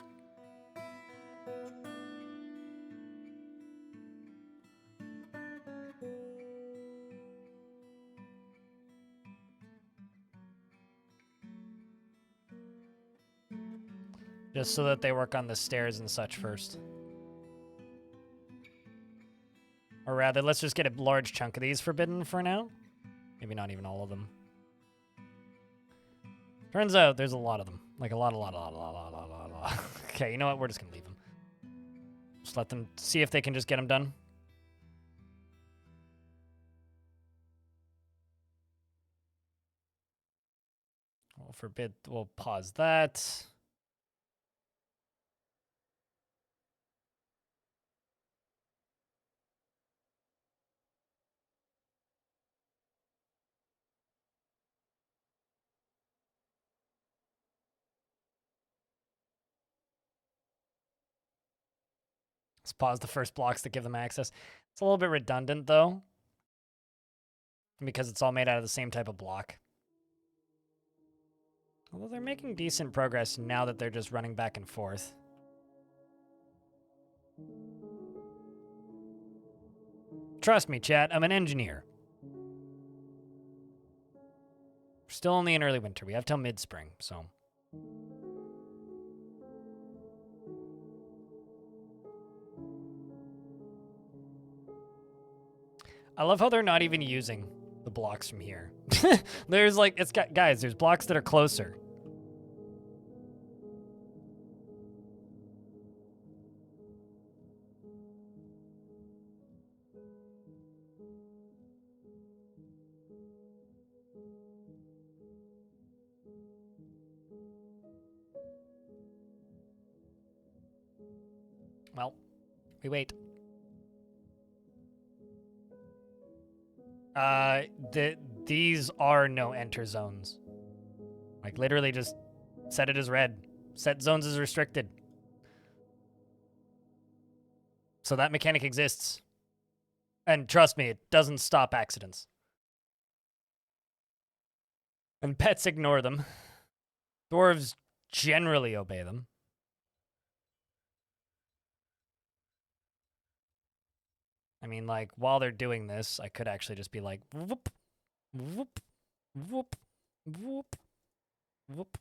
Just so that they work on the stairs and such first. Or rather, let's just get a large chunk of these forbidden for now. Maybe not even all of them. Turns out there's a lot of them. Like a lot. Okay, you know what? We're just going to leave them. Just let them see if they can just get them done. We'll pause that. Let's pause the first blocks that give them access. It's a little bit redundant, though, because it's all made out of the same type of block. Although they're making decent progress now that they're just running back and forth. Trust me, chat, I'm an engineer. We're still only in early winter. We have till mid-spring, so... I love how they're not even using the blocks from here. There's like, it's got, guys, there's blocks that are closer. Well, we wait. These are no enter zones. Like, literally just set it as red. Set zones as restricted. So that mechanic exists. And trust me, it doesn't stop accidents. And pets ignore them. Dwarves generally obey them. I mean, like, while they're doing this, I could actually just be like, whoop, whoop, whoop, whoop, whoop.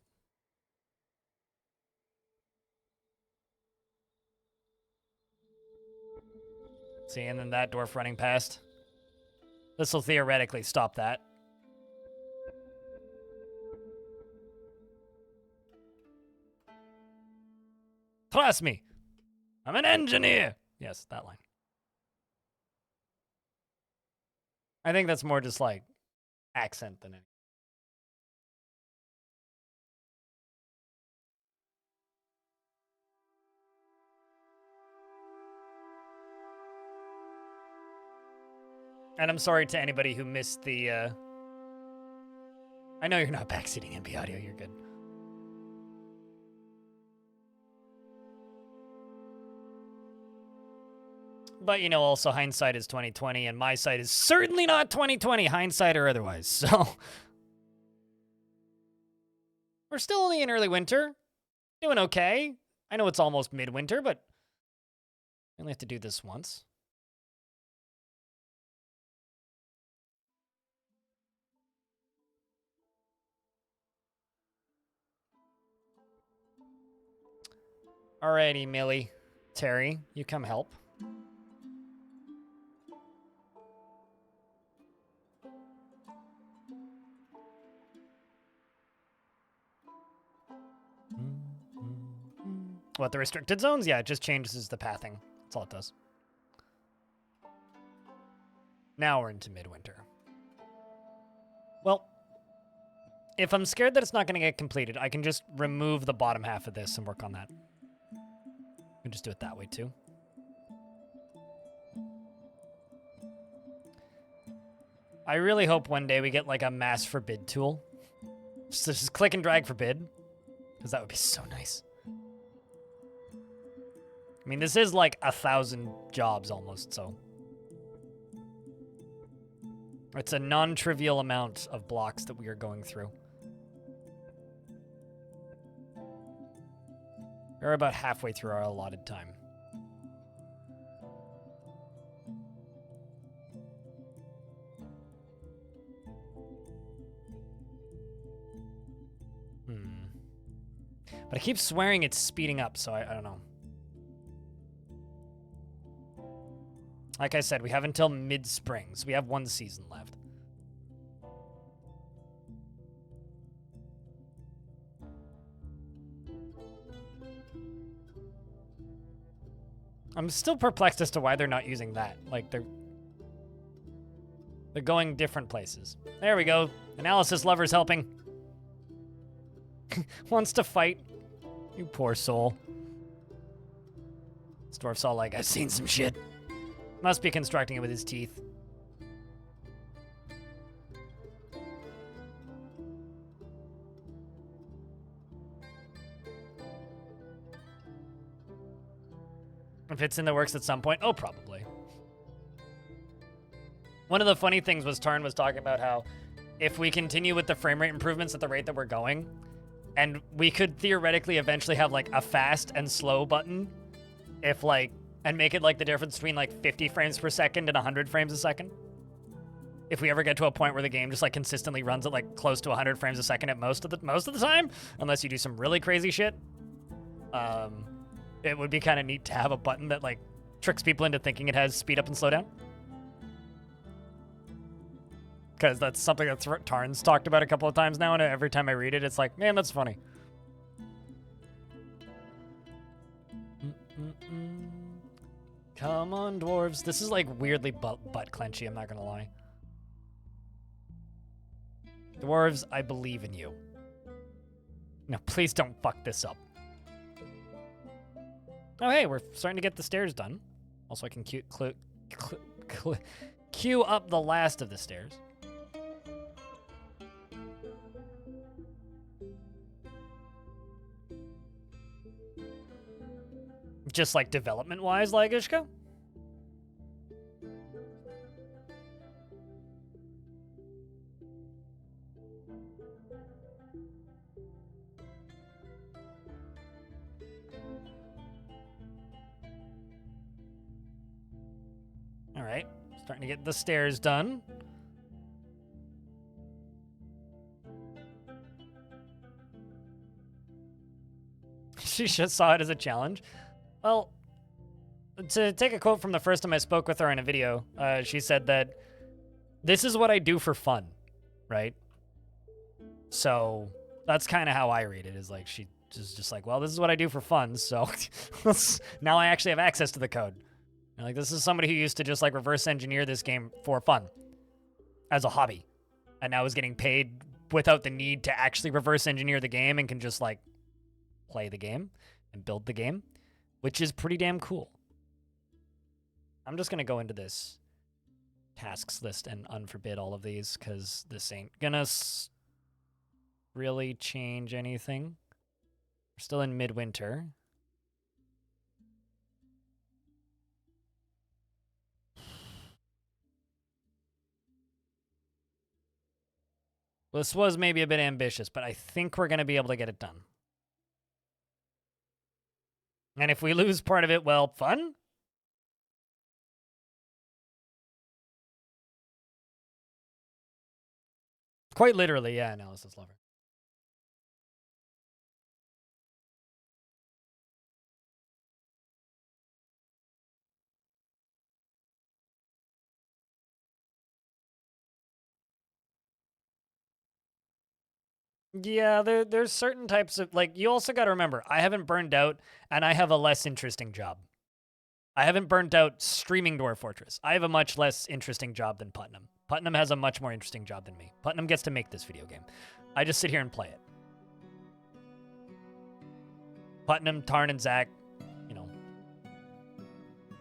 See, and then that dwarf running past. This will theoretically stop that. Trust me, I'm an engineer. Yes, that line. I think that's more just like accent than anything. And I'm sorry to anybody who missed the, I know you're not backseating NB audio, you're good. But, you know, also hindsight is 2020, and my sight is certainly not 2020, hindsight or otherwise, so... We're still only in early winter. Doing okay. I know it's almost midwinter, but... we only have to do this once. Alrighty, Millie. Terry, you come help. What, the restricted zones? Yeah, it just changes the pathing. That's all it does. Now we're into midwinter. Well, if I'm scared that it's not going to get completed, I can just remove the bottom half of this and work on that. We can just do it that way, too. I really hope one day we get, like, a mass forbid tool. Just click and drag forbid. Because that would be so nice. I mean, this is, like, 1,000 jobs almost, so... it's a non-trivial amount of blocks that we are going through. We're about halfway through our allotted time. But I keep swearing it's speeding up, so I don't know. Like I said, we have until mid-spring, so we have one season left. I'm still perplexed as to why they're not using that. Like, they're going different places. There we go. Analysis lover's helping. Wants to fight. You poor soul. This dwarf's all like, I've seen some shit. Must be constructing it with his teeth. If it's in the works at some point, oh, probably. One of the funny things was Tarn was talking about how if we continue with the frame rate improvements at the rate that we're going, and we could theoretically eventually have like a fast and slow button, if like, and make it like the difference between like 50 frames per second and 100 frames a second. If we ever get to a point where the game just like consistently runs at like close to 100 frames a second at most of the time, unless you do some really crazy shit, it would be kind of neat to have a button that like tricks people into thinking it has speed up and slow down. Because that's something that Tarn's talked about a couple of times now, and every time I read it, it's like, man, that's funny. Come on, dwarves. This is like weirdly butt clenchy, I'm not gonna lie. Dwarves, I believe in you. No, please don't fuck this up. Oh, hey, we're starting to get the stairs done. Also, I can queue up the last of the stairs. Just like development-wise, like Ishka? All right, starting to get the stairs done. She just saw it as a challenge. Well, to take a quote from the first time I spoke with her in a video, she said that this is what I do for fun, right? So that's kind of how I read it, is like she is just like, well, this is what I do for fun, so now I actually have access to the code. And like, this is somebody who used to just like reverse engineer this game for fun as a hobby, and now is getting paid without the need to actually reverse engineer the game and can just like play the game and build the game, which is pretty damn cool. I'm just going to go into this tasks list and unforbid all of these because this ain't going to really change anything. We're still in midwinter. This was maybe a bit ambitious, but I think we're going to be able to get it done. And if we lose part of it, well, fun. Quite literally, yeah, analysis lover. Yeah, there's certain types of, like, you also got to remember, I haven't burned out, and I have a less interesting job. I haven't burnt out streaming Dwarf Fortress. I have a much less interesting job than Putnam. Putnam has a much more interesting job than me. Putnam gets to make this video game. I just sit here and play it. Putnam, Tarn, and Zach,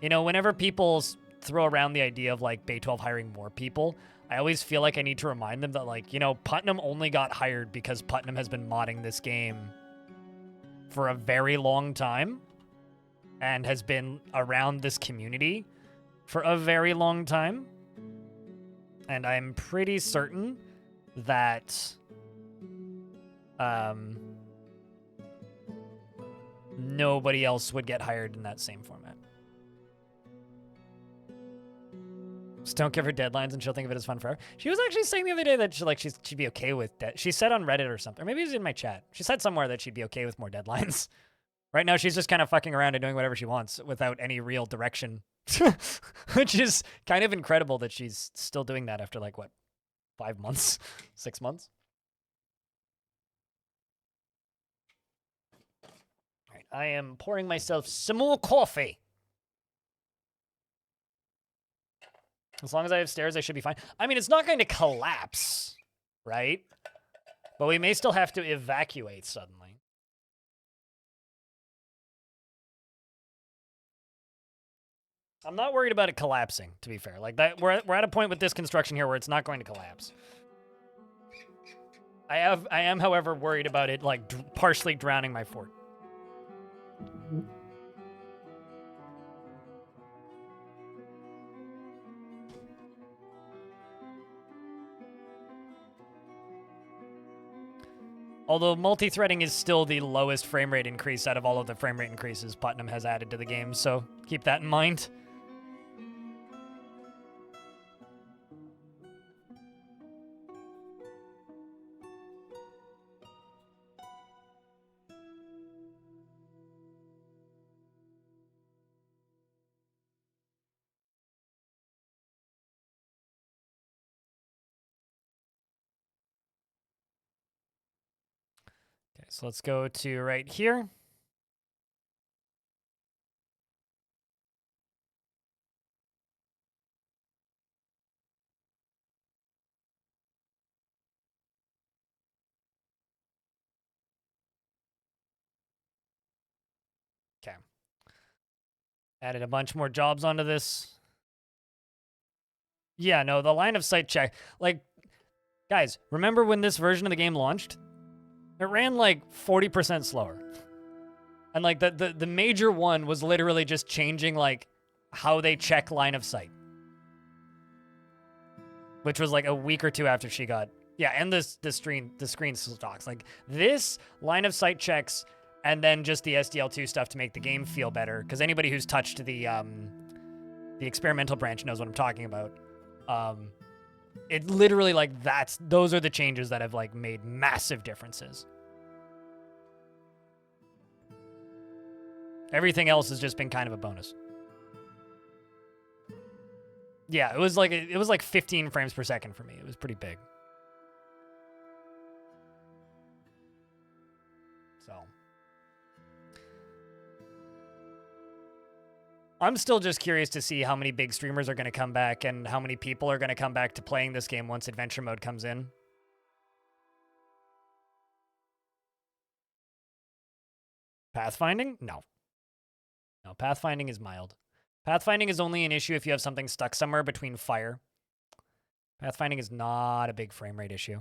you know, whenever people throw around the idea of, like, Bay 12 hiring more people, I always feel like I need to remind them that, like, you know, Putnam only got hired because Putnam has been modding this game for a very long time and has been around this community for a very long time. And I'm pretty certain that nobody else would get hired in that same format. Just don't give her deadlines and she'll think of it as fun forever. She was actually saying the other day that she'd be okay with that. She said on Reddit or something, or maybe it was in my chat. She said somewhere that she'd be okay with more deadlines. Right now, she's just kind of fucking around and doing whatever she wants without any real direction, which is kind of incredible that she's still doing that after, like, what, 5 months, 6 months? All right, I am pouring myself some more coffee. As long as I have stairs, I should be fine. I mean, it's not going to collapse, right? But we may still have to evacuate suddenly. I'm not worried about it collapsing, to be fair. Like, that, we're at a point with this construction here where it's not going to collapse. I am, however, worried about it, like, partially drowning my fort. Although multi-threading is still the lowest frame rate increase out of all of the frame rate increases Putnam has added to the game, so keep that in mind. Okay, so let's go to right here. Okay. Added a bunch more jobs onto this. Yeah, no, the line of sight check. Like, guys, remember when this version of the game launched? It ran like 40% slower. And like the major one was literally just changing like how they check line of sight. Which was like a week or two after she got. Yeah, and the screen stocks. Like this line of sight checks and then just the SDL2 stuff to make the game feel better. Because anybody who's touched the experimental branch knows what I'm talking about. It literally like those are the changes that have like made massive differences. Everything else has just been kind of a bonus. Yeah, it was like 15 frames per second for me. It was pretty big. So I'm still just curious to see how many big streamers are going to come back and how many people are going to come back to playing this game once adventure mode comes in. Pathfinding? No. No, pathfinding is mild. Pathfinding is only an issue if you have something stuck somewhere between fire. Pathfinding is not a big frame rate issue.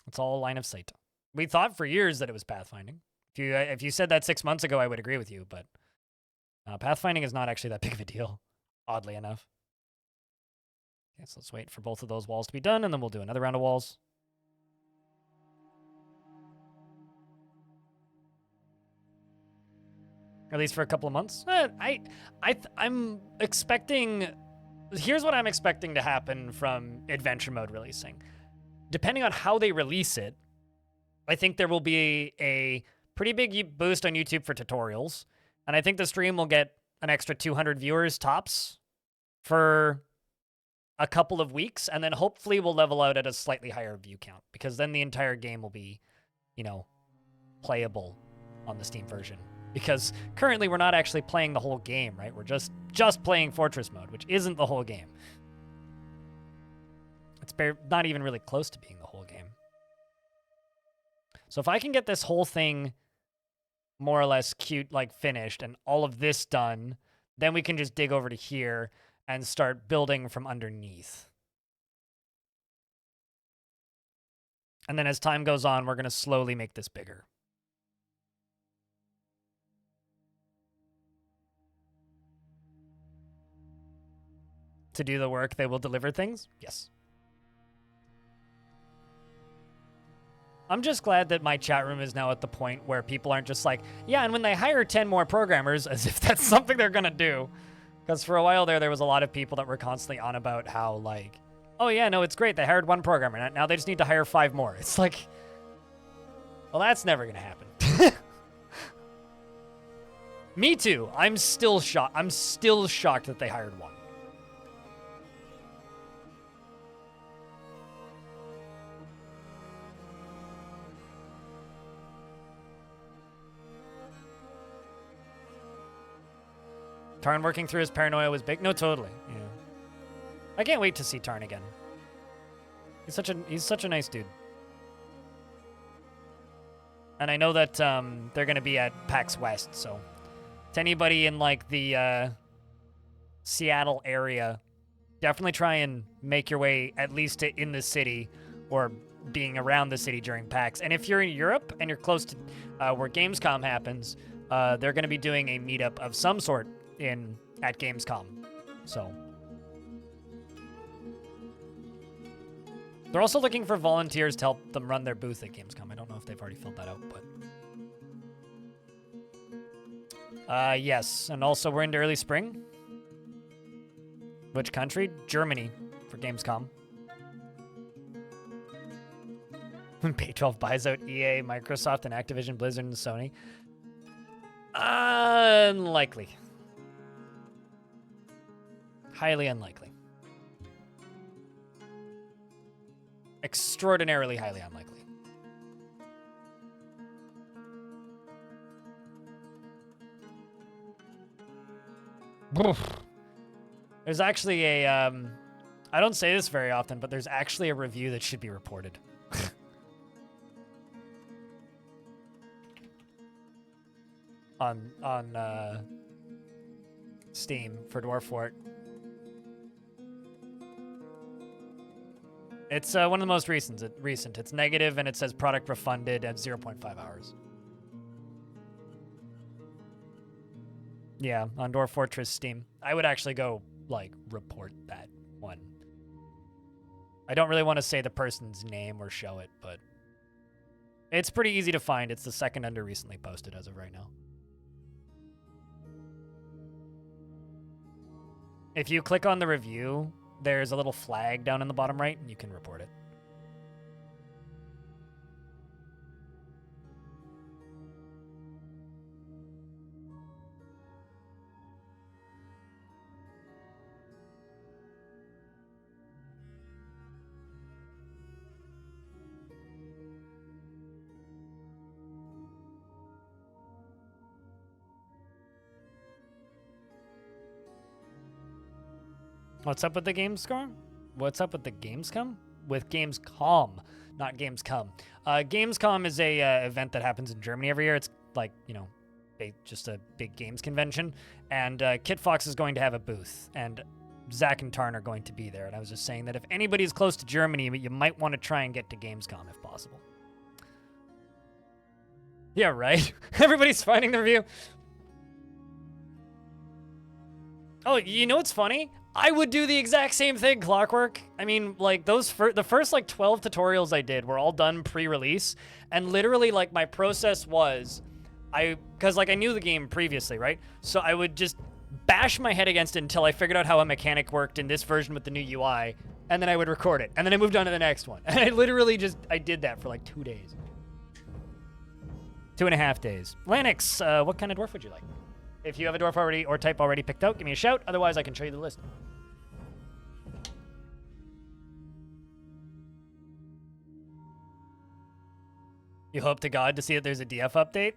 It's all line of sight. We thought for years that it was pathfinding. If you said that 6 months ago, I would agree with you, but pathfinding is not actually that big of a deal, oddly enough. Okay, so let's wait for both of those walls to be done, and then we'll do another round of walls. At least for a couple of months. I'm expecting. Here's what I'm expecting to happen from adventure mode releasing. Depending on how they release it, I think there will be a pretty big boost on YouTube for tutorials, and I think the stream will get an extra 200 viewers tops for a couple of weeks, and then hopefully we'll level out at a slightly higher view count, because then the entire game will be, you know, playable on the Steam version. Because currently we're not actually playing the whole game, right? We're just playing Fortress mode, which isn't the whole game. It's not even really close to being the whole game. So if I can get this whole thing more or less cute, like finished, and all of this done, then we can just dig over to here and start building from underneath. And then as time goes on, we're going to slowly make this bigger. To do the work, they will deliver things? Yes. I'm just glad that my chat room is now at the point where people aren't just like, yeah, and when they hire 10 more programmers, as if that's something they're going to do. Because for a while there was a lot of people that were constantly on about how, like, oh, yeah, no, it's great. They hired one programmer. Now they just need to hire 5 more. It's like, well, that's never going to happen. Me too. I'm still shocked. I'm still shocked that they hired one. Tarn working through his paranoia was big. No, totally. Yeah. I can't wait to see Tarn again. He's such a nice dude. And I know that they're going to be at PAX West, so to anybody in like the Seattle area, definitely try and make your way at least to in the city or being around the city during PAX. And if you're in Europe and you're close to where Gamescom happens, they're going to be doing a meetup of some sort at Gamescom. So They're also looking for volunteers to help them run their booth at Gamescom. I don't know if they've already filled that out, but... yes, and also we're into early spring. Which country? Germany for Gamescom. When Pay 12 buys out EA, Microsoft, and Activision, Blizzard, and Sony. Unlikely. Highly unlikely. Extraordinarily highly unlikely. There's actually a, I don't say this very often, but there's actually a review that should be reported. on Steam for Dwarf Fort. It's one of the most recent. It's negative, and it says product refunded at 0.5 hours. Yeah, on Dwarf Fortress Steam. I would actually go, like, report that one. I don't really want to say the person's name or show it, but it's pretty easy to find. It's the second under recently posted as of right now. If you click on the review, there's a little flag down in the bottom right, and you can report it. What's up with the Gamescom? What's up with the Gamescom? With Gamescom, not Gamescom. Gamescom is a event that happens in Germany every year. It's like, you know, just a big games convention. And Kit Fox is going to have a booth. And Zach and Tarn are going to be there. And I was just saying that if anybody's close to Germany, you might want to try and get to Gamescom if possible. Yeah, right? Everybody's finding the review. Oh, you know what's funny? I would do the exact same thing, Clockwork. I mean, like, the first, like, 12 tutorials I did were all done pre-release. And literally, like, my process was, because, like, I knew the game previously, right? So I would just bash my head against it until I figured out how a mechanic worked in this version with the new UI. And then I would record it. And then I moved on to the next one. And I literally I did that for, like, 2 days. 2.5 days. Lanix, what kind of dwarf would you like? If you have a dwarf already or type already picked out, give me a shout. Otherwise, I can show you the list. You hope to God to see that there's a DF update?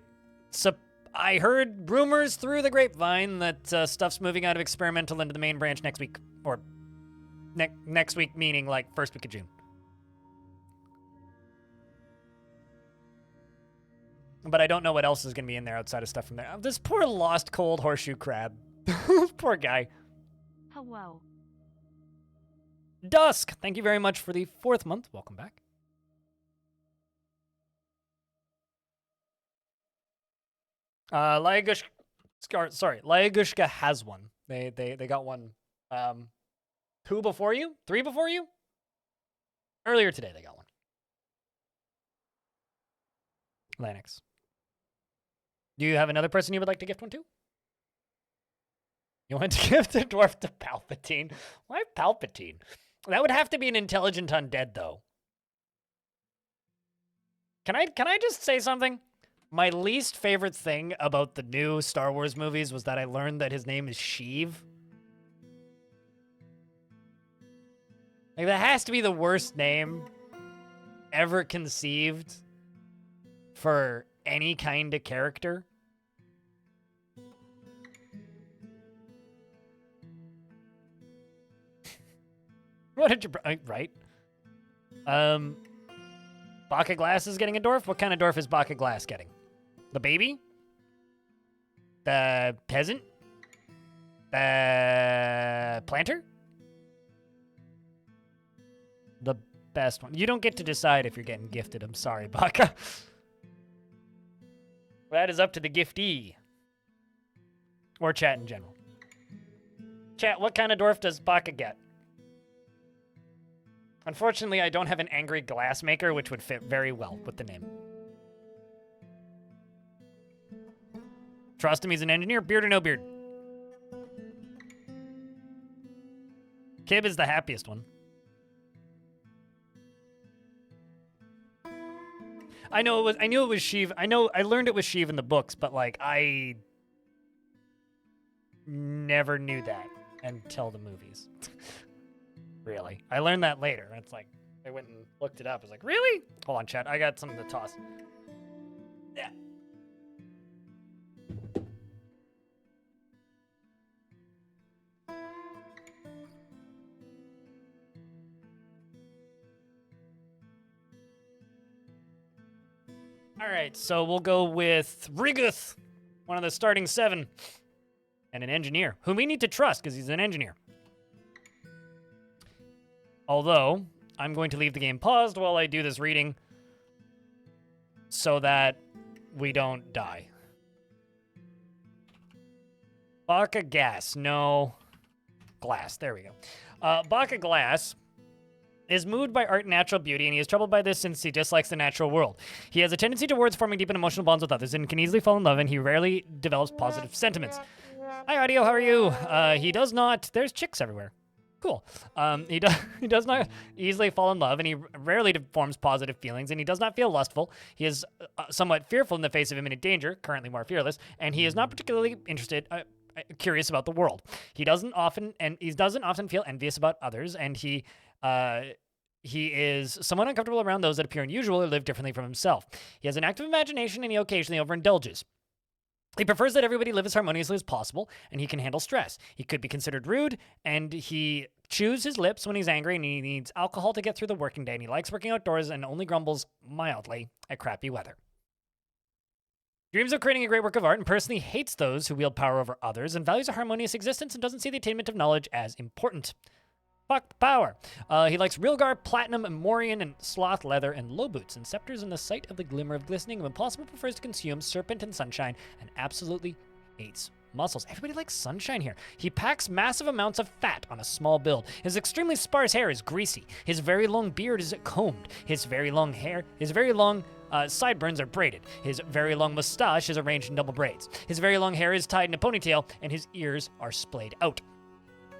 So I heard rumors through the grapevine that stuff's moving out of experimental into the main branch next week. Or next week, meaning like first week of June. But I don't know what else is going to be in there outside of stuff from there. This poor lost cold horseshoe crab. Poor guy. Hello. Dusk, thank you very much for the 4th month. Welcome back. Lyagushka has one. They got one. 2 before you? 3 before you? Earlier today they got one. Lanix. Do you have another person you would like to gift one to? You want to gift a dwarf to Palpatine? Why Palpatine? That would have to be an intelligent undead, though. Can I just say something? My least favorite thing about the new Star Wars movies was that I learned that his name is Sheev. Like, that has to be the worst name ever conceived for any kind of character. What did you... Right. Baka Glass is getting a dwarf? What kind of dwarf is Baka Glass getting? The baby? The peasant? The planter? The best one. You don't get to decide if you're getting gifted. I'm sorry, Baka. That is up to the giftee. Or chat in general. Chat, what kind of dwarf does Baka get? Unfortunately, I don't have an angry glassmaker, which would fit very well with the name. Trust him, he's an engineer, beard or no beard. Kib is the happiest one. I knew it was Sheev. I learned it was Sheev in the books, but like I never knew that until the movies. Really. I learned that later. It's like I went and looked it up. I was like, really? Hold on, chat. I got something to toss. Yeah. All right, so we'll go with Riguth, one of the starting 7, and an engineer, whom we need to trust because he's an engineer. Although, I'm going to leave the game paused while I do this reading so that we don't die. Baka Gas, no. Glass, there we go. Baka Glass is moved by art and natural beauty, and he is troubled by this since he dislikes the natural world. He has a tendency towards forming deep and emotional bonds with others and can easily fall in love, and he rarely develops positive sentiments. Hi, Audio, how are you? He does not... There's chicks everywhere. Cool. He does not easily fall in love, and he rarely forms positive feelings, and he does not feel lustful. He is somewhat fearful in the face of imminent danger, currently more fearless, and he is not particularly curious about the world. He doesn't often feel envious about others, and he is somewhat uncomfortable around those that appear unusual or live differently from himself. He has an active imagination, and he occasionally overindulges. He prefers that everybody live as harmoniously as possible, and he can handle stress. He could be considered rude, and he chews his lips when he's angry, and he needs alcohol to get through the working day, and he likes working outdoors and only grumbles mildly at crappy weather. Dreams of creating a great work of art and personally hates those who wield power over others and values a harmonious existence and doesn't see the attainment of knowledge as important. Fuck power. He likes Rilgar, Platinum, Morian, and Sloth Leather, and Low Boots, and Scepters in the sight of the glimmer of glistening, and when possible prefers to consume Serpent and Sunshine, and absolutely hates muscles. Everybody likes Sunshine here. He packs massive amounts of fat on a small build. His extremely sparse hair is greasy. His very long beard is combed. His very long sideburns are braided. His very long mustache is arranged in double braids. His very long hair is tied in a ponytail, and his ears are splayed out.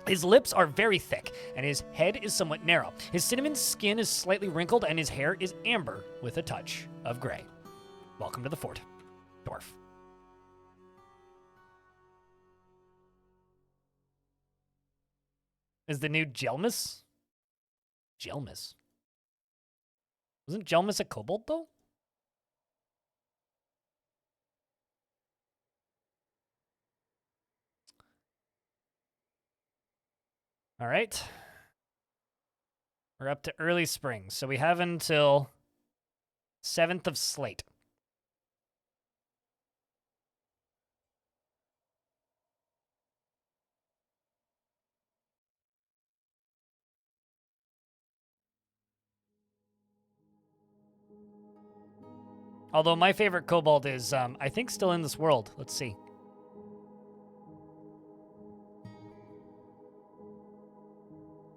His lips are very thick, and his head is somewhat narrow. His cinnamon skin is slightly wrinkled, and his hair is amber with a touch of gray. Welcome to the fort, Dwarf. Is the new Jelmus? Jelmus? Wasn't Jelmus a kobold, though? All right. We're up to early spring, so we have until 7th of Slate. Although my favorite kobold is, I think, still in this world. Let's see.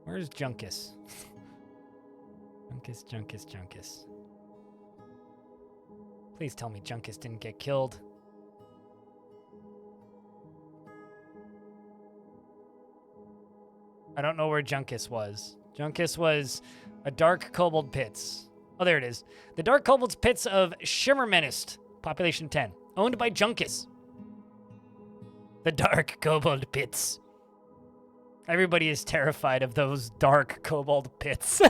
Where's Junkus? Junkus. Please tell me Junkus didn't get killed. I don't know where Junkus was. Junkus was a Dark Kobold Pits. Oh, there it is. The Dark Kobold's Pits of Shimmermenist, population 10, owned by Junkus. The Dark Kobold Pits. Everybody is terrified of those Dark Kobold Pits.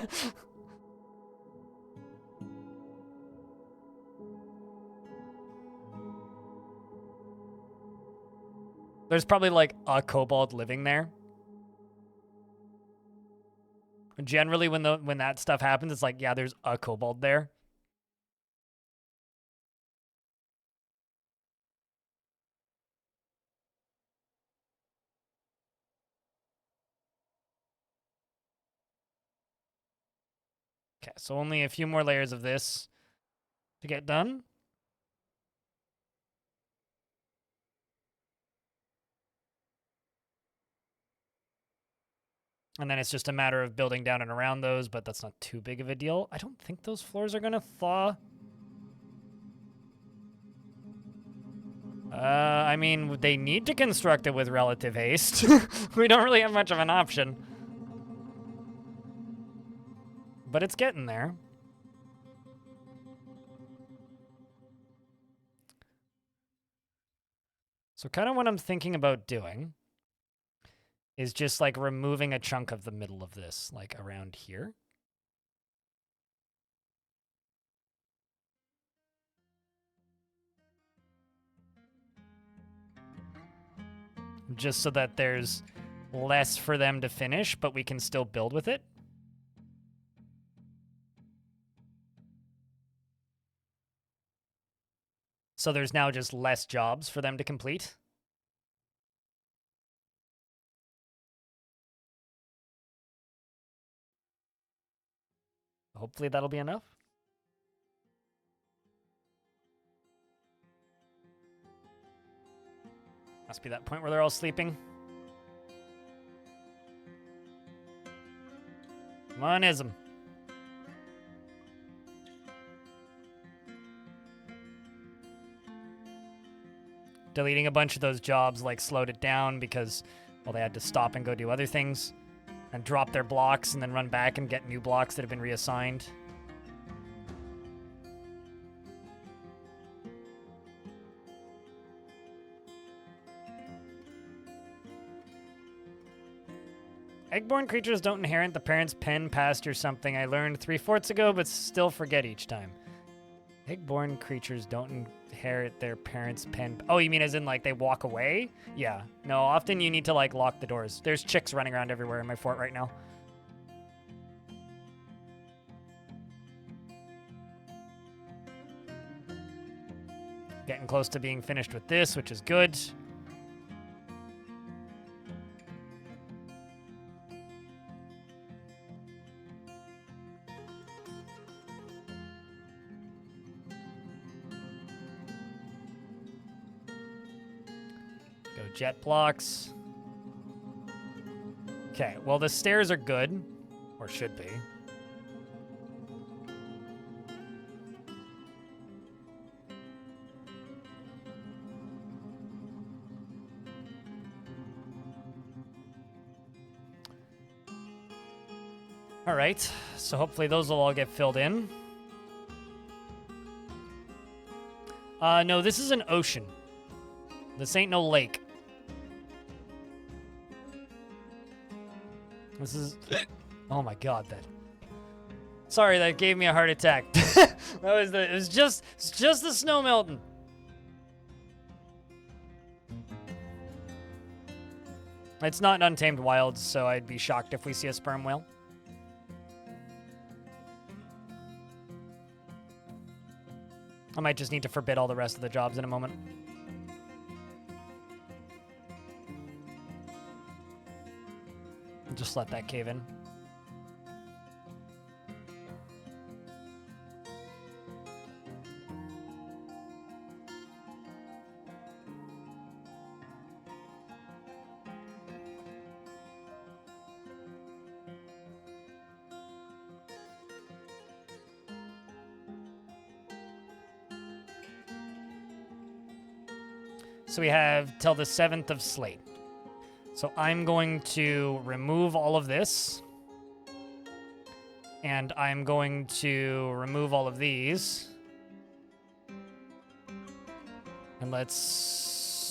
There's probably like a kobold living there. Generally, when that stuff happens, it's like, yeah, there's a kobold there. Okay, so only a few more layers of this to get done. And then it's just a matter of building down and around those, but that's not too big of a deal. I don't think those floors are going to thaw. I mean, they need to construct it with relative haste. We don't really have much of an option. But it's getting there. So kind of what I'm thinking about doing is just like removing a chunk of the middle of this, like around here. Just so that there's less for them to finish, but we can still build with it. So there's now just less jobs for them to complete. Hopefully that'll be enough. Must be that point where they're all sleeping. Come on, Ism. Deleting a bunch of those jobs like slowed it down because, well, they had to stop and go do other things and drop their blocks and then run back and get new blocks that have been reassigned. Eggborn creatures don't inherit the parent's pen, past, or something I learned 3/4 ago, but still forget each time. Eggborn creatures don't inherit their parents' pen. Oh, you mean as in like they walk away? Yeah. No, often you need to like lock the doors. There's chicks running around everywhere in my fort right now. Getting close to being finished with this, which is good. Go jet blocks. Okay, well the stairs are good, or should be. All right, so hopefully those will all get filled in. No, this is an ocean. This ain't no lake. This is... Oh my god, that... Sorry, that gave me a heart attack. It was just the snow melting. It's not Untamed Wilds, so I'd be shocked if we see a sperm whale. I might just need to forbid all the rest of the jobs in a moment. Just let that cave in. So we have till the 7th of Slate. So I'm going to remove all of this. And I'm going to remove all of these. And let's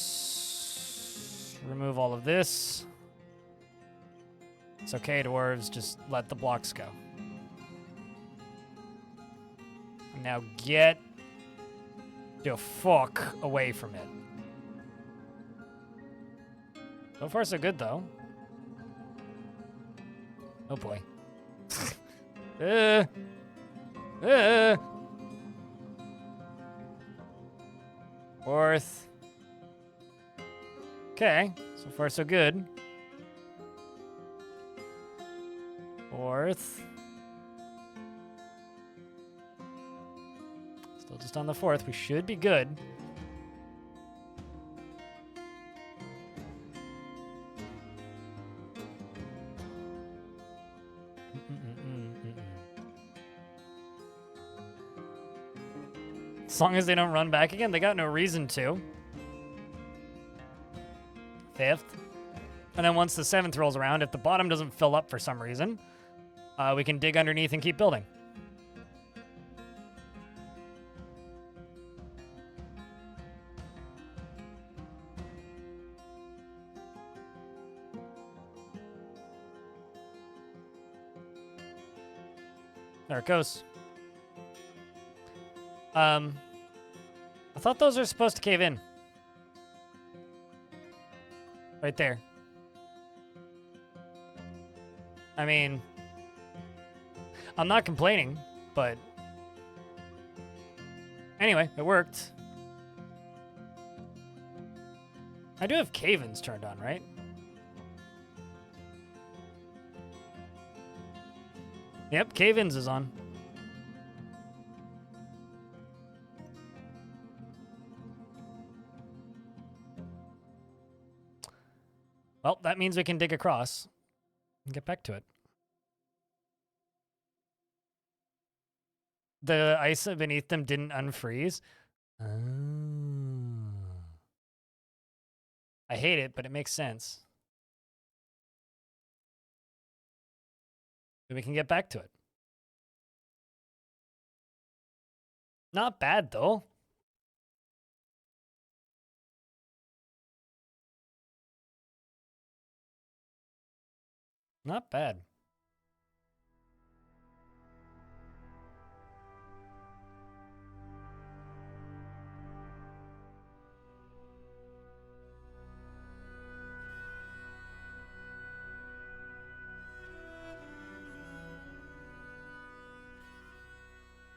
remove all of this. It's okay, dwarves, just let the blocks go. Now get the fuck away from it. So far, so good, though. Oh, boy. Fourth. Okay, so far, so good. Fourth. Still just on the 4th. We should be good. As long as they don't run back again, they got no reason to. 5th. And then once the 7th rolls around, if the bottom doesn't fill up for some reason, we can dig underneath and keep building. There it goes. I thought those are supposed to cave in. Right there. I mean, I'm not complaining, but anyway, it worked. I do have cave-ins turned on, right? Yep, cave-ins is on. Well, that means we can dig across and get back to it. The ice beneath them didn't unfreeze. Oh. I hate it, but it makes sense. Then we can get back to it. Not bad, though. Not bad.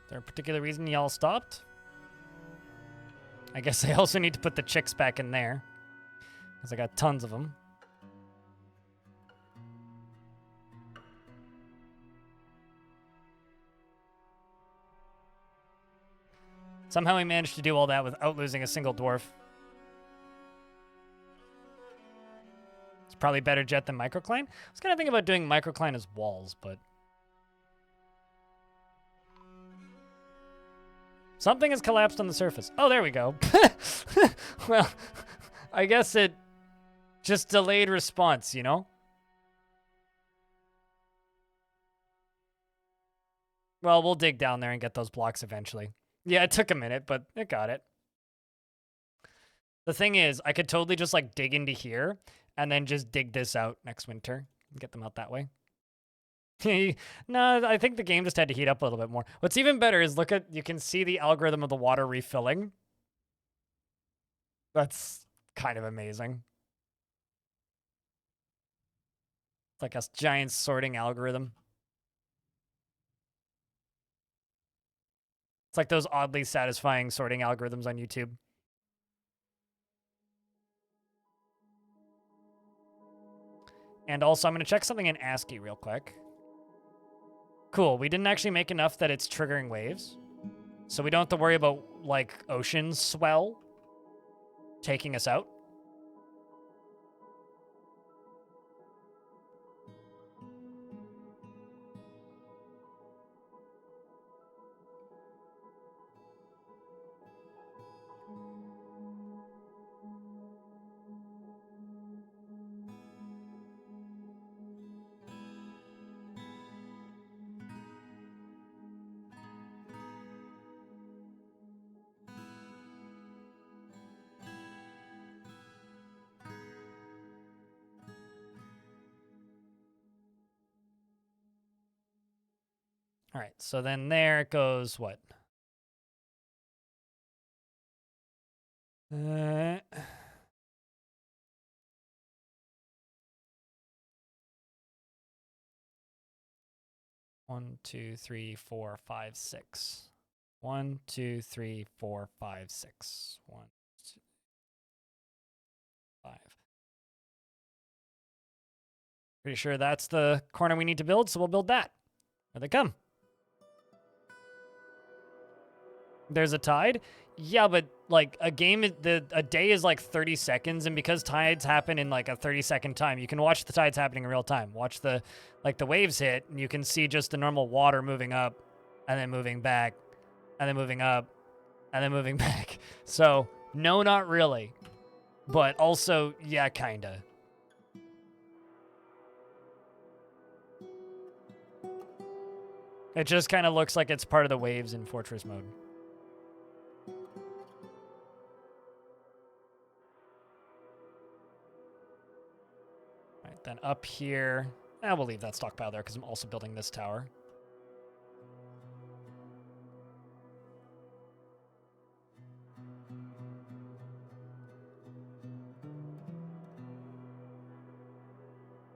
Is there a particular reason y'all stopped? I guess I also need to put the chicks back in there, because I got tons of them. Somehow we managed to do all that without losing a single dwarf. It's probably better jet than microcline. I was kind of thinking about doing microcline as walls, but something has collapsed on the surface. Oh, there we go. Well, I guess it just delayed response, you know? Well, we'll dig down there and get those blocks eventually. Yeah, it took a minute, but it got it. The thing is, I could totally just like dig into here and then just dig this out next winter and get them out that way. No, I think the game just had to heat up a little bit more. What's even better is look at, you can see the algorithm of the water refilling. That's kind of amazing. It's like a giant sorting algorithm. It's like those oddly satisfying sorting algorithms on YouTube. And also, I'm going to check something in ASCII real quick. Cool, we didn't actually make enough that it's triggering waves. So we don't have to worry about, like, ocean swell taking us out. All right, so then there it goes, what? 1, 2, 3, 4, 5, 6. 1, 2, 3, 4, 5, 6. 1, 2, 5. Pretty sure that's the corner we need to build, so we'll build that. Here they come. There's a tide? Yeah, but like a day is like 30 seconds, and because tides happen in like a 30-second time, you can watch the tides happening in real time. Watch the waves hit, and you can see just the normal water moving up, and then moving back, and then moving up, and then moving back. So, no, not really. But also, yeah, kinda. It just kind of looks like it's part of the waves in Fortress mode. All right, then up here. We'll leave that stockpile there because I'm also building this tower.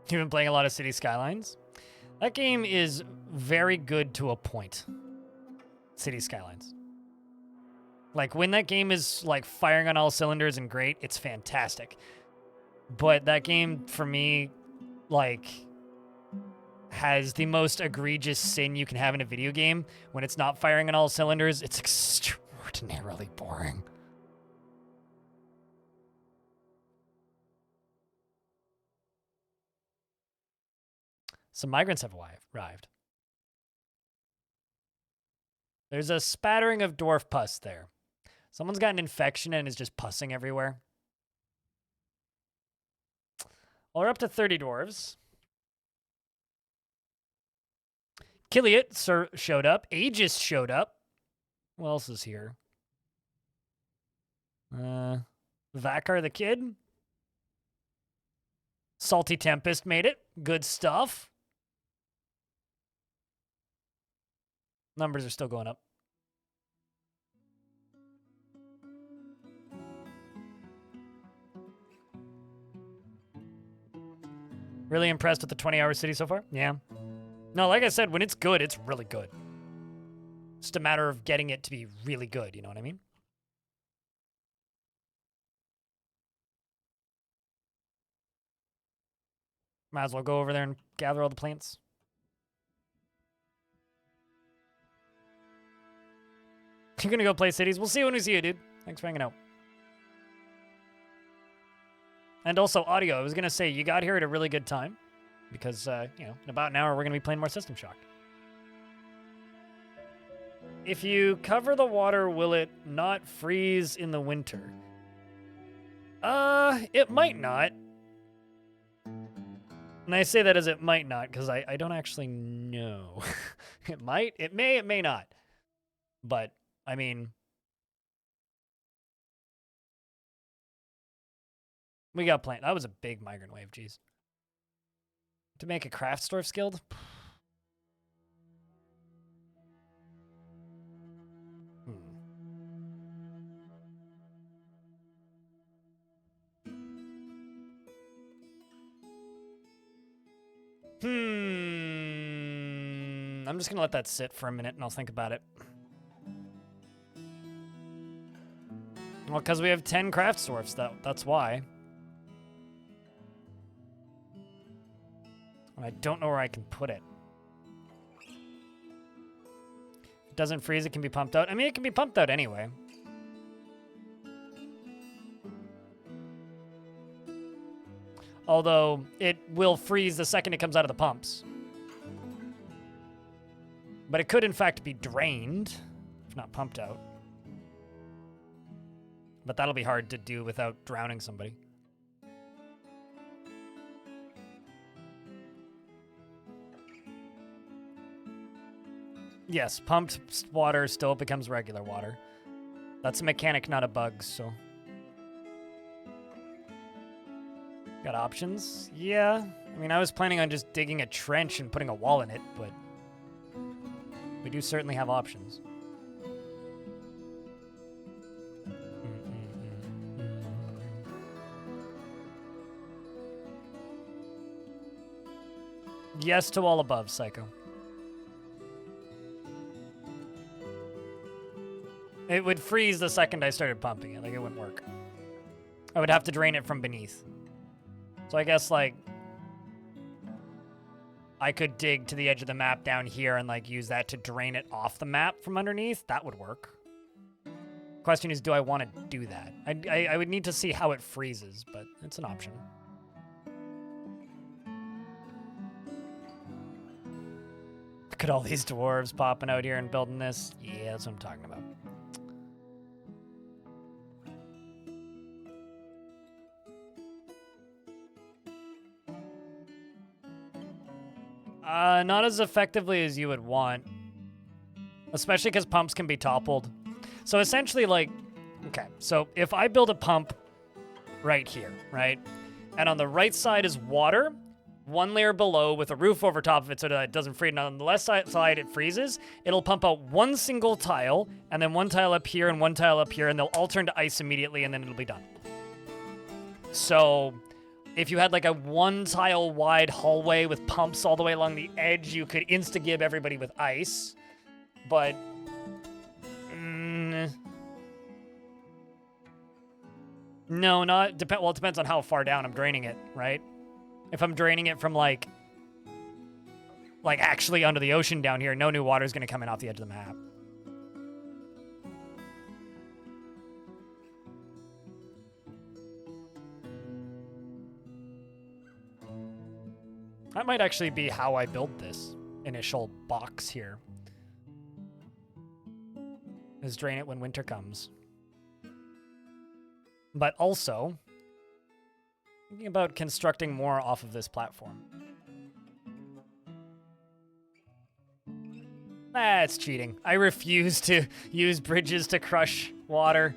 You've been playing a lot of City Skylines? That game is very good to a point. City Skylines. Like, when that game is, like, firing on all cylinders and great, it's fantastic. But that game, for me, like, has the most egregious sin you can have in a video game. When it's not firing on all cylinders, it's extraordinarily boring. Some migrants have arrived. There's a spattering of dwarf pus there. Someone's got an infection and is just pussing everywhere. Well, we're up to 30 dwarves. Killiot showed up. Aegis showed up. Who else is here? Vakar the Kid. Salty Tempest made it. Good stuff. Numbers are still going up. Really impressed with the 20-hour city so far? Yeah. No, like I said, when it's good, it's really good. It's just a matter of getting it to be really good, you know what I mean? Might as well go over there and gather all the plants. You're gonna go play cities? We'll see you when we see you, dude. Thanks for hanging out. And also, audio. I was gonna say, you got here at a really good time. Because, you know, in about an hour, we're gonna be playing more System Shock. If you cover the water, will it not freeze in the winter? It might not. And I say that as it might not, because I don't actually know. It might, it may not. But, I mean... We got plant. That was a big migrant wave, jeez. To make a craft store skilled? I'm just gonna let that sit for a minute and I'll think about it. Well, because we have 10 craft stores, that's why. And I don't know where I can put it. If it doesn't freeze, it can be pumped out. I mean, it can be pumped out anyway. Although, it will freeze the second it comes out of the pumps. But it could, in fact, be drained, if not pumped out. But that'll be hard to do without drowning somebody. Yes, pumped water still becomes regular water. That's a mechanic, not a bug, so... Got options? Yeah. I mean, I was planning on just digging a trench and putting a wall in it, but... we do certainly have options. Yes to all above, Psycho. It would freeze the second I started pumping it. Like, it wouldn't work. I would have to drain it from beneath. So I guess, like, I could dig to the edge of the map down here and, like, use that to drain it off the map from underneath. That would work. Question is, do I want to do that? I would need to see how it freezes, but it's an option. Look at all these dwarves popping out here and building this. Yeah, that's what I'm talking about. Not as effectively as you would want. Especially because pumps can be toppled. So essentially, like, okay, so if I build a pump right here, right? And on the right side is water, one layer below with a roof over top of it so that it doesn't freeze. And on the left side, it freezes. It'll pump out one single tile, and then one tile up here and one tile up here, and they'll all turn to ice immediately, and then it'll be done. So if you had like a one tile wide hallway with pumps all the way along the edge, you could insta-gib everybody with ice. But no, not well, it depends on how far down I'm draining it, right? If I'm draining it from like actually under the ocean down here, no new water is going to come in off the edge of the map. That might actually be how I built this initial box here. Is drain it when winter comes. But also, thinking about constructing more off of this platform. That's cheating. I refuse to use bridges to crush water.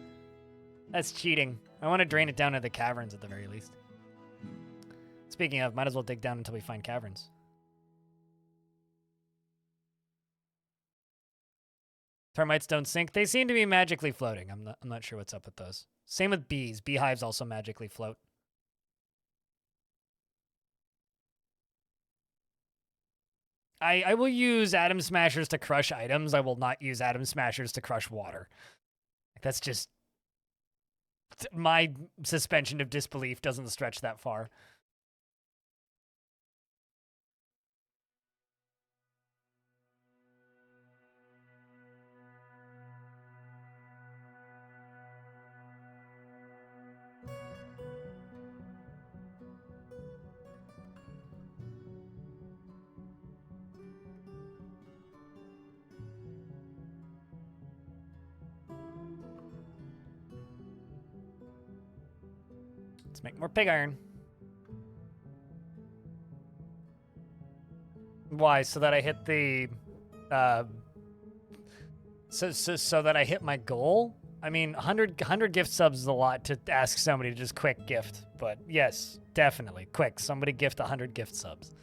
That's cheating. I want to drain it down to the caverns at the very least. Speaking of, might as well dig down until we find caverns. Termites don't sink. They seem to be magically floating. I'm not sure what's up with those. Same with bees. Beehives also magically float. I will use atom smashers to crush items. I will not use atom smashers to crush water. That's just... my suspension of disbelief doesn't stretch that far. Let's make more pig iron. Why? So that I hit the... So that I hit my goal? I mean, 100 gift subs is a lot to ask somebody to just quick gift. But yes, definitely. Quick, somebody gift 100 gift subs.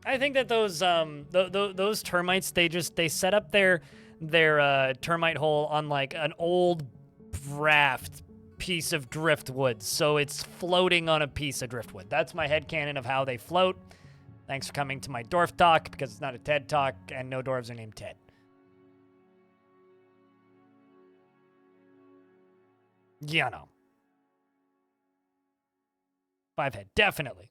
I think that those termites, they set up their termite hole on like an old raft piece of driftwood, so it's floating on a piece of driftwood. That's my headcanon of how they float. Thanks for coming to my Dwarf talk, because it's not a TED talk, and no dwarves are named Ted. Yeah, no. 5 head, definitely.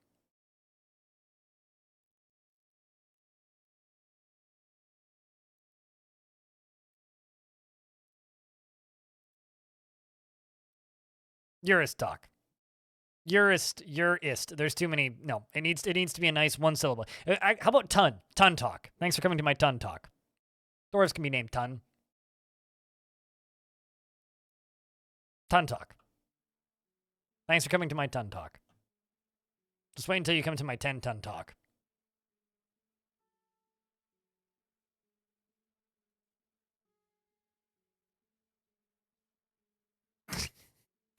Urist talk. Urist. There's too many. No, it needs to be a nice one syllable. How about ton? Ton talk. Thanks for coming to my ton talk. Dwarves can be named ton. Ton talk. Thanks for coming to my ton talk. Just wait until you come to my 10-ton talk.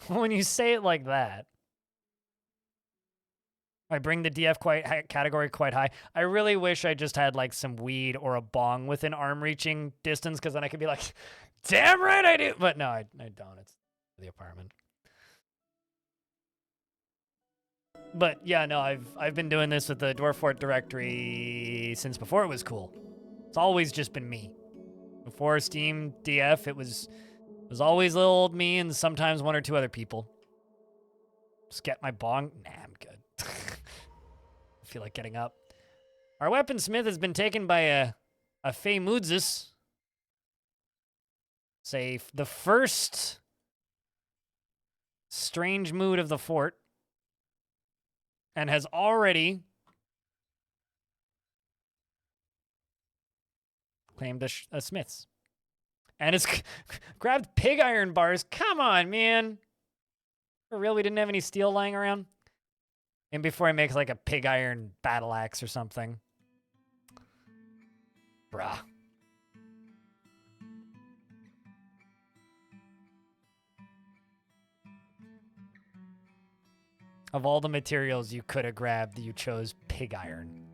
When you say it like that, I bring the DF category quite high. I really wish I just had like some weed or a bong within arm reaching distance, because then I could be like, damn right I do. But no, I don't. It's the apartment. But yeah, no, I've been doing this with the Dwarf Fort directory since before it was cool. It's always just been me. Before Steam DF, it was always little old me and sometimes one or two other people. Just get my bong. Nah, I'm good. I feel like getting up. Our weaponsmith has been taken by a Feymoodzis. Say the first strange mood of the fort, and has already claimed a smith's. And it's grabbed pig iron bars. Come on, man. For real, we didn't have any steel lying around? And before he makes like a pig iron battle axe or something. Bruh. Of all the materials you could have grabbed, you chose pig iron.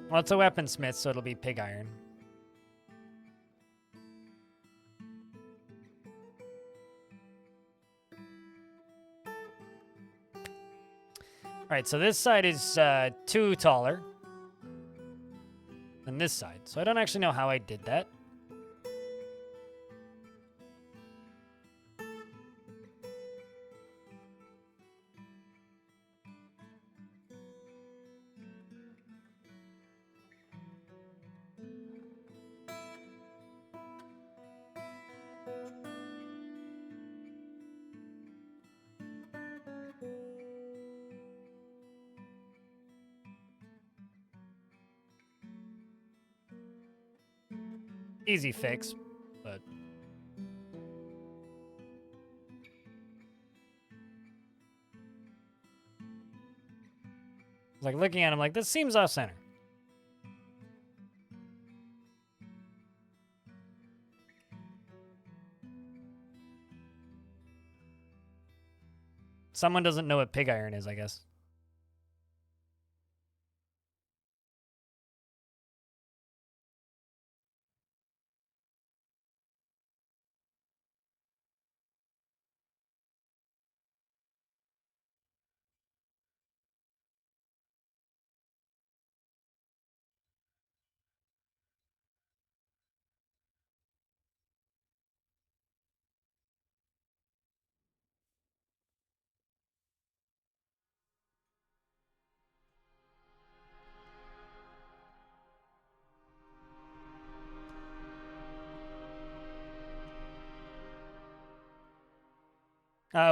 Well, it's a weaponsmith, so it'll be pig iron. All right, so this side is 2 taller than this side. So I don't actually know how I did that. Easy fix, but... Like, looking at him like, this seems off-center. Someone doesn't know what pig iron is, I guess.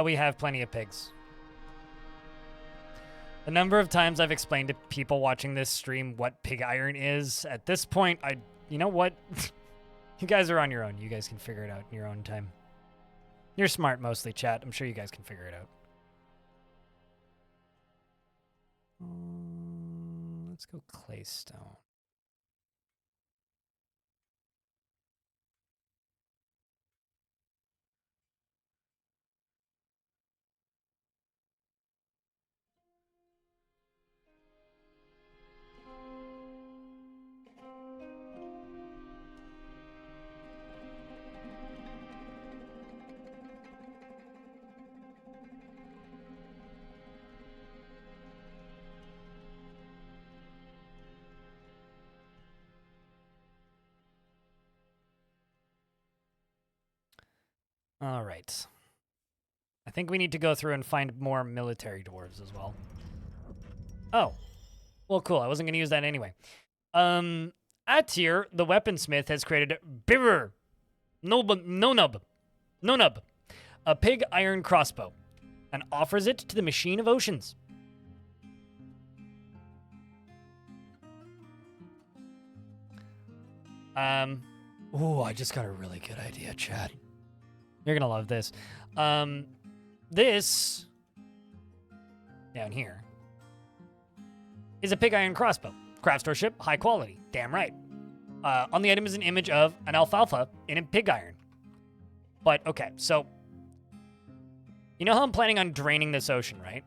We have plenty of pigs. The number of times I've explained to people watching this stream what pig iron is, at this point, you know what? You guys are on your own. You guys can figure it out in your own time. You're smart mostly, chat. I'm sure you guys can figure it out. Let's go claystone. All right. I think we need to go through and find more military dwarves as well. Oh. Well, cool. I wasn't going to use that anyway. Atir, the weaponsmith, has created Biver Nonub, a pig iron crossbow, and offers it to the Machine of Oceans. Ooh, I just got a really good idea, chat. You're gonna love this. This down here is a pig iron crossbow. Craftsmanship, high quality. Damn right. On the item is an image of an alfalfa in a pig iron. But, okay, so... You know how I'm planning on draining this ocean, right?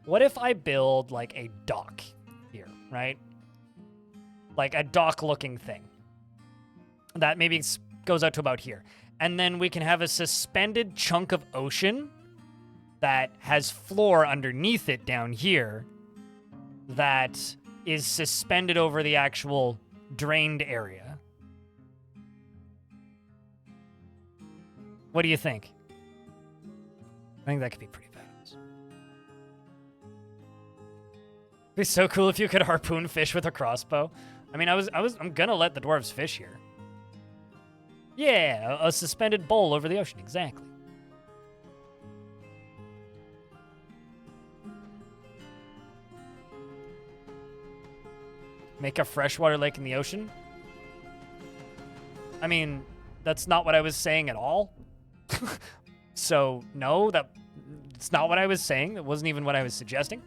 What if I build, like, a dock here, right? Like, a dock-looking thing. That maybe goes out to about here. And then we can have a suspended chunk of ocean that has floor underneath it down here that is suspended over the actual drained area. What do you think? I think that could be pretty badass. It'd be so cool if you could harpoon fish with a crossbow. I mean, I'm gonna let the dwarves fish here. Yeah, a suspended bowl over the ocean, exactly. Make a freshwater lake in the ocean? I mean, that's not what I was saying at all. So, no, that's not what I was saying. That wasn't even what I was suggesting.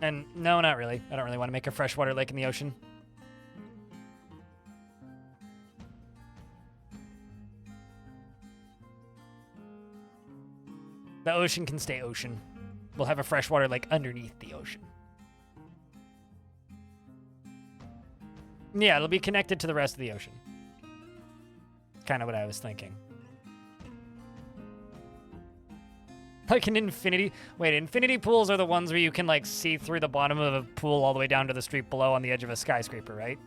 And no, not really. I don't really want to make a freshwater lake in the ocean. The ocean can stay ocean. We'll have a freshwater lake underneath the ocean. Yeah, it'll be connected to the rest of the ocean. Kind of what I was thinking. Like an infinity... Wait, infinity pools are the ones where you can, like, see through the bottom of a pool all the way down to the street below on the edge of a skyscraper, right?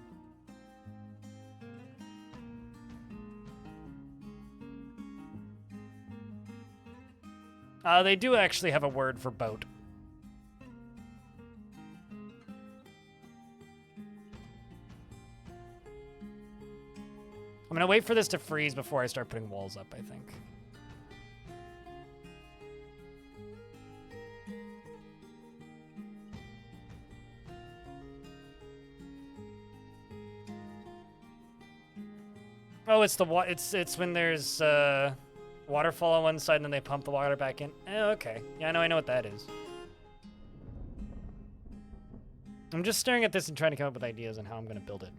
They do actually have a word for boat. I'm gonna wait for this to freeze before I start putting walls up, I think. Oh, it's the it's when there's waterfall on one side and then they pump the water back in. Okay. Yeah, I know what that is. I'm just staring at this and trying to come up with ideas on how I'm gonna build it.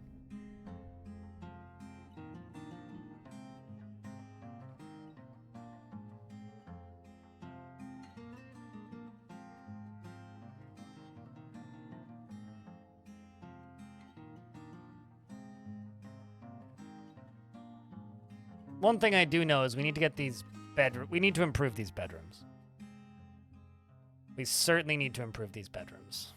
One thing I do know is we need to get these we need to improve these bedrooms. We certainly need to improve these bedrooms.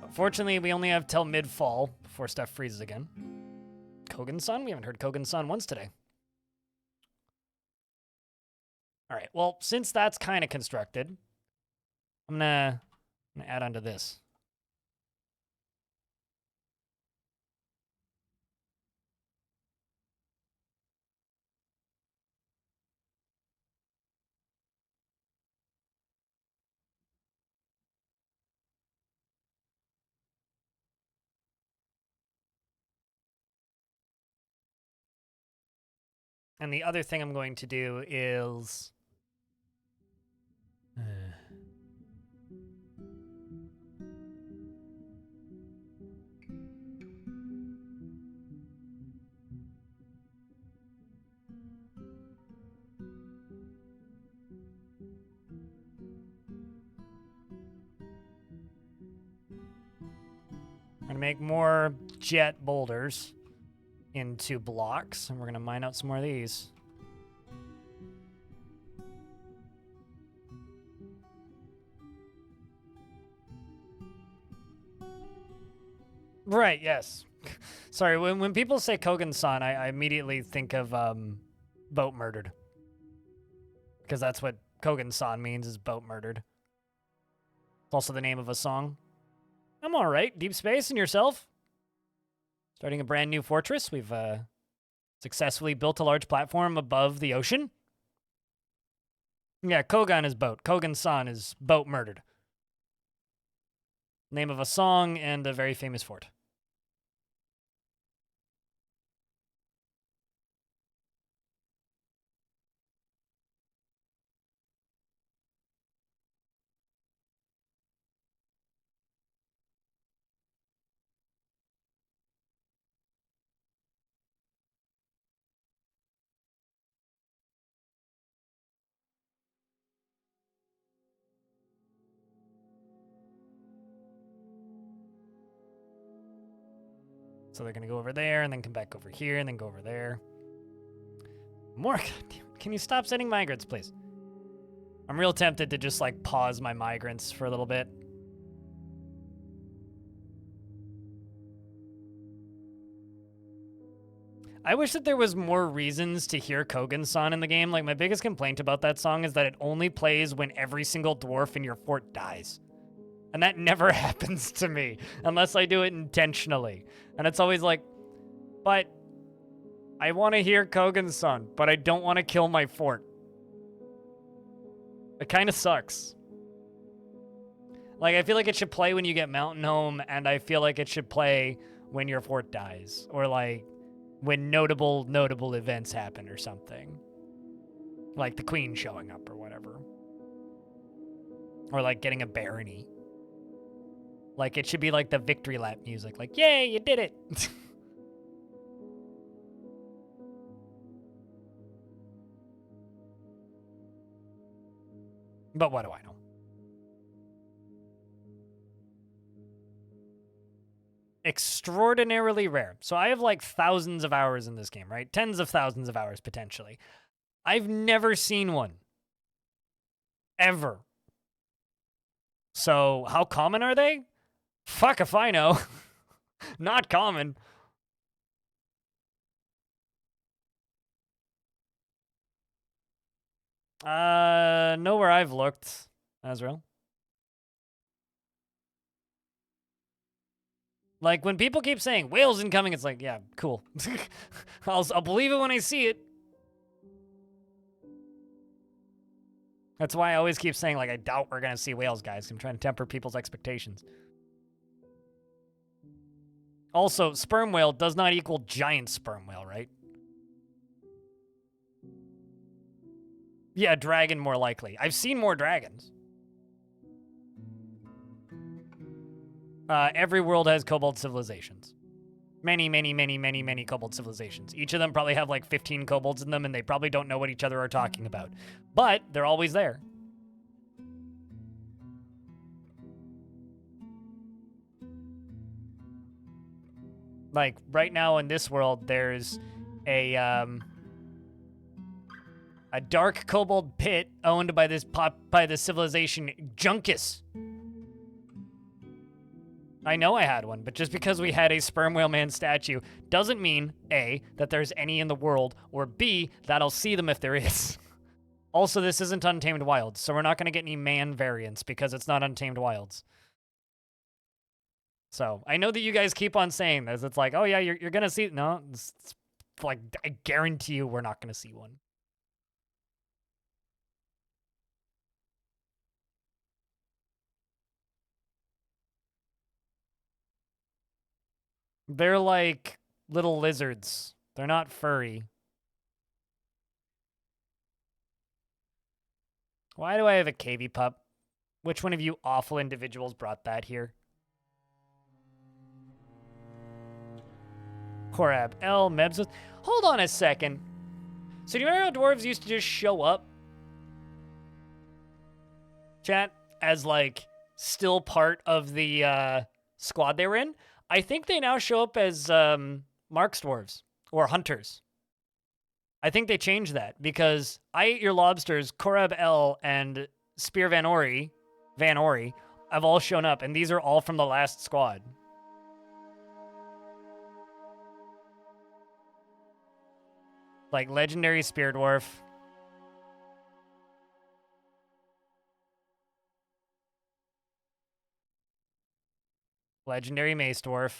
Unfortunately, we only have till mid-fall before stuff freezes again. Kogan-san? We haven't heard Kogan-san once today. All right, well, since that's kind of constructed, I'm gonna add on to this. And the other thing I'm going to do is... I'm going to make more jet boulders into blocks, and we're going to mine out some more of these. Right, yes. Sorry, when people say Kogan-san, I immediately think of boat murdered. Because that's what Kogan-san means, is boat murdered. It's also the name of a song. I'm all right. Deep space, and yourself? Starting a brand new fortress. We've successfully built a large platform above the ocean. Yeah, Kogan is boat. Kogan-san is boat murdered. Name of a song and a very famous fort. So they're going to go over there and then come back over here and then go over there. More. Can you stop sending migrants, please? I'm real tempted to just, like, pause my migrants for a little bit. I wish that there was more reasons to hear Kogan's song in the game. Like, my biggest complaint about that song is that it only plays when every single dwarf in your fort dies. And that never happens to me, unless I do it intentionally. And it's always like, but I want to hear Kogan's song, but I don't want to kill my fort. It kind of sucks. Like, I feel like it should play when you get Mountain Home, and I feel like it should play when your fort dies. Or, like, when notable events happen or something. Like the queen showing up or whatever. Or, like, getting a barony. Like, it should be like the victory lap music. Like, yay, you did it! But what do I know? Extraordinarily rare. So I have like thousands of hours in this game, right? Tens of thousands of hours, potentially. I've never seen one. Ever. So how common are they? Fuck if I know. Not common. Nowhere I've looked, Azrael. Like, when people keep saying, whales incoming, it's like, yeah, cool. I'll believe it when I see it. That's why I always keep saying, like, I doubt we're going to see whales, guys. I'm trying to temper people's expectations. Also, sperm whale does not equal giant sperm whale, right? Yeah, dragon more likely. I've seen more dragons. Every world has kobold civilizations. Many kobold civilizations. Each of them probably have like 15 kobolds in them, and they probably don't know what each other are talking about. But they're always there. Like, right now in this world, there's a dark kobold pit owned by the civilization Junkus. I know I had one, but just because we had a sperm whale man statue doesn't mean, A, that there's any in the world, or B, that I'll see them if there is. Also, this isn't Untamed Wilds, so we're not going to get any man variants because it's not Untamed Wilds. So, I know that you guys keep on saying this. It's like, oh yeah, you're going to see... No, it's like, I guarantee you we're not going to see one. They're like little lizards. They're not furry. Why do I have a KV pup? Which one of you awful individuals brought that here? Korab L. Mebs. Hold on a second. So do you remember how dwarves used to just show up? Chat, as like still part of the squad they were in? I think they now show up as Mark's dwarves or hunters. I think they changed that because I Ate Your Lobsters, Korab L, and Spear Van Ori have all shown up, and these are all from the last squad. Like Legendary Spear Dwarf. Legendary Mace Dwarf.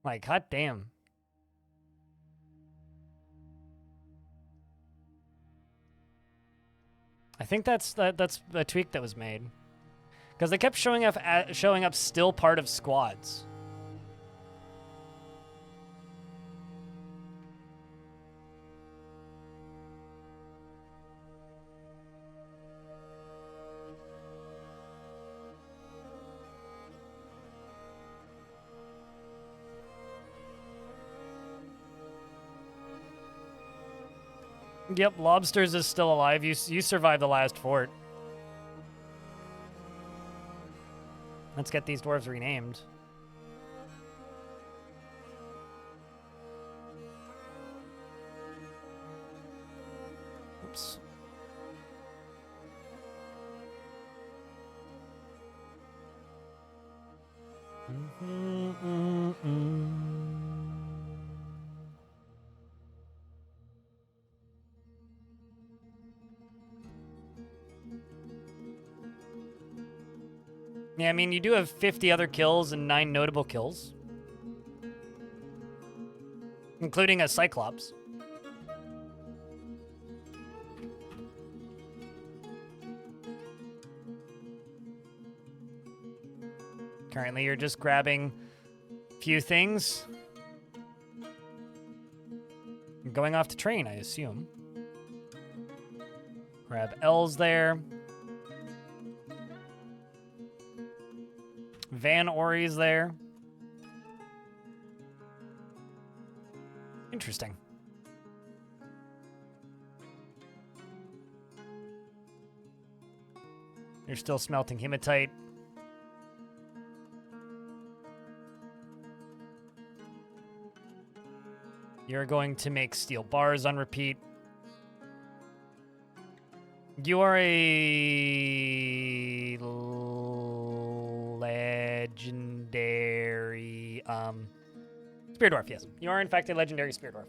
Like, hot damn. I think that's a tweak that was made. Because they kept showing up still part of squads. Yep, Lobsters is still alive. You survived the last fort. Let's get these dwarves renamed. Oops. Yeah, I mean, you do have 50 other kills and 9 notable kills, including a Cyclops. Currently, you're just grabbing a few things. You're going off to train, I assume. Grab L's there. Van Ori's there. Interesting. You're still smelting hematite. You're going to make steel bars on repeat. You are a legendary Spear Dwarf, yes. You are in fact a legendary Spear Dwarf.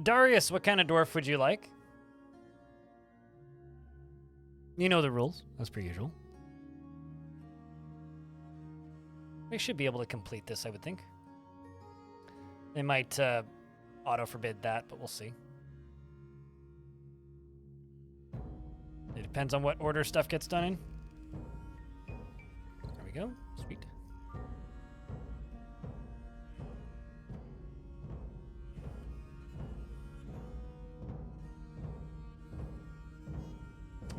Darius, what kind of dwarf would you like? You know the rules, as per usual. We should be able to complete this, I would think. They might auto-forbid that, but we'll see. It depends on what order stuff gets done in. There we go. Sweet.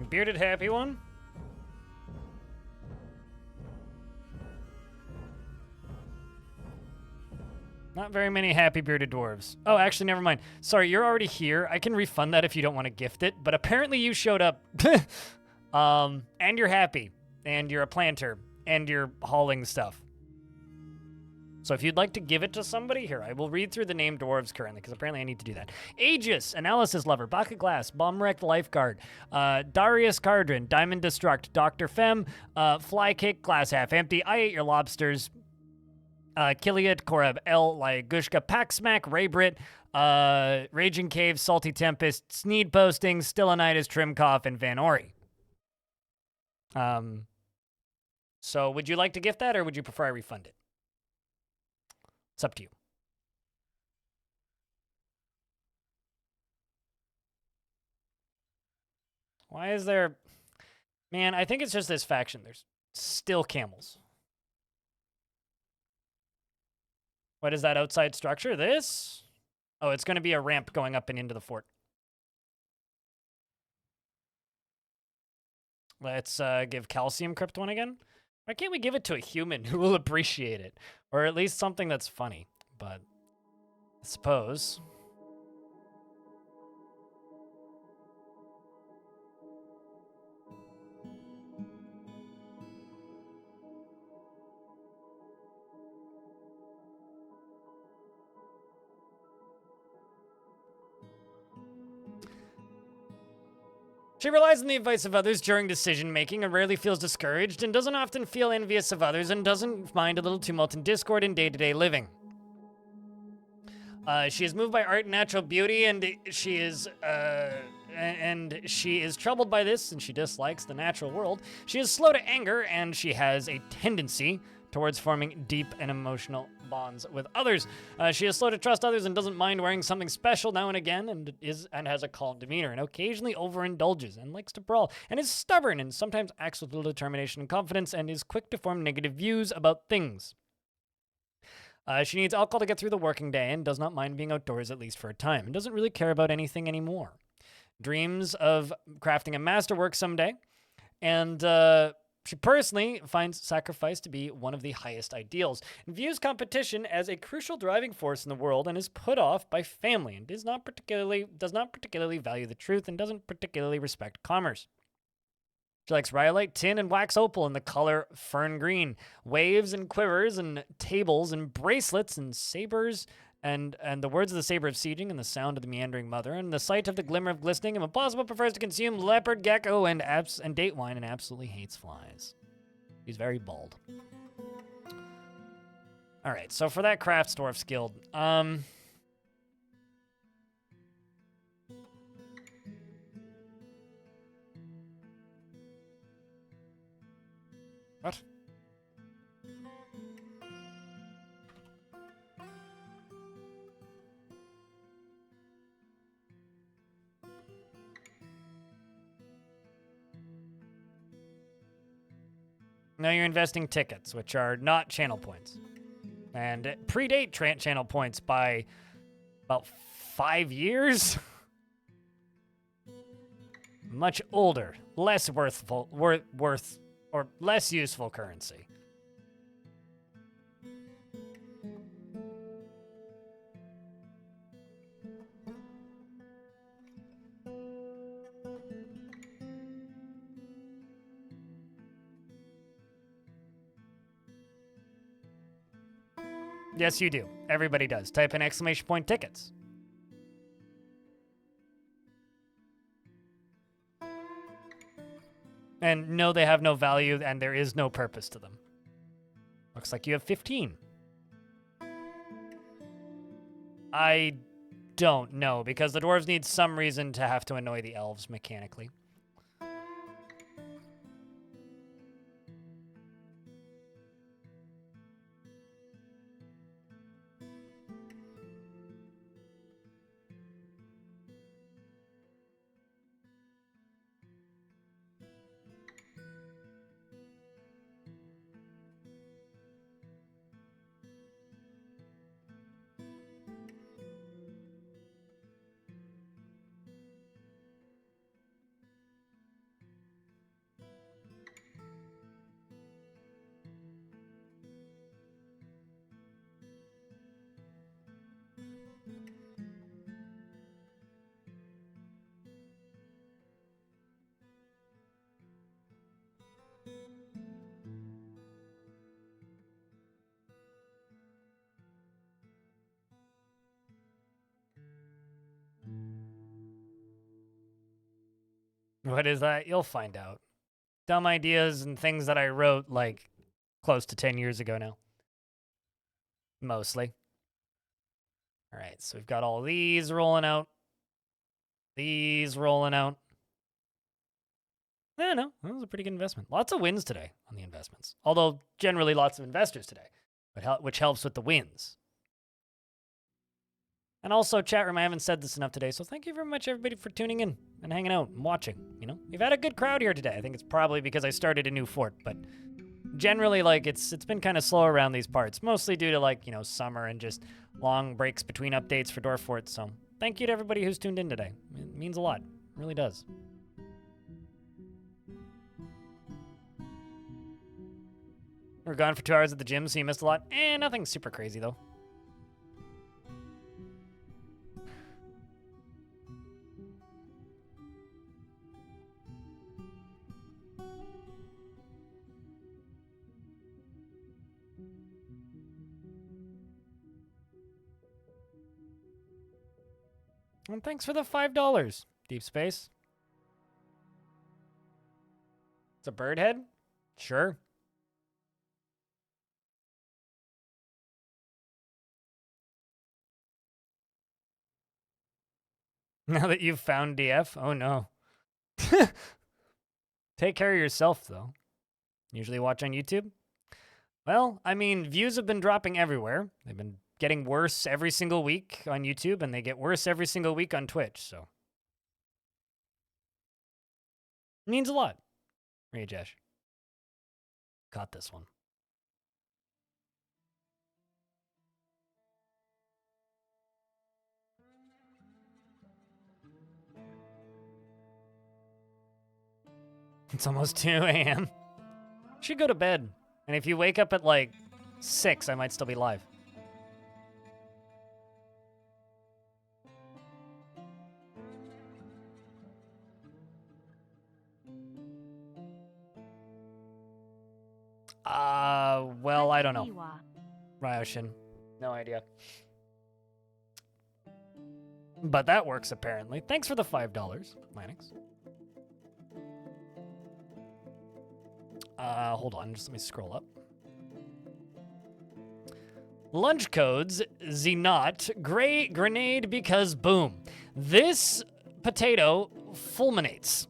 Bearded happy one. Not very many happy bearded dwarves. Oh, actually, never mind. Sorry, you're already here. I can refund that if you don't want to gift it, but apparently you showed up. And you're happy, and you're a planter, and you're hauling stuff. So if you'd like to give it to somebody, here, I will read through the named dwarves currently, because apparently I need to do that. Aegis, Analysis Lover, Baka Glass, Bomb-Wrecked Lifeguard, Darius Cardrin, Diamond Destruct, Dr. Fem, Fly Kick, Glass Half Empty, I Ate Your Lobsters, Kiliad, Korab, L, Lyagushka, Packsmack, Raybrit, Raging Cave, Salty Tempest, Sneed Posting, Stillanitis, Trimcoff, and Van Ori. So would you like to gift that, or would you prefer I refund it? It's up to you. Why is there... Man, I think it's just this faction. There's still camels. What is that outside structure? This? Oh, it's going to be a ramp going up and into the fort. Let's give Calcium Crypt one again. Why can't we give it to a human who will appreciate it? Or at least something that's funny. But I suppose... She relies on the advice of others during decision-making and rarely feels discouraged and doesn't often feel envious of others and doesn't mind a little tumult and discord in day-to-day living. She is moved by art and natural beauty, and she is troubled by this, and she dislikes the natural world. She is slow to anger, and she has a tendency towards forming deep and emotional bonds with others. She is slow to trust others and doesn't mind wearing something special now and again, and has a calm demeanor, and occasionally overindulges and likes to brawl, and is stubborn and sometimes acts with little determination and confidence, and is quick to form negative views about things. She needs alcohol to get through the working day and does not mind being outdoors at least for a time, and doesn't really care about anything anymore. Dreams of crafting a masterwork someday, and she personally finds sacrifice to be one of the highest ideals, and views competition as a crucial driving force in the world, and is put off by family, and does not particularly value the truth, and doesn't particularly respect commerce. She likes rhyolite, tin, and wax opal in the color fern green, waves and quivers and tables and bracelets and sabers, and the words of the saber of sieging and the sound of the meandering mother and the sight of the glimmer of glistening, and if possible prefers to consume leopard, gecko, and date wine, and absolutely hates flies. He's very bald. All right, so for that Crafts Dwarfs Guild, what? Now you're investing tickets, which are not channel points, and predate channel points by about 5 years. Much older, less less useful currency. Yes, you do. Everybody does. Type in exclamation point tickets. And no, they have no value, and there is no purpose to them. Looks like you have 15. I don't know, because the dwarves need some reason to have to annoy the elves mechanically. What is that? You'll find out. Dumb ideas and things that I wrote like close to 10 years ago now. Mostly. All right, so we've got all these rolling out. These rolling out. Yeah, no, that was a pretty good investment. Lots of wins today on the investments. Although generally lots of investors today, which helps with the wins. And also, chat room, I haven't said this enough today, so thank you very much, everybody, for tuning in and hanging out and watching. You know, we've had a good crowd here today. I think it's probably because I started a new fort, but generally, like, it's been kind of slow around these parts, mostly due to, like, you know, summer and just long breaks between updates for Dwarf Fort. So thank you to everybody who's tuned in today. It means a lot. It really does. We're gone for 2 hours at the gym, so you missed a lot. Nothing super crazy, though. And thanks for the $5, Deep Space. It's a bird head? Sure. Now that you've found DF? Oh no. Take care of yourself, though. Usually watch on YouTube? Well, I mean, views have been dropping everywhere. They've been getting worse every single week on YouTube, and they get worse every single week on Twitch, so. It means a lot. Rajesh. Got this one. It's almost 2 a.m. Should go to bed. And if you wake up at like 6, I might still be live. Well, I don't know. Ryoshin. No idea. But that works, apparently. Thanks for the $5, Lanix. Hold on, just let me scroll up. Lunch codes, Zenot, gray grenade because boom. This potato fulminates.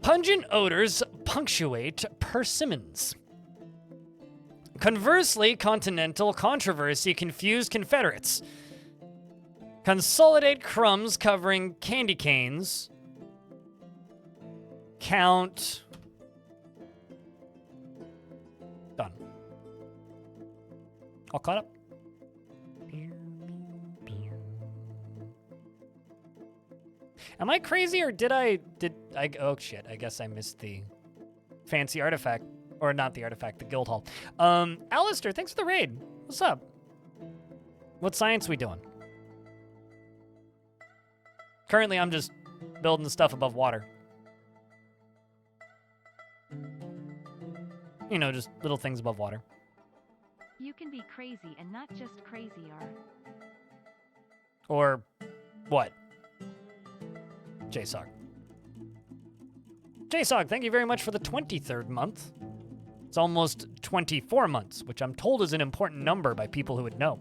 Pungent odors punctuate persimmons. Conversely, continental controversy confused Confederates. Consolidate crumbs covering candy canes. Count. Done. All caught up. Am I crazy or did I, oh shit, I guess I missed the fancy artifact. Or not the artifact, the guild hall. Alistair, thanks for the raid. What's up? What science we doing? Currently, I'm just building stuff above water. You know, just little things above water. You can be crazy and not just crazy, Or what? JSOG. JSOG, thank you very much for the 23rd month. It's almost 24 months, which I'm told is an important number by people who would know.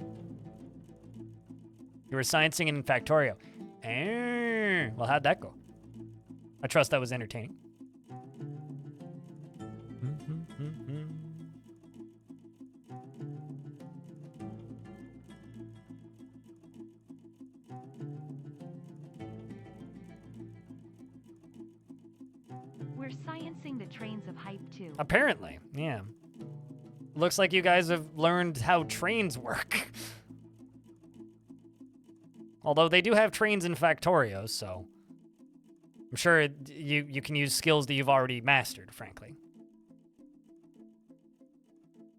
You were sciencing in Factorio. Well, how'd that go? I trust that was entertaining. We're sciencing the trains of hype too. Apparently, yeah. Looks like you guys have learned how trains work. Although they do have trains in Factorio, so I'm sure you can use skills that you've already mastered, frankly.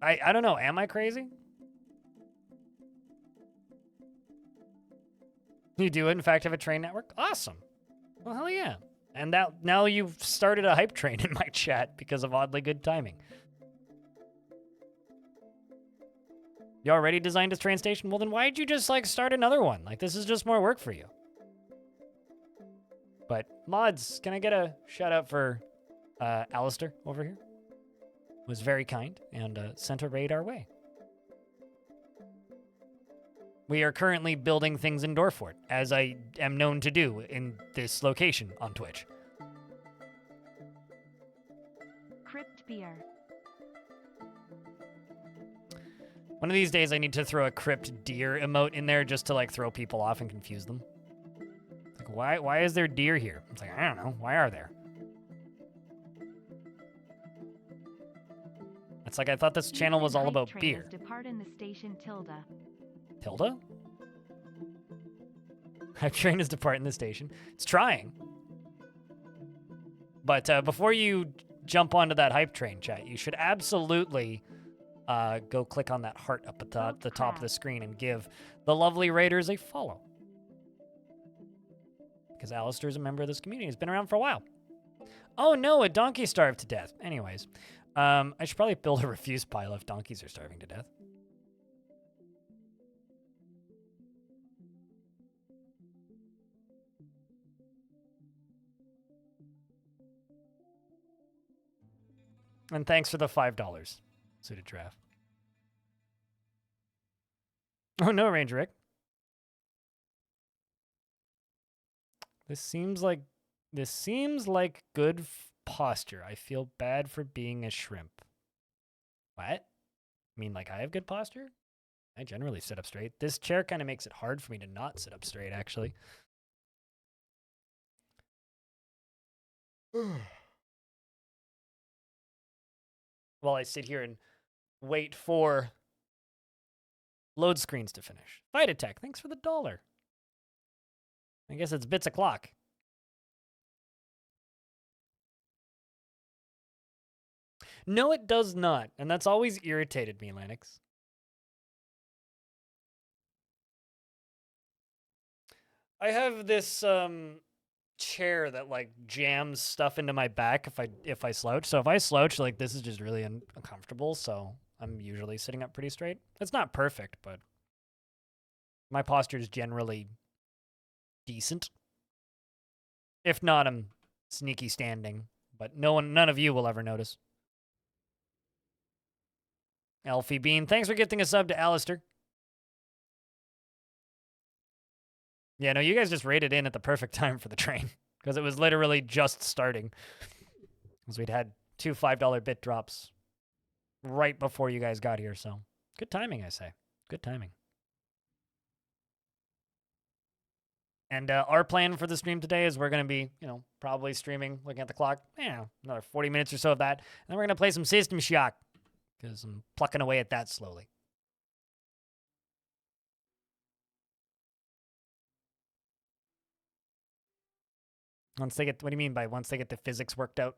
I don't know, am I crazy? You do, in fact, have a train network? Awesome. Well, hell yeah. And now you've started a hype train in my chat because of oddly good timing. You already designed a train station? Well, then why'd you just, like, start another one? Like, this is just more work for you. But, mods, can I get a shout-out for Alistair over here? Was very kind and sent a raid our way. We are currently building things in Dwarf, as I am known to do in this location on Twitch. Crypt beer. One of these days I need to throw a crypt deer emote in there just to like throw people off and confuse them. Like, why is there deer here? It's like, I don't know. Why are there? It's like I thought this channel was all about beer. Depart in the station Tilda. Tilda? Hype train is departing the station. It's trying. But before you jump onto that hype train, chat, you should absolutely go click on that heart up at the top of the screen and give the lovely raiders a follow. Because Alistair is a member of this community. He's been around for a while. Oh no, a donkey starved to death. Anyways, I should probably build a refuse pile if donkeys are starving to death. And thanks for the $5. Suited draft. Oh no, Ranger Rick. This seems like good posture. I feel bad for being a shrimp. What? I mean, like I have good posture? I generally sit up straight. This chair kind of makes it hard for me to not sit up straight, actually. While I sit here and wait for load screens to finish. Fight Attack, thanks for the $1. I guess it's bits o'clock. No, it does not. And that's always irritated me, Lennox. I have this chair that like jams stuff into my back if I slouch. So if I slouch, like this is just really uncomfortable. So I'm usually sitting up pretty straight. It's not perfect, but my posture is generally decent. If not, I'm sneaky standing. But none of you will ever notice. Elfie Bean, thanks for gifting a sub to Alistair. Yeah, no, you guys just raided in at the perfect time for the train. Because it was literally just starting. Because we'd had 2 $5 bit drops right before you guys got here, so good timing, I say. Good timing. And our plan for the stream today is we're going to be, probably streaming, looking at the clock, another 40 minutes or so of that. And then we're going to play some System Shock. Because I'm plucking away at that slowly. Once they get, what do you mean by once they get the physics worked out?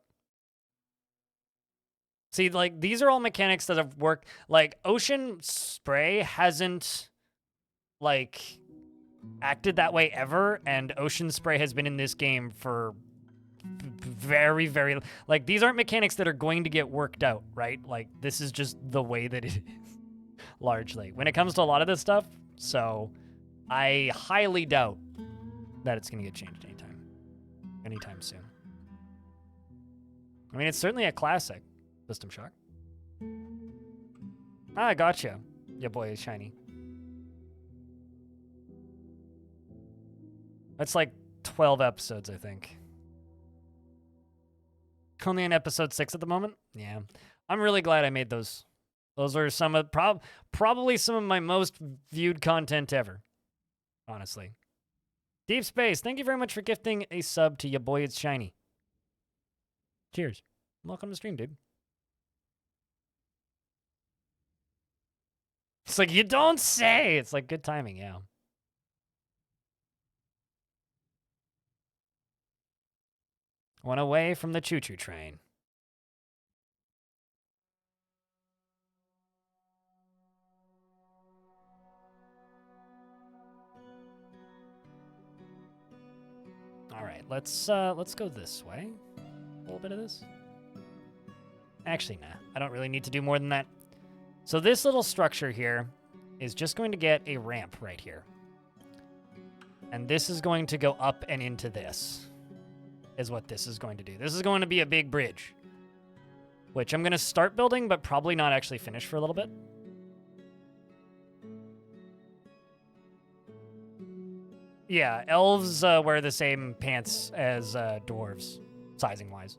See, like, these are all mechanics that have worked. Like, Ocean Spray hasn't, like, acted that way ever, and Ocean Spray has been in this game for very, very... Like, these aren't mechanics that are going to get worked out, right? Like, this is just the way that it is, largely. When it comes to a lot of this stuff, so I highly doubt that it's going to get changed anytime soon. I mean, it's certainly a classic. System Shock. Ah, gotcha. Your boy is shiny. That's like 12 episodes, I think. Only on episode 6 at the moment? Yeah. I'm really glad I made those. Those are some of, probably some of my most viewed content ever. Honestly. Deep Space, thank you very much for gifting a sub to your boy, it's shiny. Cheers. Welcome to the stream, dude. It's like, you don't say! It's like good timing, yeah. One away from the choo-choo train. All right, let's go this way. A little bit of this. Actually, nah. I don't really need to do more than that. So this little structure here is just going to get a ramp right here. And this is going to go up and into this, is what this is going to do. This is going to be a big bridge, which I'm going to start building, but probably not actually finish for a little bit. Yeah, elves wear the same pants as dwarves, sizing-wise.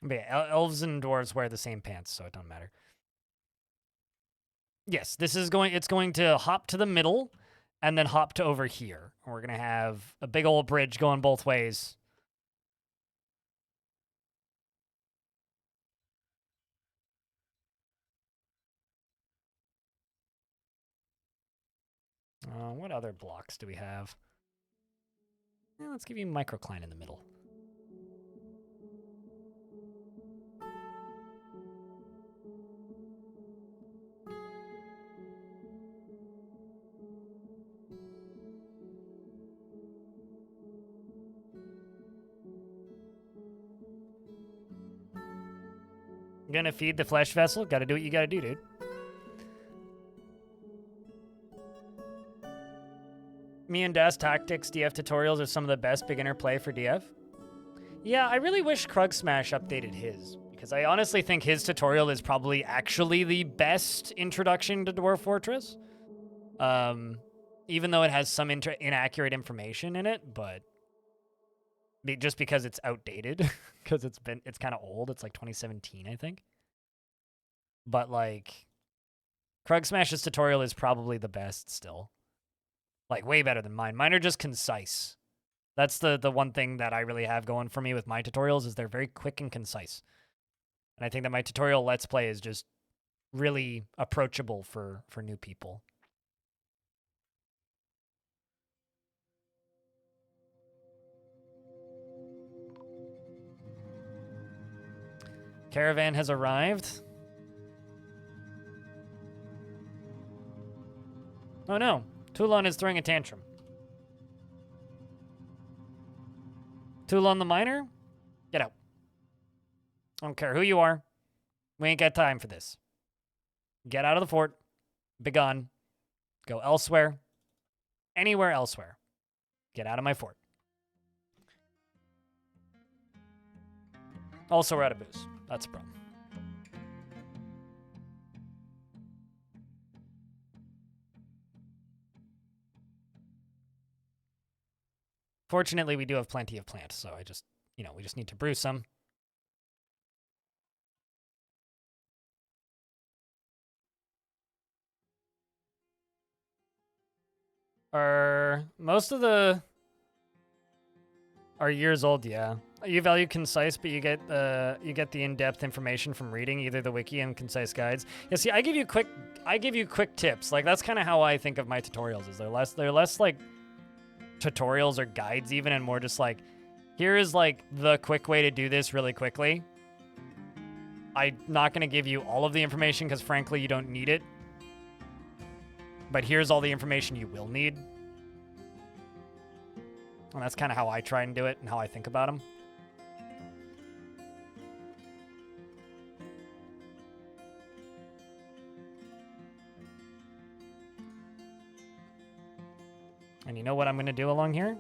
But yeah, elves and dwarves wear the same pants, so it don't matter. Yes, it's going to hop to the middle and then hop to over here. We're going to have a big old bridge going both ways. What other blocks do we have? Let's give you microcline in the middle. Gonna feed the flesh vessel. Gotta do what you gotta do, dude. Me and Das Tactics DF tutorials are some of the best beginner play for DF. Yeah, I really wish Krug Smash updated his, because I honestly think his tutorial is probably actually the best introduction to Dwarf Fortress. Even though it has some inaccurate information in it, but just because it's outdated, because it's kind of old. It's like 2017, I think. But like, Krug Smash's tutorial is probably the best still. Like, way better than mine. Mine are just concise. That's the one thing that I really have going for me with my tutorials, is they're very quick and concise. And I think that my tutorial Let's Play is just really approachable for new people. Caravan has arrived. Oh no, Toulon is throwing a tantrum. Toulon the miner? Get out. I don't care who you are. We ain't got time for this. Get out of the fort. Begone. Go elsewhere. Anywhere elsewhere. Get out of my fort. Also, we're out of booze. That's a problem. Fortunately, we do have plenty of plants, so we just need to brew some. Most of the are years old, yeah. You value concise, but you get the in-depth information from reading either the wiki and concise guides. Yeah, see, I give you quick tips. Like, that's kind of how I think of my tutorials. Is they're less like tutorials or guides even, and more just like, here is like the quick way to do this really quickly. I'm not going to give you all of the information because frankly you don't need it, but here's all the information you will need. And that's kind of how I try and do it and how I think about them. And you know what I'm going to do along here?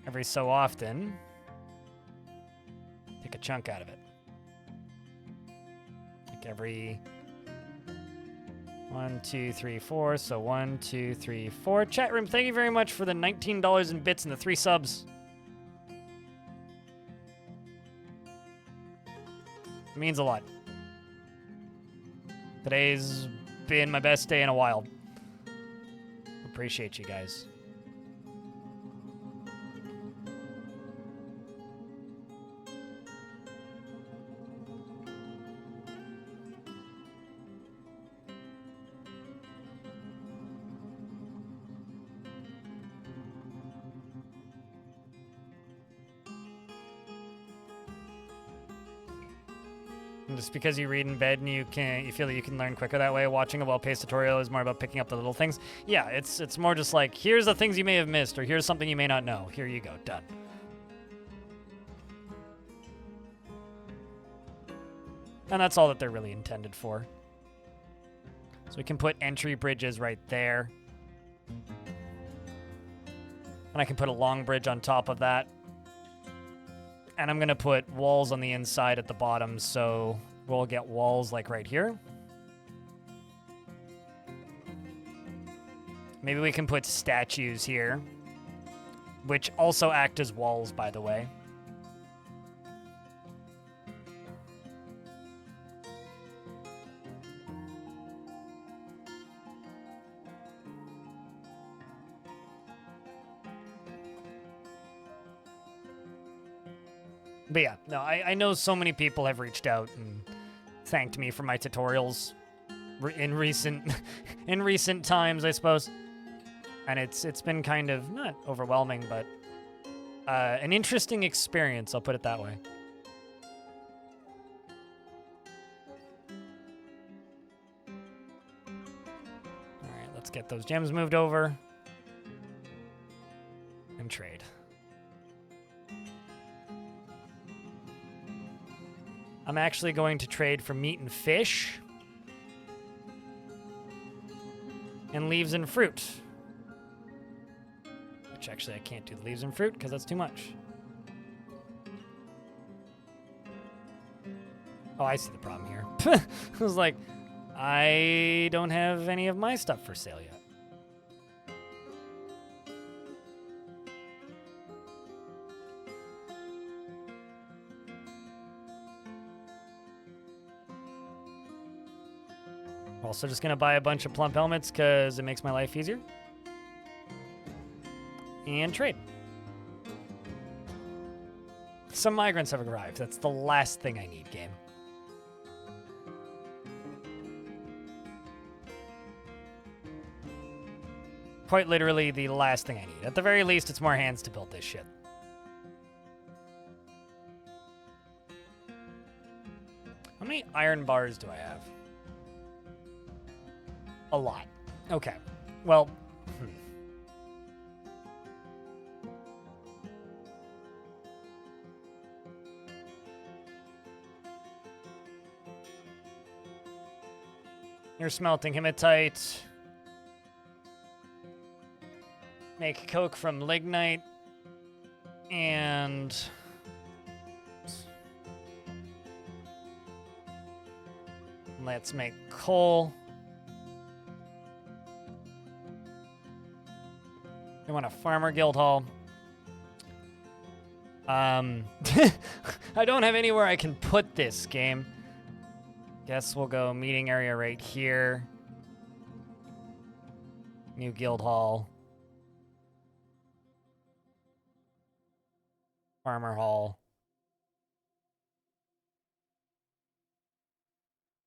Every so often, take a chunk out of it. Like every 1, 2, 3, 4. So 1, 2, 3, 4. Chat room, thank you very much for the $19 in bits and the 3 subs. It means a lot. Today's been my best day in a while. Appreciate you guys. Just because you read in bed and you feel that you can learn quicker that way, watching a well-paced tutorial is more about picking up the little things. Yeah, it's more just like, here's the things you may have missed, or here's something you may not know. Here you go, done. And that's all that they're really intended for. So we can put entry bridges right there. And I can put a long bridge on top of that. And I'm going to put walls on the inside at the bottom, so we'll get walls like right here. Maybe we can put statues here, which also act as walls, by the way. But yeah, no, I know so many people have reached out and thanked me for my tutorials in recent times, I suppose. And it's been kind of, not overwhelming, but an interesting experience, I'll put it that way. All right, let's get those gems moved over and trade. I'm actually going to trade for meat and fish. And leaves and fruit. Which actually I can't do the leaves and fruit because that's too much. Oh, I see the problem here. I was like, I don't have any of my stuff for sale yet. We're also just gonna buy a bunch of plump helmets because it makes my life easier. And trade. Some migrants have arrived. That's the last thing I need, game. Quite literally the last thing I need. At the very least, it's more hands to build this shit. How many iron bars do I have? A lot. Okay. Well, You're smelting hematite. Make coke from lignite. And let's make coal. I want a farmer guild hall. I don't have anywhere I can put this game. Guess we'll go meeting area right here. New guild hall. Farmer hall.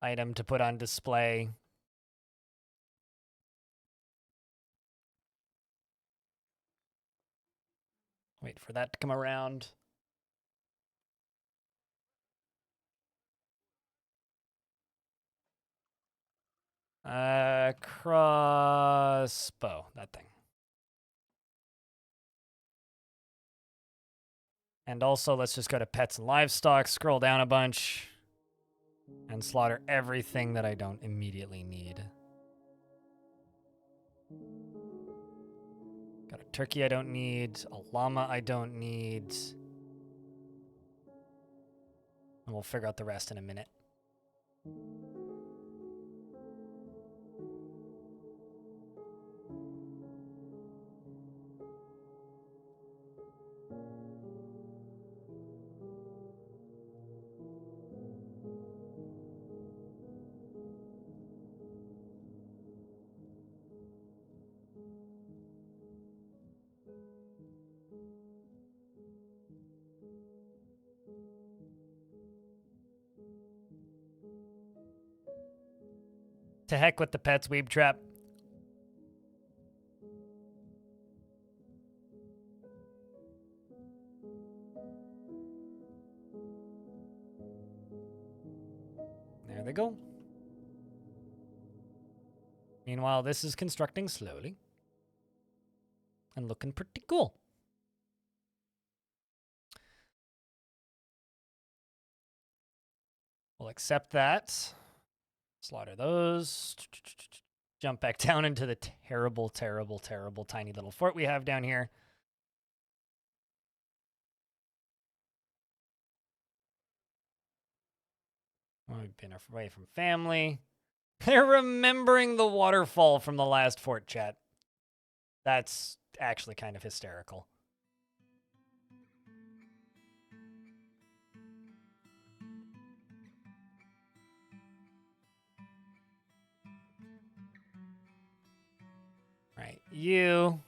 Item to put on display. Wait for that to come around. Crossbow, that thing. And also, let's just go to pets and livestock, scroll down a bunch, and slaughter everything that I don't immediately need. Got a turkey I don't need, a llama I don't need. And we'll figure out the rest in a minute. To heck with the pets, weeb trap. There they go. Meanwhile, this is constructing slowly. And looking pretty cool. We'll accept that. Slaughter those. Jump back down into the terrible, terrible, terrible tiny little fort we have down here. We've been away from family. They're remembering the waterfall from the last fort, chat. That's actually kind of hysterical. Right, you.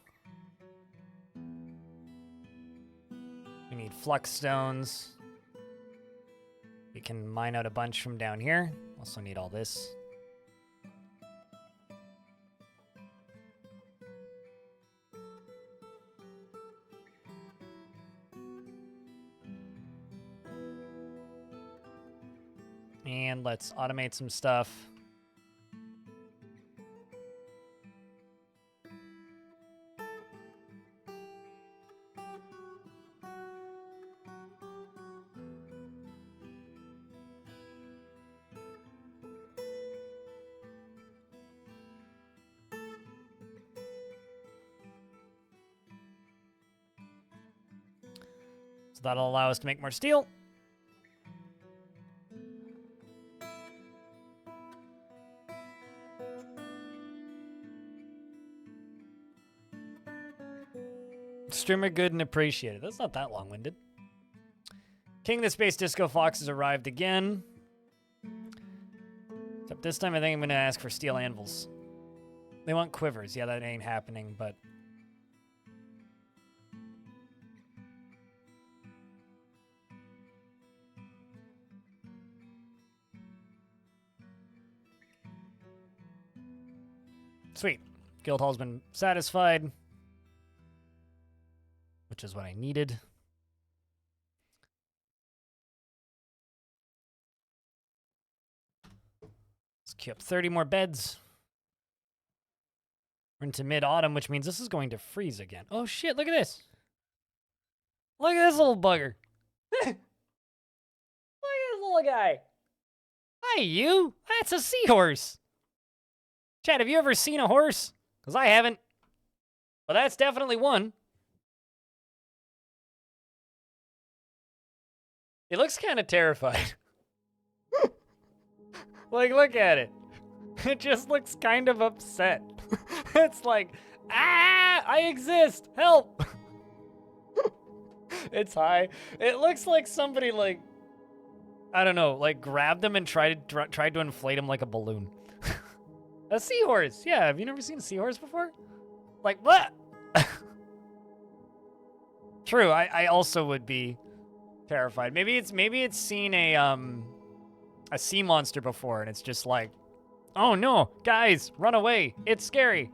We need flux stones. We can mine out a bunch from down here. Also need all this. And let's automate some stuff. So that'll allow us to make more steel. Streamer good and appreciated. That's not that long-winded. King the Space Disco Fox has arrived again. Except this time I think I'm going to ask for steel anvils. They want quivers. Yeah, that ain't happening, but... Sweet. Guildhall's been satisfied. Which is what I needed. Let's queue up 30 more beds. We're into mid-autumn, which means this is going to freeze again. Oh shit, look at this. Look at this little bugger. Look at this little guy. Hi, you. That's a seahorse. Chad, have you ever seen a horse? Because I haven't. Well, that's definitely one. It looks kind of terrified. Like, look at it. It just looks kind of upset. It's like, ah, I exist. Help. It's high. It looks like somebody, like, I don't know, like grabbed him and tried to inflate him like a balloon. A seahorse. Yeah, have you never seen a seahorse before? Like, what? True, I also would be terrified. Maybe it's seen a sea monster before and it's just like, oh no, guys, run away. It's scary.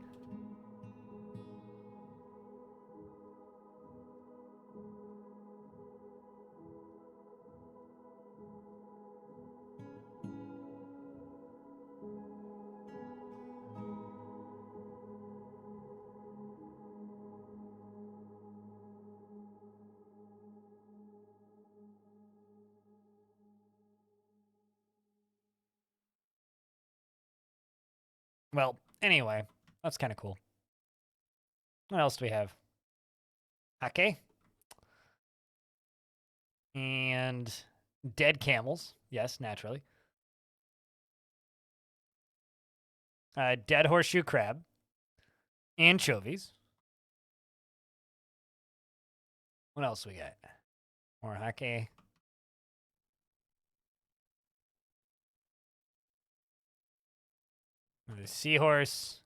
Well, anyway, that's kind of cool. What else do we have? Okay. And dead camels. Yes, naturally. Dead horseshoe crab. Anchovies. What else we got? More hake. The seahorse.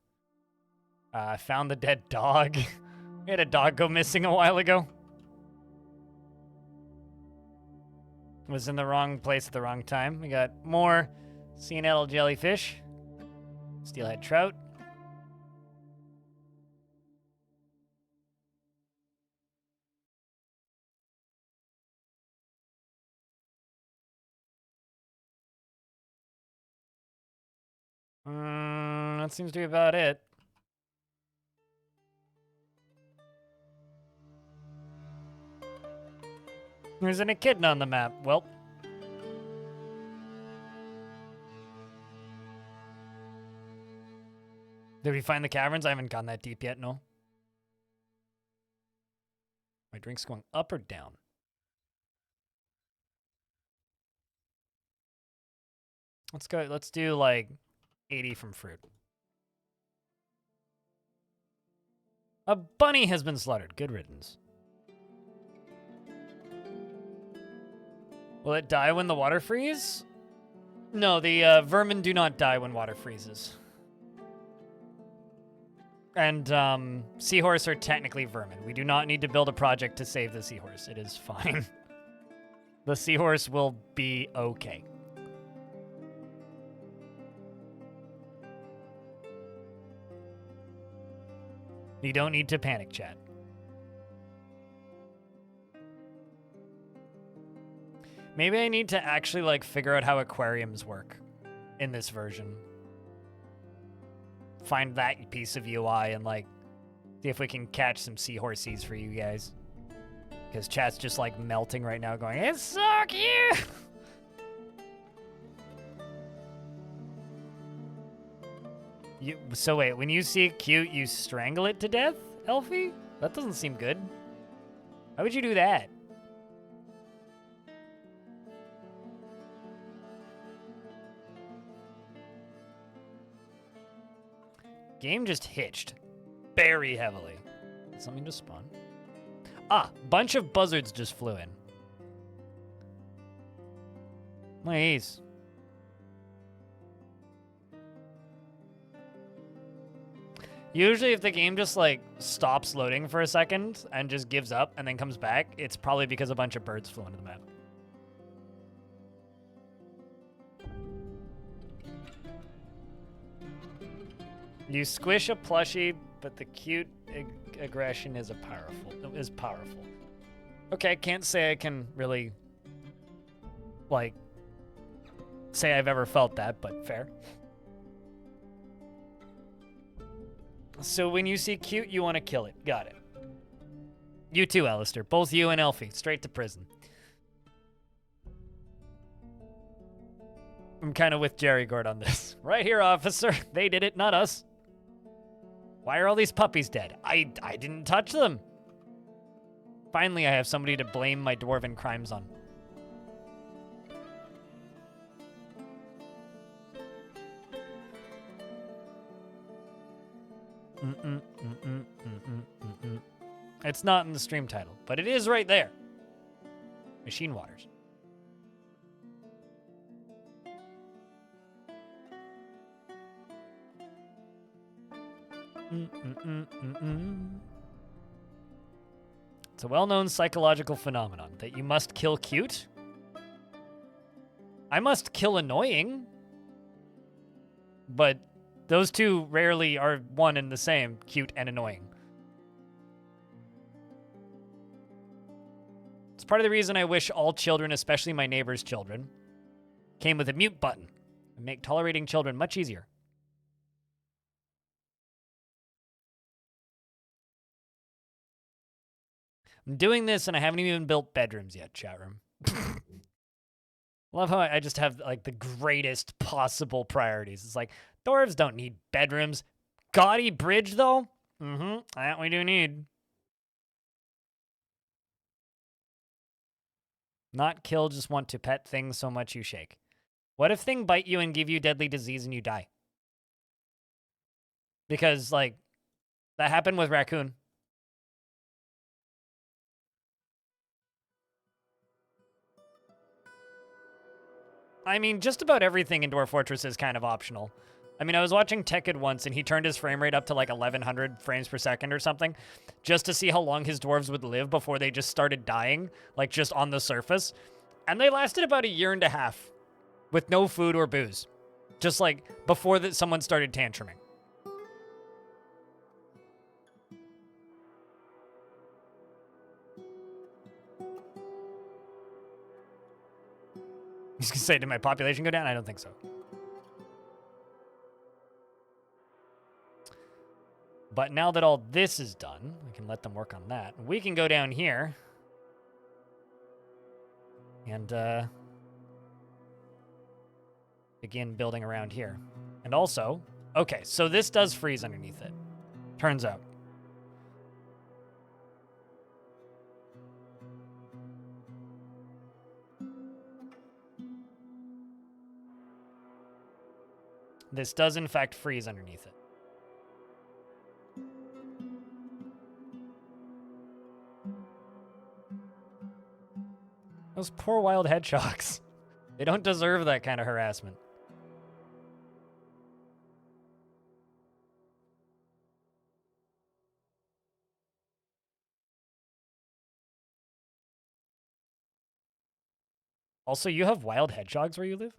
Found the dead dog. We had a dog go missing a while ago. Was in the wrong place at the wrong time. We got more CNL jellyfish. Steelhead trout. That seems to be about it. There's an echidna on the map. Well. Did we find the caverns? I haven't gone that deep yet, no. My drink's going up or down? Let's go. Let's do like 80 from fruit. A bunny has been slaughtered. Good riddance. Will it die when the water freezes? No, the vermin do not die when water freezes. And seahorse are technically vermin. We do not need to build a project to save the seahorse. It is fine. The seahorse will be okay. You don't need to panic, chat. Maybe I need to actually, like, figure out how aquariums work in this version. Find that piece of UI and, like, see if we can catch some seahorses for you guys. Because chat's just, like, melting right now going, it's so cute! So wait, when you see it cute, you strangle it to death, Elfie? That doesn't seem good. Why would you do that? Game just hitched. Very heavily. Did something just spawn? Ah, bunch of buzzards just flew in. Nice. Usually if the game just like stops loading for a second and just gives up and then comes back, it's probably because a bunch of birds flew into the map. You squish a plushie, but the cute aggression is powerful. Okay, can't say I can really like say I've ever felt that, but fair. So when you see cute, you want to kill it. Got it. You too, Alistair. Both you and Elfie. Straight to prison. I'm kind of with Jerry Gord on this. Right here, officer. They did it, not us. Why are all these puppies dead? I didn't touch them. Finally, I have somebody to blame my dwarven crimes on. It's not in the stream title, but it is right there. Machinewaters. It's a well-known psychological phenomenon that you must kill cute. I must kill annoying. But those two rarely are one and the same, cute and annoying. It's part of the reason I wish all children, especially my neighbor's children, came with a mute button and make tolerating children much easier. I'm doing this and I haven't even built bedrooms yet, chat room. Love how I just have like the greatest possible priorities. It's like, dwarves don't need bedrooms. Gaudy bridge though? That we do need. Not kill, just want to pet things so much you shake. What if thing bite you and give you deadly disease and you die? Because like, that happened with raccoon. I mean, just about everything in Dwarf Fortress is kind of optional. I mean, I was watching Tekid once, and he turned his frame rate up to like 1100 frames per second or something, just to see how long his dwarves would live before they just started dying, like just on the surface. And they lasted about 1.5 years with no food or booze, just like before that someone started tantruming. I was gonna say, did my population go down? I don't think so. But now that all this is done, we can let them work on that. We can go down here and begin building around here. And also, okay, so this does freeze underneath it, turns out. This does, in fact, freeze underneath it. Those poor wild hedgehogs. They don't deserve that kind of harassment. Also, you have wild hedgehogs where you live?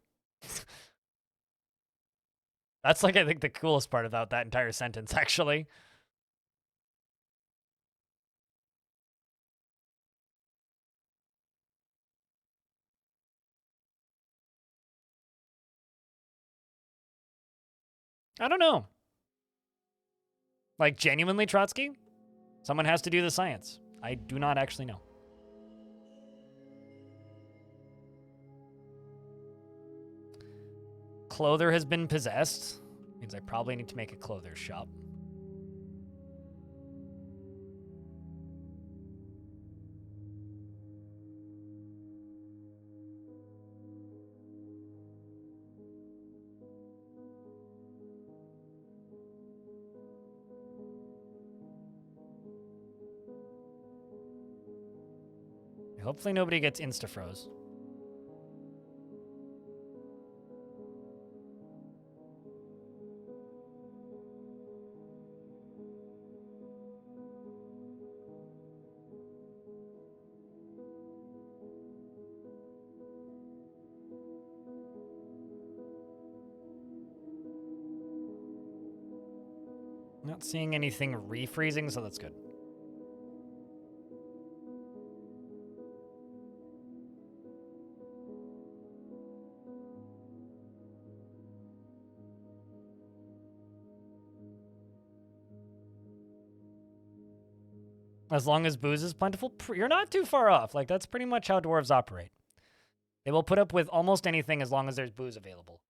That's like, I think, the coolest part about that entire sentence, actually. I don't know. Like, genuinely, Trotsky? Someone has to do the science. I do not actually know. Clother has been possessed. Means I probably need to make a clother shop. Hopefully nobody gets insta-froze. Not seeing anything refreezing, so that's good. As long as booze is plentiful, you're not too far off. Like, that's pretty much how dwarves operate. They will put up with almost anything as long as there's booze available.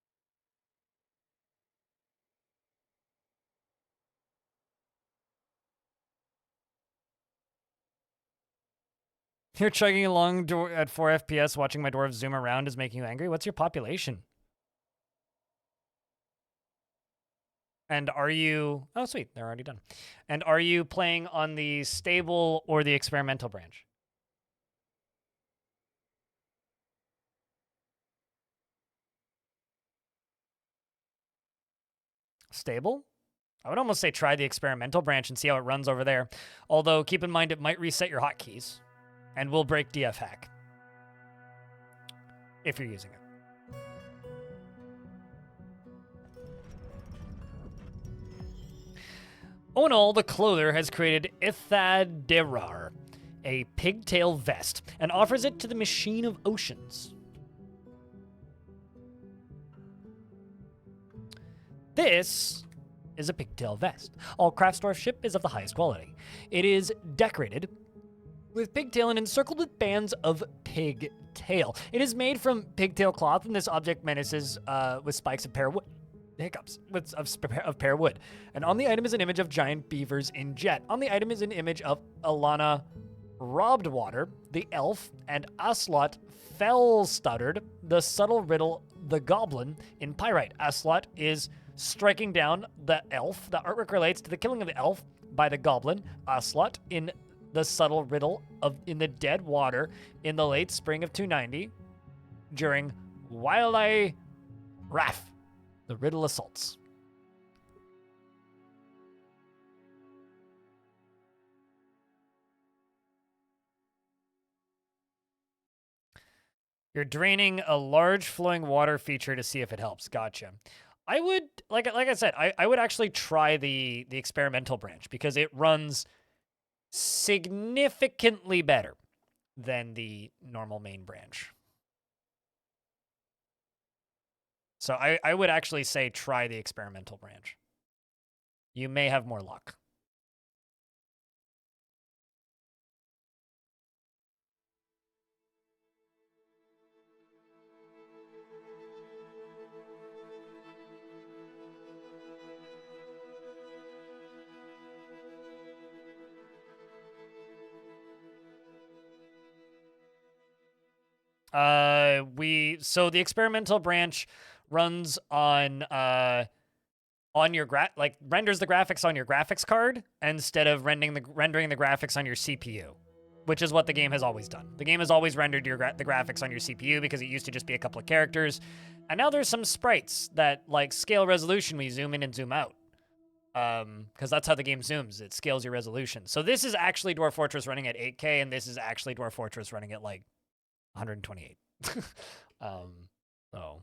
You're chugging along at 4 FPS, watching my dwarves zoom around is making you angry? What's your population? And are you... Oh, sweet. They're already done. And are you playing on the stable or the experimental branch? Stable? I would almost say try the experimental branch and see how it runs over there. Although, keep in mind, it might reset your hotkeys. And will break DF hack. If you're using it. All in all, the clother has created Ithadirar, a pigtail vest, and offers it to the Machine of Oceans. This is a pigtail vest. All Craftsdwarf ship is of the highest quality. It is decorated with pigtail and encircled with bands of pigtail. It is made from pigtail cloth, and this object menaces with spikes of pear wood. Hiccups of pear wood. And on the item is an image of giant beavers in jet. On the item is an image of Alana Robedwater, the elf, and Aslot Fellstuttered, the subtle riddle, the goblin, in pyrite. Aslot is striking down the elf. The artwork relates to the killing of the elf by the goblin, Aslot, in the subtle riddle in the dead water in the late spring of 290 during Wildeye Raff. The riddle assaults. You're draining a large flowing water feature to see if it helps. Gotcha. I would, like I said, I would actually try the experimental branch because it runs significantly better than the normal main branch. So I would actually say try the experimental branch. You may have more luck. So the experimental branch runs on your renders the graphics on your graphics card instead of rendering the graphics on your CPU, which is what the game has always done. The game has always rendered the graphics on your CPU because it used to just be a couple of characters, and now there's some sprites that like scale resolution when you zoom in and zoom out. Because that's how the game zooms. It scales your resolution. So this is actually Dwarf Fortress running at 8K, and this is actually Dwarf Fortress running at like 128. So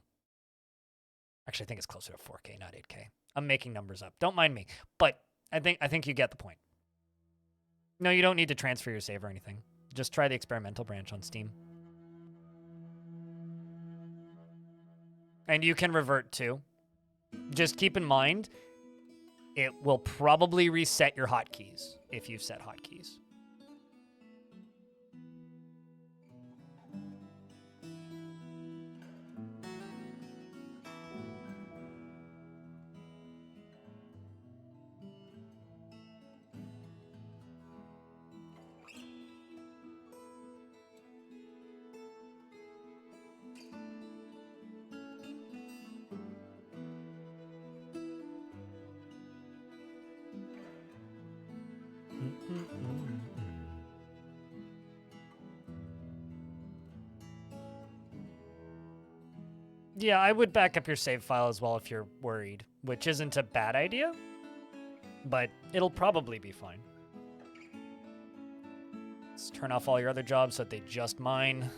actually I think it's closer to 4K, not 8K. I'm making numbers up. Don't mind me. But I think you get the point. No, you don't need to transfer your save or anything. Just try the experimental branch on Steam. And you can revert too. Just keep in mind, it will probably reset your hotkeys if you've set hotkeys. Yeah, I would back up your save file as well if you're worried, which isn't a bad idea, but it'll probably be fine. Let's turn off all your other jobs so that they just mine.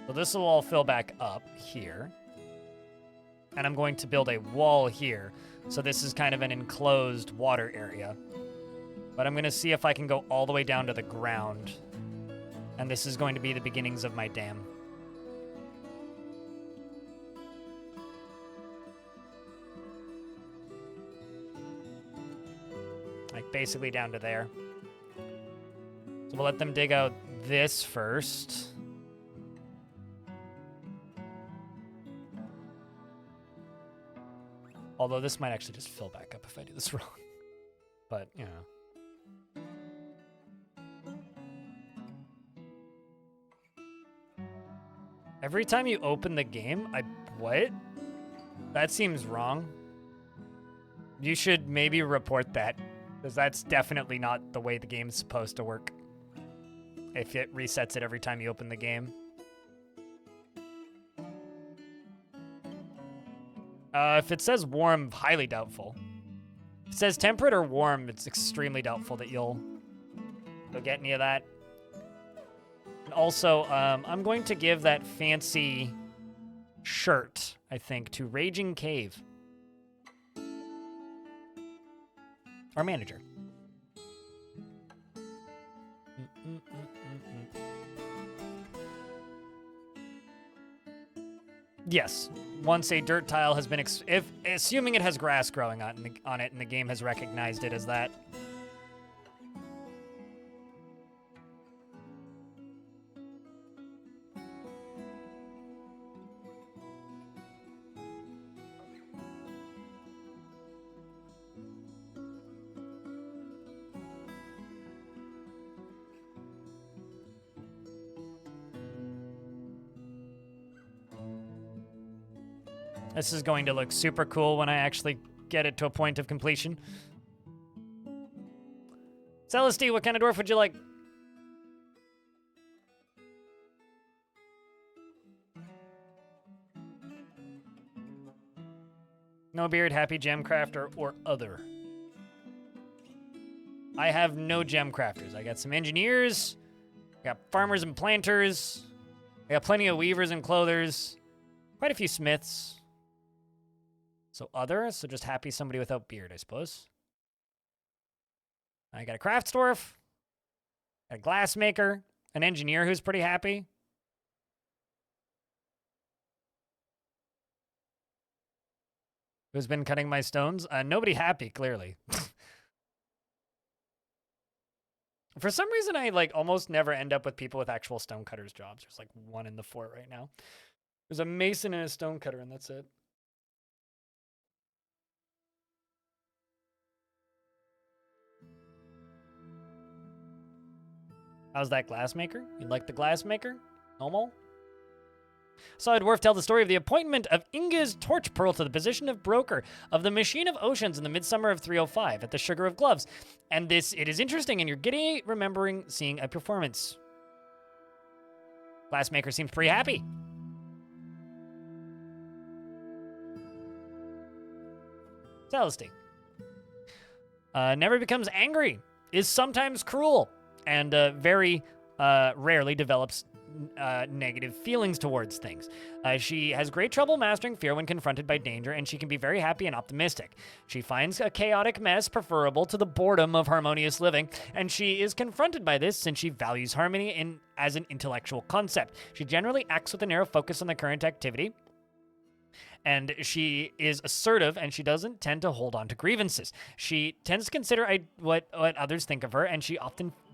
So this will all fill back up here. And I'm going to build a wall here. So this is kind of an enclosed water area. But I'm going to see if I can go all the way down to the ground. And this is going to be the beginnings of my dam. Like basically down to there. So we'll let them dig out this first. Although this might actually just fill back up if I do this wrong. But, you know. Every time you open the game, what? That seems wrong. You should maybe report that, because that's definitely not the way the game's supposed to work. If it resets it every time you open the game. If it says warm, highly doubtful. If it says temperate or warm, it's extremely doubtful that you'll get any of that. And also, I'm going to give that fancy shirt, I think, to Raging Cave. Our manager. Yes, once a dirt tile has been, assuming it has grass growing on it and the game has recognized it as that. This is going to look super cool when I actually get it to a point of completion. Celesty, what kind of dwarf would you like? No beard, happy gem crafter, or other. I have no gem crafters. I got some engineers, I got farmers and planters, I got plenty of weavers and clothers, quite a few smiths. So other, so just happy somebody without beard, I suppose. I got a crafts dwarf, a glassmaker, an engineer who's pretty happy. Who's been cutting my stones? Nobody happy, clearly. For some reason, I almost never end up with people with actual stonecutters jobs. There's one in the fort right now. There's a mason and a stonecutter, and that's it. How's that glassmaker? You like the glassmaker? Homo? Saw a dwarf tell the story of the appointment of Inge's torch pearl to the position of broker of the Machine of Oceans in the midsummer of 305 at the Sugar of Gloves. And it is interesting, and you're giddy remembering seeing a performance. Glassmaker seems pretty happy. Celesty. Never becomes angry, is sometimes cruel, and very rarely develops negative feelings towards things. She has great trouble mastering fear when confronted by danger, and she can be very happy and optimistic. She finds a chaotic mess preferable to the boredom of harmonious living, and she is confronted by this since she values harmony as an intellectual concept. She generally acts with a narrow focus on the current activity, and she is assertive, and she doesn't tend to hold on to grievances. She tends to consider what others think of her, and she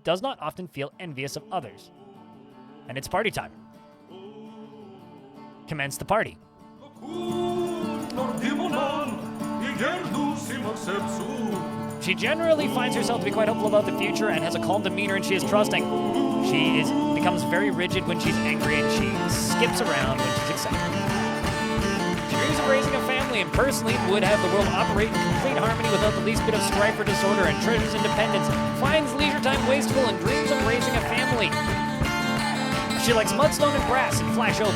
does not often feel envious of others. And it's party time. Commence the party. She generally finds herself to be quite hopeful about the future and has a calm demeanor, and she is trusting. She becomes very rigid when she's angry, and she skips around when she's excited. She dreams of raising a family family and personally would have the world operate in complete harmony without the least bit of strife or disorder, and treasures independence, finds leisure time wasteful, and dreams of raising a family. She likes mudstone and brass and flash opal,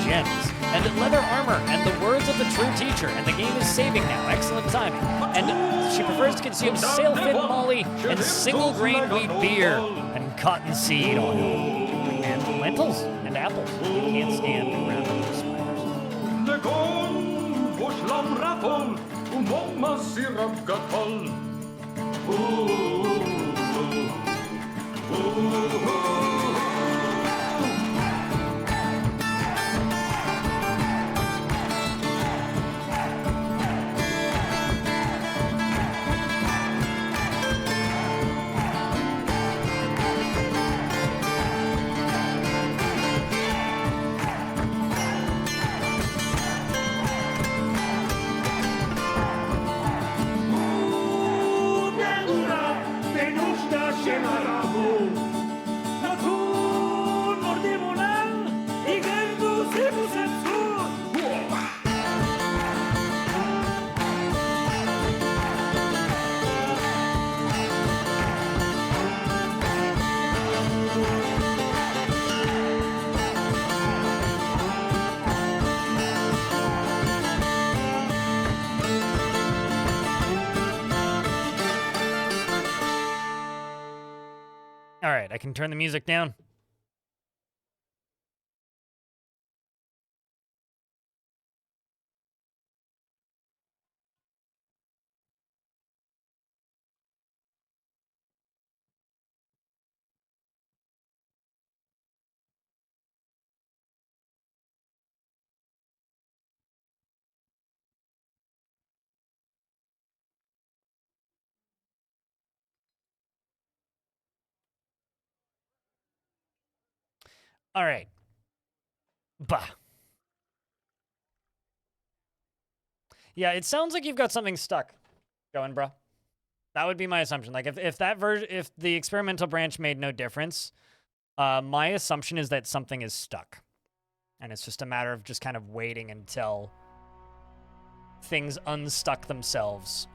gems, and leather armor, and the words of the true teacher, and the game is saving now, excellent timing. And she prefers to consume sailfin molly and single grain wheat beer and cottonseed oil, and lentils and apples. You can't stand random All right, I can turn the music down. All right. Bah. Yeah, it sounds like you've got something stuck going, bro. That would be my assumption. Like, if that version, if the experimental branch made no difference, my assumption is that something is stuck. And it's just a matter of just kind of waiting until things unstuck themselves.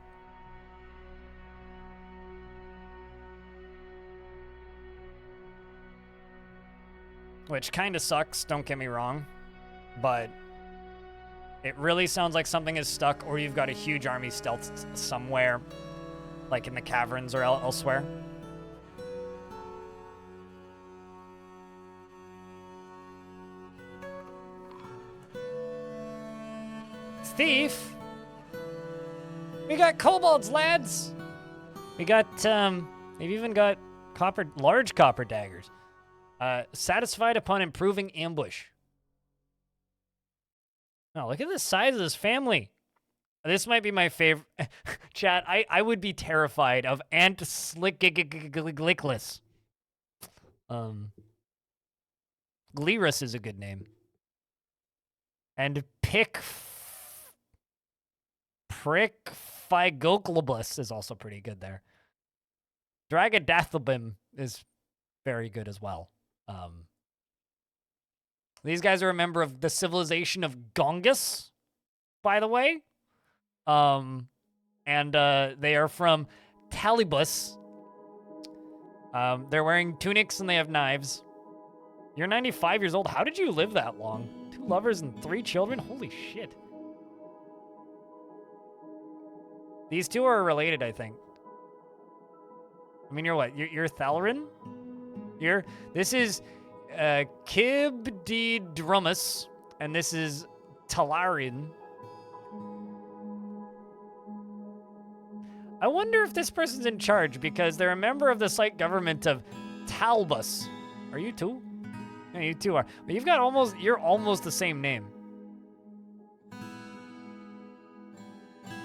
Which kind of sucks, don't get me wrong. But it really sounds like something is stuck, or you've got a huge army stealth somewhere, like in the caverns or elsewhere. Thief? We got kobolds, lads! We got, they've even got large copper daggers. Satisfied upon improving ambush. Oh, look at the size of this family. This might be my favorite. Chat, I would be terrified of Ant Slicklickless. Glerus is a good name. And Prickphygoclobus is also pretty good there. Dragadathobim is very good as well. These guys are a member of the civilization of Gongus, by the way. And they are from Talibus. They're wearing tunics and they have knives. You're 95 years old. How did you live that long? 2 lovers and 3 children? Holy shit. These two are related, I think. I mean, you're what? You're Thalarin? This is Kibdidrumus, and this is Talarin. I wonder if this person's in charge, because they're a member of the site government of Talbus. Are you too? Yeah, you two are. But you're almost the same name.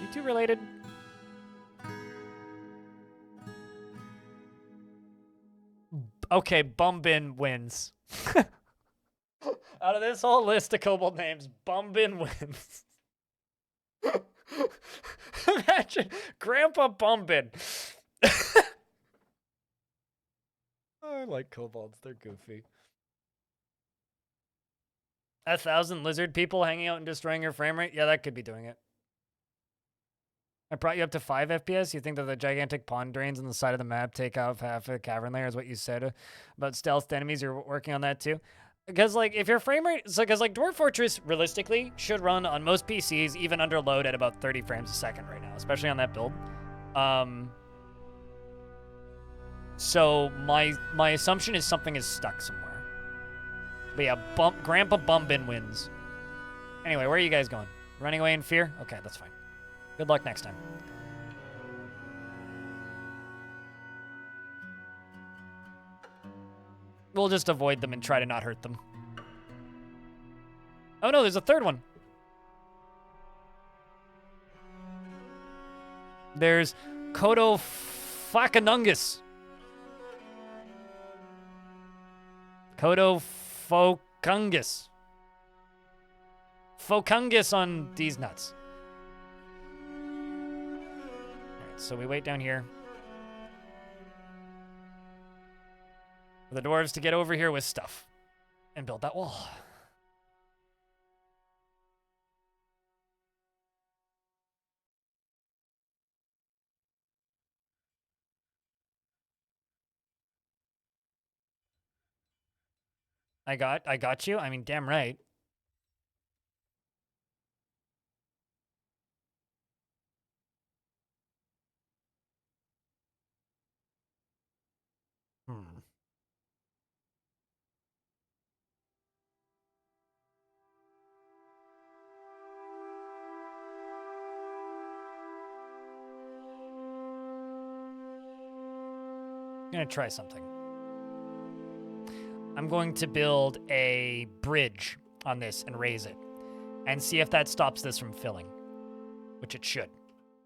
You two related? Okay, Bumbin wins. Out of this whole list of kobold names, Bumbin wins. Imagine Grandpa Bumbin. Oh, I like kobolds. They're goofy. 1,000 lizard people hanging out and destroying your frame rate? Yeah, that could be doing it. I brought you up to 5 FPS. You think that the gigantic pond drains on the side of the map take off half a cavern layer is what you said about stealth enemies? You're working on that too? Because, like, if your frame rate... So, because, like, Dwarf Fortress, realistically, should run on most PCs, even under load, at about 30 frames a second right now, especially on that build. So, my assumption is something is stuck somewhere. But yeah, Grandpa Bumbin wins. Anyway, where are you guys going? Running away in fear? Okay, that's fine. Good luck next time. We'll just avoid them and try to not hurt them. Oh no, there's a third one. There's Kodofakanungus. Kodofokungus. Fokungus on these nuts. Alright, so we wait down here for the dwarves to get over here with stuff and build that wall. I got you. I mean, damn right. I'm gonna try something. I'm going to build a bridge on this and raise it and see if that stops this from filling, which it should,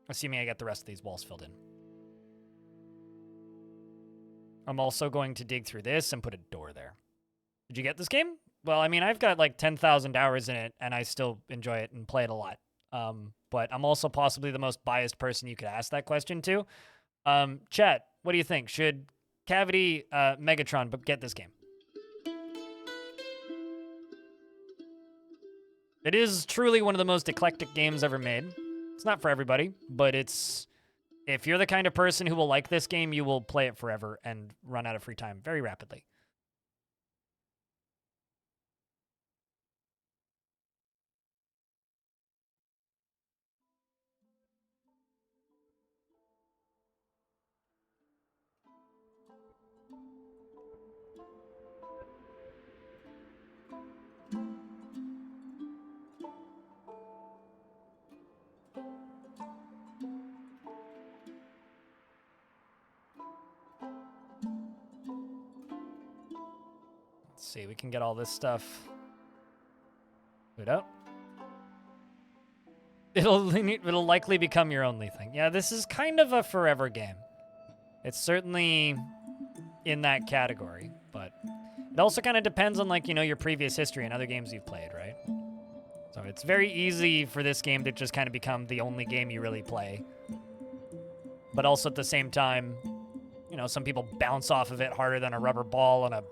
assuming I get the rest of these walls filled in. I'm also going to dig through this and put a door there. Did you get this game? Well, I mean, I've got like 10,000 hours in it, and I still enjoy it and play it a lot. But I'm also possibly the most biased person you could ask that question to. Chat, what do you think? Should Cavity Megatron get this game? It is truly one of the most eclectic games ever made. It's not for everybody, but it's... If you're the kind of person who will like this game, you will play it forever and run out of free time very rapidly. Let's see, we can get all this stuff. Put up. It'll likely become your only thing. Yeah, this is kind of a forever game. It's certainly in that category, but it also kind of depends on, like, you know, your previous history and other games you've played, right? So it's very easy for this game to just kind of become the only game you really play. But also at the same time, you know, some people bounce off of it harder than a rubber ball on a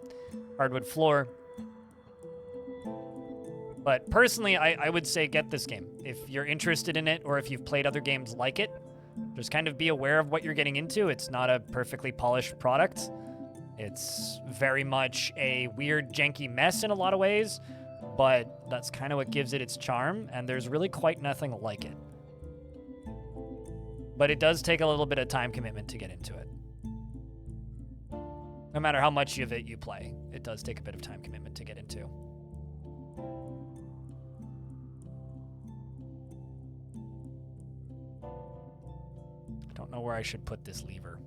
hardwood floor. But personally, I would say get this game. If you're interested in it, or if you've played other games like it, just kind of be aware of what you're getting into. It's not a perfectly polished product. It's very much a weird, janky mess in a lot of ways, but that's kind of what gives it its charm, and there's really quite nothing like it. But it does take a little bit of time commitment to get into it. No matter how much of it you play, it does take a bit of time commitment to get into. I don't know where I should put this lever.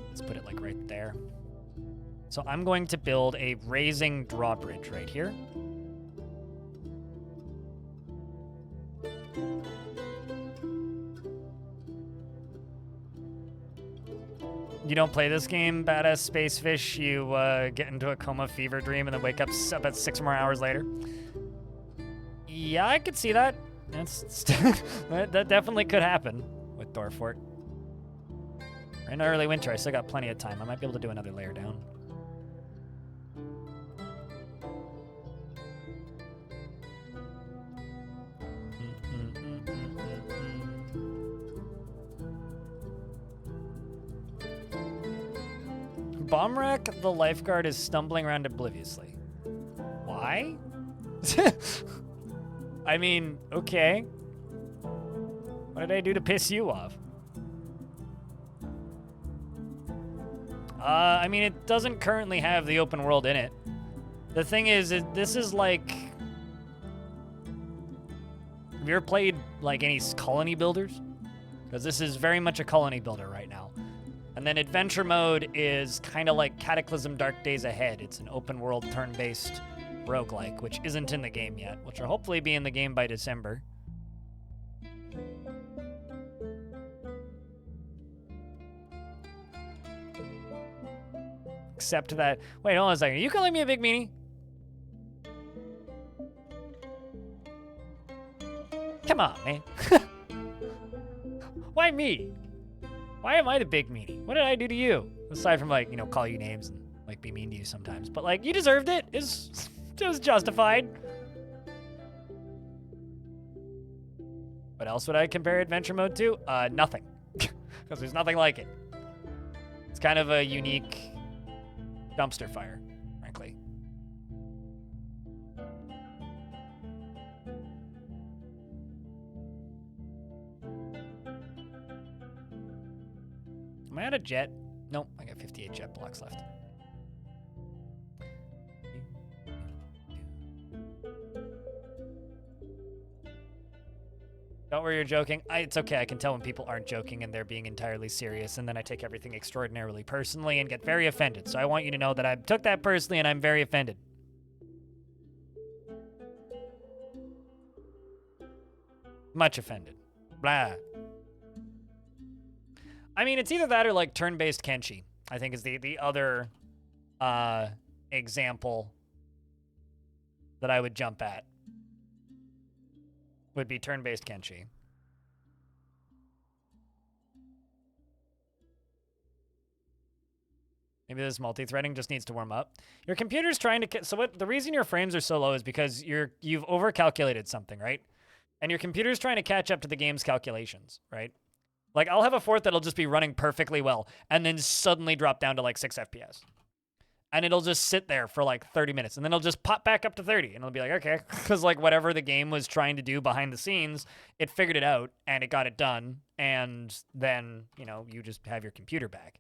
Let's put it like right there. So I'm going to build a raising drawbridge right here. You don't play this game, badass space fish. You get into a coma fever dream and then wake up about 6 more hours later. Yeah, I could see that. That definitely could happen with Dwarf Fort. We're in early winter. I still got plenty of time. I might be able to do another layer down. Bombrack the lifeguard is stumbling around obliviously. Why? I mean, okay. What did I do to piss you off? I mean, it doesn't currently have the open world in it. The thing is, this is like... Have you ever played, like, any colony builders? Because this is very much a colony builder right now. And then adventure mode is kind of like Cataclysm Dark Days Ahead. It's an open world turn-based roguelike, which isn't in the game yet, which will hopefully be in the game by December. Except that... Wait, hold on a second. Are you calling me a big meanie? Come on, man. Why me? Why am I the big meanie? What did I do to you? Aside from, like, you know, call you names and, like, be mean to you sometimes. But, like, you deserved it. It was justified. What else would I compare adventure mode to? Nothing. Because there's nothing like it. It's kind of a unique dumpster fire, frankly. Am I out of jet? Nope, I got 58 jet blocks left. Don't worry, you're joking. It's okay, I can tell when people aren't joking and they're being entirely serious, and then I take everything extraordinarily personally and get very offended. So I want you to know that I took that personally and I'm very offended. Much offended. Blah. I mean, it's either that or like turn-based Kenshi, I think is the other example that I would jump at. Would be turn-based Kenshi. Maybe this multi-threading just needs to warm up. Your computer's trying to... So what? The reason your frames are so low is because you've over-calculated something, right? And your computer's trying to catch up to the game's calculations, right? Like, I'll have a fort that'll just be running perfectly well and then suddenly drop down to, like, 6 FPS. And it'll just sit there for, like, 30 minutes. And then it'll just pop back up to 30. And it'll be like, okay. Because, like, whatever the game was trying to do behind the scenes, it figured it out, and it got it done. And then, you know, you just have your computer back.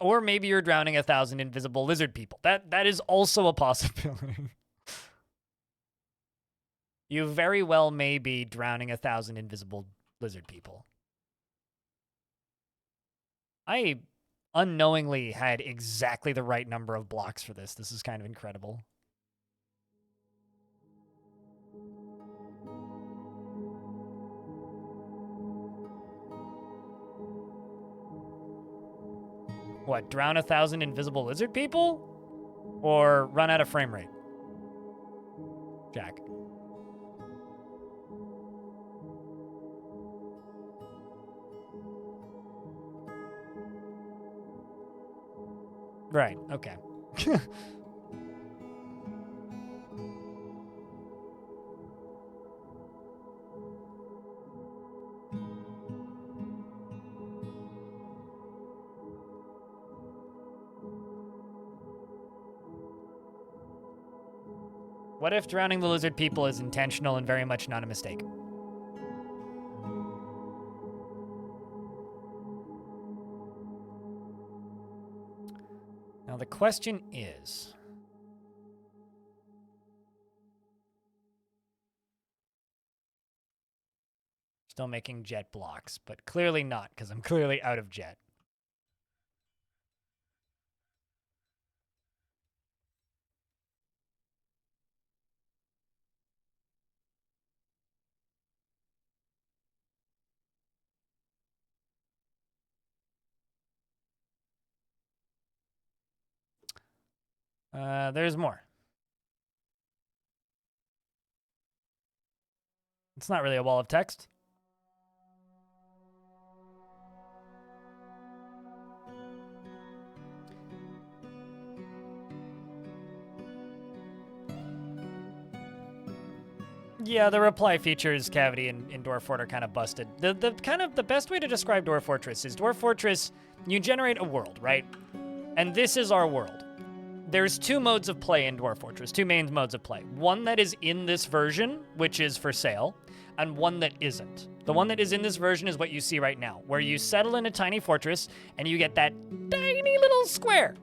Or maybe you're drowning 1,000 invisible lizard people. That is also a possibility. You very well may be drowning 1,000 invisible lizard people. I unknowingly had exactly the right number of blocks for this. This is kind of incredible. What, drown 1,000 invisible lizard people? Or run out of frame rate? Jack. Right, okay. What if drowning the lizard people is intentional and very much not a mistake? Now the question is... Still making jet blocks, but clearly not, because I'm clearly out of jet. There's more. It's not really a wall of text. Yeah, the reply features cavity in Dwarf Fort are kind of busted. The best way to describe Dwarf Fortress is Dwarf Fortress, you generate a world, right? And this is our world. There's two modes of play in Dwarf Fortress, two main modes of play. One that is in this version, which is for sale, and one that isn't. The one that is in this version is what you see right now, where you settle in a tiny fortress and you get that tiny little square.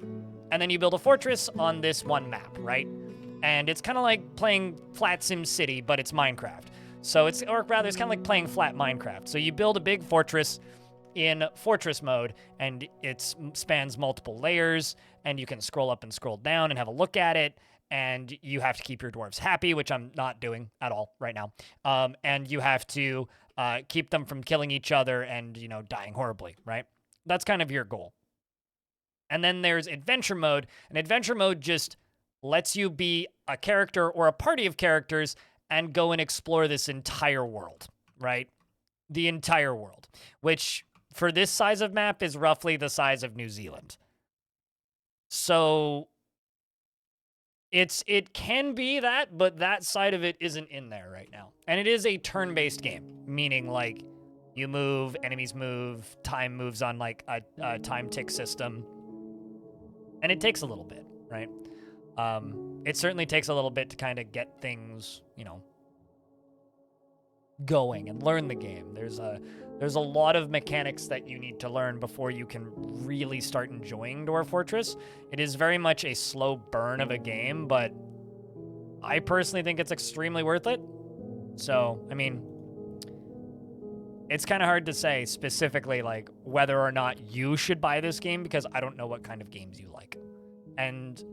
And then you build a fortress on this one map, right? And it's kind of like playing Flat Sim City, but it's Minecraft. So it's, or rather, it's kind of like playing flat Minecraft. So you build a big fortress in fortress mode, and it spans multiple layers, and you can scroll up and scroll down and have a look at it, and you have to keep your dwarves happy, which I'm not doing at all right now. And you have to keep them from killing each other and, you know, dying horribly, right? That's kind of your goal. And then there's adventure mode, and adventure mode just lets you be a character or a party of characters and go and explore this entire world, right? The entire world, which for this size of map is roughly the size of New Zealand. So it can be that, but that side of it isn't in there right now. And it is a turn-based game, meaning like you move, enemies move, time moves on like a time tick system. And it takes a little bit, right? It certainly takes a little bit to kind of get things, you know, going and learn the game. There's a lot of mechanics that you need to learn before you can really start enjoying Dwarf Fortress. It is very much a slow burn of a game, but I personally think it's extremely worth it. So, I mean, it's kind of hard to say specifically like whether or not you should buy this game because I don't know what kind of games you like. And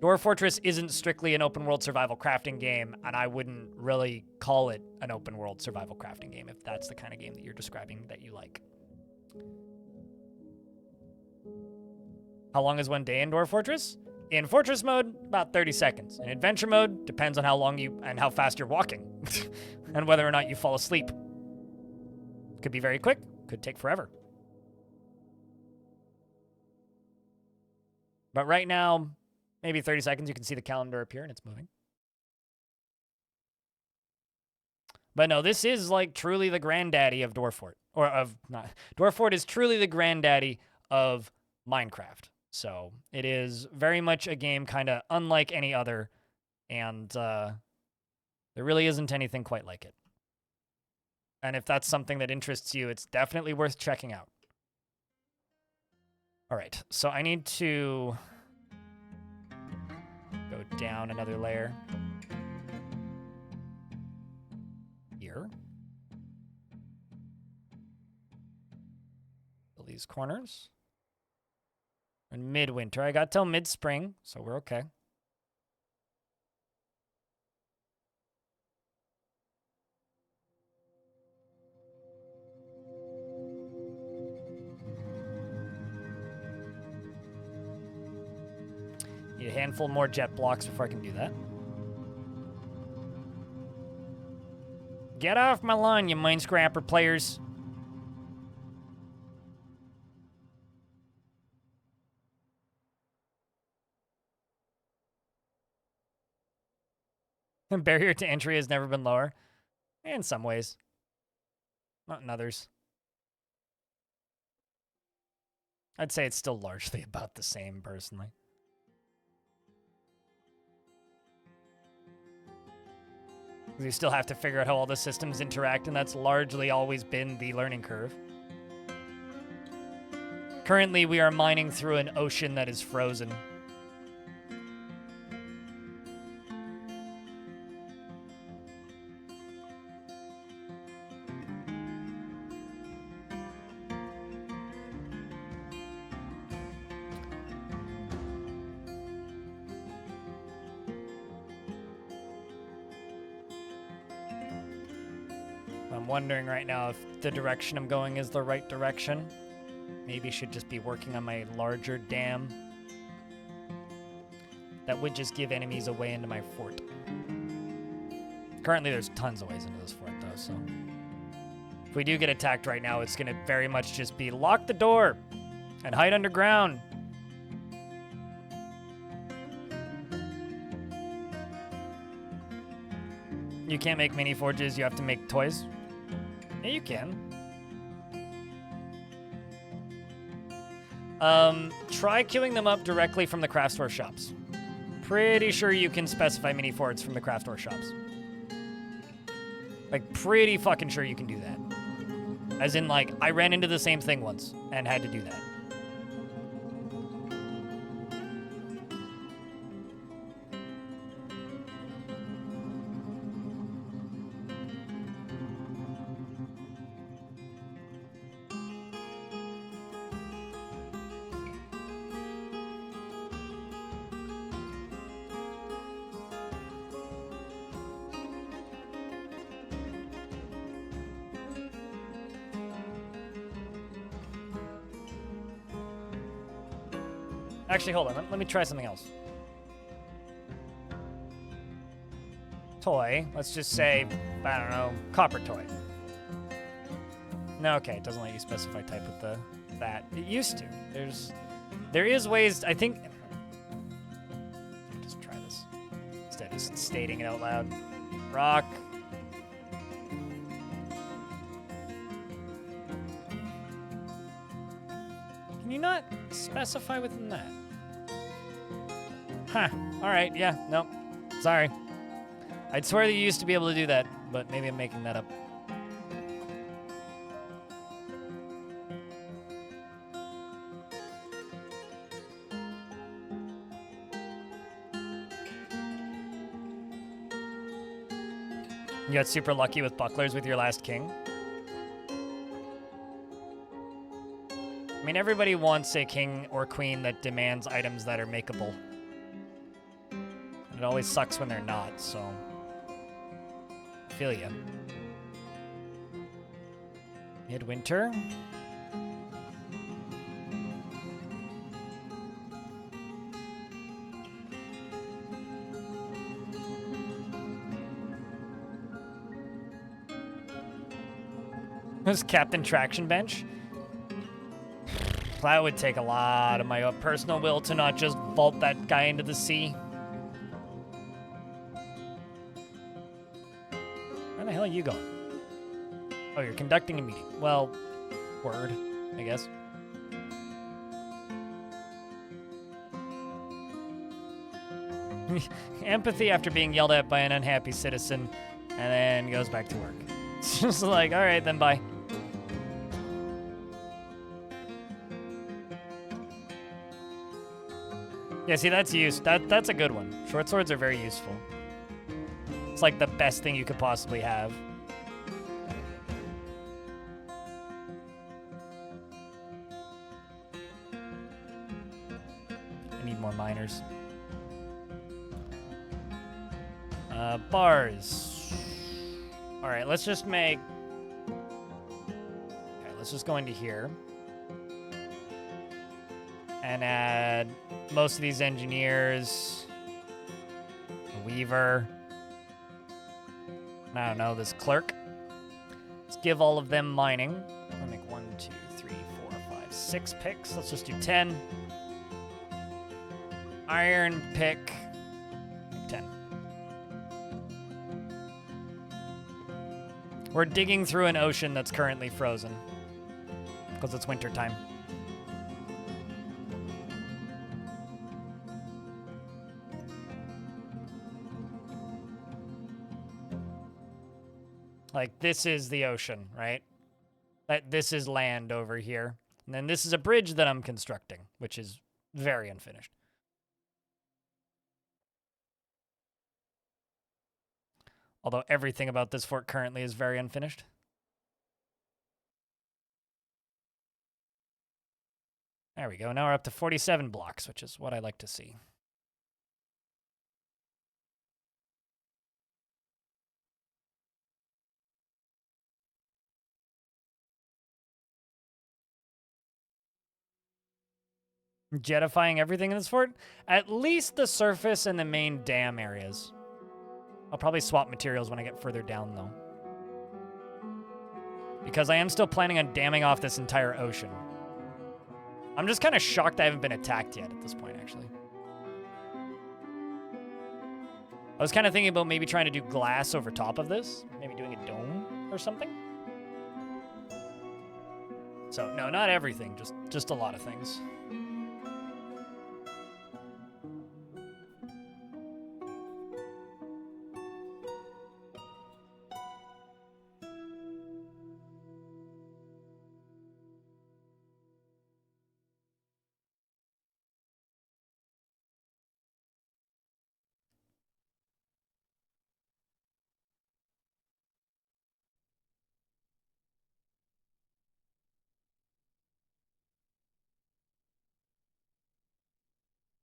Dwarf Fortress isn't strictly an open world survival crafting game, and I wouldn't really call it an open world survival crafting game if that's the kind of game that you're describing that you like. How long is one day in Dwarf Fortress? In Fortress mode, about 30 seconds. In Adventure mode, depends on how long you and how fast you're walking, and whether or not you fall asleep. Could be very quick, could take forever. But right now, maybe 30 seconds, you can see the calendar appear and it's moving. But no, this is like truly the granddaddy of Dwarf Fort. Or of, not, Dwarf Fort is truly the granddaddy of Minecraft. So it is very much a game kind of unlike any other. And there really isn't anything quite like it. And if that's something that interests you, it's definitely worth checking out. All right, so I need to go down another layer here. Fill these corners. In midwinter, I got till mid-spring, so we're okay. Need a handful more jet blocks before I can do that. Get off my lawn, you mine scrapper players. The barrier to entry has never been lower. In some ways. Not in others. I'd say it's still largely about the same, personally. You still have to figure out how all the systems interact, and that's largely always been the learning curve. Currently, we are mining through an ocean that is frozen. I'm wondering right now if the direction I'm going is the right direction. Maybe should just be working on my larger dam. That would just give enemies a way into my fort. Currently, there's tons of ways into this fort, though, so... If we do get attacked right now, it's going to very much just be lock the door and hide underground. You can't make mini forges, you have to make toys? Yeah, you can. Try queuing them up directly from the craft store shops. Pretty sure you can specify mini forts from the craft store shops. Like, pretty fucking sure you can do that. As in, like, I ran into the same thing once and had to do that. Actually, hold on. Let me try something else. Toy. Let's just say, I don't know, copper toy. No, okay. It doesn't let you specify type with that. It used to. There is ways, I think. Let me just try this. Instead of just stating it out loud. Rock. Can you not specify within that? Huh. Alright, yeah, nope. Sorry. I'd swear that you used to be able to do that, but maybe I'm making that up. You got super lucky with bucklers with your last king? I mean, everybody wants a king or queen that demands items that are makeable. It always sucks when they're not, so I feel ya. Midwinter. This Captain Traction Bench. That would take a lot of my personal will to not just vault that guy into the sea. Where the hell are you going? Oh, you're conducting a meeting. Well, word, I guess. Empathy after being yelled at by an unhappy citizen, and then goes back to work. It's just like, all right, then bye. Yeah, see, that's used. That's a good one. Short swords are very useful. It's like the best thing you could possibly have. I need more miners. Bars. All right, let's just make... Okay, let's just go into here. And add most of these engineers. A weaver. I don't know, this clerk. Let's give all of them mining. I'll make 1, 2, 3, 4, 5, 6 picks. Let's just do 10. Iron pick. 10. We're digging through an ocean that's currently frozen. Because it's winter time. Like, this is the ocean, right? This is land over here. And then this is a bridge that I'm constructing, which is very unfinished. Although everything about this fort currently is very unfinished. There we go. Now we're up to 47 blocks, which is what I like to see. Jetifying everything in this fort? At least the surface and the main dam areas. I'll probably swap materials when I get further down, though. Because I am still planning on damming off this entire ocean. I'm just kind of shocked I haven't been attacked yet at this point, actually. I was kind of thinking about maybe trying to do glass over top of this. Maybe doing a dome or something. So, no, not everything. Just a lot of things.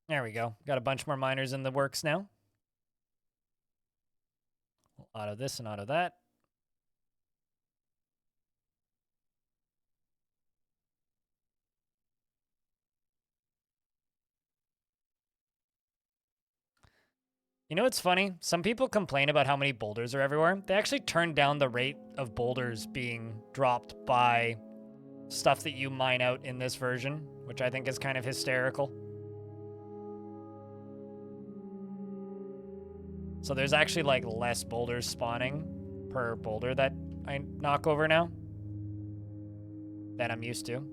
There we go. Got a bunch more miners in the works now. Auto this and auto that. You know what's funny? Some people complain about how many boulders are everywhere. They actually turned down the rate of boulders being dropped by stuff that you mine out in this version, which I think is kind of hysterical. So there's actually like less boulders spawning per boulder that I knock over now than I'm used to.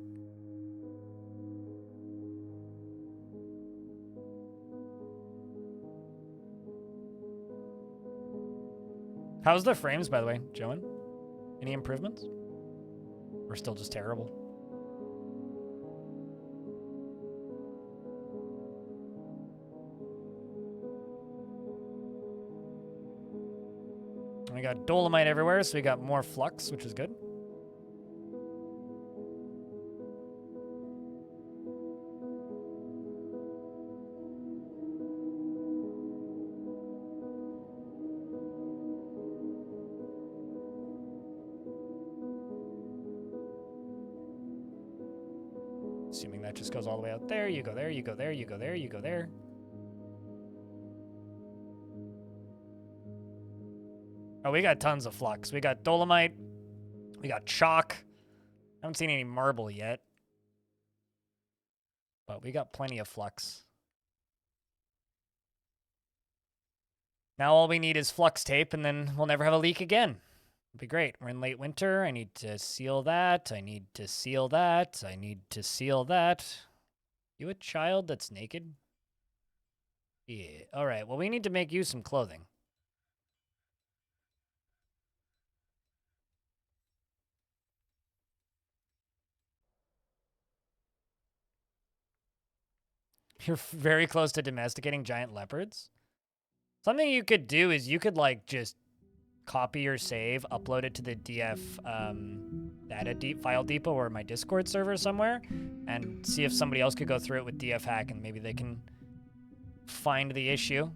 How's the frames, by the way, Joan? Any improvements? Or still just terrible? We got dolomite everywhere, so we got more flux, which is good. Assuming that just goes all the way out there. You go there, you go there, you go there, you go there. Oh, we got tons of flux. We got dolomite. We got chalk. Haven't seen any marble yet. But we got plenty of flux. Now all we need is flux tape, and then we'll never have a leak again. It'll be great. We're in late winter. I need to seal that. I need to seal that. I need to seal that. You a child that's naked? Yeah. All right. Well, we need to make you some clothing. You're very close to domesticating giant leopards. Something you could do is you could like just copy your save, upload it to the DF file depot or my Discord server somewhere, and see if somebody else could go through it with DF hack and maybe they can find the issue.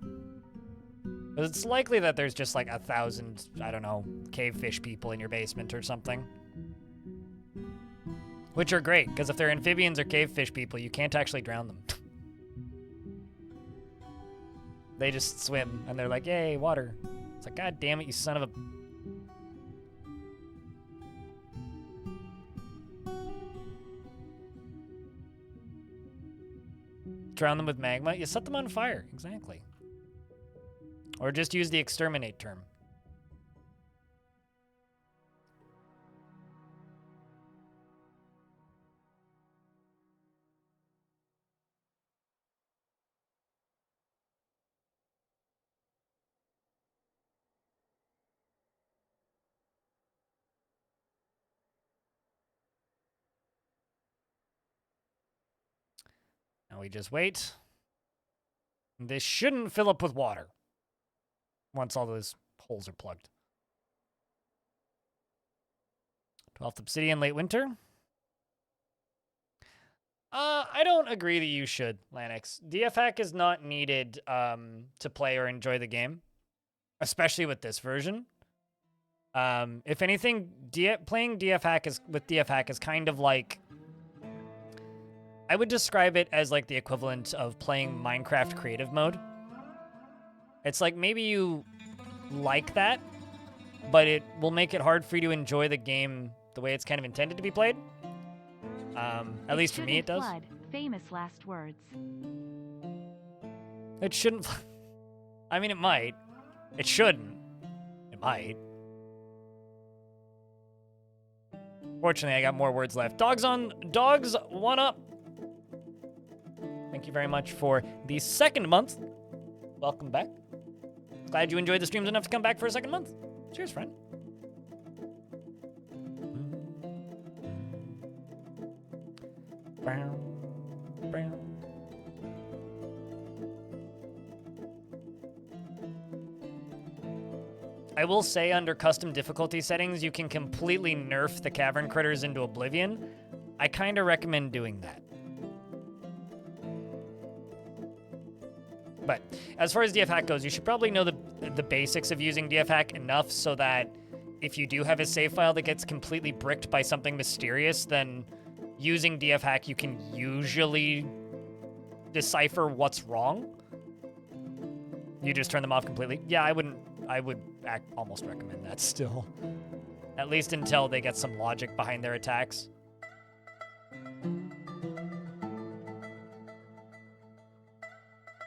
But it's likely that there's just like 1,000, I don't know, cave fish people in your basement or something. Which are great, because if they're amphibians or cave fish people, you can't actually drown them. They just swim, and they're like, yay, water. It's like, God damn it, you son of a... Drown them with magma? You set them on fire, exactly. Or just use the exterminate term. Now we just wait. This shouldn't fill up with water once all those holes are plugged. 12th obsidian, late winter. I don't agree that you should, Lanix. DF hack is not needed to play or enjoy the game, especially with this version. If anything, playing DF hack with DF hack is kind of like, I would describe it as like the equivalent of playing Minecraft creative mode. It's like maybe you like that, but it will make it hard for you to enjoy the game the way it's kind of intended to be played. At least for me, it does. Flood. Famous last words. It shouldn't. I mean, it might. It shouldn't. It might. Fortunately, I got more words left. Dogs 1 up. Thank you very much for the second month. Welcome back. Glad you enjoyed the streams enough to come back for a second month. Cheers, friend. I will say under custom difficulty settings, you can completely nerf the cavern critters into oblivion. I kind of recommend doing that. But as far as DF hack goes, you should probably know the basics of using DF hack enough so that if you do have a save file that gets completely bricked by something mysterious, then using DF hack, you can usually decipher what's wrong. You just turn them off completely. Yeah, I would almost recommend that still. At least until they get some logic behind their attacks.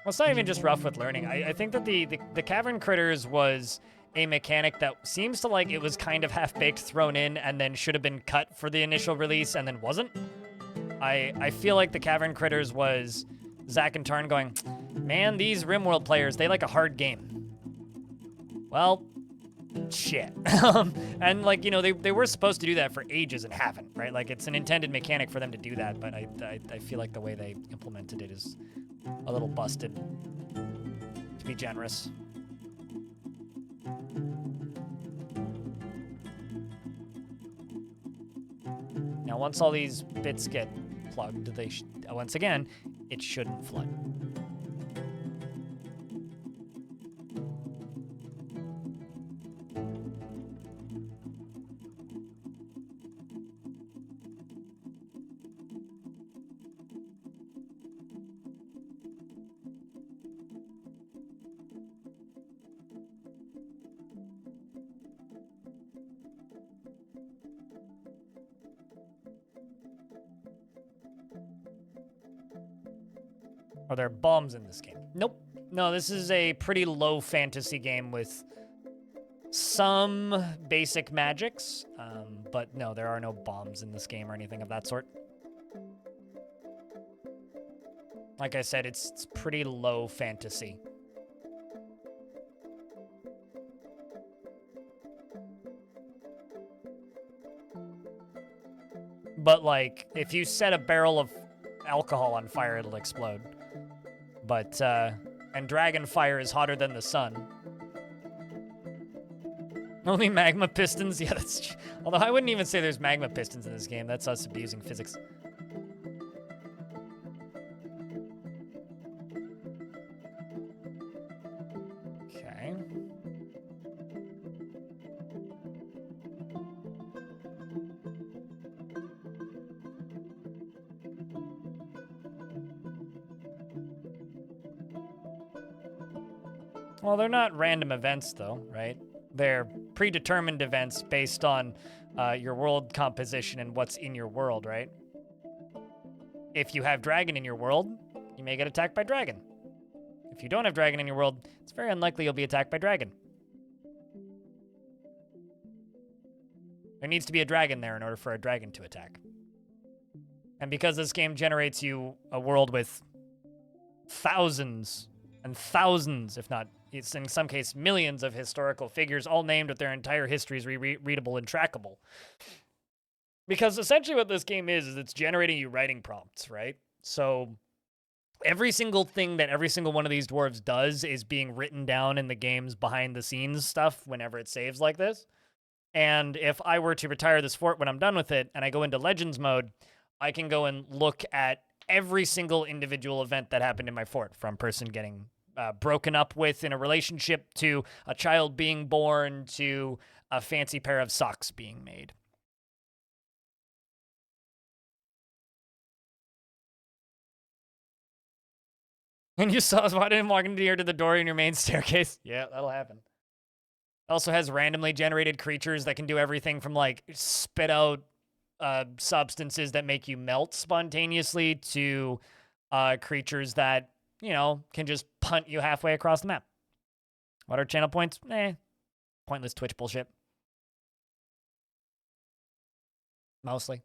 Well, it's not even just rough with learning. I think that the Cavern Critters was a mechanic that seems to like it was kind of half-baked thrown in and then should have been cut for the initial release and then wasn't. I feel like the Cavern Critters was Zach and Tarn going, man, these RimWorld players, they like a hard game. Well, shit. And like, you know, they were supposed to do that for ages and haven't, right? Like it's an intended mechanic for them to do that, but I feel like the way they implemented it is a little busted, to be generous. Now, once all these bits get plugged, once again, it shouldn't flood. Are there bombs in this game? Nope. No, this is a pretty low fantasy game with some basic magics, but no, there are no bombs in this game or anything of that sort. Like I said, it's pretty low fantasy. But like, if you set a barrel of alcohol on fire, it'll explode. But, and dragon fire is hotter than the sun. Only magma pistons? Yeah, that's... Although I wouldn't even say there's magma pistons in this game. That's us abusing physics. Okay. Well, they're not random events, though, right? They're predetermined events based on your world composition and what's in your world, right? If you have dragon in your world, you may get attacked by dragon. If you don't have dragon in your world, it's very unlikely you'll be attacked by dragon. There needs to be a dragon there in order for a dragon to attack. And because this game generates you a world with thousands and thousands, if not, it's in some case millions of historical figures, all named with their entire histories readable and trackable. Because essentially what this game is it's generating you writing prompts, right? So every single thing that every single one of these dwarves does is being written down in the game's behind the scenes stuff whenever it saves like this. And if I were to retire this fort when I'm done with it and I go into Legends mode, I can go and look at every single individual event that happened in my fort, from person getting broken up with in a relationship to a child being born to a fancy pair of socks being made. And you saw why didn't walk into here to the door in your main staircase? Yeah, that'll happen. It also has randomly generated creatures that can do everything from like spit out substances that make you melt spontaneously to creatures that, you know, can just punt you halfway across the map. Water channel points? Pointless Twitch bullshit. Mostly.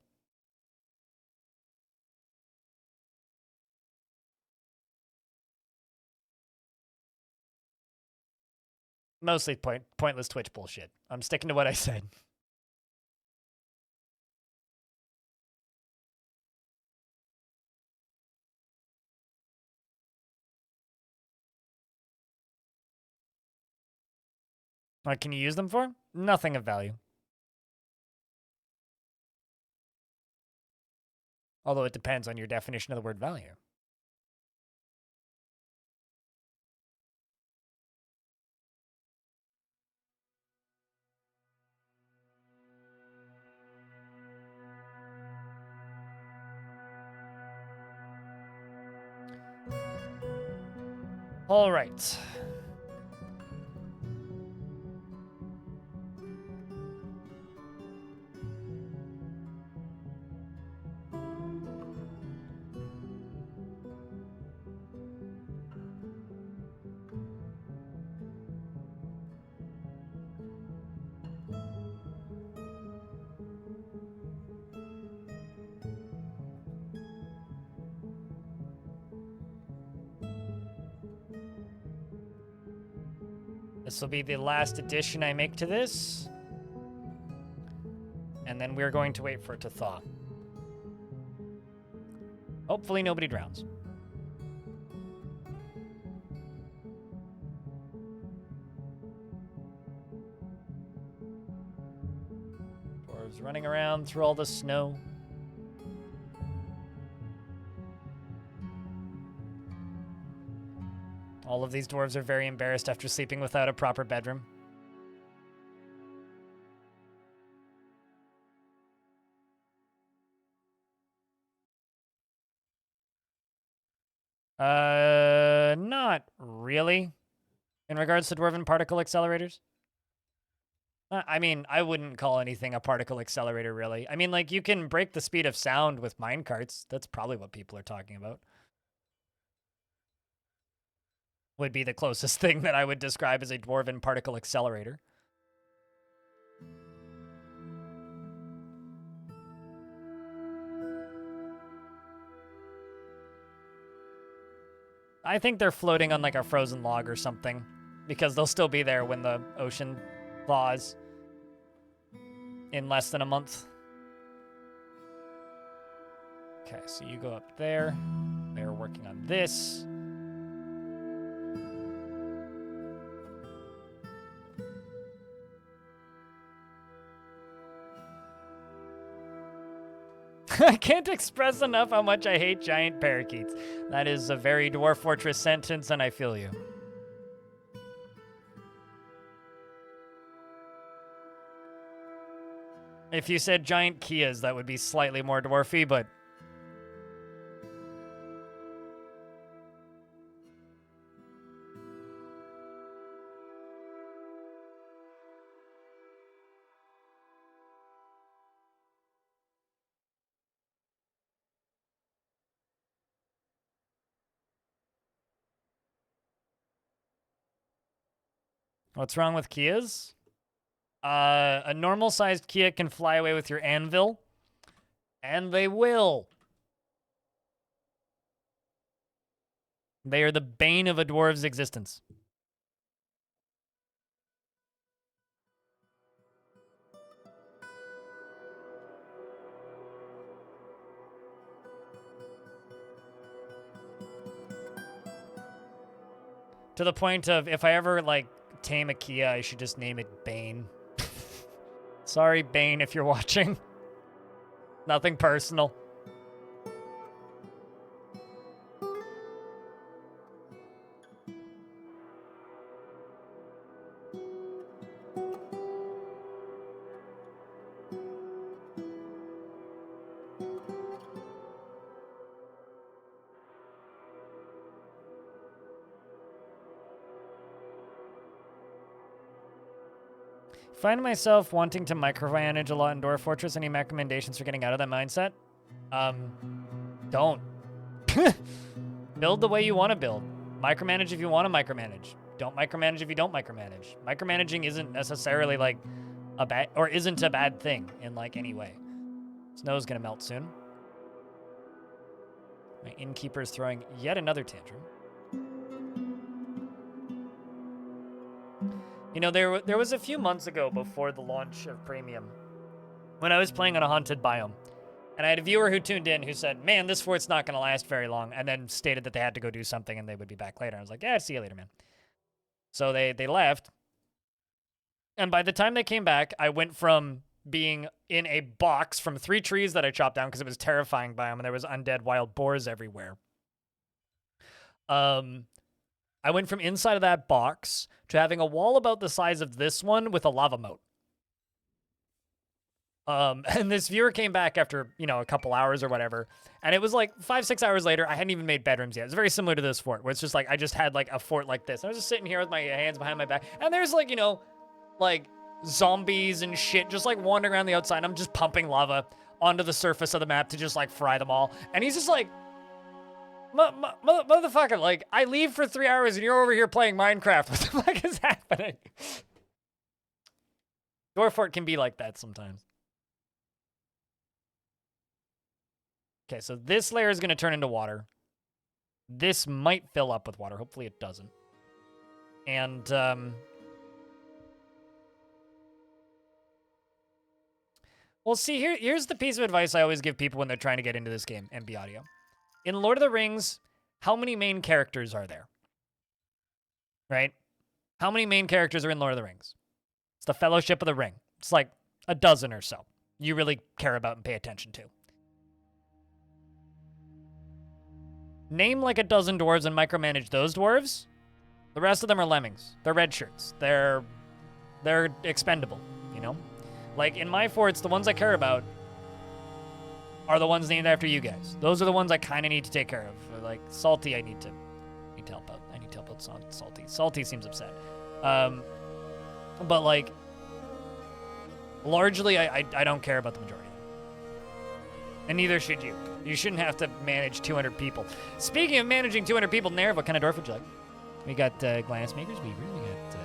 Mostly pointless Twitch bullshit. I'm sticking to what I said. What can you use them for? Nothing of value. Although it depends on your definition of the word value. All right. This will be the last addition I make to this. And then we're going to wait for it to thaw. Hopefully nobody drowns. Dwarves running around through all the snow. All of these dwarves are very embarrassed after sleeping without a proper bedroom. Not really. In regards to dwarven particle accelerators. I mean, I wouldn't call anything a particle accelerator, really. I mean, like, you can break the speed of sound with minecarts. That's probably what people are talking about. Would be the closest thing that I would describe as a dwarven particle accelerator. I think they're floating on like a frozen log or something, because they'll still be there when the ocean thaws in less than a month. Okay, so you go up there. They're working on this. I can't express enough how much I hate giant parakeets. That is a very Dwarf Fortress sentence, and I feel you. If you said giant Kias, that would be slightly more dwarfy, but... What's wrong with Kias? A normal-sized Kia can fly away with your anvil, and they will. They are the bane of a dwarf's existence. To the point of, if I ever, like, tame a Kia, I should just name it Bane. Sorry, Bane, if you're watching. Nothing personal. Find myself wanting to micromanage a lot in Dwarf Fortress. Any recommendations for getting out of that mindset? Don't. Build the way you want to build. Micromanage if you want to micromanage. don't micromanage if you don't micromanage. Micromanaging isn't necessarily like isn't a bad thing in like any way. Snow's gonna melt soon. My innkeeper's throwing yet another tantrum. You know, there was a few months ago before the launch of Premium when I was playing on a haunted biome. And I had a viewer who tuned in who said, man, this fort's not going to last very long, and then stated that they had to go do something and they would be back later. I was like, yeah, see you later, man. So they left. And by the time they came back, I went from being in a box from 3 trees that I chopped down because it was terrifying biome and there was undead wild boars everywhere. I went from inside of that box to having a wall about the size of this one with a lava moat. And this viewer came back after, you know, a couple hours or whatever. And it was like 5-6 hours later, I hadn't even made bedrooms yet. It's very similar to this fort, where it's just like, I just had like a fort like this. I was just sitting here with my hands behind my back. And there's like, you know, like zombies and shit just like wandering around the outside. I'm just pumping lava onto the surface of the map to just like fry them all. And he's just like, motherfucker, like, I leave for 3 hours and you're over here playing Minecraft. What the fuck is happening? Dwarf fort can be like that sometimes. Okay, so this layer is going to turn into water. This might fill up with water. Hopefully it doesn't. And, well, see, here's the piece of advice I always give people when they're trying to get into this game, MB Audio. In Lord of the Rings, how many main characters are there? Right? How many main characters are in Lord of the Rings? It's the Fellowship of the Ring. It's like a dozen or so you really care about and pay attention to. Name like a dozen dwarves and micromanage those dwarves. The rest of them are lemmings. They're red shirts. They're expendable, you know? Like, in my forts, the ones I care about are the ones named after you guys. Those are the ones I kind of need to take care of. Like, Salty, I need to help out. I need to help out Salty. Salty seems upset. But, like, largely, I don't care about the majority. And neither should you. You shouldn't have to manage 200 people. Speaking of managing 200 people, Nair, what kind of dwarf would you like? We got glassmakers, weavers, we got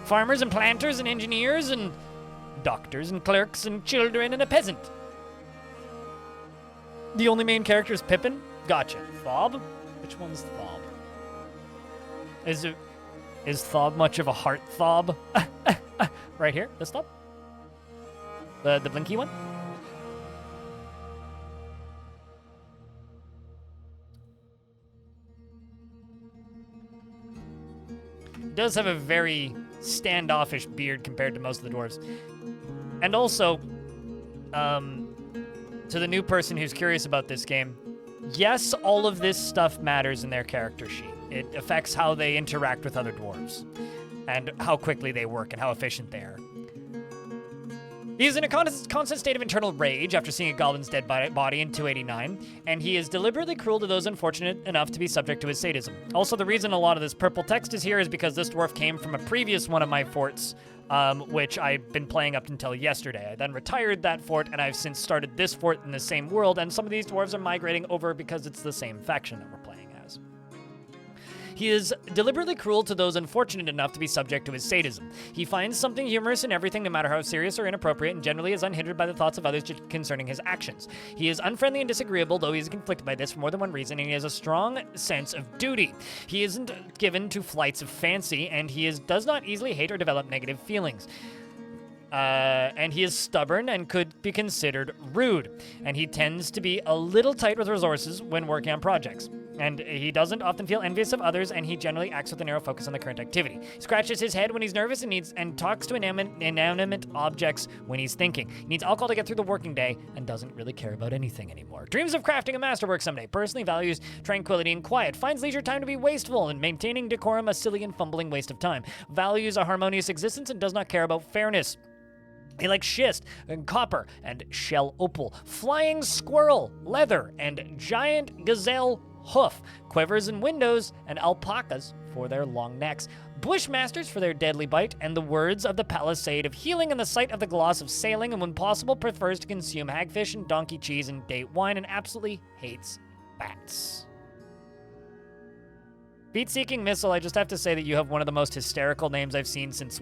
farmers and planters and engineers and doctors and clerks and children and a peasant. The only main character is Pippin? Gotcha. Thob? Which one's Thob? Is Thob much of a heart Thob? Right here? This Thob? The blinky one? Does have a very standoffish beard compared to most of the dwarves. And also, to the new person who's curious about this game, yes, all of this stuff matters in their character sheet. It affects how they interact with other dwarves and how quickly they work and how efficient they are. He is in a constant state of internal rage after seeing a goblin's dead body in 289, and he is deliberately cruel to those unfortunate enough to be subject to his sadism. Also, the reason a lot of this purple text is here is because this dwarf came from a previous one of my forts, which I've been playing up until yesterday. I then retired that fort, and I've since started this fort in the same world, and some of these dwarves are migrating over because it's the same faction that we're playing as. He is deliberately cruel to those unfortunate enough to be subject to his sadism. He finds something humorous in everything, no matter how serious or inappropriate, and generally is unhindered by the thoughts of others concerning his actions. He is unfriendly and disagreeable, though he is conflicted by this for more than one reason, and he has a strong sense of duty. He isn't given to flights of fancy, and he does not easily hate or develop negative feelings. And he is stubborn and could be considered rude. And he tends to be a little tight with resources when working on projects. And he doesn't often feel envious of others, and he generally acts with a narrow focus on the current activity. He scratches his head when he's nervous and talks to inanimate objects when he's thinking. He needs alcohol to get through the working day and doesn't really care about anything anymore. Dreams of crafting a masterwork someday. Personally values tranquility and quiet. Finds leisure time to be wasteful, and maintaining decorum a silly and fumbling waste of time. Values a harmonious existence and does not care about fairness. He likes schist and copper and shell opal, flying squirrel, leather, and giant gazelle hoof, quivers and windows, and alpacas for their long necks, bushmasters for their deadly bite, and the words of the palisade of healing and the sight of the gloss of sailing, and when possible prefers to consume hagfish and donkey cheese and date wine, and absolutely hates bats. Beat-seeking missile. I just have to say that you have one of the most hysterical names I've seen since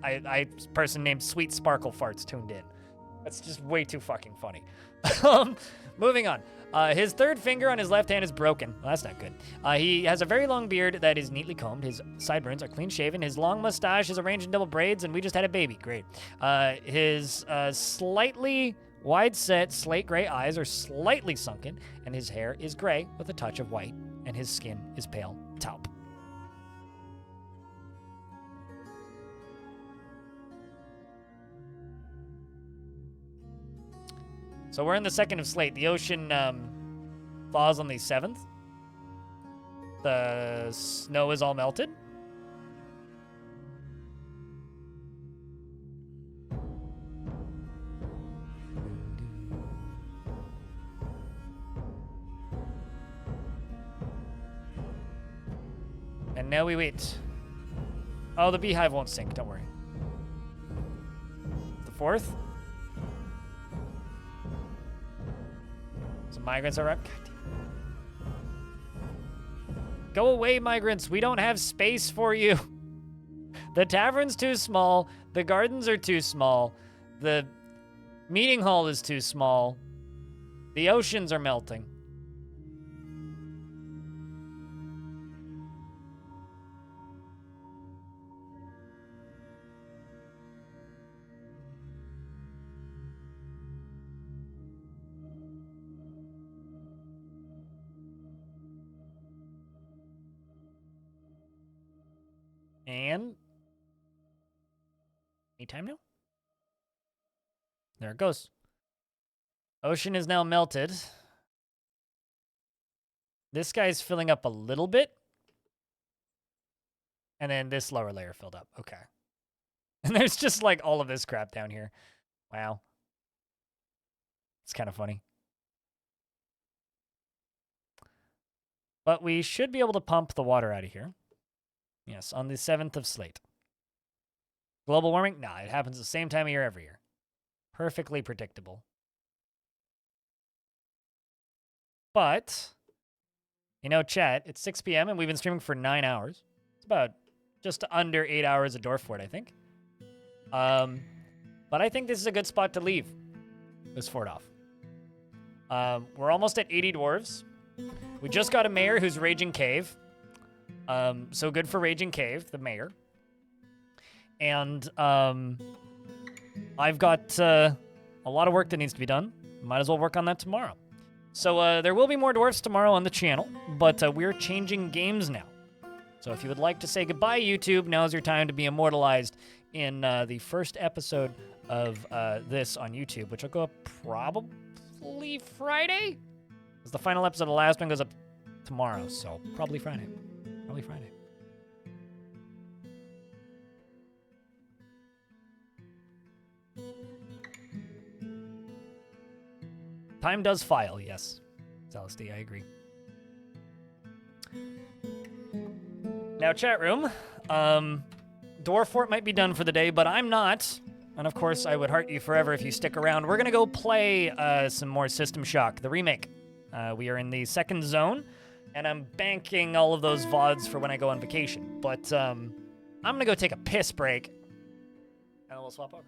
I person named Sweet Sparkle Farts tuned in. That's just way too fucking funny. Moving on. His third finger on his left hand is broken. Well, that's not good. He has a very long beard that is neatly combed. His sideburns are clean shaven. His long mustache is arranged in double braids, and we just had a baby. Great. His slightly wide-set slate gray eyes are slightly sunken, and his hair is gray with a touch of white, and his skin is pale taupe. So we're in the second of slate. The ocean thaws on the 7th. The snow is all melted. And now we wait. Oh, the beehive won't sink, don't worry. The 4th. Some migrants are up. Go away, migrants. We don't have space for you. The tavern's too small. The gardens are too small. The meeting hall is too small. The oceans are melting. And any time now? There it goes. Ocean is now melted. This guy's filling up a little bit. And then this lower layer filled up. Okay. And there's just like all of this crap down here. Wow. It's kind of funny. But we should be able to pump the water out of here. Yes, on the 7th of slate. Global warming? Nah, it happens the same time of year every year. Perfectly predictable. But, you know, chat, it's 6 p.m. and we've been streaming for 9 hours. It's about just under 8 hours of Dwarf Fort, I think. But I think this is a good spot to leave this fort off. We're almost at 80 dwarves. We just got a mayor who's Raging Cave. So good for Raging Cave, the mayor. And I've got a lot of work that needs to be done. Might as well work on that tomorrow. So there will be more dwarfs tomorrow on the channel, but we're changing games now. So if you would like to say goodbye, YouTube, now's your time to be immortalized in the first episode of this on YouTube, which will go up probably Friday? Because the final episode of the last one goes up tomorrow, so probably Friday. Probably Friday. Time does file, yes. Celesty, I agree. Now, chat room. Dwarf Fort might be done for the day, but I'm not. And of course, I would heart you forever if you stick around. We're going to go play some more System Shock, the remake. We are in the second zone. And I'm banking all of those VODs for when I go on vacation. But I'm going to go take a piss break. And then we'll swap over.